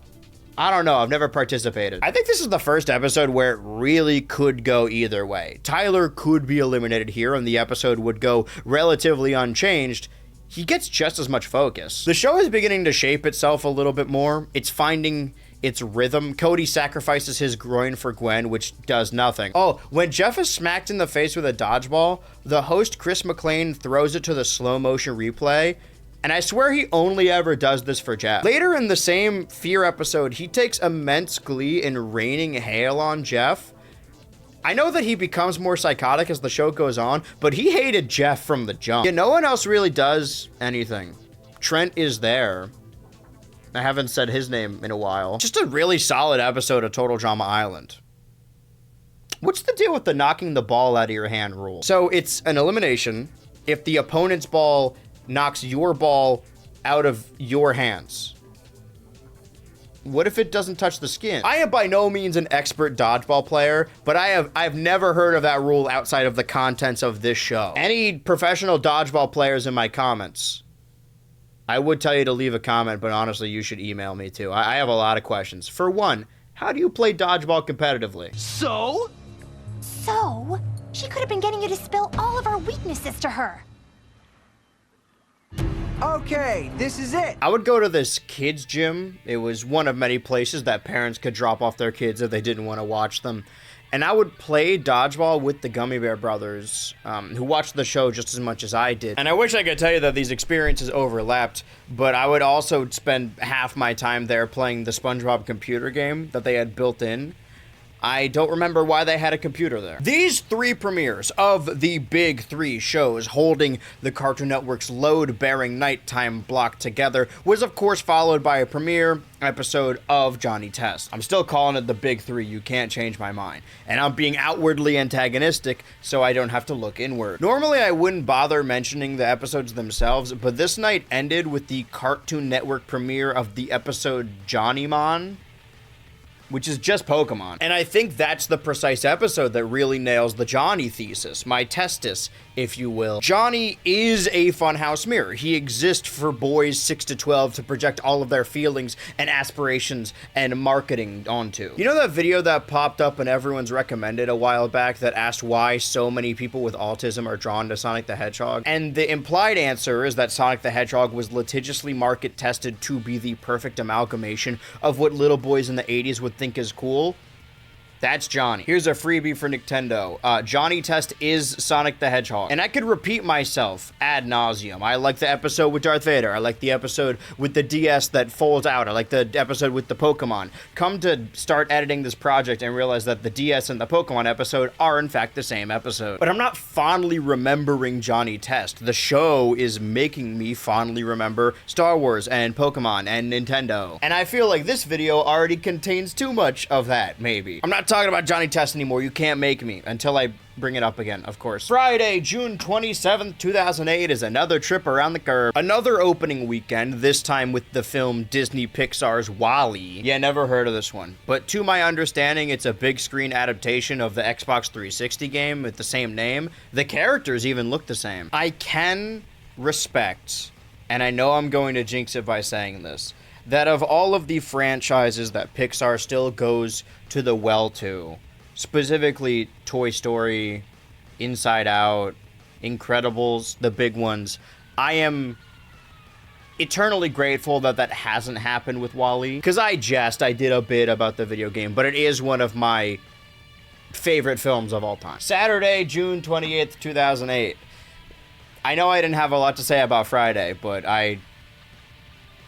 I don't know, I've never participated. I think this is the first episode where it really could go either way. Tyler could be eliminated here and the episode would go relatively unchanged. He gets just as much focus. The show is beginning to shape itself a little bit more. It's finding its rhythm. Cody sacrifices his groin for Gwen, which does nothing. Oh, when Jeff is smacked in the face with a dodgeball, the host Chris McLean throws it to the slow motion replay, and I swear he only ever does this for Jeff. Later in the same Fear episode, he takes immense glee in raining hail on Jeff. I know that he becomes more psychotic as the show goes on, but he hated Jeff from the jump. Yeah, no one else really does anything. Trent is there. I haven't said his name in a while. Just a really solid episode of Total Drama Island. What's the deal with the knocking the ball out of your hand rule? So it's an elimination if the opponent's ball knocks your ball out of your hands. What if it doesn't touch the skin? I am by no means an expert dodgeball player, but I've never heard of that rule outside of the contents of this show. Any professional dodgeball players in my comments? I would tell you to leave a comment, but honestly, you should email me too. I have a lot of questions. For one, how do you play dodgeball competitively? So, she could have been getting you to spill all of our weaknesses to her. Okay, this is it. I would go to this kids gym. It was one of many places that parents could drop off their kids if they didn't want to watch them. And I would play dodgeball with the Gummy Bear brothers, who watched the show just as much as I did. And I wish I could tell you that these experiences overlapped, but I would also spend half my time there playing the SpongeBob computer game that they had built in. I don't remember why they had a computer there. These 3 premieres of the big 3 shows holding the Cartoon Network's load-bearing nighttime block together was of course followed by a premiere episode of Johnny Test. I'm still calling it the big 3, you can't change my mind. And I'm being outwardly antagonistic so I don't have to look inward. Normally I wouldn't bother mentioning the episodes themselves, but this night ended with the Cartoon Network premiere of the episode Johnny Mon. which is just Pokemon. And I think that's the precise episode that really nails the Johnny thesis, my testis, if you will. Johnny is a funhouse mirror. He exists for boys 6 to 12 to project all of their feelings and aspirations and marketing onto. You know that video that popped up and everyone's recommended a while back that asked why so many people with autism are drawn to Sonic the Hedgehog? And the implied answer is that Sonic the Hedgehog was litigiously market tested to be the perfect amalgamation of what little boys in the 80s would think is cool. That's Johnny. Here's a freebie for Nintendo. Johnny Test is Sonic the Hedgehog. And I could repeat myself ad nauseum. I like the episode with Darth Vader. I like the episode with the DS that folds out. I like the episode with the Pokemon. Come to start editing this project and realize that the DS and the Pokemon episode are in fact the same episode. But I'm not fondly remembering Johnny Test. The show is making me fondly remember Star Wars and Pokemon and Nintendo. And I feel like this video already contains too much of that, maybe. I'm not talking about Johnny Test anymore. You can't make me until I bring it up again, of course. Friday, June 27th, 2008 is another trip around the curb. Another opening weekend, this time with the film Disney Pixar's WALL-E. Yeah, never heard of this one. But to my understanding, it's a big screen adaptation of the Xbox 360 game with the same name. The characters even look the same. I can respect, and I know I'm going to jinx it by saying this, that of all of the franchises that Pixar still goes to the well to, specifically Toy Story, Inside Out, Incredibles, the big ones, I am eternally grateful that that hasn't happened with WALL-E. Because I did a bit about the video game, but it is one of my favorite films of all time. Saturday, June 28th, 2008. I know I didn't have a lot to say about Friday, but I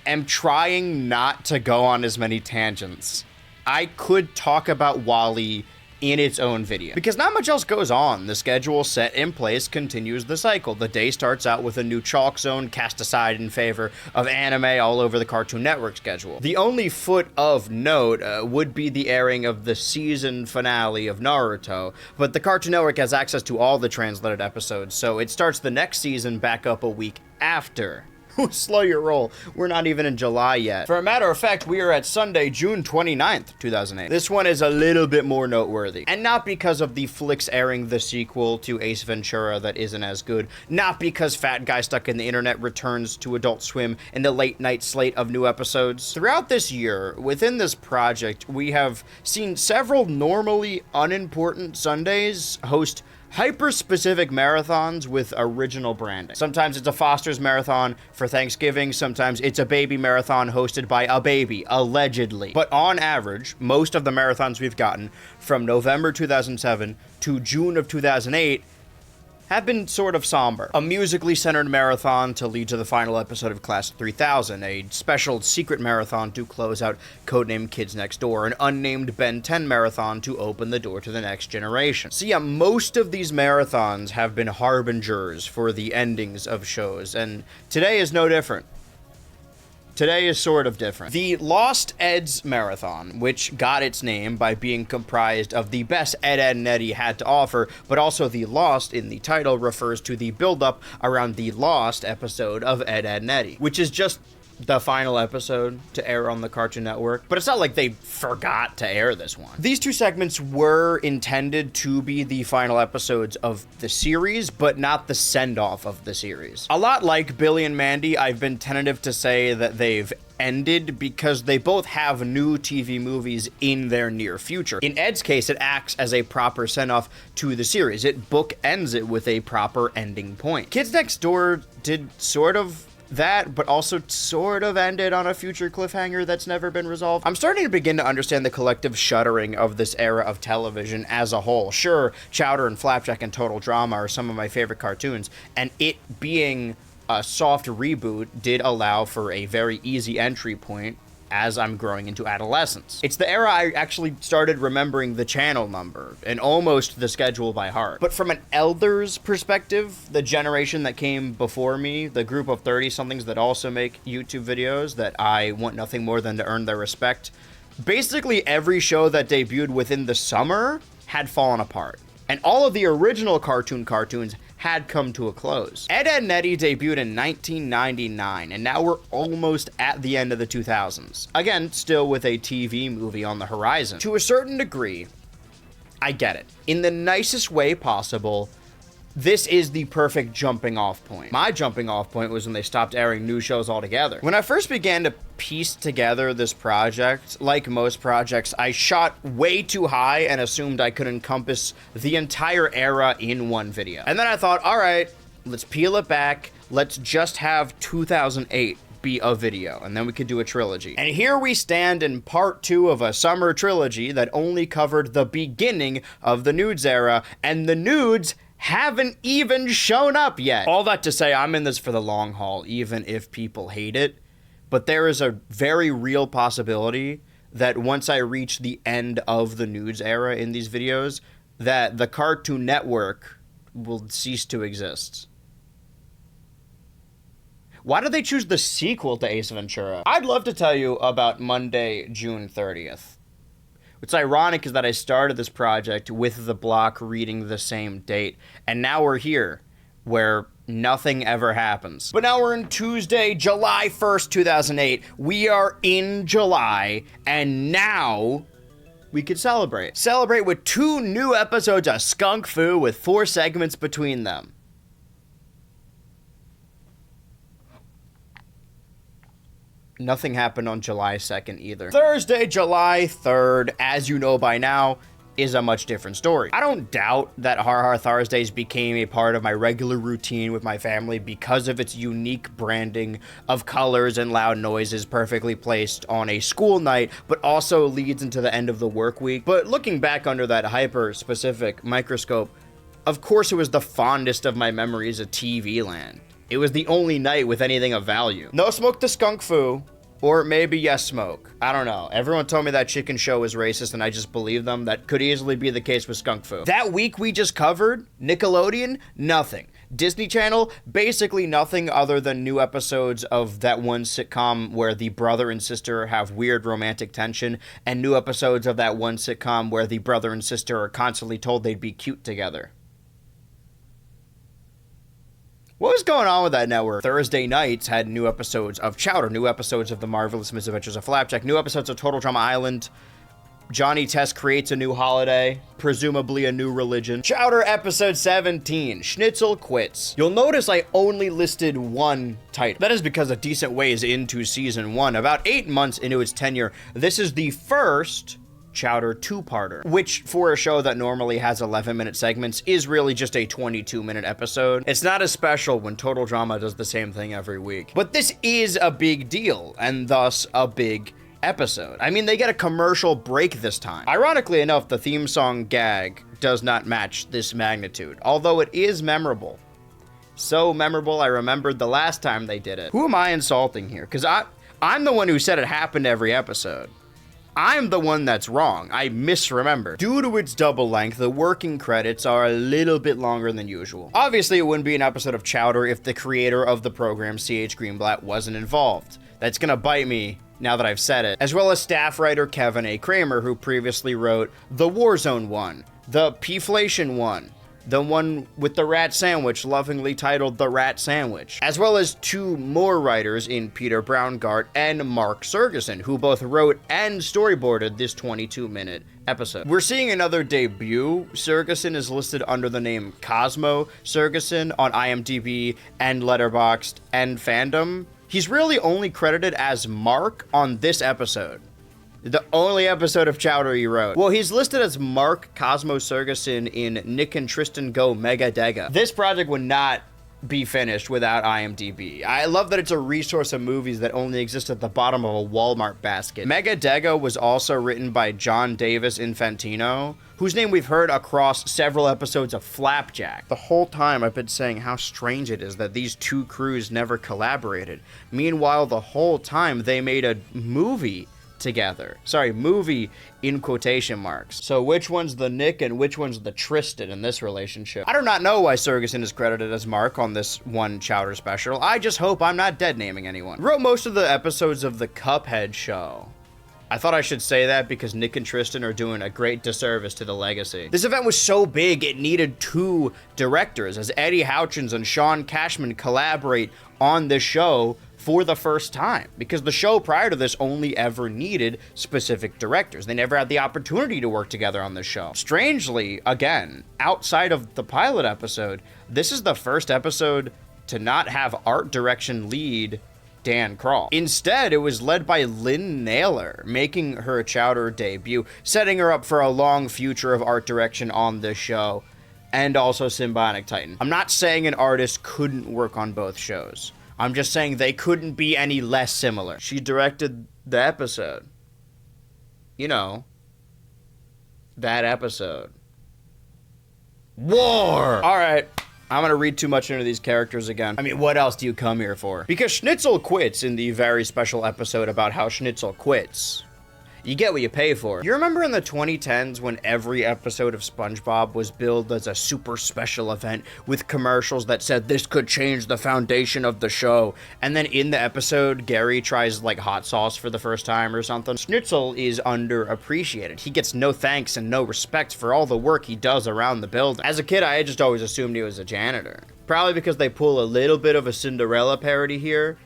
am trying not to go on as many tangents. I could talk about WALL-E in its own video, because not much else goes on. The schedule set in place continues the cycle. The day starts out with a new chalk zone cast aside in favor of anime all over the Cartoon Network schedule. The only foot of note would be the airing of the season finale of Naruto, but the Cartoon Network has access to all the translated episodes, so it starts the next season back up a week after. Slow your roll. We're not even in July yet. For a matter of fact, we are at Sunday, June 29th, 2008. This one is a little bit more noteworthy. And not because of the flicks airing the sequel to Ace Ventura that isn't as good. Not because Fat Guy Stuck in the Internet returns to Adult Swim in the late night slate of new episodes. Throughout this year, within this project, we have seen several normally unimportant Sundays host hyper-specific marathons with original branding. Sometimes it's a Foster's Marathon for Thanksgiving, sometimes it's a baby marathon hosted by a baby, allegedly. But on average, most of the marathons we've gotten from November 2007 to June of 2008 have been sort of somber. A musically centered marathon to lead to the final episode of Class 3000, a special secret marathon to close out codenamed Kids Next Door, an unnamed Ben 10 marathon to open the door to the next generation. So yeah, most of these marathons have been harbingers for the endings of shows, and today is no different. Today is sort of different. The Lost Eds Marathon, which got its name by being comprised of the best Ed, Edd and Eddy had to offer, but also the Lost in the title refers to the build-up around the Lost episode of Ed, Edd and Eddy, which is just the final episode to air on the Cartoon Network, but it's not like they forgot to air this one. These two segments were intended to be the final episodes of the series, but not the send-off of the series. A lot like Billy and Mandy, I've been tentative to say that they've ended because they both have new TV movies in their near future. In Ed's case, it acts as a proper send-off to the series. It bookends it with a proper ending point. Kids Next Door did sort of that, but also sort of ended on a future cliffhanger that's never been resolved. I'm starting to begin to understand the collective shuddering of this era of television as a whole. Sure, Chowder and Flapjack and Total Drama are some of my favorite cartoons, and it being a soft reboot did allow for a very easy entry point as I'm growing into adolescence. It's the era I actually started remembering the channel number and almost the schedule by heart. But from an elder's perspective, the generation that came before me, the group of 30-somethings that also make YouTube videos that I want nothing more than to earn their respect, basically every show that debuted within the summer had fallen apart. And all of the original cartoons had come to a close. Ed, Edd n Eddy debuted in 1999, and now we're almost at the end of the 2000s. Again, still with a TV movie on the horizon. To a certain degree, I get it. In the nicest way possible, this is the perfect jumping off point. My jumping off point was when they stopped airing new shows altogether. When I first began to piece together this project, like most projects, I shot way too high and assumed I could encompass the entire era in one video. And then I thought, all right, let's peel it back. Let's just have 2008 be a video, and then we could do a trilogy. And here we stand in part 2 of a summer trilogy that only covered the beginning of the Noods era, and the Noods haven't even shown up yet. All that to say, I'm in this for the long haul, even if people hate it. But there is a very real possibility that once I reach the end of the Noods era in these videos, that the Cartoon Network will cease to exist. Why did they choose the sequel to Ace Ventura? I'd love to tell you about Monday, June 30th. What's ironic is that I started this project with the block reading the same date, and now we're here, where nothing ever happens. But now we're in Tuesday, July 1st, 2008. We are in July, and now we could celebrate. Celebrate with 2 new episodes of Skunk Fu with 4 segments between them. Nothing happened on July 2nd either. Thursday, July 3rd, as you know by now, is a much different story. I don't doubt that Har Har Tharsdays became a part of my regular routine with my family because of its unique branding of colors and loud noises perfectly placed on a school night, but also leads into the end of the work week. But looking back under that hyper-specific microscope, of course it was the fondest of my memories of TV land. It was the only night with anything of value. No smoke to Skunk Fu, or maybe yes smoke. I don't know. Everyone told me that chicken show was racist and I just believed them. That could easily be the case with Skunk Fu. That week we just covered, Nickelodeon, nothing. Disney Channel, basically nothing other than new episodes of that one sitcom where the brother and sister have weird romantic tension, and new episodes of that one sitcom where the brother and sister are constantly told they'd be cute together. What was going on with that network? Thursday nights had new episodes of Chowder, new episodes of The Marvelous Misadventures of Flapjack, new episodes of Total Drama Island. Johnny Test creates a new holiday, presumably a new religion. Chowder episode 17, Shnitzel Quits. You'll notice I only listed one title. That is because a decent ways into season 1, about 8 months into its tenure, this is the first Chowder 2-parter, which for a show that normally has 11-minute segments is really just a 22-minute episode. It's not as special when Total Drama does the same thing every week. But this is a big deal, and thus a big episode. I mean, they get a commercial break this time. Ironically enough, the theme song gag does not match this magnitude, although it is memorable. So memorable, I remembered the last time they did it. Who am I insulting here? Because I'm the one who said it happened every episode. I'm the one that's wrong. I misremembered. Due to its double length, the working credits are a little bit longer than usual. Obviously, it wouldn't be an episode of Chowder if the creator of the program, C.H. Greenblatt, wasn't involved. That's gonna bite me now that I've said it. As well as staff writer Kevin A. Kramer, who previously wrote the Warzone one, the P-Flation one, the one with the rat sandwich, lovingly titled The Rat Sandwich, as well as 2 more writers in Peter Braungart and Mark Sergeson, who both wrote and storyboarded this 22-minute episode. We're seeing another debut. Sergeson is listed under the name Cosmo Sergeson on IMDb and Letterboxd and Fandom. He's really only credited as Mark on this episode. The only episode of Chowder he wrote. Well, he's listed as Mark Cosmo Sergeson in Nick and Tristan Go Mega Dega. This project would not be finished without IMDb. I love that it's a resource of movies that only exist at the bottom of a Walmart basket. Mega Dega was also written by John Davis Infantino, whose name we've heard across several episodes of Flapjack. The whole time I've been saying how strange it is that these 2 crews never collaborated. Meanwhile, the whole time they made a movie together. Sorry, movie in quotation marks. So which one's the Nick and which one's the Tristan in this relationship? I do not know why Sergeson is credited as Mark on this one Chowder special. I just hope I'm not dead naming anyone. Wrote most of the episodes of the Cuphead show. I thought I should say that because Nick and Tristan are doing a great disservice to the legacy. This event was so big, it needed 2 directors, as Eddie Houchins and Sean Cashman collaborate on this show for the first time, because the show prior to this only ever needed specific directors. They never had the opportunity to work together on this show. Strangely, again, outside of the pilot episode, this is the first episode to not have art direction lead Dan Kroll. Instead, it was led by Lynn Naylor, making her Chowder debut, setting her up for a long future of art direction on this show, and also Symbiotic Titan. I'm not saying an artist couldn't work on both shows. I'm just saying they couldn't be any less similar. She directed the episode. You know, that episode. War! All right. I'm gonna read too much into these characters again. I mean, what else do you come here for? Because Shnitzel quits in the very special episode about how Shnitzel quits. You get what you pay for. You remember in the 2010s when every episode of SpongeBob was billed as a super special event with commercials that said this could change the foundation of the show, and then in the episode, Gary tries like hot sauce for the first time or something? Schnitzel is underappreciated. He gets no thanks and no respect for all the work he does around the building. As a kid, I just always assumed he was a janitor. Probably because they pull a little bit of a Cinderella parody here,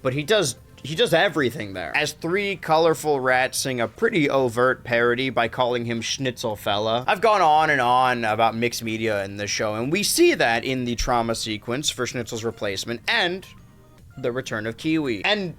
but he does everything there. As 3 colorful rats sing a pretty overt parody by calling him Schnitzel Fella. I've gone on and on about mixed media in this show, and we see that in the trauma sequence for Schnitzel's replacement and the return of Kiwi. And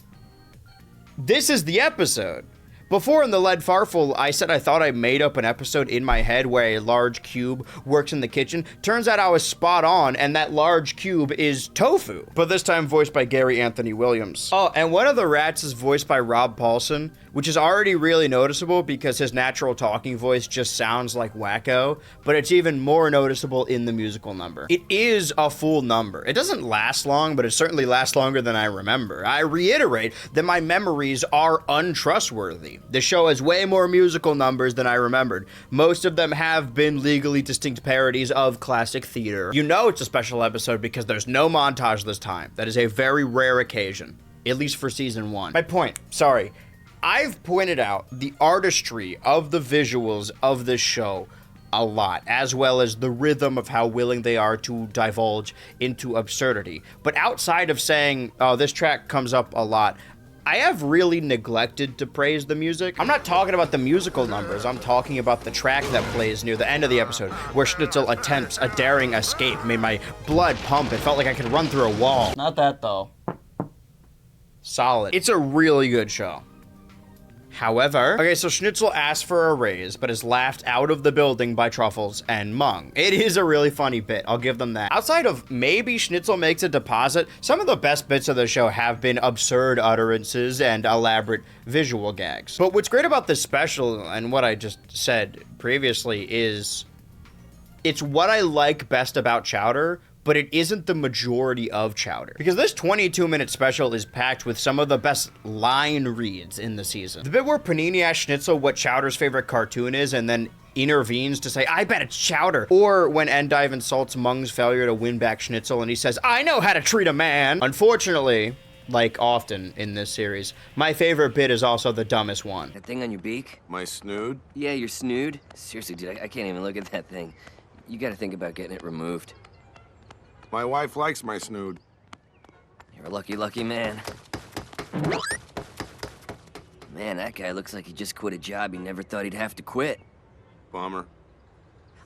this is the episode. Before in the Lead Farfel, I said I thought I made up an episode in my head where a large cube works in the kitchen. Turns out I was spot on, and that large cube is Tofu, but this time voiced by Gary Anthony Williams. Oh, and one of the rats is voiced by Rob Paulson, which is already really noticeable because his natural talking voice just sounds like Wacko, but it's even more noticeable in the musical number. It is a full number. It doesn't last long, but it certainly lasts longer than I remember. I reiterate that my memories are untrustworthy. The show has way more musical numbers than I remembered. Most of them have been legally distinct parodies of classic theater. You know it's a special episode because there's no montage this time. That is a very rare occasion, at least for season 1. My point, sorry. I've pointed out the artistry of the visuals of this show a lot, as well as the rhythm of how willing they are to divulge into absurdity. But outside of saying, oh, this track comes up a lot, I have really neglected to praise the music. I'm not talking about the musical numbers, I'm talking about the track that plays near the end of the episode, where Schnitzel attempts a daring escape, made my blood pump. It felt like I could run through a wall. Not that though. Solid. It's a really good show. However, okay, so Schnitzel asks for a raise, but is laughed out of the building by Truffles and Mung. It is a really funny bit, I'll give them that. Outside of maybe Schnitzel makes a deposit, some of the best bits of the show have been absurd utterances and elaborate visual gags. But what's great about this special, and what I just said previously, is it's what I like best about Chowder, but it isn't the majority of Chowder. Because this 22-minute special is packed with some of the best line reads in the season. The bit where Panini asks Schnitzel what Chowder's favorite cartoon is and then intervenes to say, I bet it's Chowder. Or when Endive insults Mung's failure to win back Schnitzel and he says, I know how to treat a man. Unfortunately, like often in this series, my favorite bit is also the dumbest one. That thing on your beak? My snood? Yeah, your snood. Seriously, dude, I can't even look at that thing. You gotta think about getting it removed. My wife likes my snood. You're a lucky, lucky man. Man, that guy looks like he just quit a job he never thought he'd have to quit. Bummer.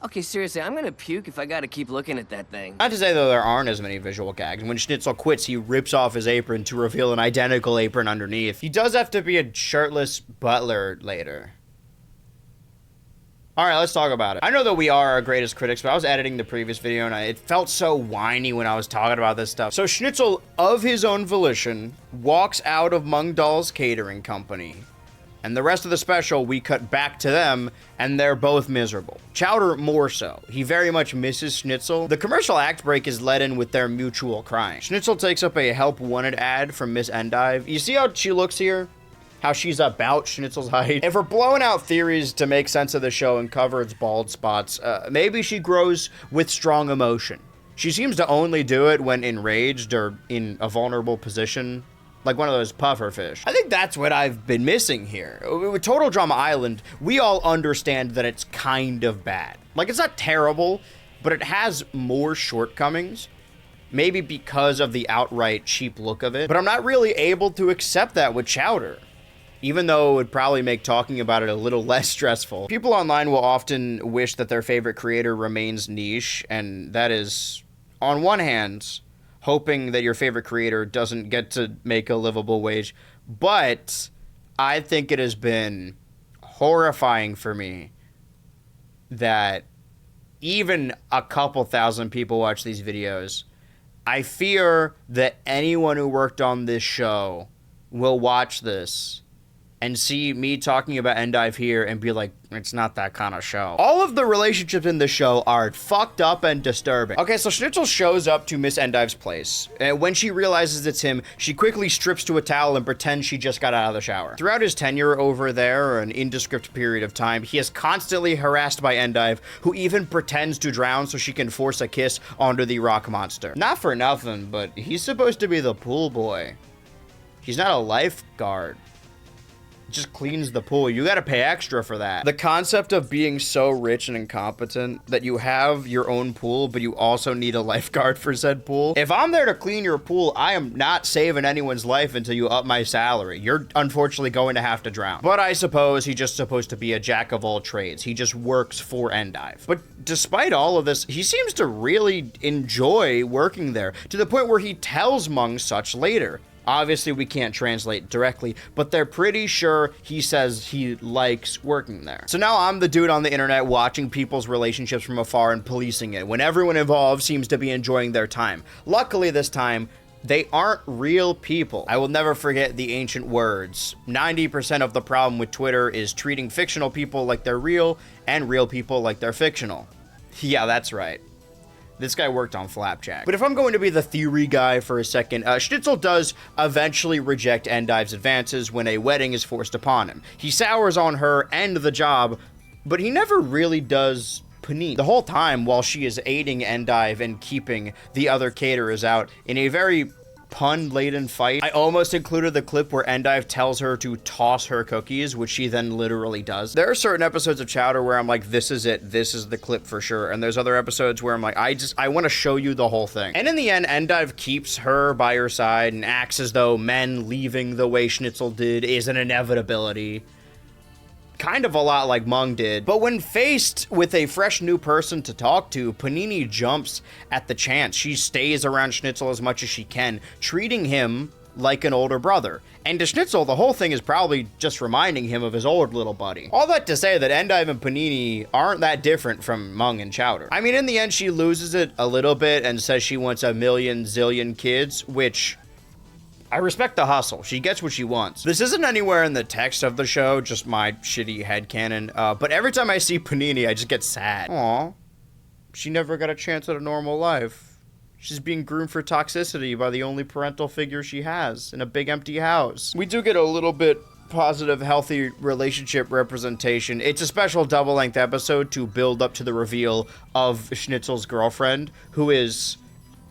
Okay, seriously, I'm gonna puke if I gotta keep looking at that thing. Not to say, though, there aren't as many visual gags. When Schnitzel quits, he rips off his apron to reveal an identical apron underneath. He does have to be a shirtless butler later. All right, let's talk about it. I know that we are our greatest critics, but I was editing the previous video and it felt so whiny when I was talking about this stuff. So Schnitzel, of his own volition, walks out of Mung Dahl's catering company. And the rest of the special, we cut back to them, and they're both miserable. Chowder more so. He very much misses Schnitzel. The commercial act break is led in with their mutual crying. Schnitzel takes up a help wanted ad from Miss Endive. You see how she looks here? How she's about Schnitzel's height. If we're blowing out theories to make sense of the show and cover its bald spots, maybe she grows with strong emotion. She seems to only do it when enraged or in a vulnerable position. like one of those puffer fish. I think that's what I've been missing here. With Total Drama Island, we all understand that it's kind of bad. Like, it's not terrible, but it has more shortcomings. Maybe because of the outright cheap look of it. But I'm not really able to accept that with Chowder, even though it would probably make talking about it a little less stressful. People online will often wish that their favorite creator remains niche, and that is, on one hand, hoping that your favorite creator doesn't get to make a livable wage. But I think it has been horrifying for me that even a couple thousand people watch these videos. I fear that anyone who worked on this show will watch this and see me talking about Endive here and be like, it's not that kind of show. All of the relationships in the show are fucked up and disturbing. Okay, so Shnitzel shows up to Miss Endive's place, and when she realizes it's him, she quickly strips to a towel and pretends she just got out of the shower. Throughout his tenure over there, an indescript period of time, he is constantly harassed by Endive, who even pretends to drown so she can force a kiss onto the rock monster. Not for nothing, but he's supposed to be the pool boy. He's not a lifeguard. Just cleans the pool. You gotta pay extra for that. The concept of being so rich and incompetent that you have your own pool, but you also need a lifeguard for said pool. If I'm there to clean your pool, I am not saving anyone's life until you up my salary. You're unfortunately going to have to drown. But I suppose he's just supposed to be a jack of all trades. He just works for Endive. But despite all of this, he seems to really enjoy working there, to the point where he tells Mung such later. Obviously, we can't translate directly, but they're pretty sure he says he likes working there. So now I'm the dude on the internet watching people's relationships from afar and policing it, when everyone involved seems to be enjoying their time. Luckily this time, they aren't real people. I will never forget the ancient words. 90% of the problem with Twitter is treating fictional people like they're real, and real people like they're fictional. Yeah, that's right. This guy worked on Flapjack. But if I'm going to be the theory guy for a second, Shnitzel does eventually reject Endive's advances when a wedding is forced upon him. He sours on her and the job, but he never really does Panini. The whole time while she is aiding Endive and keeping the other caterers out in a very pun-laden fight. I almost included the clip where Endive tells her to toss her cookies, which she then literally does. There are certain episodes of Chowder where I'm like, this is it. This is the clip for sure. And there's other episodes where I'm like, I want to show you the whole thing. And in the end, Endive keeps her by her side and acts as though men leaving the way Shnitzel did is an inevitability. Kind of a lot like Mung did. But when faced with a fresh new person to talk to, Panini jumps at the chance. She stays around Shnitzel as much as she can, treating him like an older brother. And to Shnitzel, the whole thing is probably just reminding him of his old little buddy. All that to say that Endive and Panini aren't that different from Mung and Chowder. I mean, in the end, she loses it a little bit and says she wants a million zillion kids, which I respect the hustle. She gets what she wants. This isn't anywhere in the text of the show, just my shitty headcanon, but every time I see Panini, I just get sad. Aw, she never got a chance at a normal life. She's being groomed for toxicity by the only parental figure she has in a big empty house. We do get a little bit positive, healthy relationship representation. It's a special double-length episode to build up to the reveal of Schnitzel's girlfriend, who is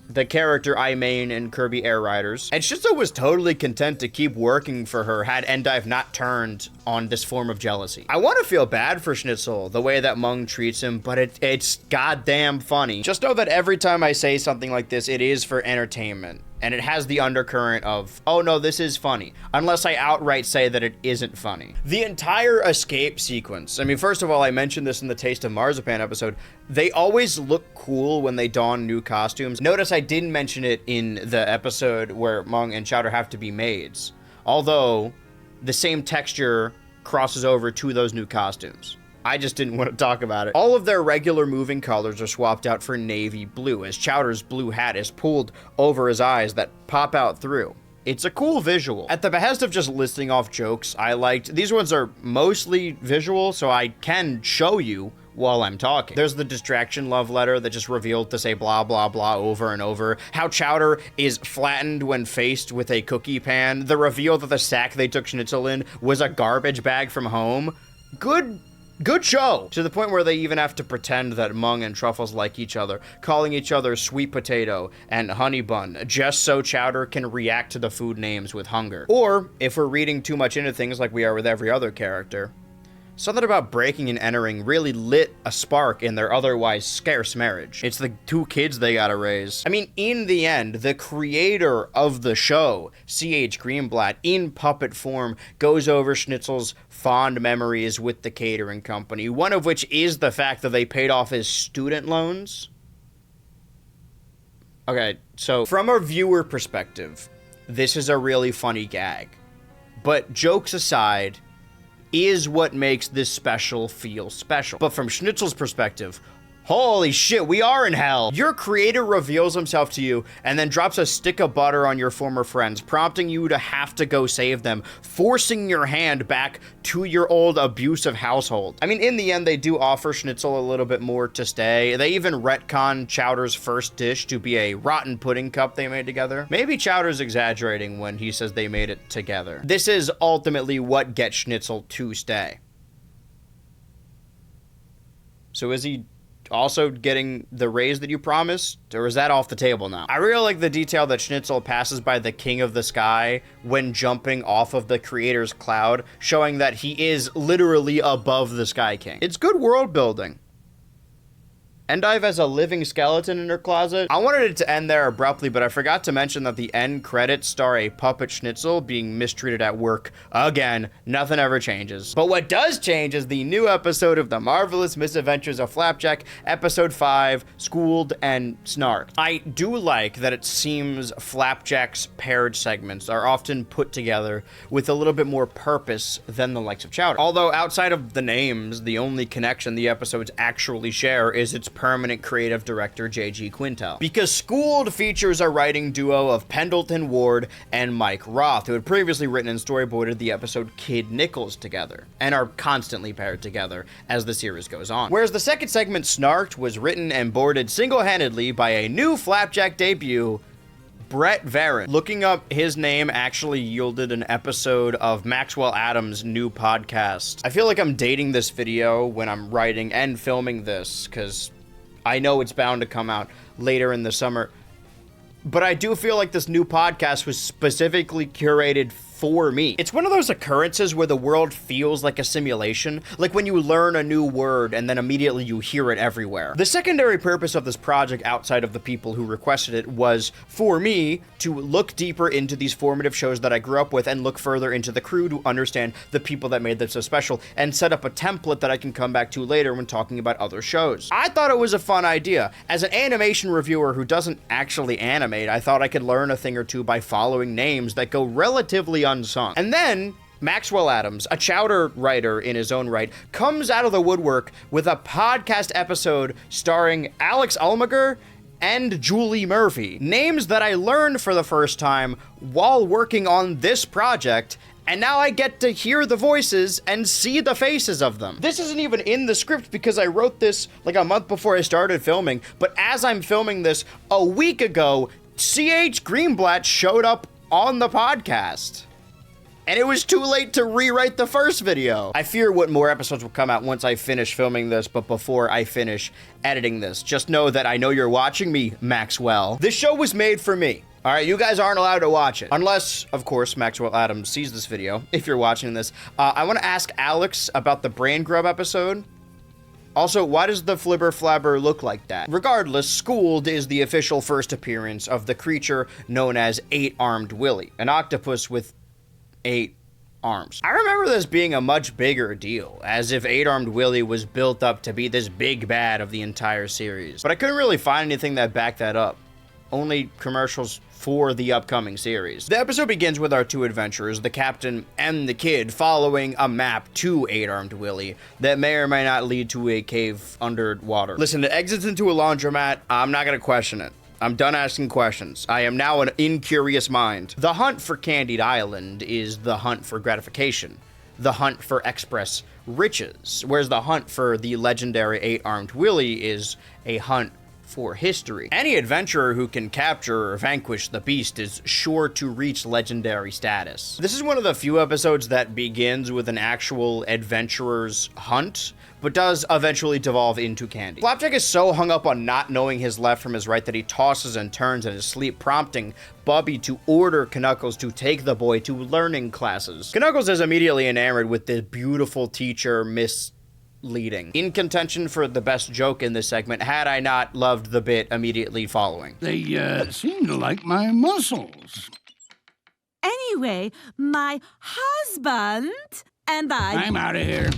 the character I main in Kirby Air Riders. And Shnitzel was totally content to keep working for her had Endive not turned on this form of jealousy. I want to feel bad for Shnitzel, the way that Mung treats him, but it's goddamn funny. Just know that every time I say something like this, it is for entertainment. And it has the undercurrent of, oh no, this is funny. Unless I outright say that it isn't funny. The entire escape sequence, I mean, first of all, I mentioned this in the Taste of Marzipan episode, they always look cool when they don new costumes. Notice I didn't mention it in the episode where Mung and Chowder have to be maids. Although, the same texture crosses over to those new costumes. I just didn't want to talk about it. All of their regular moving colors are swapped out for navy blue, as Chowder's blue hat is pulled over his eyes that pop out through. It's a cool visual. At the behest of just listing off jokes I liked, these ones are mostly visual, so I can show you while I'm talking. There's the distraction love letter that just revealed to say blah blah blah over and over. How Chowder is flattened when faced with a cookie pan. The reveal that the sack they took Schnitzel in was a garbage bag from home. Good Good show! To the point where they even have to pretend that Mung and Truffles like each other, calling each other Sweet Potato and Honey Bun, just so Chowder can react to the food names with hunger. Or, if we're reading too much into things like we are with every other character, something about breaking and entering really lit a spark in their otherwise scarce marriage. It's the 2 kids they gotta raise. I mean, in the end, the creator of the show, C.H. Greenblatt, in puppet form, goes over Schnitzel's fond memories with the catering company, one of which is the fact that they paid off his student loans. Okay, so from a viewer perspective, this is a really funny gag. But jokes aside, is what makes this special feel special. But from Schnitzel's perspective, holy shit, we are in hell. Your creator reveals himself to you and then drops a stick of butter on your former friends, prompting you to have to go save them, forcing your hand back to your old abusive household. I mean, in the end, they do offer Schnitzel a little bit more to stay. They even retcon Chowder's first dish to be a rotten pudding cup they made together. Maybe Chowder's exaggerating when he says they made it together. This is ultimately what gets Schnitzel to stay. So is he also getting the raise that you promised, or is that off the table now? I really like the detail that Schnitzel passes by the King of the Sky when jumping off of the creator's cloud, showing that he is literally above the Sky King. It's good world building. Endive has a living skeleton in her closet. I wanted it to end there abruptly, but I forgot to mention that the end credits star a puppet Schnitzel being mistreated at work. Again, nothing ever changes. But what does change is the new episode of The Marvelous Misadventures of Flapjack, Episode 5, Skooled and Snarked. I do like that it seems Flapjack's paired segments are often put together with a little bit more purpose than the likes of Chowder. Although outside of the names, the only connection the episodes actually share is its permanent creative director J.G. Quintel. Because Skooled features a writing duo of Pendleton Ward and Mike Roth, who had previously written and storyboarded the episode Kid Nichols together, and are constantly paired together as the series goes on. Whereas the second segment, Snarked, was written and boarded single-handedly by a new Flapjack debut, Brett Varon. Looking up his name actually yielded an episode of Maxwell Adams' new podcast. I feel like I'm dating this video when I'm writing and filming this, because I know it's bound to come out later in the summer, but I do feel like this new podcast was specifically curated for me. It's one of those occurrences where the world feels like a simulation, like when you learn a new word and then immediately you hear it everywhere. The secondary purpose of this project outside of the people who requested it was, for me, to look deeper into these formative shows that I grew up with and look further into the crew to understand the people that made them so special and set up a template that I can come back to later when talking about other shows. I thought it was a fun idea. As an animation reviewer who doesn't actually animate, I thought I could learn a thing or two by following names that go relatively unsung. And then Maxwell Adams, a Chowder writer in his own right, comes out of the woodwork with a podcast episode starring Alex Ulmager and Julie Murphy. Names that I learned for the first time while working on this project, and now I get to hear the voices and see the faces of them. This isn't even in the script because I wrote this like a month before I started filming, but as I'm filming this, a week ago, C.H. Greenblatt showed up on the podcast. And it was too late to rewrite the first video. I fear what more episodes will come out once I finish filming this, but before I finish editing this. Just know that I know you're watching me, Maxwell. This show was made for me. All right, you guys aren't allowed to watch it. Unless, of course, Maxwell Adams sees this video, if you're watching this. I want to ask Alex about the Brain Grub episode. Also, why does the Flibber Flabber look like that? Regardless, Skooled is the official first appearance of the creature known as 8-Armed Willie, an octopus with 8 arms. I remember this being a much bigger deal, as if 8-Armed Willie was built up to be this big bad of the entire series. But I couldn't really find anything that backed that up. Only commercials for the upcoming series. The episode begins with our two adventurers, the captain and the kid, following a map to 8-Armed Willie that may or may not lead to a cave underwater. Listen, it exits into a laundromat. I'm not gonna question it. I'm done asking questions. I am now an incurious mind. The hunt for Candied Island is the hunt for gratification. The hunt for express riches. Whereas the hunt for the legendary 8-Armed Willie is a hunt for history. Any adventurer who can capture or vanquish the beast is sure to reach legendary status. This is one of the few episodes that begins with an actual adventurer's hunt, but does eventually devolve into candy. Flapjack is so hung up on not knowing his left from his right that he tosses and turns in his sleep, prompting Bubby to order Knuckles to take the boy to learning classes. Knuckles is immediately enamored with the beautiful teacher, Miss Leading. In contention for the best joke in this segment, had I not loved the bit immediately following. They seem to like my muscles. Anyway, my husband and I'm out of here.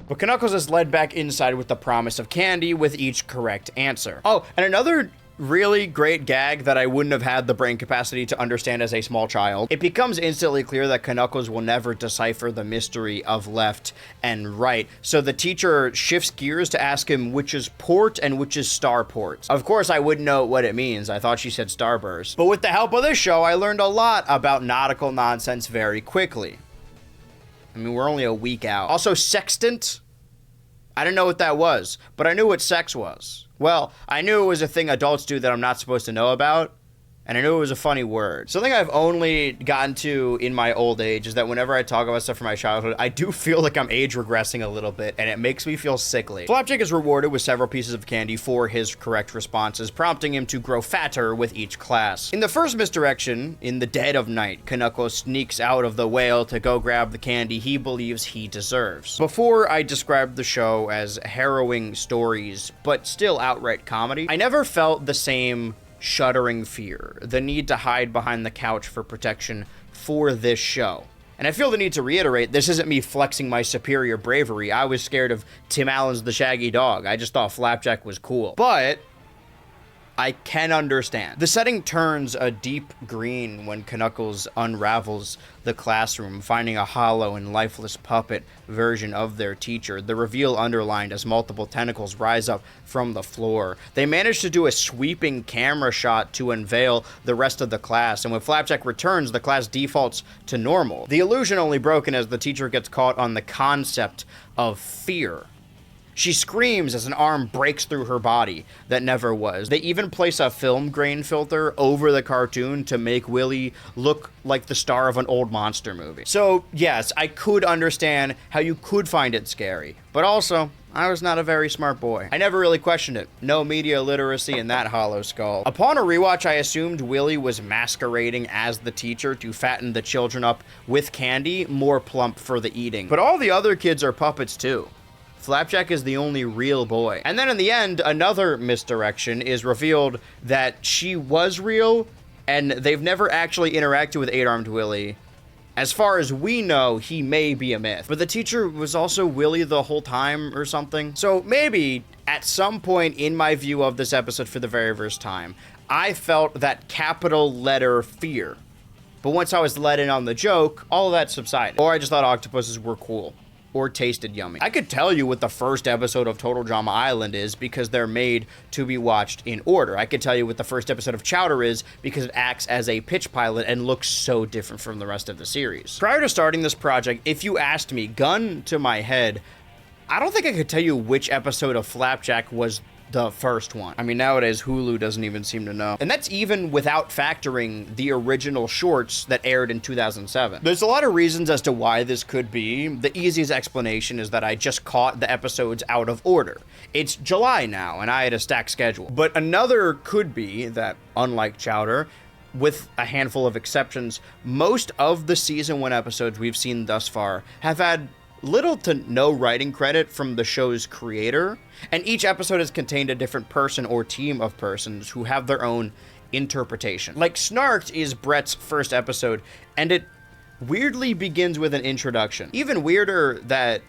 But Knuckles is led back inside with the promise of candy with each correct answer. Oh, and another really great gag that I wouldn't have had the brain capacity to understand as a small child. It becomes instantly clear that Knuckles will never decipher the mystery of left and right, so the teacher shifts gears to ask him which is port and which is starport. Of course, I wouldn't know what it means. I thought she said starburst. But with the help of this show, I learned a lot about nautical nonsense very quickly. I mean, we're only a week out. Also, sextant. I didn't know what that was, but I knew what sex was. Well, I knew it was a thing adults do that I'm not supposed to know about, and I knew it was a funny word. Something I've only gotten to in my old age is that whenever I talk about stuff from my childhood, I do feel like I'm age regressing a little bit, and it makes me feel sickly. Flapjack is rewarded with several pieces of candy for his correct responses, prompting him to grow fatter with each class. In the first misdirection, in the dead of night, Knuckles sneaks out of the whale to go grab the candy he believes he deserves. Before I described the show as harrowing stories, but still outright comedy, I never felt the same shuddering fear, the need to hide behind the couch for protection for this show. And I feel the need to reiterate, this isn't me flexing my superior bravery. I was scared of Tim Allen's The Shaggy Dog. I just thought Flapjack was cool. But I can understand. The setting turns a deep green when Knuckles unravels the classroom, finding a hollow and lifeless puppet version of their teacher, the reveal underlined as multiple tentacles rise up from the floor. They manage to do a sweeping camera shot to unveil the rest of the class, and when Flapjack returns, the class defaults to normal. The illusion only broken as the teacher gets caught on the concept of fear. She screams as an arm breaks through her body that never was. They even place a film grain filter over the cartoon to make Willy look like the star of an old monster movie. So, yes, I could understand how you could find it scary, but also, I was not a very smart boy. I never really questioned it. No media literacy in that hollow skull. Upon a rewatch, I assumed Willy was masquerading as the teacher to fatten the children up with candy, more plump for the eating. But all the other kids are puppets too. Flapjack is the only real boy. And then in the end, another misdirection is revealed that she was real, and they've never actually interacted with 8-Armed Willy. As far as we know, he may be a myth. But the teacher was also Willy the whole time or something. So maybe, at some point in my view of this episode for the very first time, I felt that capital letter fear. But once I was let in on the joke, all of that subsided. Or I just thought octopuses were cool. Or tasted yummy. I could tell you what the first episode of Total Drama Island is because they're made to be watched in order. I could tell you what the first episode of Chowder is because it acts as a pitch pilot and looks so different from the rest of the series. Prior to starting this project, if you asked me, gun to my head, I don't think I could tell you which episode of Flapjack was the first one. I mean, nowadays, Hulu doesn't even seem to know. And that's even without factoring the original shorts that aired in 2007. There's a lot of reasons as to why this could be. The easiest explanation is that I just caught the episodes out of order. It's July now, and I had a stacked schedule. But another could be that, unlike Chowder, with a handful of exceptions, most of the season 1 episodes we've seen thus far have had little to no writing credit from the show's creator, and each episode has contained a different person or team of persons who have their own interpretation. Like Snarked is Brett's first episode, and it weirdly begins with an introduction. Even weirder that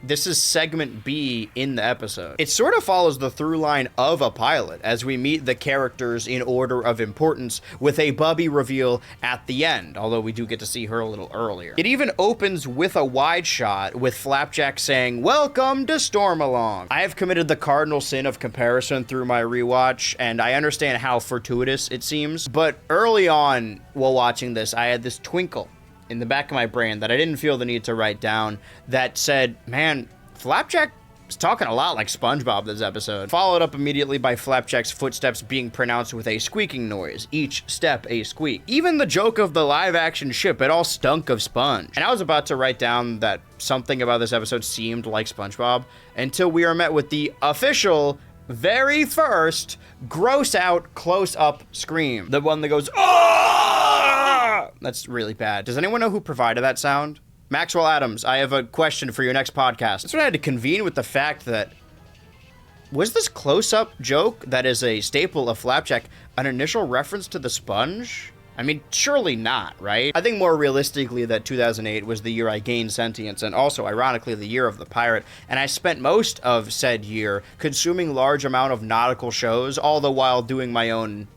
this is segment B in the episode. It sort of follows the through line of a pilot as we meet the characters in order of importance with a Bubby reveal at the end, although we do get to see her a little earlier. It even opens with a wide shot with Flapjack saying, "Welcome to Stormalong." I have committed the cardinal sin of comparison through my rewatch, and I understand how fortuitous it seems, but early on while watching this, I had this twinkle in the back of my brain that I didn't feel the need to write down that said, man, Flapjack He's talking a lot like SpongeBob this episode. Followed up immediately by Flapjack's footsteps being pronounced with a squeaking noise. Each step a squeak. Even the joke of the live-action ship, it all stunk of sponge. And I was about to write down that something about this episode seemed like SpongeBob until we are met with the official, very first, gross-out, close-up scream. The one that goes, "Ah!" That's really bad. Does anyone know who provided that sound? Maxwell Adams, I have a question for your next podcast. That's what I had to convene with the fact that, was this close-up joke that is a staple of Flapjack an initial reference to the sponge? I mean, surely not, right? I think more realistically that 2008 was the year I gained sentience, and also, ironically, the year of the pirate, and I spent most of said year consuming large amount of nautical shows, all the while doing my own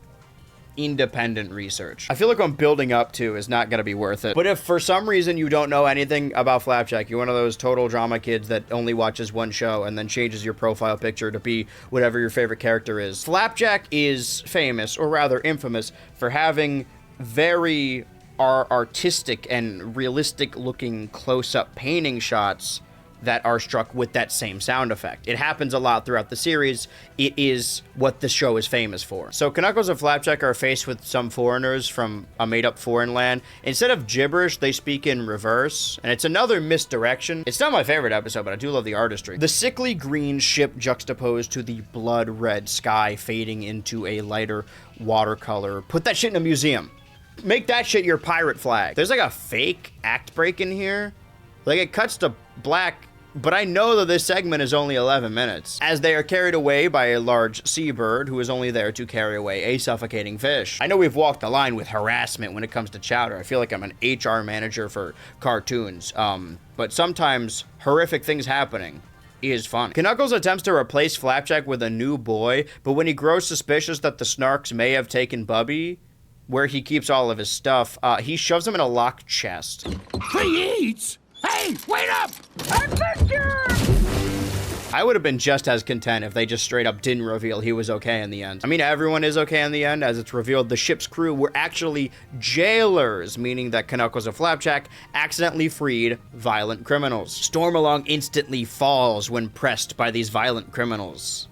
independent research. I feel like what I'm building up to is not going to be worth it. But if for some reason you don't know anything about Flapjack, you're one of those total drama kids that only watches one show and then changes your profile picture to be whatever your favorite character is. Flapjack is famous, or rather infamous, for having very artistic and realistic looking close-up painting shots that are struck with that same sound effect. It happens a lot throughout the series. It is what the show is famous for. So Knuckles and Flapjack are faced with some foreigners from a made-up foreign land. Instead of gibberish, they speak in reverse, and it's another misdirection. It's not my favorite episode, but I do love the artistry. The sickly green ship juxtaposed to the blood red sky fading into a lighter watercolor. Put that shit in a museum. Make that shit your pirate flag. There's like a fake act break in here. Like, it cuts to black, but I know that this segment is only 11 minutes, as they are carried away by a large seabird who is only there to carry away a suffocating fish. I know we've walked the line with harassment when it comes to Chowder. I feel like I'm an HR manager for cartoons, but sometimes horrific things happening is fun. Knuckles attempts to replace Flapjack with a new boy, but when he grows suspicious that the Snarks may have taken Bubby, where he keeps all of his stuff, he shoves him in a locked chest. He eats? Hey, wait up! Adventure! I would have been just as content if they just straight up didn't reveal he was okay in the end. I mean, everyone is okay in the end, as it's revealed the ship's crew were actually jailers, meaning that Knuckles and Flapjack accidentally freed violent criminals. Stormalong instantly falls when pressed by these violent criminals.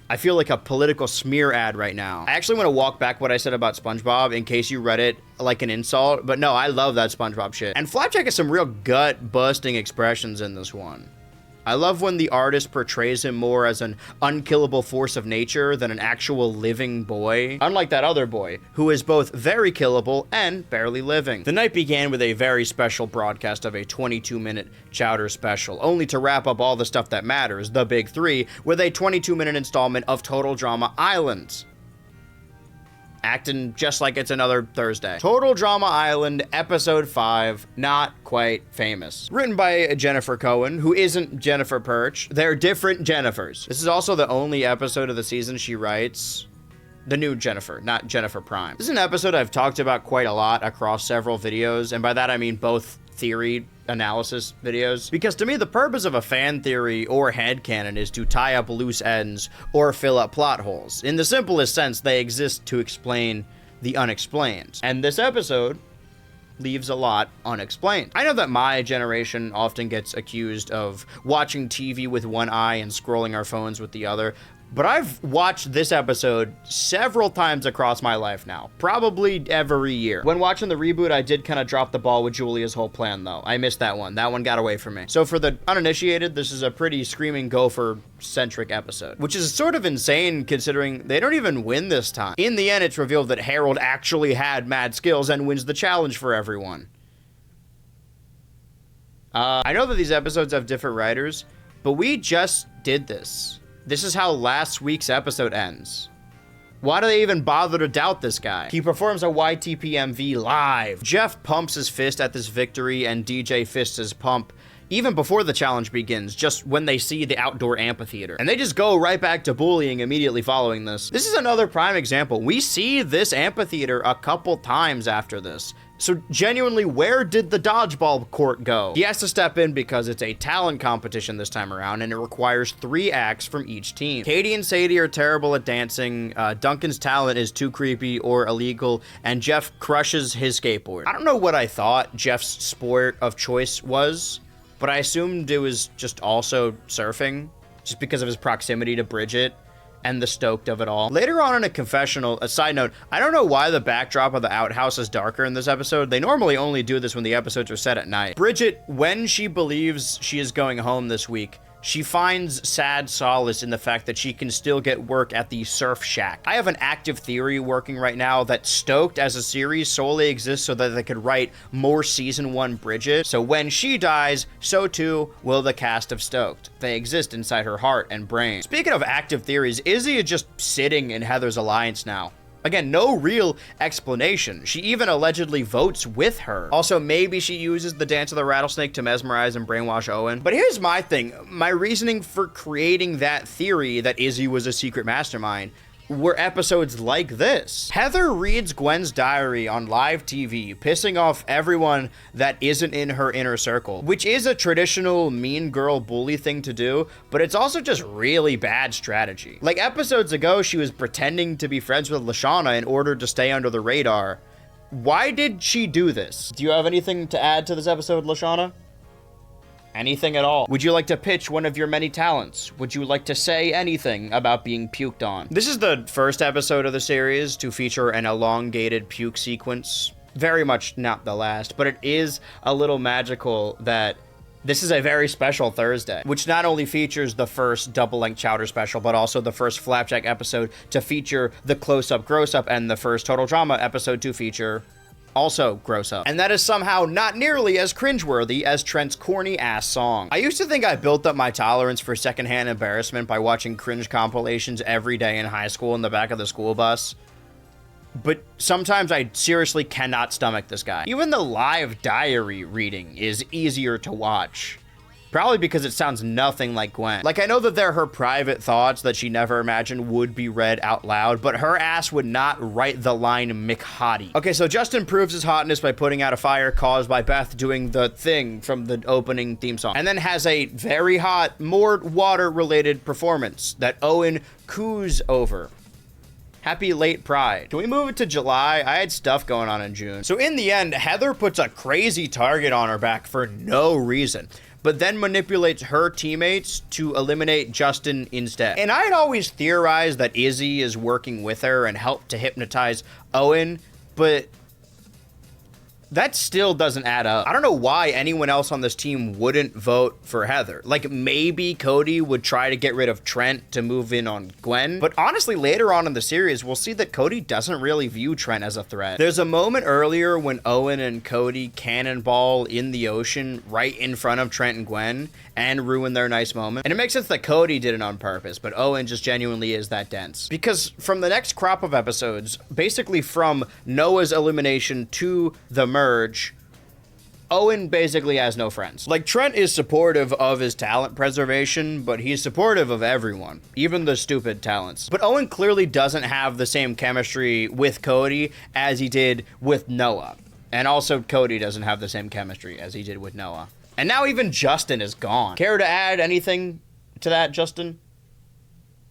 I feel like a political smear ad right now. I actually want to walk back what I said about SpongeBob in case you read it like an insult, but no, I love that SpongeBob shit. And Flapjack has some real gut-busting expressions in this one. I love when the artist portrays him more as an unkillable force of nature than an actual living boy. Unlike that other boy, who is both very killable and barely living. The night began with a very special broadcast of a 22-minute Chowder special, only to wrap up all the stuff that matters, the big three, with a 22-minute installment of Total Drama Island. Acting just like it's another Thursday. Total Drama Island, Episode 5, Not Quite Famous. Written by Jennifer Cohen, who isn't Jennifer Perch. They're different Jennifers. This is also the only episode of the season she writes. The new Jennifer, not Jennifer Prime. This is an episode I've talked about quite a lot across several videos, and by that I mean both theory analysis videos, because to me the purpose of a fan theory or headcanon is to tie up loose ends or fill up plot holes. In the simplest sense, they exist to explain the unexplained, and this episode leaves a lot unexplained. I know that my generation often gets accused of watching TV with one eye and scrolling our phones with the other, but I've watched this episode several times across my life now, probably every year. When watching the reboot, I did kind of drop the ball with Julia's whole plan, though. I missed that one. That one got away from me. So for the uninitiated, this is a pretty screaming gopher-centric episode, which is sort of insane considering they don't even win this time. In the end, it's revealed that Harold actually had mad skills and wins the challenge for everyone. I know that these episodes have different writers, but we just did this. This is how last week's episode ends. Why do they even bother to doubt this guy? He performs a YTPMV live. Jeff pumps his fist at this victory and DJ fists his pump even before the challenge begins, just when they see the outdoor amphitheater. And they just go right back to bullying immediately following this. This is another prime example. We see this amphitheater a couple times after this. So genuinely, where did the Dodgebrawl court go? He has to step in because it's a talent competition this time around, and it requires 3 acts from each team. Katie and Sadie are terrible at dancing, Duncan's talent is too creepy or illegal, and Jeff crushes his skateboard. I don't know what I thought Jeff's sport of choice was, but I assumed it was just also surfing. just because of his proximity to Bridget and the stoked of it all. Later on in a confessional, a side note, I don't know why the backdrop of the outhouse is darker in this episode. They normally only do this when the episodes are set at night. Bridget, when she believes she is going home this week, she finds sad solace in the fact that she can still get work at the surf shack. I have an active theory working right now that Stoked as a series solely exists so that they could write more season 1 Bridget. So when she dies, so too will the cast of Stoked. They exist inside her heart and brain. Speaking of active theories, Izzy is just sitting in Heather's alliance now. Again, no real explanation. She even allegedly votes with her. Also, maybe she uses the dance of the rattlesnake to mesmerize and brainwash Owen. But here's my thing. My reasoning for creating that theory that Izzy was a secret mastermind were episodes like this. Heather reads Gwen's diary on live TV, pissing off everyone that isn't in her inner circle, which is a traditional mean girl bully thing to do, but it's also just really bad strategy. Like episodes ago, she was pretending to be friends with Lashana in order to stay under the radar. Why did she do this? Do you have anything to add to this episode, Lashana? Anything at all? Would you like to pitch one of your many talents? Would you like to say anything about being puked on? This is the first episode of the series to feature an elongated puke sequence. Very much not the last, but it is a little magical that this is a very special Thursday, which not only features the first double-length Chowder special, but also the first Flapjack episode to feature the close-up, gross-up, and the first Total Drama episode to feature also gross up. And that is somehow not nearly as cringeworthy as Trent's corny ass song. I used to think I built up my tolerance for secondhand embarrassment by watching cringe compilations every day in high school in the back of the school bus. But sometimes I seriously cannot stomach this guy. Even the live diary reading is easier to watch. Probably because it sounds nothing like Gwen. Like, I know that they're her private thoughts that she never imagined would be read out loud, but her ass would not write the line McHottie. Okay, so Justin proves his hotness by putting out a fire caused by Beth doing the thing from the opening theme song, and then has a very hot, more water-related performance that Owen coos over. Happy late Pride. Can we move it to July? I had stuff going on in June. So in the end, Heather puts a crazy target on her back for no reason, but then manipulates her teammates to eliminate Justin instead. And I had always theorized that Izzy is working with her and helped to hypnotize Owen, but that still doesn't add up. I don't know why anyone else on this team wouldn't vote for Heather. Like, maybe Cody would try to get rid of Trent to move in on Gwen. But honestly, later on in the series, we'll see that Cody doesn't really view Trent as a threat. There's a moment earlier when Owen and Cody cannonball in the ocean right in front of Trent and Gwen and ruin their nice moment. And it makes sense that Cody did it on purpose, but Owen just genuinely is that dense. Because from the next crop of episodes, basically from Noah's elimination to the merge, Owen basically has no friends. Like, Trent is supportive of his talent preservation, but he's supportive of everyone, even the stupid talents. But Owen clearly doesn't have the same chemistry with Cody as he did with Noah. And also, Cody doesn't have the same chemistry as he did with Noah. And now even Justin is gone. Care to add anything to that, Justin?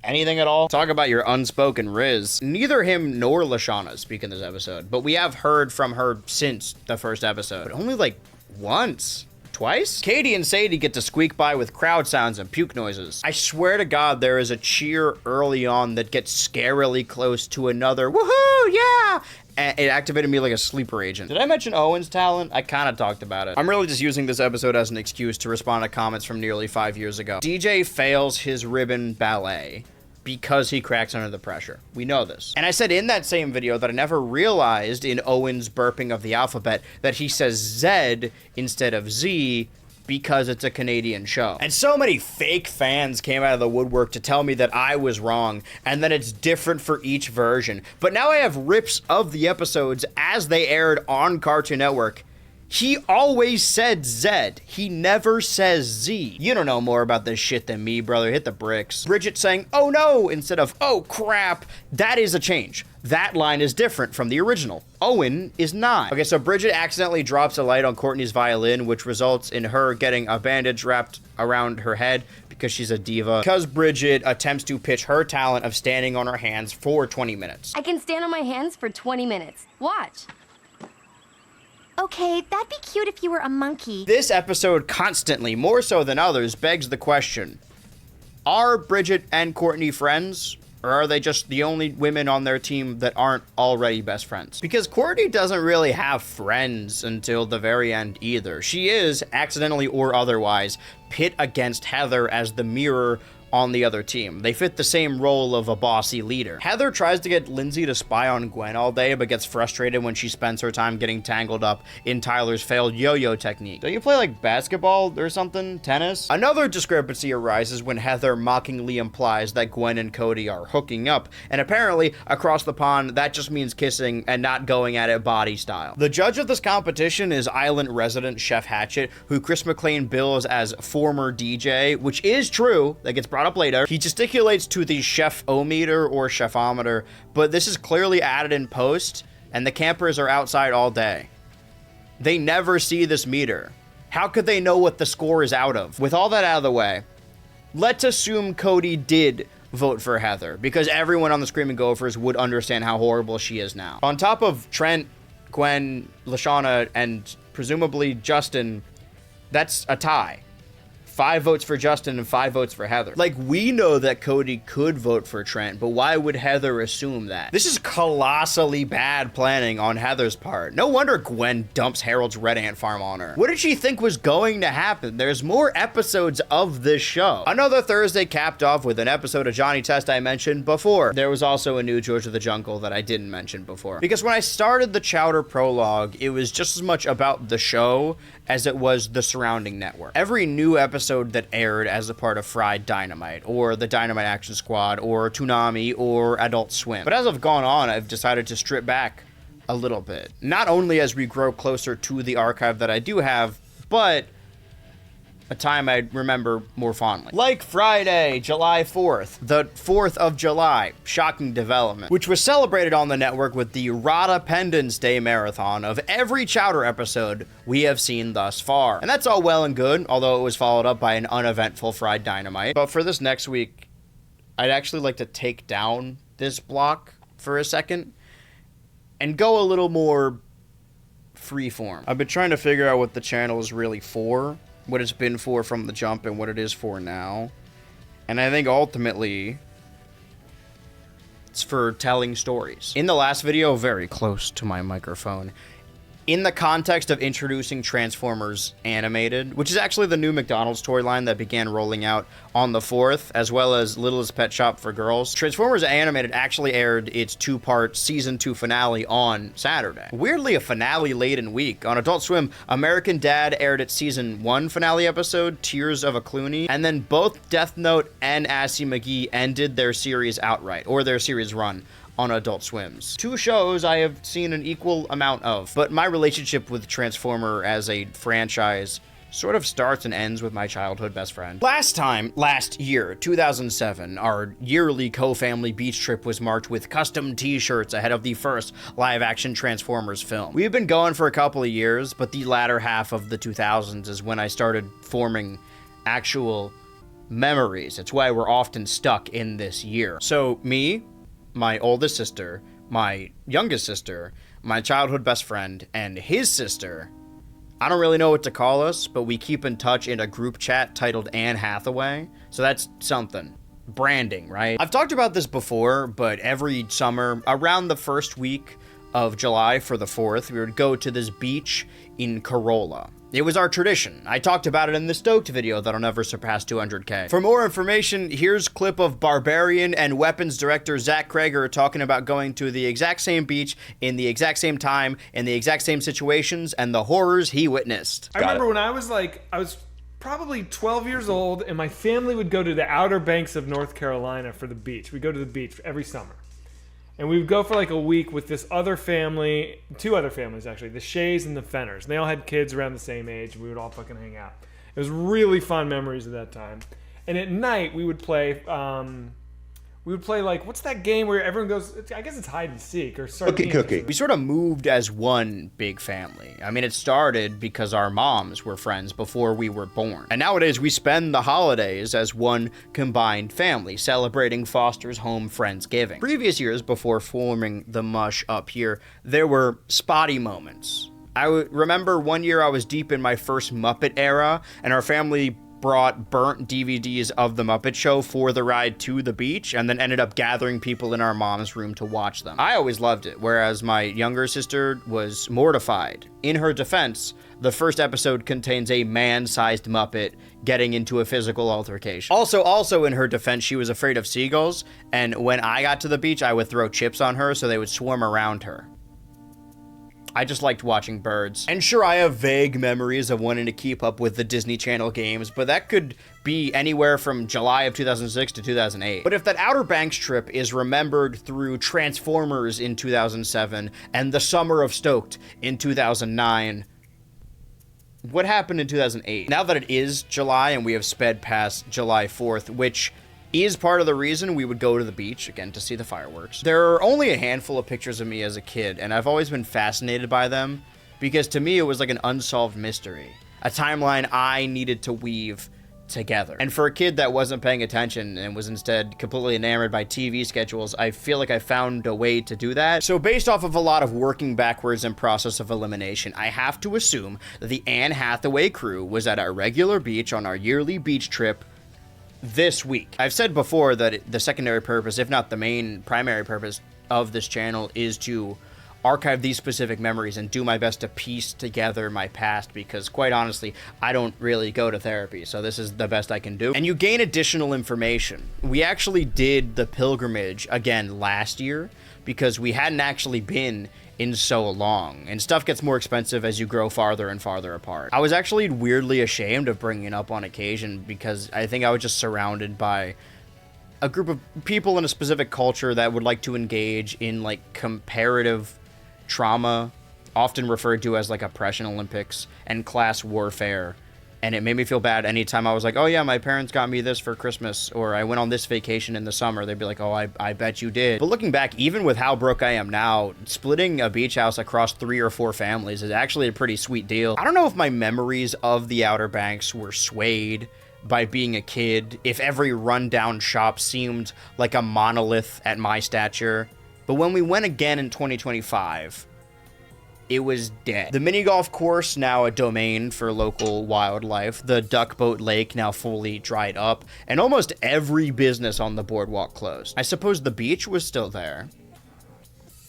Anything at all? Talk about your unspoken Riz. Neither him nor Lashana speak in this episode, but we have heard from her since the first episode. Only like once. Twice? Katie and Sadie get to squeak by with crowd sounds and puke noises. I swear to God, there is a cheer early on that gets scarily close to another woohoo, yeah! And it activated me like a sleeper agent. Did I mention Owen's talent? I kind of talked about it. I'm really just using this episode as an excuse to respond to comments from nearly 5 years ago. DJ fails his ribbon ballet because he cracks under the pressure. We know this. And I said in that same video that I never realized in Owen's burping of the alphabet that he says Z instead of Z because it's a Canadian show. And so many fake fans came out of the woodwork to tell me that I was wrong and that it's different for each version. But now I have rips of the episodes as they aired on Cartoon Network. He always said Z. He never says Z. You don't know more about this shit than me, brother. Hit the bricks. Bridget saying, oh no, instead of, oh crap. That is a change. That line is different from the original. Owen is not. Okay, so Bridget accidentally drops a light on Courtney's violin, which results in her getting a bandage wrapped around her head because she's a diva. Because Bridget attempts to pitch her talent of standing on her hands for 20 minutes. I can stand on my hands for 20 minutes. Watch. Okay, that'd be cute if you were a monkey. This episode constantly, more so than others, begs the question, Are Bridget and Courtney friends? Or are they just the only women on their team that aren't already best friends? Because Courtney doesn't really have friends until the very end either. She is, accidentally or otherwise, pit against Heather as the mirror on the other team. They fit the same role of a bossy leader. Heather tries to get Lindsay to spy on Gwen all day, but gets frustrated when she spends her time getting tangled up in Tyler's failed yo-yo technique. Don't you play like basketball or something? Tennis? Another discrepancy arises when Heather mockingly implies that Gwen and Cody are hooking up, and apparently across the pond that just means kissing and not going at it body style. The judge of this competition is island resident Chef Hatchet, who Chris McLean bills as former DJ, which is true. That gets brought up later. He gesticulates to the chef-o-meter or chefometer, but this is clearly added in post, and the campers are outside all day. They never see this meter. How could they know what the score is out of? With all that out of the way, let's assume Cody did vote for Heather, because everyone on the Screaming Gophers would understand how horrible she is now. On top of Trent, Gwen, Lashana, and presumably Justin, that's a tie. 5 votes for Justin and 5 votes for Heather. Like, we know that Cody could vote for Trent, but why would Heather assume that? This is colossally bad planning on Heather's part. No wonder Gwen dumps Harold's red ant farm on her. What did she think was going to happen? There's more episodes of this show. Another Thursday capped off with an episode of Johnny Test I mentioned before. There was also a new George of the Jungle that I didn't mention before. Because when I started the Chowder Prologue, it was just as much about the show as it was the surrounding network. Every new episode that aired as a part of Fried Dynamite, or the Dynamite Action Squad, or Toonami, or Adult Swim. But as I've gone on, I've decided to strip back a little bit. Not only as we grow closer to the archive that I do have, but a time I remember more fondly. Like Friday, July 4th, the 4th of July, shocking development, which was celebrated on the network with the Rada Pendence Day marathon of every Chowder episode we have seen thus far. And that's all well and good, although it was followed up by an uneventful Fried Dynamite. But for this next week, I'd actually like to take down this block for a second and go a little more freeform. I've been trying to figure out what the channel is really for, what it's been for from the jump and what it is for now. And I think ultimately it's for telling stories. In the last video, very close to my microphone, in the context of introducing Transformers Animated, which is actually the new McDonald's toy line that began rolling out on the 4th, as well as Littlest Pet Shop for Girls, Transformers Animated actually aired its 2-part Season 2 finale on Saturday. Weirdly, a finale-laden week. On Adult Swim, American Dad aired its Season 1 finale episode, Tears of a Clooney, and then both Death Note and Assy McGee ended their series outright, or their series run, on Adult Swim's. 2 shows I have seen an equal amount of, but my relationship with Transformer as a franchise sort of starts and ends with my childhood best friend. Last year, 2007, our yearly co-family beach trip was marked with custom t-shirts ahead of the first live-action Transformers film. We've been going for a couple of years, but the latter half of the 2000s is when I started forming actual memories. It's why we're often stuck in this year. So me, my oldest sister, my youngest sister, my childhood best friend, and his sister, I don't really know what to call us, but we keep in touch in a group chat titled Anne Hathaway, so that's something. Branding, right? I've talked about this before, but every summer, around the first week of July for the 4th, we would go to this beach in Corolla. It was our tradition. I talked about it in the Stoked video that'll never surpass 200K. For more information, here's a clip of Barbarian and Weapons director Zach Krager talking about going to the exact same beach in the exact same time, in the exact same situations, and the horrors he witnessed. I remember when I was probably 12 years old, and my family would go to the Outer Banks of North Carolina for the beach. We'd go to the beach every summer. And we would go for like a week with this other family, 2 other families actually, the Shays and the Fenners. And they all had kids around the same age, and we would all fucking hang out. It was really fun memories of that time. And at night, we would play like, what's that game where everyone goes, I guess it's hide and seek or Cookie. We sort of moved as one big family. I mean, it started because our moms were friends before we were born. And nowadays we spend the holidays as one combined family, celebrating Foster's Home Friendsgiving. Previous years, before forming the mush up here, there were spotty moments. I remember one year I was deep in my first Muppet era, and our family brought burnt DVDs of The Muppet Show for the ride to the beach and then ended up gathering people in our mom's room to watch them. I always loved it, whereas my younger sister was mortified. In her defense, the first episode contains a man-sized Muppet getting into a physical altercation. Also in her defense, she was afraid of seagulls, and when I got to the beach, I would throw chips on her so they would swarm around her. I just liked watching birds. And sure, I have vague memories of wanting to keep up with the Disney Channel games, but that could be anywhere from July of 2006 to 2008. But if that Outer Banks trip is remembered through Transformers in 2007 and the Summer of Stoked in 2009, what happened in 2008? Now that it is July and we have sped past July 4th, which is part of the reason we would go to the beach, again, to see the fireworks. There are only a handful of pictures of me as a kid, and I've always been fascinated by them, because to me it was like an unsolved mystery. A timeline I needed to weave together. And for a kid that wasn't paying attention and was instead completely enamored by TV schedules, I feel like I found a way to do that. So based off of a lot of working backwards and process of elimination, I have to assume that the Anne Hathaway crew was at our regular beach on our yearly beach trip this week. I've said before that the secondary purpose, if not the main primary purpose of this channel, is to archive these specific memories and do my best to piece together my past, because quite honestly, I don't really go to therapy, so this is the best I can do. And you gain additional information. We actually did the pilgrimage again last year because we hadn't actually been in so long, and stuff gets more expensive as you grow farther and farther apart. I was actually weirdly ashamed of bringing it up on occasion because I think I was just surrounded by a group of people in a specific culture that would like to engage in like comparative trauma, often referred to as like oppression Olympics and class warfare. And it made me feel bad anytime I was like, oh yeah, my parents got me this for Christmas, or I went on this vacation in the summer. They'd be like, oh, I bet you did. But looking back, even with how broke I am now, splitting a beach house across 3 or 4 families is actually a pretty sweet deal. I don't know if my memories of the Outer Banks were swayed by being a kid, if every rundown shop seemed like a monolith at my stature. But when we went again in 2025, it was dead. The mini golf course, now a domain for local wildlife, the duck boat lake now fully dried up, and almost every business on the boardwalk closed. I suppose the beach was still there,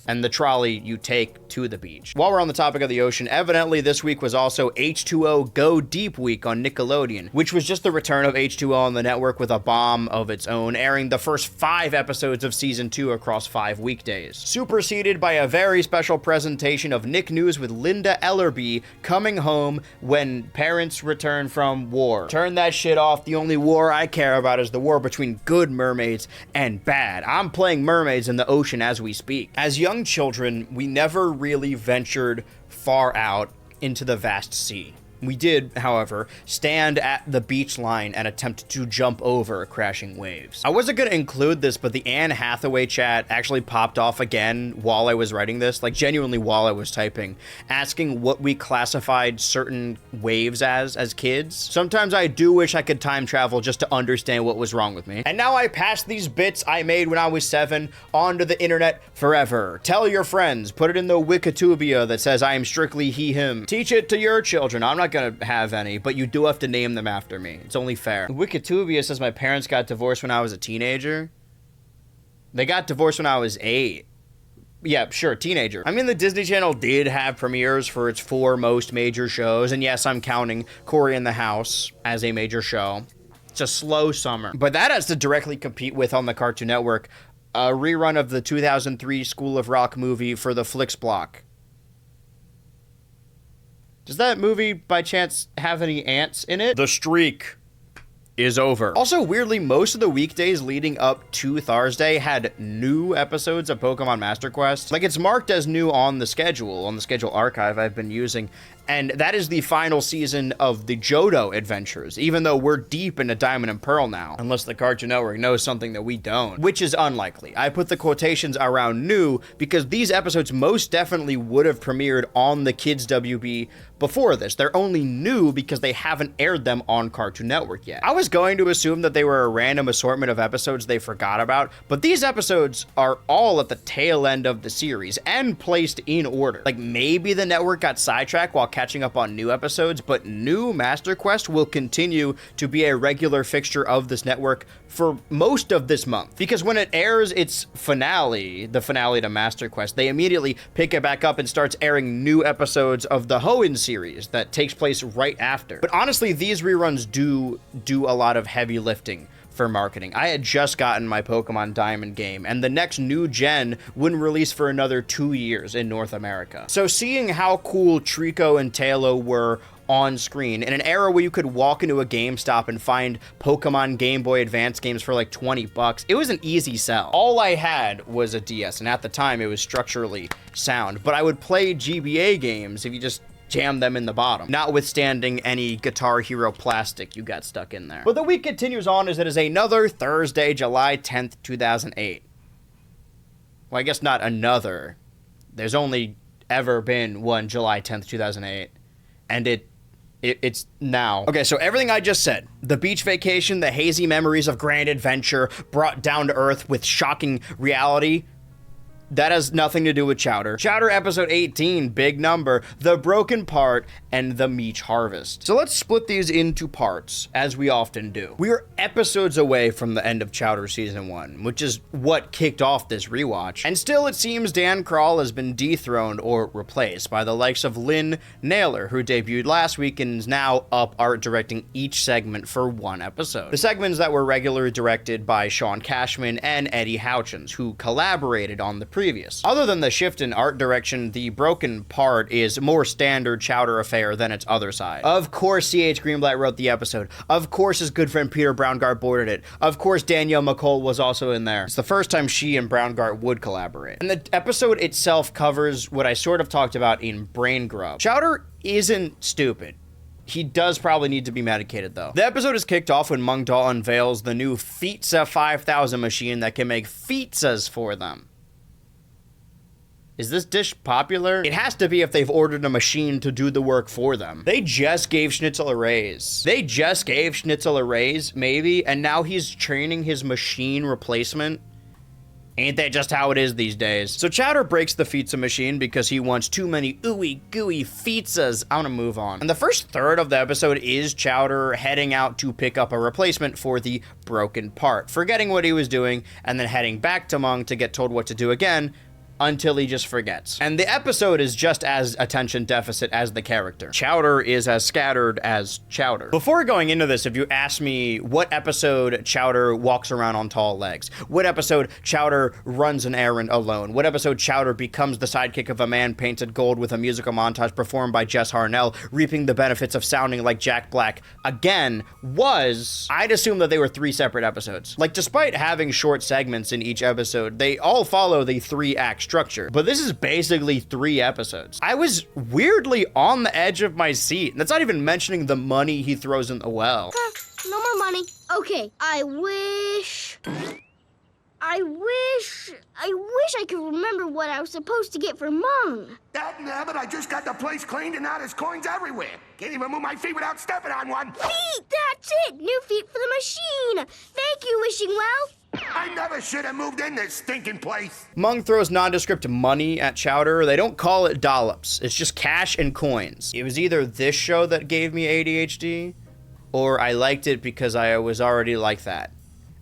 and the trolley you take to the beach. While we're on the topic of the ocean, evidently this week was also H2O Go Deep Week on Nickelodeon, which was just the return of H2O on the network with a bomb of its own, airing the first 5 episodes of season 2 across 5 weekdays. Superseded by a very special presentation of Nick News with Linda Ellerby coming home when parents return from war. Turn that shit off. The only war I care about is the war between good mermaids and bad. I'm playing mermaids in the ocean as we speak. As young children, we never really ventured far out into the vast sea. We did, however, stand at the beach line and attempt to jump over crashing waves. I wasn't going to include this, but the Anne Hathaway chat actually popped off again while I was writing this, like genuinely while I was typing, asking what we classified certain waves as kids. Sometimes I do wish I could time travel just to understand what was wrong with me. And now I pass these bits I made when I was 7 onto the internet forever. Tell your friends, put it in the Wikitubia that says I am strictly he, him. Teach it to your children. I'm not gonna have any, but you do have to name them after me. It's only fair. Wikitubia says my parents got divorced when I was a teenager. They got divorced when I was 8. Yeah, sure, teenager. I mean, the Disney Channel did have premieres for its 4 most major shows, and yes, I'm counting Cory in the House as a major show. It's a slow summer. But that has to directly compete with, on the Cartoon Network, a rerun of the 2003 School of Rock movie for the Flix block. Does that movie, by chance, have any ants in it? The streak is over. Also, weirdly, most of the weekdays leading up to Thursday had new episodes of Pokemon Master Quest. Like, it's marked as new on the schedule archive I've been using, and that is the final season of the Johto adventures, even though we're deep into Diamond and Pearl now, unless the Cartoon Network knows something that we don't, which is unlikely. I put the quotations around new because these episodes most definitely would have premiered on the Kids WB before this. They're only new because they haven't aired them on Cartoon Network yet. I was going to assume that they were a random assortment of episodes they forgot about, but these episodes are all at the tail end of the series and placed in order. Like, maybe the network got sidetracked while catching up on new episodes, but new Master Quest will continue to be a regular fixture of this network for most of this month. Because when it airs its finale, the finale to Master Quest, they immediately pick it back up and starts airing new episodes of the Hoenn series that takes place right after. But honestly, these reruns do a lot of heavy lifting for marketing. I had just gotten my Pokemon Diamond game, and the next new gen wouldn't release for another 2 years in North America. So seeing how cool Trico and Tailo were on screen in an era where you could walk into a GameStop and find Pokemon Game Boy Advance games for like $20, it was an easy sell. All I had was a DS, and at the time it was structurally sound, but I would play GBA games if you just jam them in the bottom, notwithstanding any Guitar Hero plastic you got stuck in there. But the week continues on as it is another Thursday, July 10th, 2008. Well, I guess not another. There's only ever been one July 10th, 2008, and it's now. Okay, so everything I just said, the beach vacation, the hazy memories of grand adventure brought down to earth with shocking reality, that has nothing to do with Chowder. Chowder episode 18, big number, the broken part, and the Meach harvest. So let's split these into parts, as we often do. We are episodes away from the end of Chowder season 1, which is what kicked off this rewatch. And still it seems Dan Krall has been dethroned or replaced by the likes of Lynn Naylor, who debuted last week and is now up art directing each segment for one episode. The segments that were regularly directed by Sean Cashman and Eddie Houchins, who collaborated on the previous. Other than the shift in art direction, the broken part is more standard Chowder affair than its other side. Of course C.H. Greenblatt wrote the episode. Of course his good friend Peter Braungart boarded it. Of course Danielle McCall was also in there. It's the first time she and Braungart would collaborate. And the episode itself covers what I sort of talked about in Brain Grub. Chowder isn't stupid. He does probably need to be medicated, though. The episode is kicked off when Mung Da unveils the new Pizza 5000 machine that can make pizzas for them. Is this dish popular? It has to be if they've ordered a machine to do the work for them. They just gave Schnitzel a raise. Maybe, and now he's training his machine replacement. Ain't that just how it is these days? So Chowder breaks the pizza machine because he wants too many ooey gooey pizzas. I want to move on. And the first third of the episode is Chowder heading out to pick up a replacement for the broken part, forgetting what he was doing, and then heading back to Mung to get told what to do again, until he just forgets. And the episode is just as attention deficit as the character. Chowder is as scattered as Chowder. Before going into this, if you ask me what episode Chowder walks around on tall legs, what episode Chowder runs an errand alone, what episode Chowder becomes the sidekick of a man painted gold with a musical montage performed by Jess Harnell, reaping the benefits of sounding like Jack Black again, I'd assume that they were 3 separate episodes. Like, despite having short segments in each episode, they all follow the 3-act structure, but this is basically 3 episodes. I was weirdly on the edge of my seat. That's not even mentioning the money he throws in the well. No more money. Okay, I wish I could remember what I was supposed to get for Mung. That nabbit, I just got the place cleaned and now there's coins everywhere. Can't even move my feet without stepping on one. Feet! That's it! New feet for the machine! Thank you, Wishing Well! I never should have moved in this stinking place. Mung throws nondescript money at Chowder. They don't call it dollops. It's just cash and coins. It was either this show that gave me ADHD, or I liked it because I was already like that.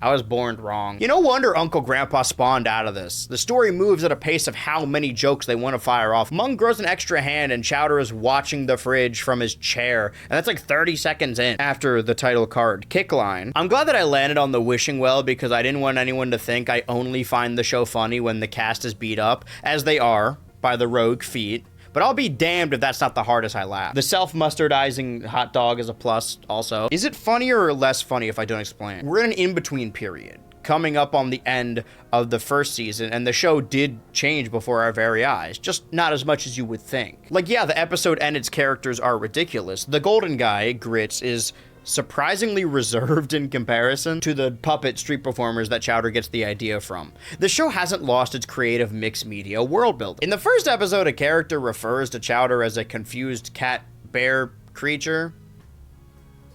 I was born wrong. No wonder Uncle Grandpa spawned out of this. The story moves at a pace of how many jokes they want to fire off. Mung grows an extra hand and Chowder is watching the fridge from his chair. And that's like 30 seconds in after the title card kick line. I'm glad that I landed on the wishing well because I didn't want anyone to think I only find the show funny when the cast is beat up, as they are by the rogue feet. But I'll be damned if that's not the hardest I laugh. The self-mustardizing hot dog is a plus also. Is it funnier or less funny if I don't explain? We're in an in-between period, coming up on the end of the first season, and the show did change before our very eyes, just not as much as you would think. Like, yeah, the episode and its characters are ridiculous. The golden guy, Grits, is surprisingly reserved in comparison to the puppet street performers that Chowder gets the idea from. The show hasn't lost its creative mixed media world building. In the first episode, a character refers to Chowder as a confused cat-bear creature,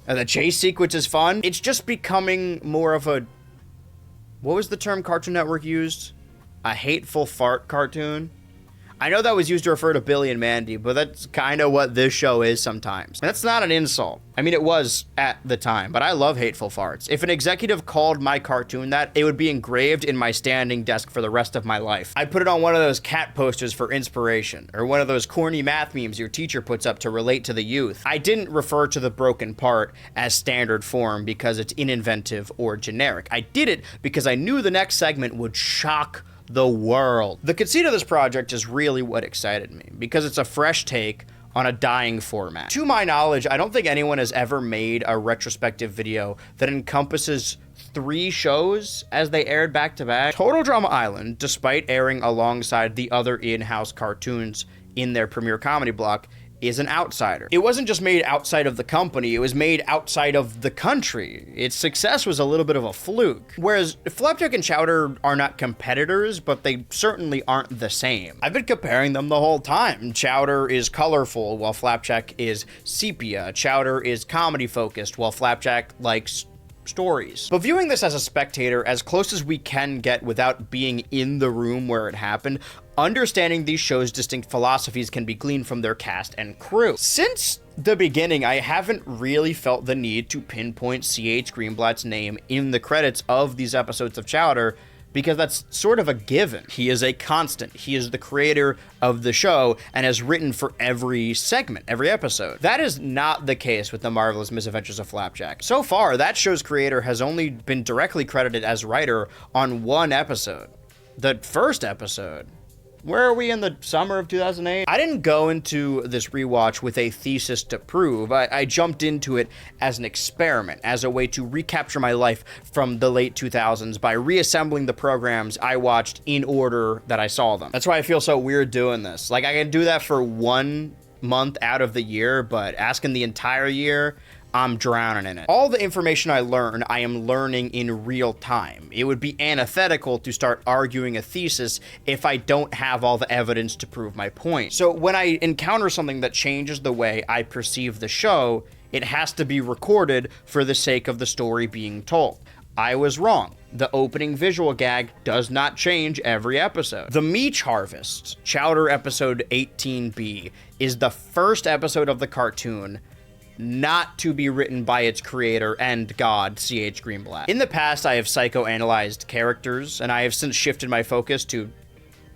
and the chase sequence is fun. It's just becoming more of a, what was the term Cartoon Network used? A hateful fart cartoon? I know that was used to refer to Billy and Mandy, but that's kind of what this show is sometimes. And that's not an insult. I mean, it was at the time, but I love Hateful Farts. If an executive called my cartoon that, it would be engraved in my standing desk for the rest of my life. I'd put it on one of those cat posters for inspiration, or one of those corny math memes your teacher puts up to relate to the youth. I didn't refer to the broken part as standard form because it's uninventive or generic. I did it because I knew the next segment would shock the world. The conceit of this project is really what excited me, because it's a fresh take on a dying format. To my knowledge, I don't think anyone has ever made a retrospective video that encompasses 3 shows as they aired back to back. Total Drama Island, despite airing alongside the other in-house cartoons in their premiere comedy block, is an outsider. It wasn't just made outside of the company, it was made outside of the country. Its success was a little bit of a fluke. Whereas Flapjack and Chowder are not competitors, but they certainly aren't the same. I've been comparing them the whole time. Chowder is colorful, while Flapjack is sepia. Chowder is comedy focused, while Flapjack likes stories. But viewing this as a spectator, as close as we can get without being in the room where it happened, understanding these shows' distinct philosophies can be gleaned from their cast and crew. Since the beginning, I haven't really felt the need to pinpoint C.H. Greenblatt's name in the credits of these episodes of Chowder, because that's sort of a given. He is a constant. He is the creator of the show and has written for every segment, every episode. That is not the case with The Marvelous Misadventures of Flapjack. So far, that show's creator has only been directly credited as writer on 1 episode. The first episode. Where are we in the summer of 2008? I didn't go into this rewatch with a thesis to prove. I jumped into it as an experiment, as a way to recapture my life from the late 2000s by reassembling the programs I watched in order that I saw them. That's why I feel so weird doing this. Like, I can do that for 1 month out of the year, but asking the entire year, I'm drowning in it. All the information I learn, I am learning in real time. It would be antithetical to start arguing a thesis if I don't have all the evidence to prove my point. So when I encounter something that changes the way I perceive the show, it has to be recorded for the sake of the story being told. I was wrong. The opening visual gag does not change every episode. The Meach Harvest, Chowder episode 18B, is the first episode of the cartoon not to be written by its creator and god, C.H. Greenblatt. In the past, I have psychoanalyzed characters, and I have since shifted my focus to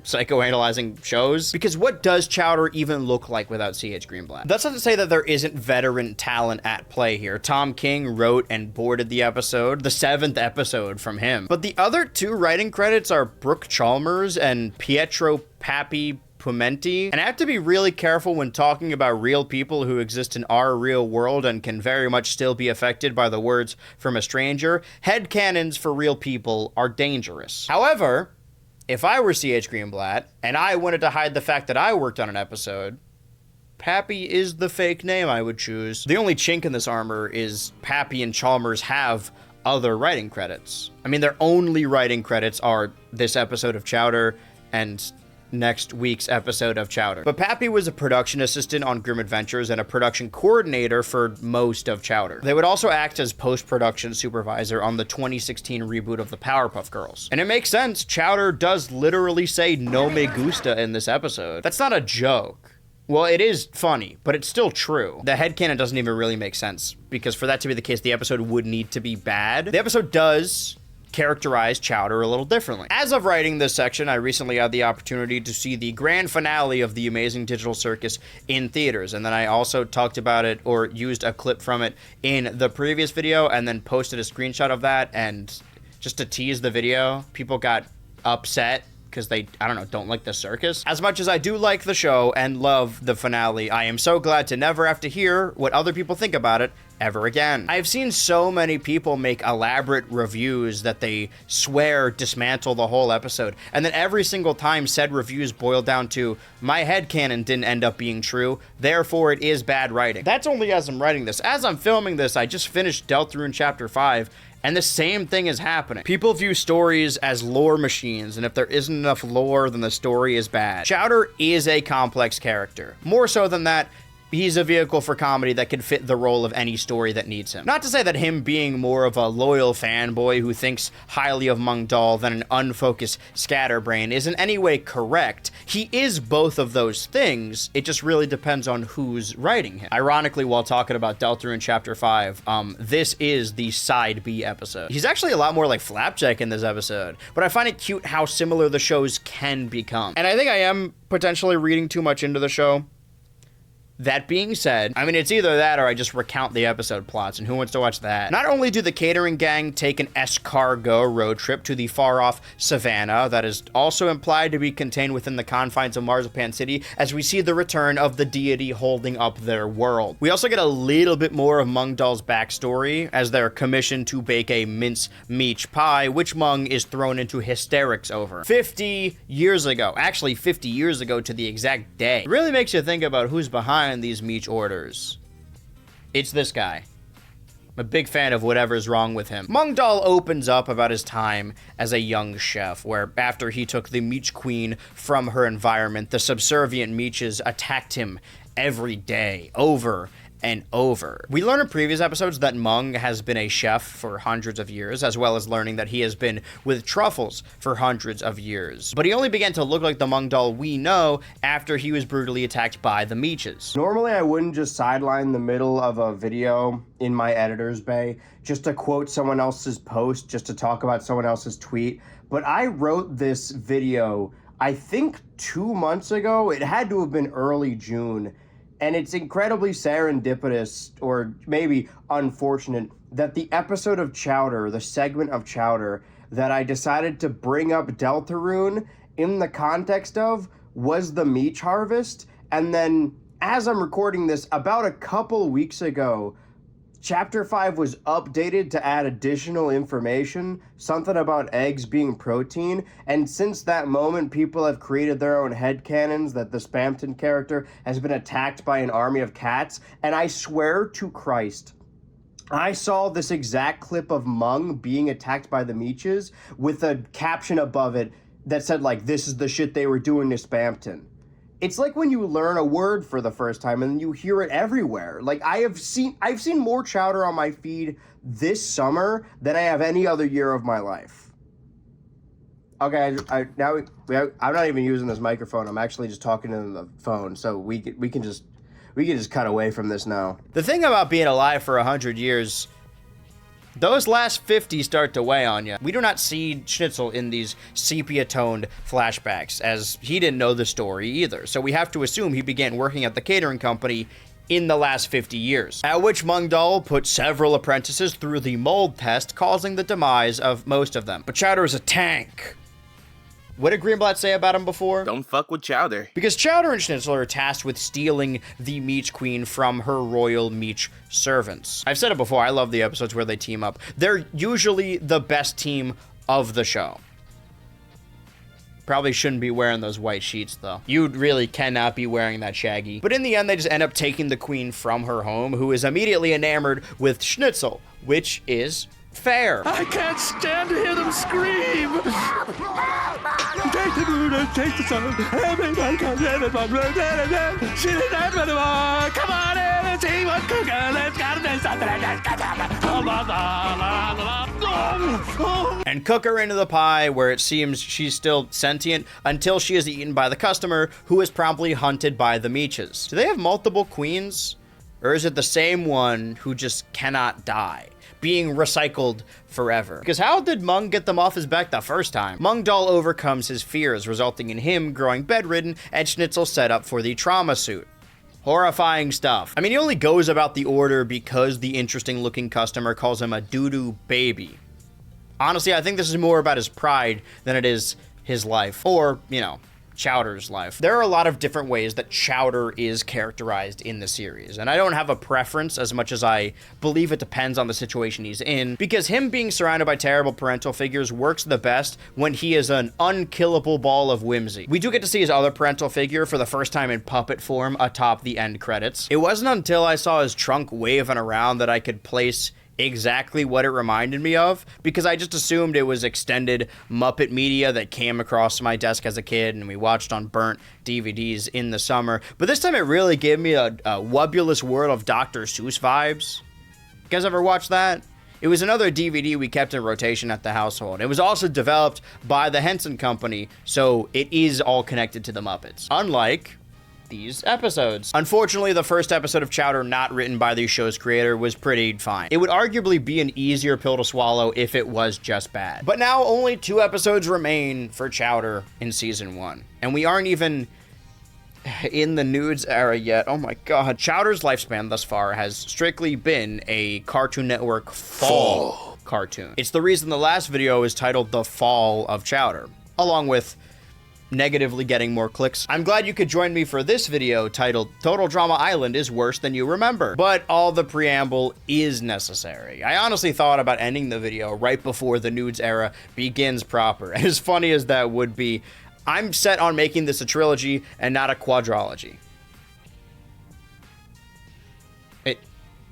psychoanalyzing shows, because what does Chowder even look like without C.H. Greenblatt? That's not to say that there isn't veteran talent at play here. Tom King wrote and boarded the episode, the 7th episode from him. But the other 2 writing credits are Brooke Chalmers and Pietro Papi Pumenti, and I have to be really careful when talking about real people who exist in our real world and can very much still be affected by the words from a stranger. Headcanons for real people are dangerous. However, if I were C.H. Greenblatt, and I wanted to hide the fact that I worked on an episode, Pappy is the fake name I would choose. The only chink in this armor is Pappy and Chalmers have other writing credits. I mean, their only writing credits are this episode of Chowder and next week's episode of Chowder. But Pappy was a production assistant on Grim Adventures and a production coordinator for most of Chowder. They would also act as post-production supervisor on the 2016 reboot of the Powerpuff Girls. And it makes sense, Chowder does literally say "no me gusta" in this episode. That's not a joke. Well, it is funny, but it's still true. The headcanon doesn't even really make sense, because for that to be the case, the episode would need to be bad. The episode does characterize Chowder a little differently. As of writing this section, I recently had the opportunity to see the grand finale of The Amazing Digital Circus in theaters, and then I also talked about it, or used a clip from it, in the previous video, and then posted a screenshot of that, and just to tease the video, people got upset because they, I don't know, don't like the circus. As much as I do like the show and love the finale, I am so glad to never have to hear what other people think about it ever again. I've seen so many people make elaborate reviews that they swear dismantle the whole episode, and then every single time said reviews boil down to, my headcanon didn't end up being true, therefore it is bad writing. That's only as I'm writing this. As I'm filming this, I just finished Deltarune Chapter 5, and the same thing is happening. People view stories as lore machines, and if there isn't enough lore, then the story is bad. Chowder is a complex character. More so than that, he's a vehicle for comedy that can fit the role of any story that needs him. Not to say that him being more of a loyal fanboy who thinks highly of Mung Dal than an unfocused scatterbrain is in any way correct. He is both of those things. It just really depends on who's writing him. Ironically, while talking about Deltarune Chapter 5, this is the Side B episode. He's actually a lot more like Flapjack in this episode, but I find it cute how similar the shows can become. And I think I am potentially reading too much into the show. That being said, I mean, it's either that or I just recount the episode plots, and who wants to watch that? Not only do the catering gang take an escargot road trip to the far-off savannah that is also implied to be contained within the confines of Marzipan City, as we see the return of the deity holding up their world. We also get a little bit more of Mung Dal's backstory, as they're commissioned to bake a mince meach pie, which Mung is thrown into hysterics over. 50 years ago, actually 50 years ago to the exact day. It really makes you think about who's behind these Meach orders. It's this guy. I'm a big fan of whatever's wrong with him. Mung Dal opens up about his time as a young chef, where after he took the Meach Queen from her environment, the subservient Meaches attacked him every day, over and over. We learned in previous episodes that Mung has been a chef for hundreds of years, as well as learning that he has been with truffles for hundreds of years. But he only began to look like the Mung Dal we know after he was brutally attacked by the Meaches. Normally, I wouldn't just sideline the middle of a video in my editor's bay just to quote someone else's post, just to talk about someone else's tweet. But I wrote this video, I think 2 months ago. It had to have been early June. And it's incredibly serendipitous, or maybe unfortunate, that the episode of Chowder, the segment of Chowder, that I decided to bring up Deltarune in the context of was the Meach harvest. And then, as I'm recording this, about a couple weeks ago, Chapter 5 was updated to add additional information, something about eggs being protein, and since that moment, people have created their own headcanons that the Spamton character has been attacked by an army of cats, and I swear to Christ, I saw this exact clip of Mung being attacked by the Meaches with a caption above it that said, like, this is the shit they were doing to Spamton. It's like when you learn a word for the first time and you hear it everywhere. Like, I've seen more Chowder on my feed this summer than I have any other year of my life. Okay, I'm not even using this microphone. I'm actually just talking into the phone, so we can just cut away from this now. The thing about being alive for 100 years, those last 50 start to weigh on you. We do not see Shnitzel in these sepia-toned flashbacks, as he didn't know the story either. So we have to assume he began working at the catering company in the last 50 years. At which Mung Dal put several apprentices through the mold test, causing the demise of most of them. But Chowder is a tank. What did Greenblatt say about him before? Don't fuck with Chowder. Because Chowder and Shnitzel are tasked with stealing the Meach Queen from her royal Meach servants. I've said it before, I love the episodes where they team up. They're usually the best team of the show. Probably shouldn't be wearing those white sheets, though. You really cannot be wearing that, Shaggy. But in the end, they just end up taking the queen from her home, who is immediately enamored with Shnitzel, which is fair. I can't stand to hear them scream. Take the moon and take the sun. Everybody come in and she didn't have anymore. Come on in and see what cooking. Let's gotta do something. And cook her into the pie, where it seems she's still sentient until she is eaten by the customer, who is promptly hunted by the Meaches. Do they have multiple queens? Or is it the same one who just cannot die, being recycled forever? Because how did Mung get them off his back the first time? Mung Dal overcomes his fears, resulting in him growing bedridden and Schnitzel set up for the trauma suit. Horrifying stuff. I mean, he only goes about the order because the interesting looking customer calls him a doo-doo baby. Honestly, I think this is more about his pride than it is his life. Or, you know, Chowder's life. There are a lot of different ways that Chowder is characterized in the series, and I don't have a preference as much as I believe it depends on the situation he's in, because him being surrounded by terrible parental figures works the best when he is an unkillable ball of whimsy. We do get to see his other parental figure for the first time in puppet form atop the end credits. It wasn't until I saw his trunk waving around that I could place exactly what it reminded me of, because I just assumed it was extended Muppet media that came across my desk as a kid and we watched on burnt DVDs in the summer. But this time it really gave me a Wubulous World of Dr. Seuss vibes. You guys ever watch that? It was another DVD we kept in rotation at the household. It was also developed by the Henson Company, so it is all connected to the Muppets. Unlike these episodes. Unfortunately, the first episode of Chowder, not written by the show's creator, was pretty fine. It would arguably be an easier pill to swallow if it was just bad. But now only 2 episodes remain for Chowder in season 1. And we aren't even in the Noods era yet. Oh my god. Chowder's lifespan thus far has strictly been a Cartoon Network fall cartoon. It's the reason the last video is titled The Fall of Chowder, along with negatively getting more clicks. I'm glad you could join me for this video titled Total Drama Island is Worse Than You Remember, but all the preamble is necessary. I honestly thought about ending the video right before the Noods era begins proper. As funny as that would be, I'm set on making this a trilogy and not a quadrology.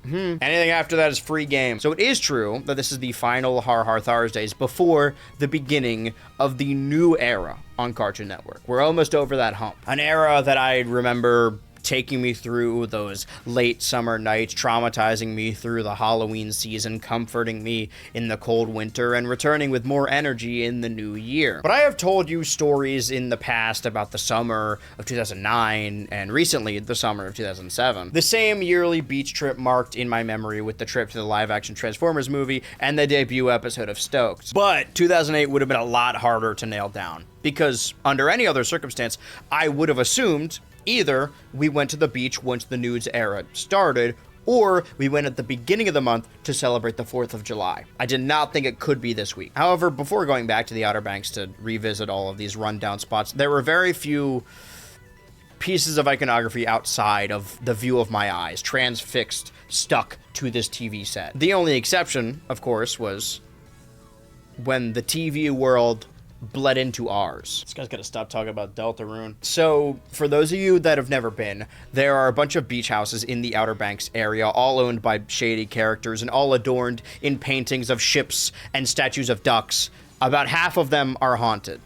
Anything after that is free game. So it is true that this is the final Har Har Tharsdays before the beginning of the new era on Cartoon Network. We're almost over that hump. An era that I remember taking me through those late summer nights, traumatizing me through the Halloween season, comforting me in the cold winter, and returning with more energy in the new year. But I have told you stories in the past about the summer of 2009 and recently the summer of 2007. The same yearly beach trip marked in my memory with the trip to the live-action Transformers movie and the debut episode of Stoked. But 2008 would have been a lot harder to nail down, because under any other circumstance, I would have assumed either we went to the beach once the Noods era started, or we went at the beginning of the month to celebrate the 4th of July. I did not think it could be this week. However, before going back to the Outer Banks to revisit all of these rundown spots, there were very few pieces of iconography outside of the view of my eyes, transfixed, stuck to this TV set. The only exception, of course, was when the TV world bled into ours. This guy's gotta stop talking about Deltarune. So, for those of you that have never been, there are a bunch of beach houses in the Outer Banks area, all owned by shady characters and all adorned in paintings of ships and statues of ducks. About half of them are haunted,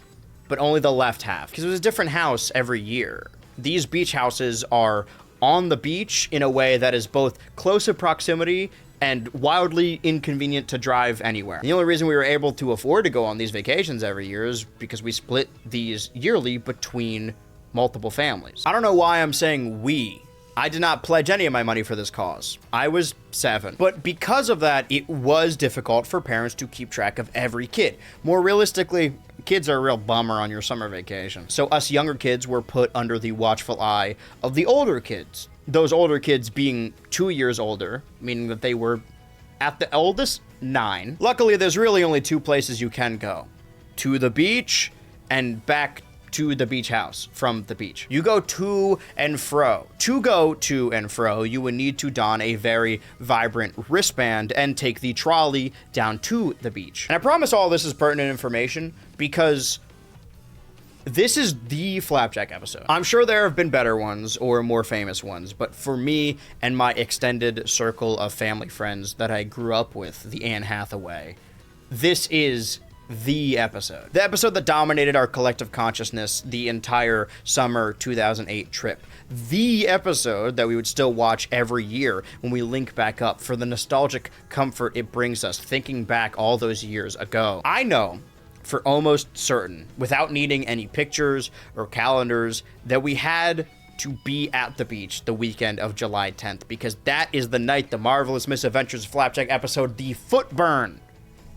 but only the left half, because it was a different house every year. These beach houses are on the beach in a way that is both close in proximity and wildly inconvenient to drive anywhere. The only reason we were able to afford to go on these vacations every year is because we split these yearly between multiple families. I don't know why I'm saying we. I did not pledge any of my money for this cause. I was 7. But because of that, it was difficult for parents to keep track of every kid. More realistically, kids are a real bummer on your summer vacation. So us younger kids were put under the watchful eye of the older kids. Those older kids being 2 years older, meaning that they were, at the oldest, 9. Luckily, there's really only 2 places you can go. To the beach and back to the beach house from the beach. You go to and fro. To go to and fro, you would need to don a very vibrant wristband and take the trolley down to the beach. And I promise all this is pertinent information because this is the Flapjack episode. I'm sure there have been better ones or more famous ones, but for me and my extended circle of family friends that I grew up with, the Anne Hathaway, this is the episode. The episode that dominated our collective consciousness the entire summer 2008 trip. The episode that we would still watch every year when we link back up for the nostalgic comfort it brings us thinking back all those years ago. I know for almost certain, without needing any pictures or calendars, that we had to be at the beach the weekend of July 10th, because that is the night the Marvelous Misadventures of Flapjack episode The Footburn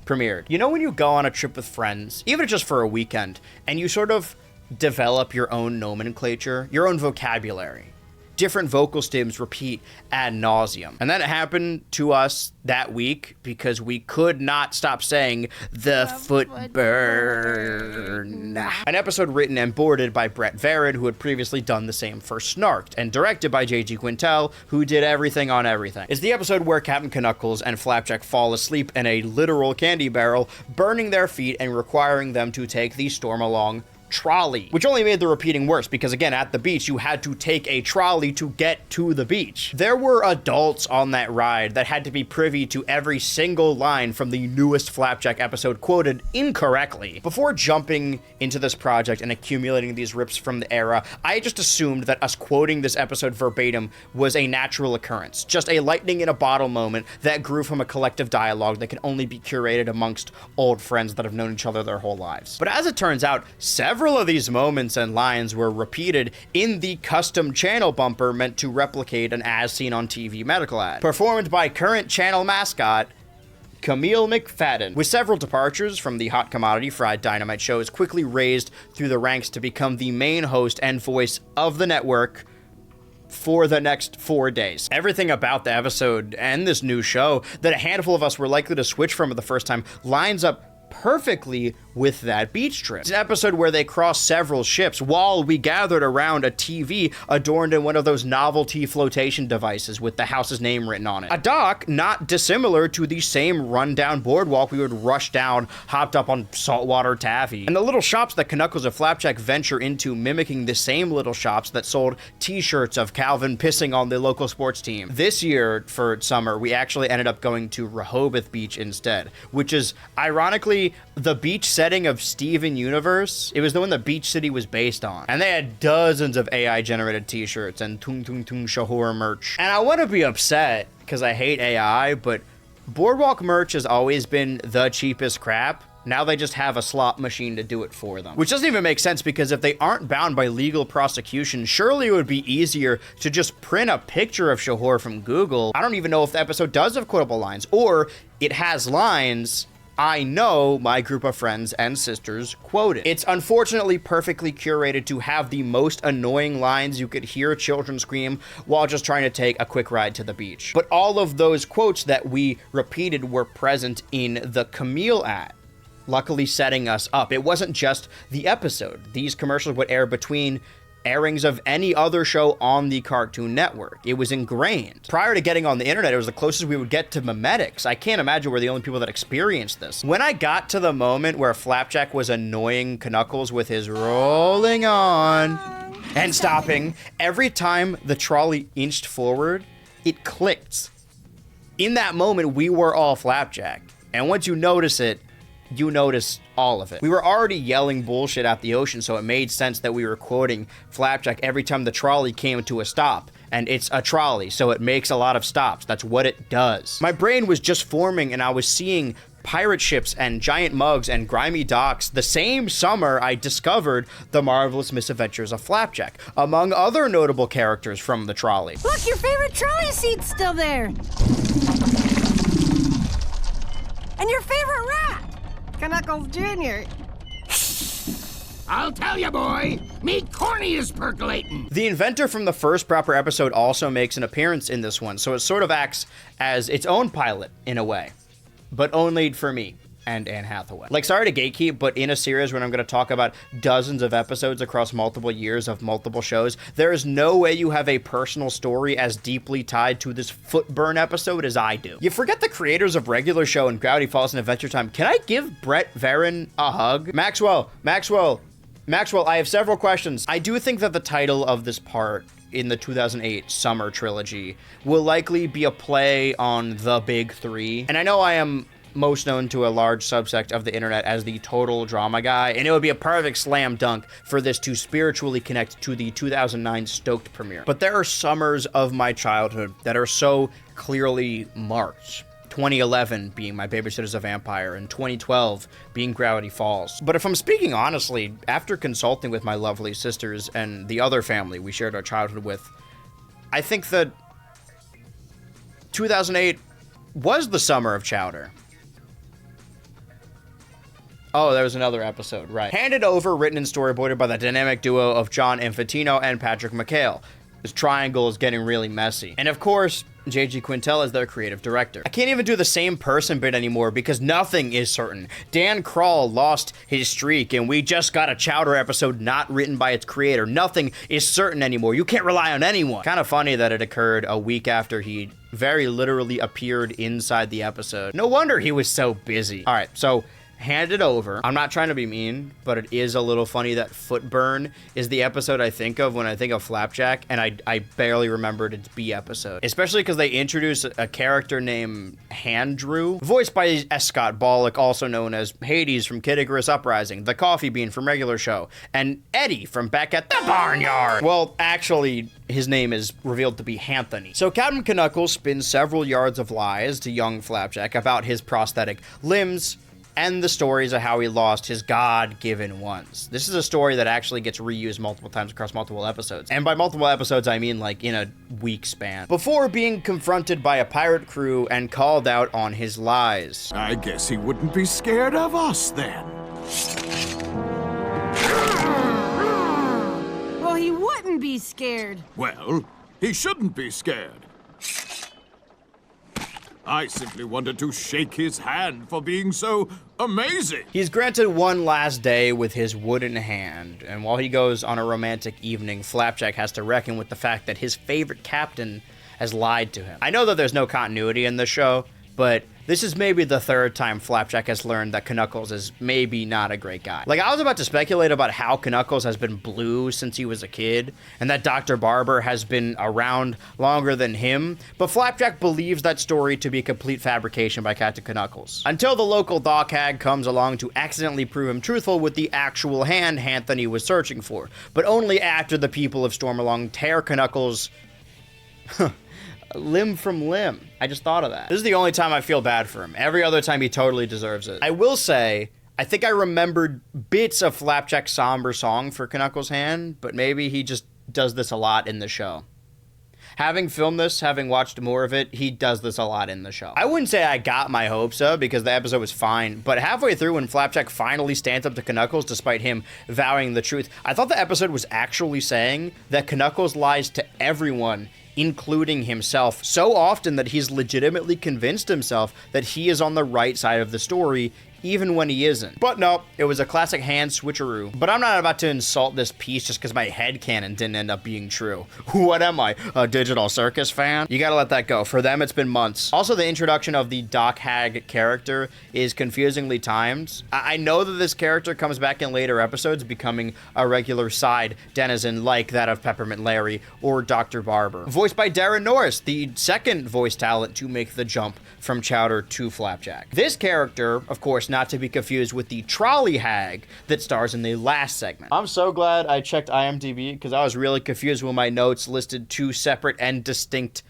premiered. You know when you go on a trip with friends, even just for a weekend, and you sort of develop your own nomenclature, your own vocabulary. Different vocal stems repeat ad nauseum. And that happened to us that week because we could not stop saying the foot burn. An episode written and boarded by Brett Verrid, who had previously done the same for Snarked, and directed by J.G. Quintel, who did everything on everything. It's the episode where Captain Knuckles and Flapjack fall asleep in a literal candy barrel, burning their feet and requiring them to take the storm along trolley, which only made the repeating worse because, again, at the beach, you had to take a trolley to get to the beach. There were adults on that ride that had to be privy to every single line from the newest Flapjack episode quoted incorrectly. Before jumping into this project and accumulating these rips from the era, I just assumed that us quoting this episode verbatim was a natural occurrence, just a lightning in a bottle moment that grew from a collective dialogue that can only be curated amongst old friends that have known each other their whole lives. But as it turns out, several of these moments and lines were repeated in the custom channel bumper meant to replicate an as seen on TV medical ad, performed by current channel mascot Camille McFadden. With several departures from the hot commodity Fried Dynamite show, is quickly raised through the ranks to become the main host and voice of the network for the next 4 days. Everything about the episode and this new show that a handful of us were likely to switch from at the first time lines up perfectly with that beach trip. It's an episode where they cross several ships while we gathered around a TV adorned in one of those novelty flotation devices with the house's name written on it. A dock not dissimilar to the same rundown boardwalk we would rush down, hopped up on saltwater taffy. And the little shops that Knuckles of Flapjack venture into, mimicking the same little shops that sold t-shirts of Calvin pissing on the local sports team. This year, for summer, we actually ended up going to Rehoboth Beach instead, which is ironically the beach setting of Steven Universe. It was the one that Beach City was based on. And they had dozens of AI generated t-shirts and Tung Tung Tung Shahor merch. And I want to be upset because I hate AI, but Boardwalk merch has always been the cheapest crap. Now they just have a slot machine to do it for them. Which doesn't even make sense because if they aren't bound by legal prosecution, surely it would be easier to just print a picture of Shahor from Google. I don't even know if the episode does have quotable lines, or it has lines I know my group of friends and sisters quoted. It's unfortunately perfectly curated to have the most annoying lines you could hear children scream while just trying to take a quick ride to the beach. But all of those quotes that we repeated were present in the Camille ad, luckily setting us up. It wasn't just the episode. These commercials would air between airings of any other show on the Cartoon Network. It was ingrained. Prior to getting on the internet, it was the closest we would get to memetics. I can't imagine we're the only people that experienced this. When I got to the moment where Flapjack was annoying Knuckles with his rolling on and stopping, every time the trolley inched forward, it clicked. In that moment, we were all Flapjack. And once you notice it, you notice all of it. We were already yelling bullshit at the ocean, so it made sense that we were quoting Flapjack every time the trolley came to a stop. And it's a trolley, so it makes a lot of stops. That's what it does. My brain was just forming, and I was seeing pirate ships and giant mugs and grimy docks the same summer I discovered the marvelous misadventures of Flapjack, among other notable characters from the trolley. Look, your favorite trolley seat's still there. And your favorite rat, Knuckles Jr. I'll tell you, boy, me corny is percolating. The inventor from the first proper episode also makes an appearance in this one, so it sort of acts as its own pilot, in a way. But only for me and Anne Hathaway. Like, sorry to gatekeep, but in a series when I'm going to talk about dozens of episodes across multiple years of multiple shows, there is no way you have a personal story as deeply tied to this Footburn episode as I do. You forget the creators of Regular Show and Gravity Falls and Adventure Time. Can I give Brett Varon a hug? Maxwell, I have several questions. I do think that the title of this part in the 2008 Summer Trilogy will likely be a play on the Big Three. And I know I am most known to a large subsect of the internet as the total drama guy, and it would be a perfect slam dunk for this to spiritually connect to the 2009 Stoked premiere. But there are summers of my childhood that are so clearly marked. 2011 being My Babysitter's a Vampire, and 2012 being Gravity Falls. But if I'm speaking honestly, after consulting with my lovely sisters and the other family we shared our childhood with, I think that 2008 was the summer of Chowder. Oh, there was another episode, right. Handed over, written and storyboarded by the dynamic duo of John Infantino and Patrick McHale. This triangle is getting really messy. And of course, J.G. Quintel is their creative director. I can't even do the same person bit anymore because nothing is certain. Dan Kroll lost his streak, and we just got a Chowder episode not written by its creator. Nothing is certain anymore. You can't rely on anyone. Kind of funny that it occurred a week after he very literally appeared inside the episode. No wonder he was so busy. All right, so Hand It Over. I'm not trying to be mean, but it is a little funny that Footburn is the episode I think of when I think of Flapjack, and I barely remembered its B episode. Especially because they introduce a character named Handrew, voiced by S. Scott Bollock, also known as Hades from Kid Icarus Uprising, the Coffee Bean from Regular Show, and Eddie from Back at the Barnyard. Well, actually, his name is revealed to be Anthony. So Captain Knuckles spins several yards of lies to young Flapjack about his prosthetic limbs, and the stories of how he lost his God-given ones. This is a story that actually gets reused multiple times across multiple episodes. And by multiple episodes, I mean like in a week span. Before being confronted by a pirate crew and called out on his lies. I guess he wouldn't be scared of us then. Well, he wouldn't be scared. Well, he shouldn't be scared. I simply wanted to shake his hand for being so amazing. He's granted one last day with his wooden hand, and while he goes on a romantic evening, Flapjack has to reckon with the fact that his favorite captain has lied to him. I know that there's no continuity in the show, but this is maybe the third time Flapjack has learned that Knuckles is maybe not a great guy. Like, I was about to speculate about how Knuckles has been blue since he was a kid, and that Dr. Barber has been around longer than him, but Flapjack believes that story to be a complete fabrication by Captain Knuckles. Until the local dock hag comes along to accidentally prove him truthful with the actual hand Anthony was searching for, but only after the people of Stormalong tear Knuckles limb from limb. I just thought of that. This is the only time I feel bad for him. Every other time he totally deserves it. I will say, I think I remembered bits of Flapjack's somber song for Knuckles' hand, but maybe he just does this a lot in the show. Having filmed this, having watched more of it, he does this a lot in the show. I wouldn't say I got my hopes up because the episode was fine, but halfway through when Flapjack finally stands up to Knuckles despite him vowing the truth, I thought the episode was actually saying that Knuckles lies to everyone, including himself, so often that he's legitimately convinced himself that he is on the right side of the story, even when he isn't. But no, it was a classic hand switcheroo. But I'm not about to insult this piece just because my headcanon didn't end up being true. What am I, a Digital Circus fan? You gotta let that go. For them, it's been months. Also, the introduction of the Doc Hag character is confusingly timed. I know that this character comes back in later episodes, becoming a regular side denizen like that of Peppermint Larry or Dr. Barber. Voiced by Darren Norris, the second voice talent to make the jump from Chowder to Flapjack. This character, of course, not to be confused with the trolley hag that stars in the last segment. I'm so glad I checked IMDb because I was really confused when my notes listed two separate and distinct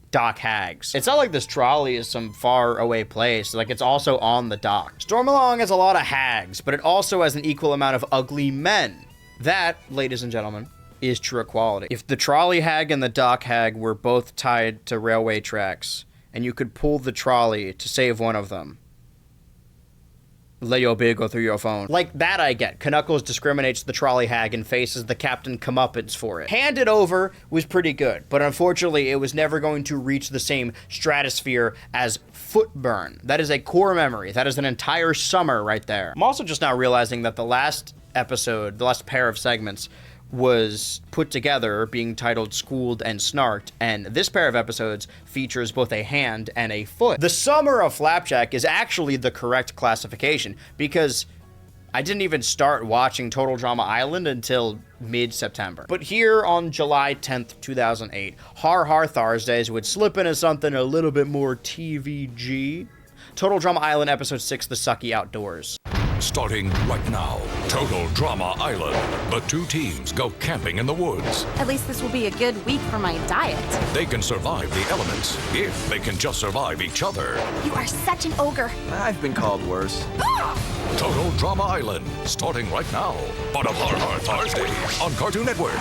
dock hags. It's not like this trolley is some far away place, like it's also on the dock. Stormalong has a lot of hags, but it also has an equal amount of ugly men. That, ladies and gentlemen, is true equality. If the trolley hag and the dock hag were both tied to railway tracks, and you could pull the trolley to save one of them, let your bid go through your phone. Like that I get. Knuckles discriminates the trolley hag and faces the Captain Comeuppance for it. Hand It Over was pretty good, but unfortunately it was never going to reach the same stratosphere as Footburn. That is a core memory. That is an entire summer right there. I'm also just now realizing that the last episode, the last pair of segments, was put together being titled Skooled and Snarked, and this pair of episodes features both a hand and a foot. The Summer of Flapjack is actually the correct classification because I didn't even start watching Total Drama Island until mid-September. But here on July 10th, 2008, Har Har Tharsdays would slip into something a little bit more TVG. Total Drama Island Episode 6, The Sucky Outdoors. Starting right now, Total Drama Island. The two teams go camping in the woods. At least this will be a good week for my diet. They can survive the elements if they can just survive each other. You are such an ogre. I've been called worse. Total Drama Island, starting right now. Part of Har Har Tharsdays on Cartoon Network.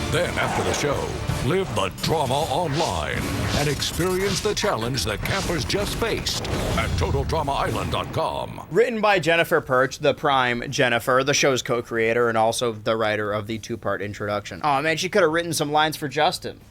Then, after the show, live the drama online and experience the challenge that campers just faced at TotalDramaIsland.com. Written by Jennifer Perch, the prime Jennifer, the show's co-creator and also the writer of the two-part introduction. Oh man, she could have written some lines for Justin.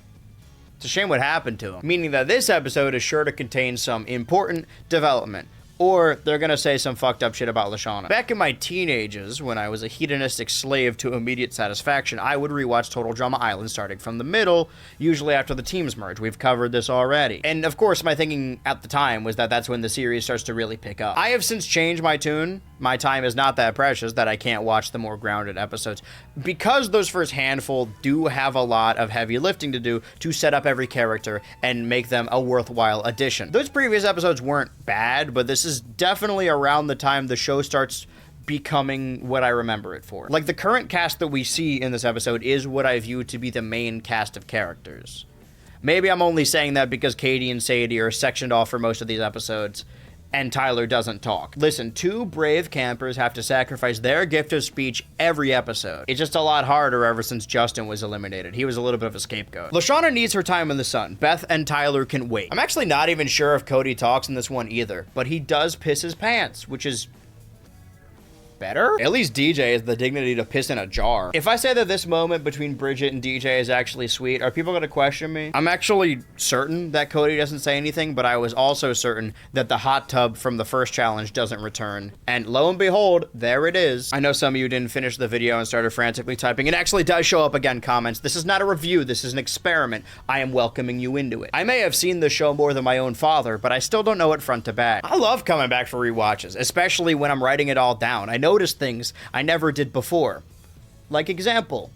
It's a shame what happened to him. Meaning that this episode is sure to contain some important development. or they're gonna say some fucked up shit about Lashana. Back in my teenagers, when I was a hedonistic slave to immediate satisfaction, I would rewatch Total Drama Island starting from the middle, usually after the teams merge. We've covered this already. And of course, my thinking at the time was that that's when the series starts to really pick up. I have since changed my tune. My time is not that precious that I can't watch the more grounded episodes. Because those first handful do have a lot of heavy lifting to do to set up every character and make them a worthwhile addition. Those previous episodes weren't bad, but this is definitely around the time the show starts becoming what I remember it for. Like, the current cast that we see in this episode is what I view to be the main cast of characters. Maybe I'm only saying that because Katie and Sadie are sectioned off for most of these episodes, and Tyler doesn't talk. Listen, 2 brave campers have to sacrifice their gift of speech every episode. It's just a lot harder ever since Justin was eliminated. He was a little bit of a scapegoat. Lashana needs her time in the sun. Beth and Tyler can wait. I'm actually not even sure if Cody talks in this one either, but he does piss his pants, which is better? At least DJ has the dignity to piss in a jar. If I say that this moment between Bridget and DJ is actually sweet, are people gonna question me? I'm actually certain that Cody doesn't say anything, but I was also certain that the hot tub from the first challenge doesn't return. And lo and behold, there it is. I know some of you didn't finish the video and started frantically typing. It actually does show up again, comments. This is not a review, this is an experiment. I am welcoming you into it. I may have seen the show more than my own father, but I still don't know it front to back. I love coming back for rewatches, especially when I'm writing it all down. I notice things I never did before. Like, example,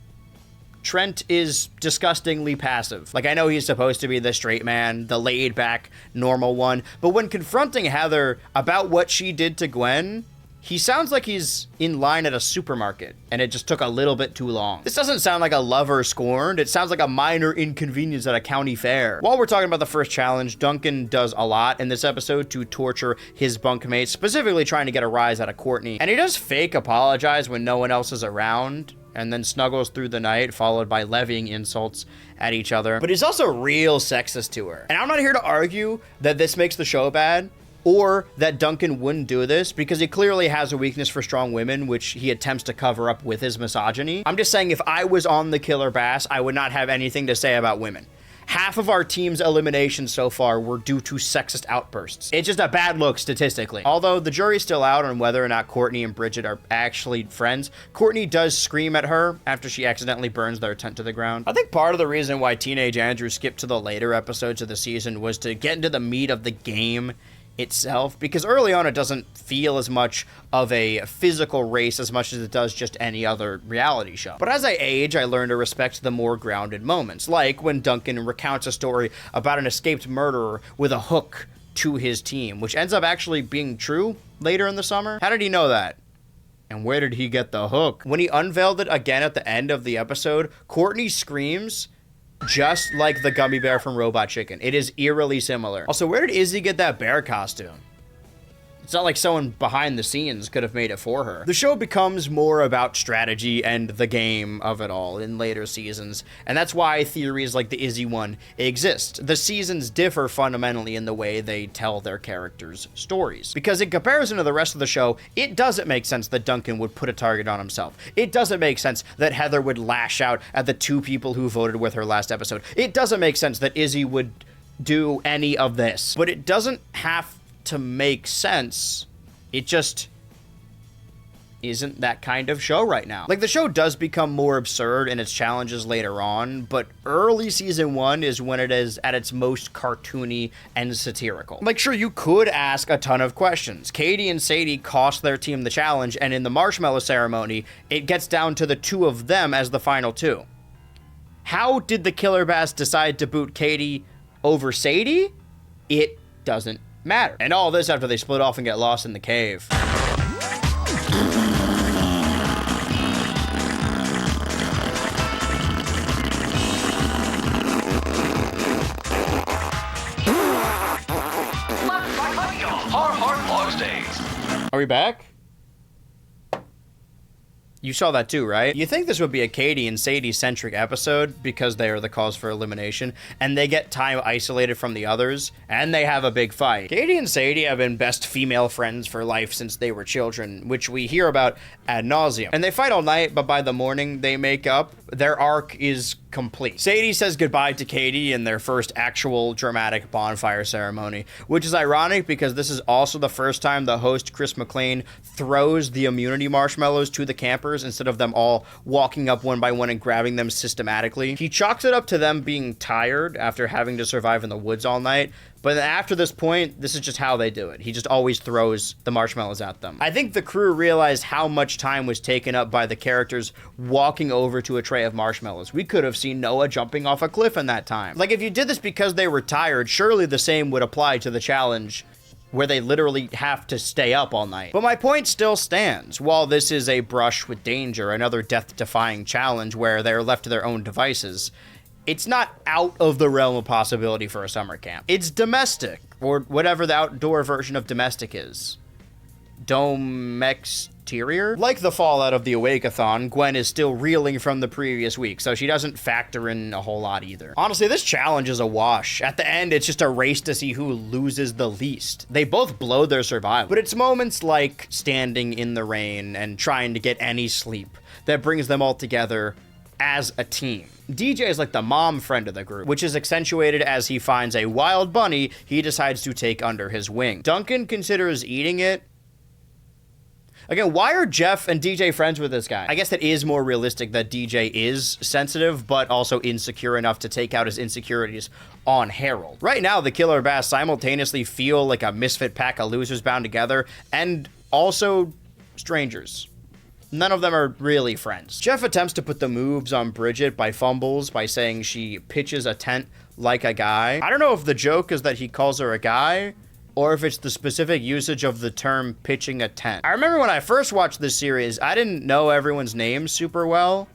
Trent is disgustingly passive. Like, I know he's supposed to be the straight man, the laid back, normal one, but when confronting Heather about what she did to Gwen, he sounds like he's in line at a supermarket, and it just took a little bit too long. This doesn't sound like a lover scorned, it sounds like a minor inconvenience at a county fair. While we're talking about the first challenge, Duncan does a lot in this episode to torture his bunkmates, specifically trying to get a rise out of Courtney. And he does fake apologize when no one else is around, and then snuggles through the night, followed by levying insults at each other. But he's also real sexist to her. And I'm not here to argue that this makes the show bad, or that Duncan wouldn't do this, because he clearly has a weakness for strong women, which he attempts to cover up with his misogyny. I'm just saying, if I was on the Killer Bass, I would not have anything to say about women. Half of our team's eliminations so far were due to sexist outbursts. It's just a bad look statistically. Although the jury's still out on whether or not Courtney and Bridget are actually friends, Courtney does scream at her after she accidentally burns their tent to the ground. I think part of the reason why Teenage Andrew skipped to the later episodes of the season was to get into the meat of the game itself, because early on it doesn't feel as much of a physical race as much as it does just any other reality show. But as I age, I learn to respect the more grounded moments, like when Duncan recounts a story about an escaped murderer with a hook to his team, which ends up actually being true later in the summer. How did he know that? And where did he get the hook? When he unveiled it again at the end of the episode, Courtney screams just like the gummy bear from Robot Chicken. It is eerily similar. Also, where did Izzy get that bear costume? It's not like someone behind the scenes could have made it for her. The show becomes more about strategy and the game of it all in later seasons, and that's why theories like the Izzy one exist. The seasons differ fundamentally in the way they tell their characters' stories. Because in comparison to the rest of the show, it doesn't make sense that Duncan would put a target on himself. It doesn't make sense that Heather would lash out at the 2 people who voted with her last episode. It doesn't make sense that Izzy would do any of this. But it doesn't have to make sense. It just isn't that kind of show right now. Like, the show does become more absurd in its challenges later on, but early season 1 is when it is at its most cartoony and satirical. Like, sure, you could ask a ton of questions. Katie and Sadie cost their team the challenge, and in the marshmallow ceremony, it gets down to the 2 of them as the final 2. How did the Killer Bass decide to boot Katie over Sadie? It doesn't matter. And all this after they split off and get lost in the cave. Har Har Tharsdays. Are we back? You saw that too, right? You think this would be a Katie and Sadie-centric episode because they are the cause for elimination, and they get time isolated from the others, and they have a big fight. Katie and Sadie have been best female friends for life since they were children, which we hear about ad nauseum. And they fight all night, but by the morning they make up. Their arc is complete. Sadie says goodbye to Katie in their first actual dramatic bonfire ceremony, which is ironic because this is also the first time the host, Chris McLean, throws the immunity marshmallows to the campers instead of them all walking up one by one and grabbing them systematically. He chalks it up to them being tired after having to survive in the woods all night, but then after this point, this is just how they do it. He just always throws the marshmallows at them. I think the crew realized how much time was taken up by the characters walking over to a tray of marshmallows. We could have seen Noah jumping off a cliff in that time. Like, if you did this because they were tired, surely the same would apply to the challenge where they literally have to stay up all night. But my point still stands. While this is a brush with danger, another death-defying challenge where they're left to their own devices, it's not out of the realm of possibility for a summer camp. It's domestic, or whatever the outdoor version of domestic is. Dome-exterior? Like the fallout of the Awake-a-thon, Gwen is still reeling from the previous week, so she doesn't factor in a whole lot either. Honestly, this challenge is a wash. At the end, it's just a race to see who loses the least. They both blow their survival, but it's moments like standing in the rain and trying to get any sleep that brings them all together as a team. DJ is like the mom friend of the group, which is accentuated as he finds a wild bunny he decides to take under his wing. Duncan considers eating it. Again, why are Jeff and DJ friends with this guy? I guess that is more realistic that DJ is sensitive, but also insecure enough to take out his insecurities on Harold. Right now, the killer bass simultaneously feel like a misfit pack of losers bound together, and also strangers. None of them are really friends. Jeff attempts to put the moves on Bridget by fumbles by saying she pitches a tent like a guy. I don't know if the joke is that he calls her a guy or if it's the specific usage of the term pitching a tent. I remember when I first watched this series, I didn't know everyone's names super well,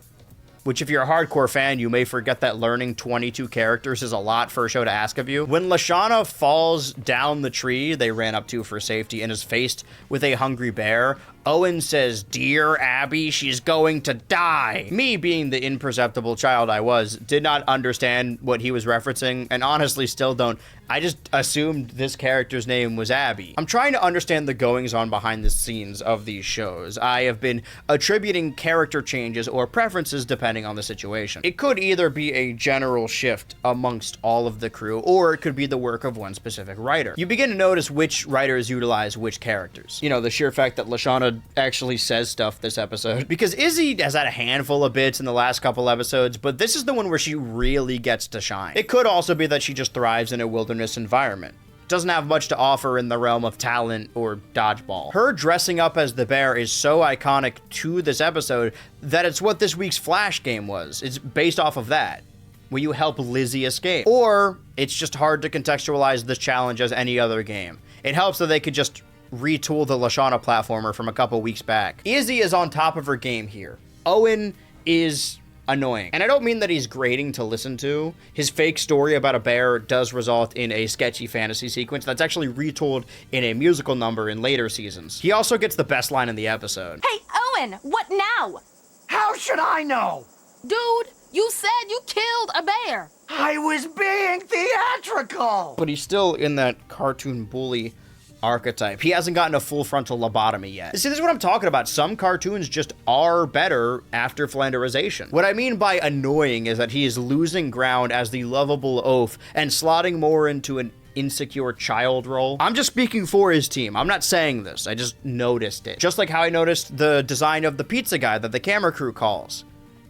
which if you're a hardcore fan, you may forget that learning 22 characters is a lot for a show to ask of you. When Lashana falls down the tree they ran up to for safety and is faced with a hungry bear, Owen says, "Dear Abby, she's going to die." Me, being the imperceptible child I was, did not understand what he was referencing, and honestly still don't. I just assumed this character's name was Abby. I'm trying to understand the goings-on behind the scenes of these shows. I have been attributing character changes or preferences depending on the situation. It could either be a general shift amongst all of the crew, or it could be the work of one specific writer. You begin to notice which writers utilize which characters. You know, the sheer fact that Lashana actually says stuff this episode. Because Izzy has had a handful of bits in the last couple episodes, but this is the one where she really gets to shine. It could also be that she just thrives in a wilderness environment. Doesn't have much to offer in the realm of talent or dodgeball. Her dressing up as the bear is so iconic to this episode that it's what this week's Flash game was. It's based off of that. Will you help Lizzie escape? Or it's just hard to contextualize this challenge as any other game. It helps that they could just retool the Lashana platformer from a couple weeks back. Izzy is on top of her game here. Owen is annoying. And I don't mean that he's grating to listen to. His fake story about a bear does result in a sketchy fantasy sequence that's actually retooled in a musical number in later seasons. He also gets the best line in the episode. Hey, Owen, what now? How should I know? Dude, you said you killed a bear. I was being theatrical. But he's still in that cartoon bully archetype. He hasn't gotten a full frontal lobotomy yet. See, this is what I'm talking about. Some cartoons just are better after flanderization. What I mean by annoying is that he is losing ground as the lovable oaf and slotting more into an insecure child role. I'm just speaking for his team. I'm not saying this. I just noticed it. Just like how I noticed the design of the pizza guy that the camera crew calls.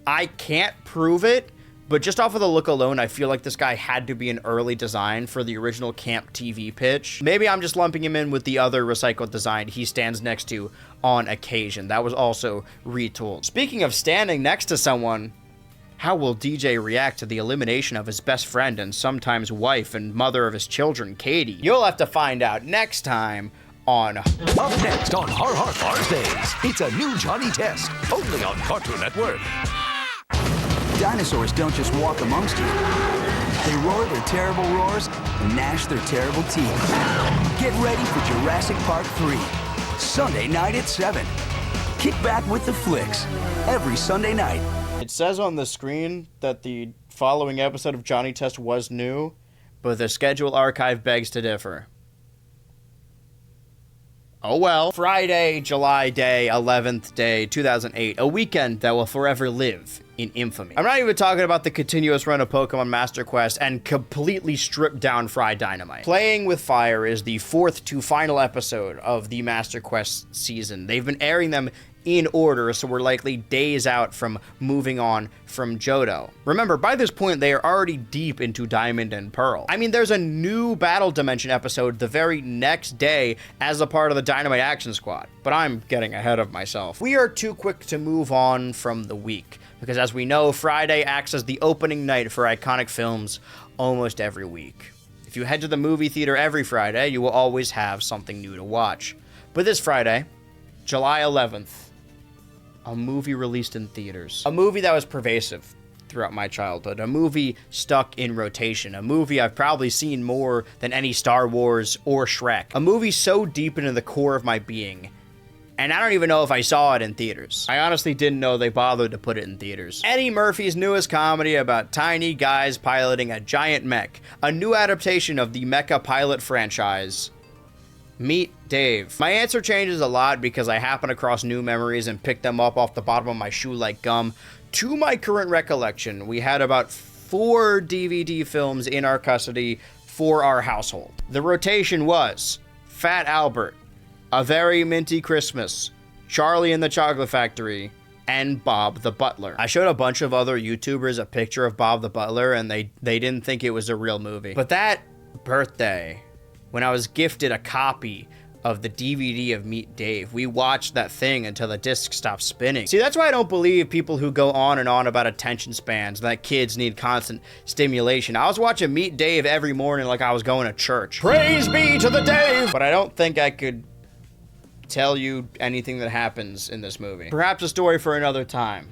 I can't prove it, but just off of the look alone, I feel like this guy had to be an early design for the original Camp TV pitch. Maybe I'm just lumping him in with the other recycled design he stands next to on occasion. That was also retooled. Speaking of standing next to someone, how will DJ react to the elimination of his best friend and sometimes wife and mother of his children, Katie? You'll have to find out next time on... Up next on Har Har Tharsdays, it's a new Johnny test, only on Cartoon Network. Dinosaurs don't just walk amongst you. They roar their terrible roars and gnash their terrible teeth. Get ready for Jurassic Park 3, Sunday night at 7. Kick back with the flicks, every Sunday night. It says on the screen that the following episode of Johnny Test was new, but the schedule archive begs to differ. Oh well. Friday, July day, 11th day, 2008. A weekend that will forever live in infamy. I'm not even talking about the continuous run of Pokemon Master Quest and completely stripped down Fried Dynamite. Playing with Fire is the 4th to final episode of the Master Quest season. They've been airing them in order, so we're likely days out from moving on from Johto. Remember, by this point, they are already deep into Diamond and Pearl. I mean, there's a new Battle Dimension episode the very next day as a part of the Dynamite Action Squad, but I'm getting ahead of myself. We are too quick to move on from the week, because as we know, Friday acts as the opening night for iconic films almost every week. If you head to the movie theater every Friday, you will always have something new to watch. But this Friday, July 11th, a movie released in theaters. A movie that was pervasive throughout my childhood. A movie stuck in rotation. A movie I've probably seen more than any Star Wars or Shrek. A movie so deep into the core of my being. And I don't even know if I saw it in theaters. I honestly didn't know they bothered to put it in theaters. Eddie Murphy's newest comedy about tiny guys piloting a giant mech. A new adaptation of the Mecha Pilot franchise. Meet Dave. My answer changes a lot because I happen across new memories and pick them up off the bottom of my shoe like gum. To my current recollection, we had about 4 DVD films in our custody for our household. The rotation was Fat Albert, A Very Minty Christmas, Charlie and the Chocolate Factory, and Bob the Butler. I showed a bunch of other YouTubers a picture of Bob the Butler and they didn't think it was a real movie. But that birthday, when I was gifted a copy of the DVD of Meet Dave, we watched that thing until the disc stopped spinning. See, that's why I don't believe people who go on and on about attention spans, that kids need constant stimulation. I was watching Meet Dave every morning like I was going to church. Praise be to the Dave! But I don't think I could tell you anything that happens in this movie. Perhaps a story for another time.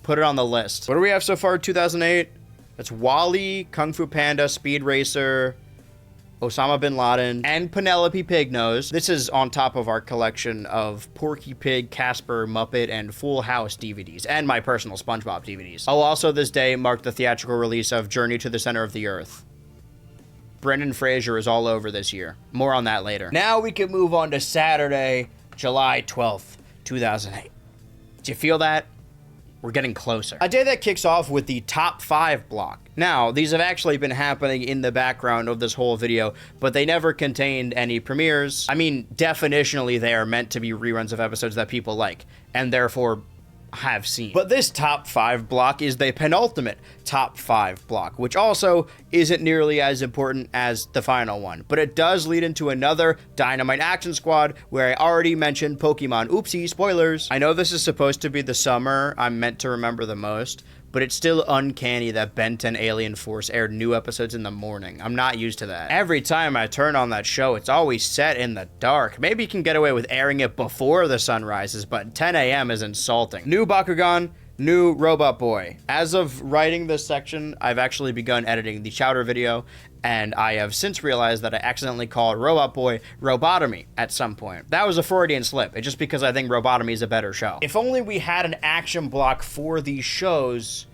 Put it on the list. What do we have so far, 2008? That's WALL-E, Kung Fu Panda, Speed Racer, Osama Bin Laden, and Penelope Pignose. This is on top of our collection of Porky Pig, Casper, Muppet, and Full House DVDs, and my personal SpongeBob DVDs. Oh, also this day marked the theatrical release of Journey to the Center of the Earth. Brendan Fraser is all over this year. More on that later. Now we can move on to Saturday, July 12th, 2008. Do you feel that? We're getting closer. A day that kicks off with the top 5 block. Now, these have actually been happening in the background of this whole video, but they never contained any premieres. I mean, definitionally, they are meant to be reruns of episodes that people like, and therefore have seen. But this top 5 block is the penultimate top 5 block, which also isn't nearly as important as the final one, but it does lead into another Dynamite Action Squad where I already mentioned Pokemon. Oopsie, spoilers. I know this is supposed to be the summer I'm meant to remember the most, but it's still uncanny that Ben 10 Alien Force aired new episodes in the morning. I'm not used to that. Every time I turn on that show, it's always set in the dark. Maybe you can get away with airing it before the sun rises, but 10 a.m. is insulting. New Bakugan, new Robot Boy. As of writing this section, I've actually begun editing the Chowder video, and I have since realized that I accidentally called Robot Boy Robotomy at some point. That was a Freudian slip. It's just because I think Robotomy is a better show. If only we had an action block for these shows,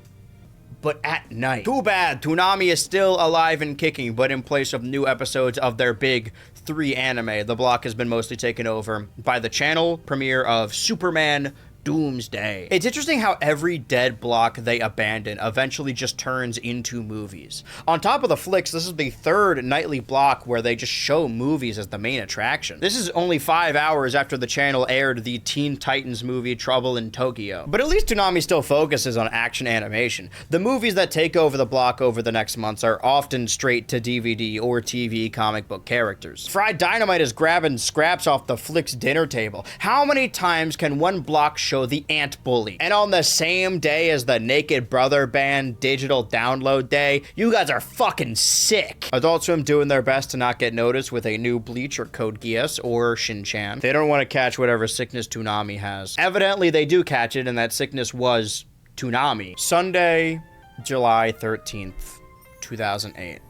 but at night. Too bad, Toonami is still alive and kicking, but in place of new episodes of their big 3 anime, the block has been mostly taken over by the channel premiere of Superman Doomsday. It's interesting how every dead block they abandon eventually just turns into movies. On top of the flicks, this is the 3rd nightly block where they just show movies as the main attraction. This is only 5 hours after the channel aired the Teen Titans movie Trouble in Tokyo. But at least Toonami still focuses on action animation. The movies that take over the block over the next months are often straight to DVD or TV comic book characters. Fried Dynamite is grabbing scraps off the flicks dinner table. How many times can one block show the Ant Bully? And on the same day as the Naked Brother Band digital download day, you guys are fucking sick. Adult Swim doing their best to not get noticed with a new Bleach or Code Geass or Shin-Chan. They don't want to catch whatever sickness Toonami has. Evidently they do catch it, and that sickness was Toonami. Sunday, July 13th, 2008.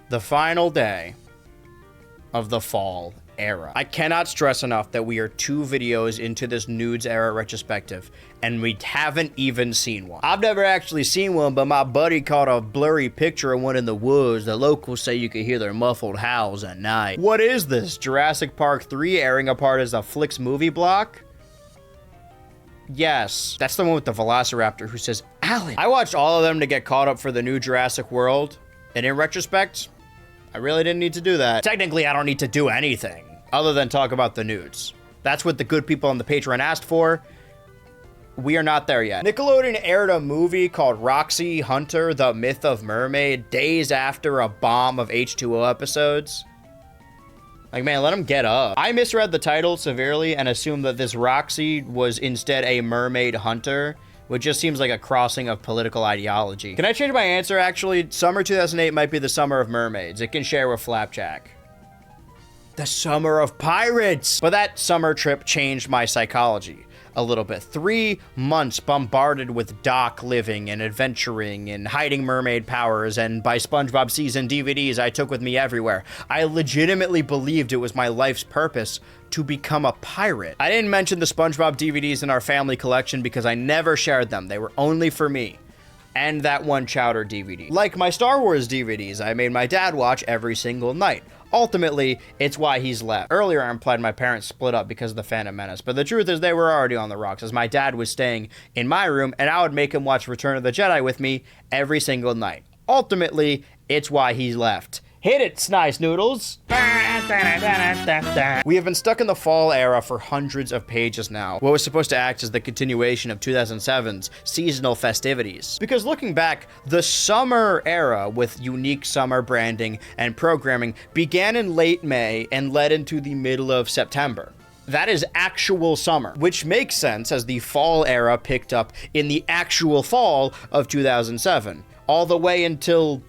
The final day of the fall era. I cannot stress enough that we are 2 videos into this Noods era retrospective, and we haven't even seen one. I've never actually seen one, but my buddy caught a blurry picture of one in the woods. The locals say you can hear their muffled howls at night. What is this? Jurassic Park 3 airing apart as a Flicks movie block? Yes, that's the one with the Velociraptor who says, Alan. I watched all of them to get caught up for the new Jurassic World, and in retrospect, I really didn't need to do that. Technically, I don't need to do anything other than talk about the Noods. That's what the good people on the Patreon asked for. We are not there yet. Nickelodeon aired a movie called Roxy Hunter, The Myth of Mermaid, days after a bomb of H2O episodes. Like, man, let them get up. I misread the title severely and assumed that this Roxy was instead a mermaid hunter, which just seems like a crossing of political ideology. Can I change my answer, actually? Summer 2008 might be the summer of mermaids. It can share with Flapjack. The summer of pirates! But that summer trip changed my psychology a little bit. 3 months bombarded with dock living and adventuring and hiding mermaid powers and by SpongeBob season DVDs I took with me everywhere. I legitimately believed it was my life's purpose to become a pirate. I didn't mention the SpongeBob DVDs in our family collection because I never shared them. They were only for me. And that one Chowder DVD. Like my Star Wars DVDs, I made my dad watch every single night. Ultimately, it's why he's left. Earlier, I implied my parents split up because of the Phantom Menace, but the truth is they were already on the rocks, as my dad was staying in my room, and I would make him watch Return of the Jedi with me every single night. Ultimately, it's why he's left. Hit it, Snice Noodles! We have been stuck in the fall era for hundreds of pages now, what was supposed to act as the continuation of 2007's seasonal festivities. Because looking back, the summer era with unique summer branding and programming began in late May and led into the middle of September. That is actual summer, which makes sense as the fall era picked up in the actual fall of 2007, all the way until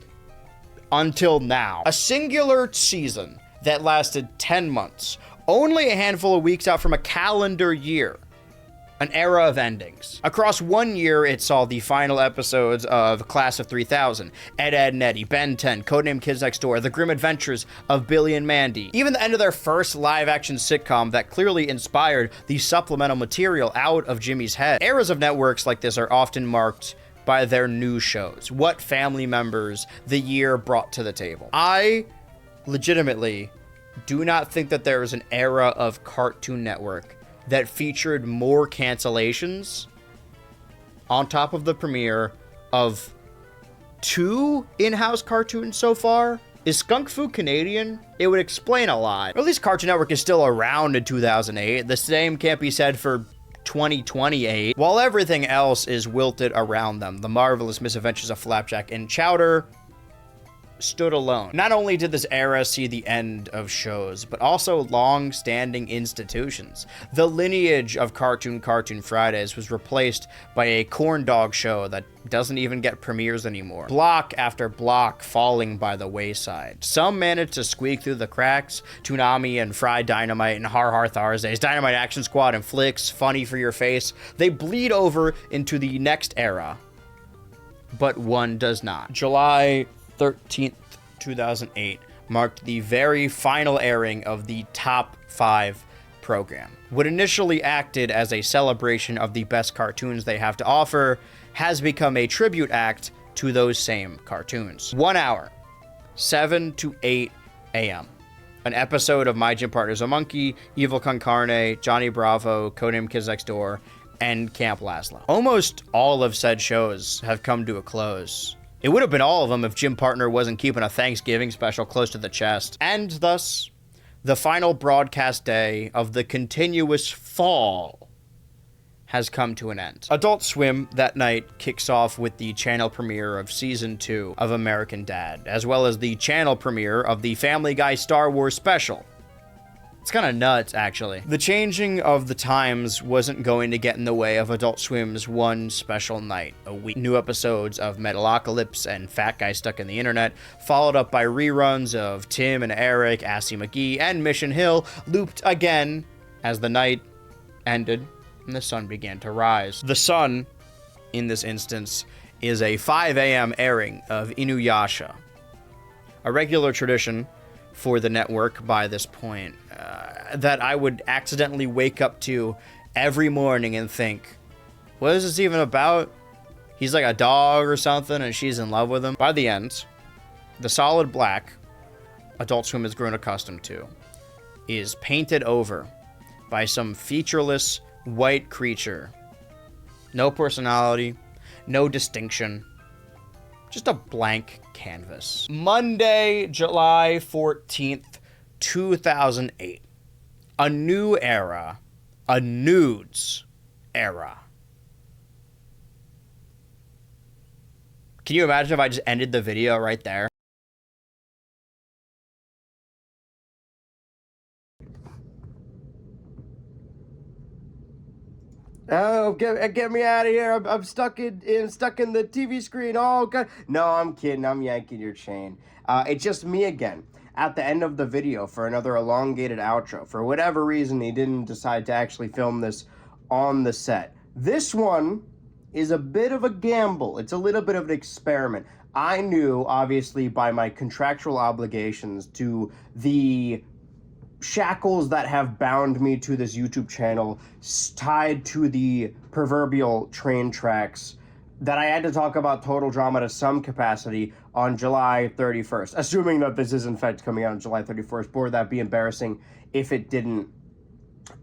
now. A singular season that lasted 10 months, only a handful of weeks out from a calendar year. An era of endings. Across 1 year, it saw the final episodes of Class of 3000, Ed, Ed and Eddie, Ben 10, Codename Kids Next Door, The Grim Adventures of Billy and Mandy. Even the end of their first live-action sitcom that clearly inspired the supplemental material out of Jimmy's head. Eras of networks like this are often marked by their new shows, what family members the year brought to the table. I legitimately do not think that there is an era of Cartoon Network that featured more cancellations on top of the premiere of 2 in-house cartoons so far. Is Skunk Fu Canadian? It would explain a lot. Or at least Cartoon Network is still around in 2008. The same can't be said for 2028, while everything else is wilted around them. The Marvelous Misadventures of Flapjack and Chowder stood alone. Not only did this era see the end of shows, but also long-standing institutions. The lineage of Cartoon Fridays was replaced by a corn dog show that doesn't even get premieres anymore. Block after block falling by the wayside. Some managed to squeak through the cracks. Toonami and Fried Dynamite and Har Har Tharsdays, Dynamite Action Squad and Flicks, Funny for Your Face. They bleed over into the next era, but one does not. July 13th, 2008 marked the very final airing of the Top 5 program. What initially acted as a celebration of the best cartoons they have to offer has become a tribute act to those same cartoons. 1 hour, 7 to 8 a.m. An episode of My Gym Partner's a Monkey, Evil Con Carne, Johnny Bravo, Codename Kids Next Door, and Camp Lazlo. Almost all of said shows have come to a close. It would have been all of them if Gym Partner wasn't keeping a Thanksgiving special close to the chest. And thus, the final broadcast day of the continuous fall has come to an end. Adult Swim that night kicks off with the channel premiere of Season 2 of American Dad, as well as the channel premiere of the Family Guy Star Wars special. It's kind of nuts, actually. The changing of the times wasn't going to get in the way of Adult Swim's one special night a week. New episodes of Metalocalypse and Fat Guy Stuck in the Internet, followed up by reruns of Tim and Eric, Assy McGee, and Mission Hill, looped again as the night ended and the sun began to rise. The sun, in this instance, is a 5 a.m. airing of Inuyasha, a regular tradition for the network by this point, that I would accidentally wake up to every morning and think, what is this even about? He's like a dog or something and she's in love with him. By the end, the solid black Adult Swim has grown accustomed to is painted over by some featureless white creature. No personality, no distinction, just a blank canvas. Monday, July 14th, 2008. A new era. A Noods era. Can you imagine if I just ended the video right there? Oh, get me out of here! I'm stuck in the TV screen. Oh God! No, I'm kidding. I'm yanking your chain. It's just me again. At the end of the video for another elongated outro. For whatever reason, he didn't decide to actually film this on the set. This one is a bit of a gamble. It's a little bit of an experiment. I knew, obviously, by my contractual obligations to the shackles that have bound me to this YouTube channel, tied to the proverbial train tracks, that I had to talk about Total Drama to some capacity on July 31st, assuming that this is in fact coming out on July 31st. Boy, that'd be embarrassing if it didn't.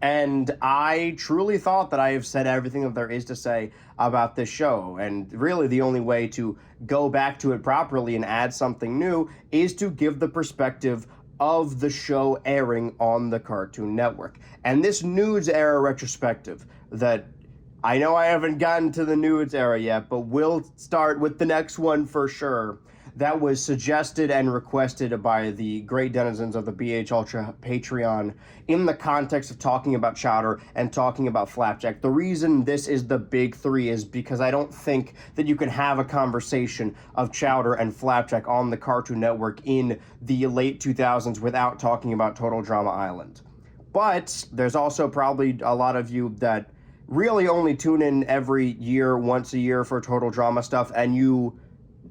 And I truly thought that I have said everything that there is to say about this show, and really the only way to go back to it properly and add something new is to give the perspective of the show airing on the Cartoon Network. And this Noods era retrospective that I know I haven't gotten to the Noods era yet, but we'll start with the next one for sure. That was suggested and requested by the great denizens of the BHultra Patreon in the context of talking about Chowder and talking about Flapjack. The reason this is the big three is because I don't think that you can have a conversation of Chowder and Flapjack on the Cartoon Network in the late 2000s without talking about Total Drama Island. But there's also probably a lot of you that really only tune in every year, once a year for Total Drama stuff, and you...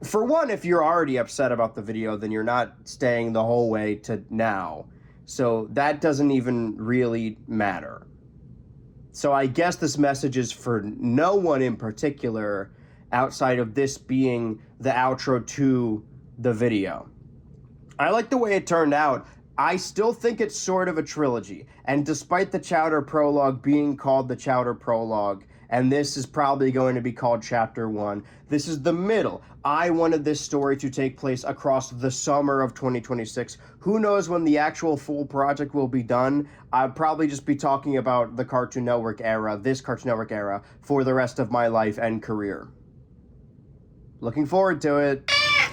For one, if you're already upset about the video, then you're not staying the whole way to now. So that doesn't even really matter. So I guess this message is for no one in particular outside of this being the outro to the video. I like the way it turned out. I still think it's sort of a trilogy. And despite the Chowder Prologue being called the Chowder Prologue, and this is probably going to be called Chapter 1, this is the middle. I wanted this story to take place across the summer of 2026. Who knows when the actual full project will be done? I'll probably just be talking about the Cartoon Network era, this Cartoon Network era, for the rest of my life and career. Looking forward to it.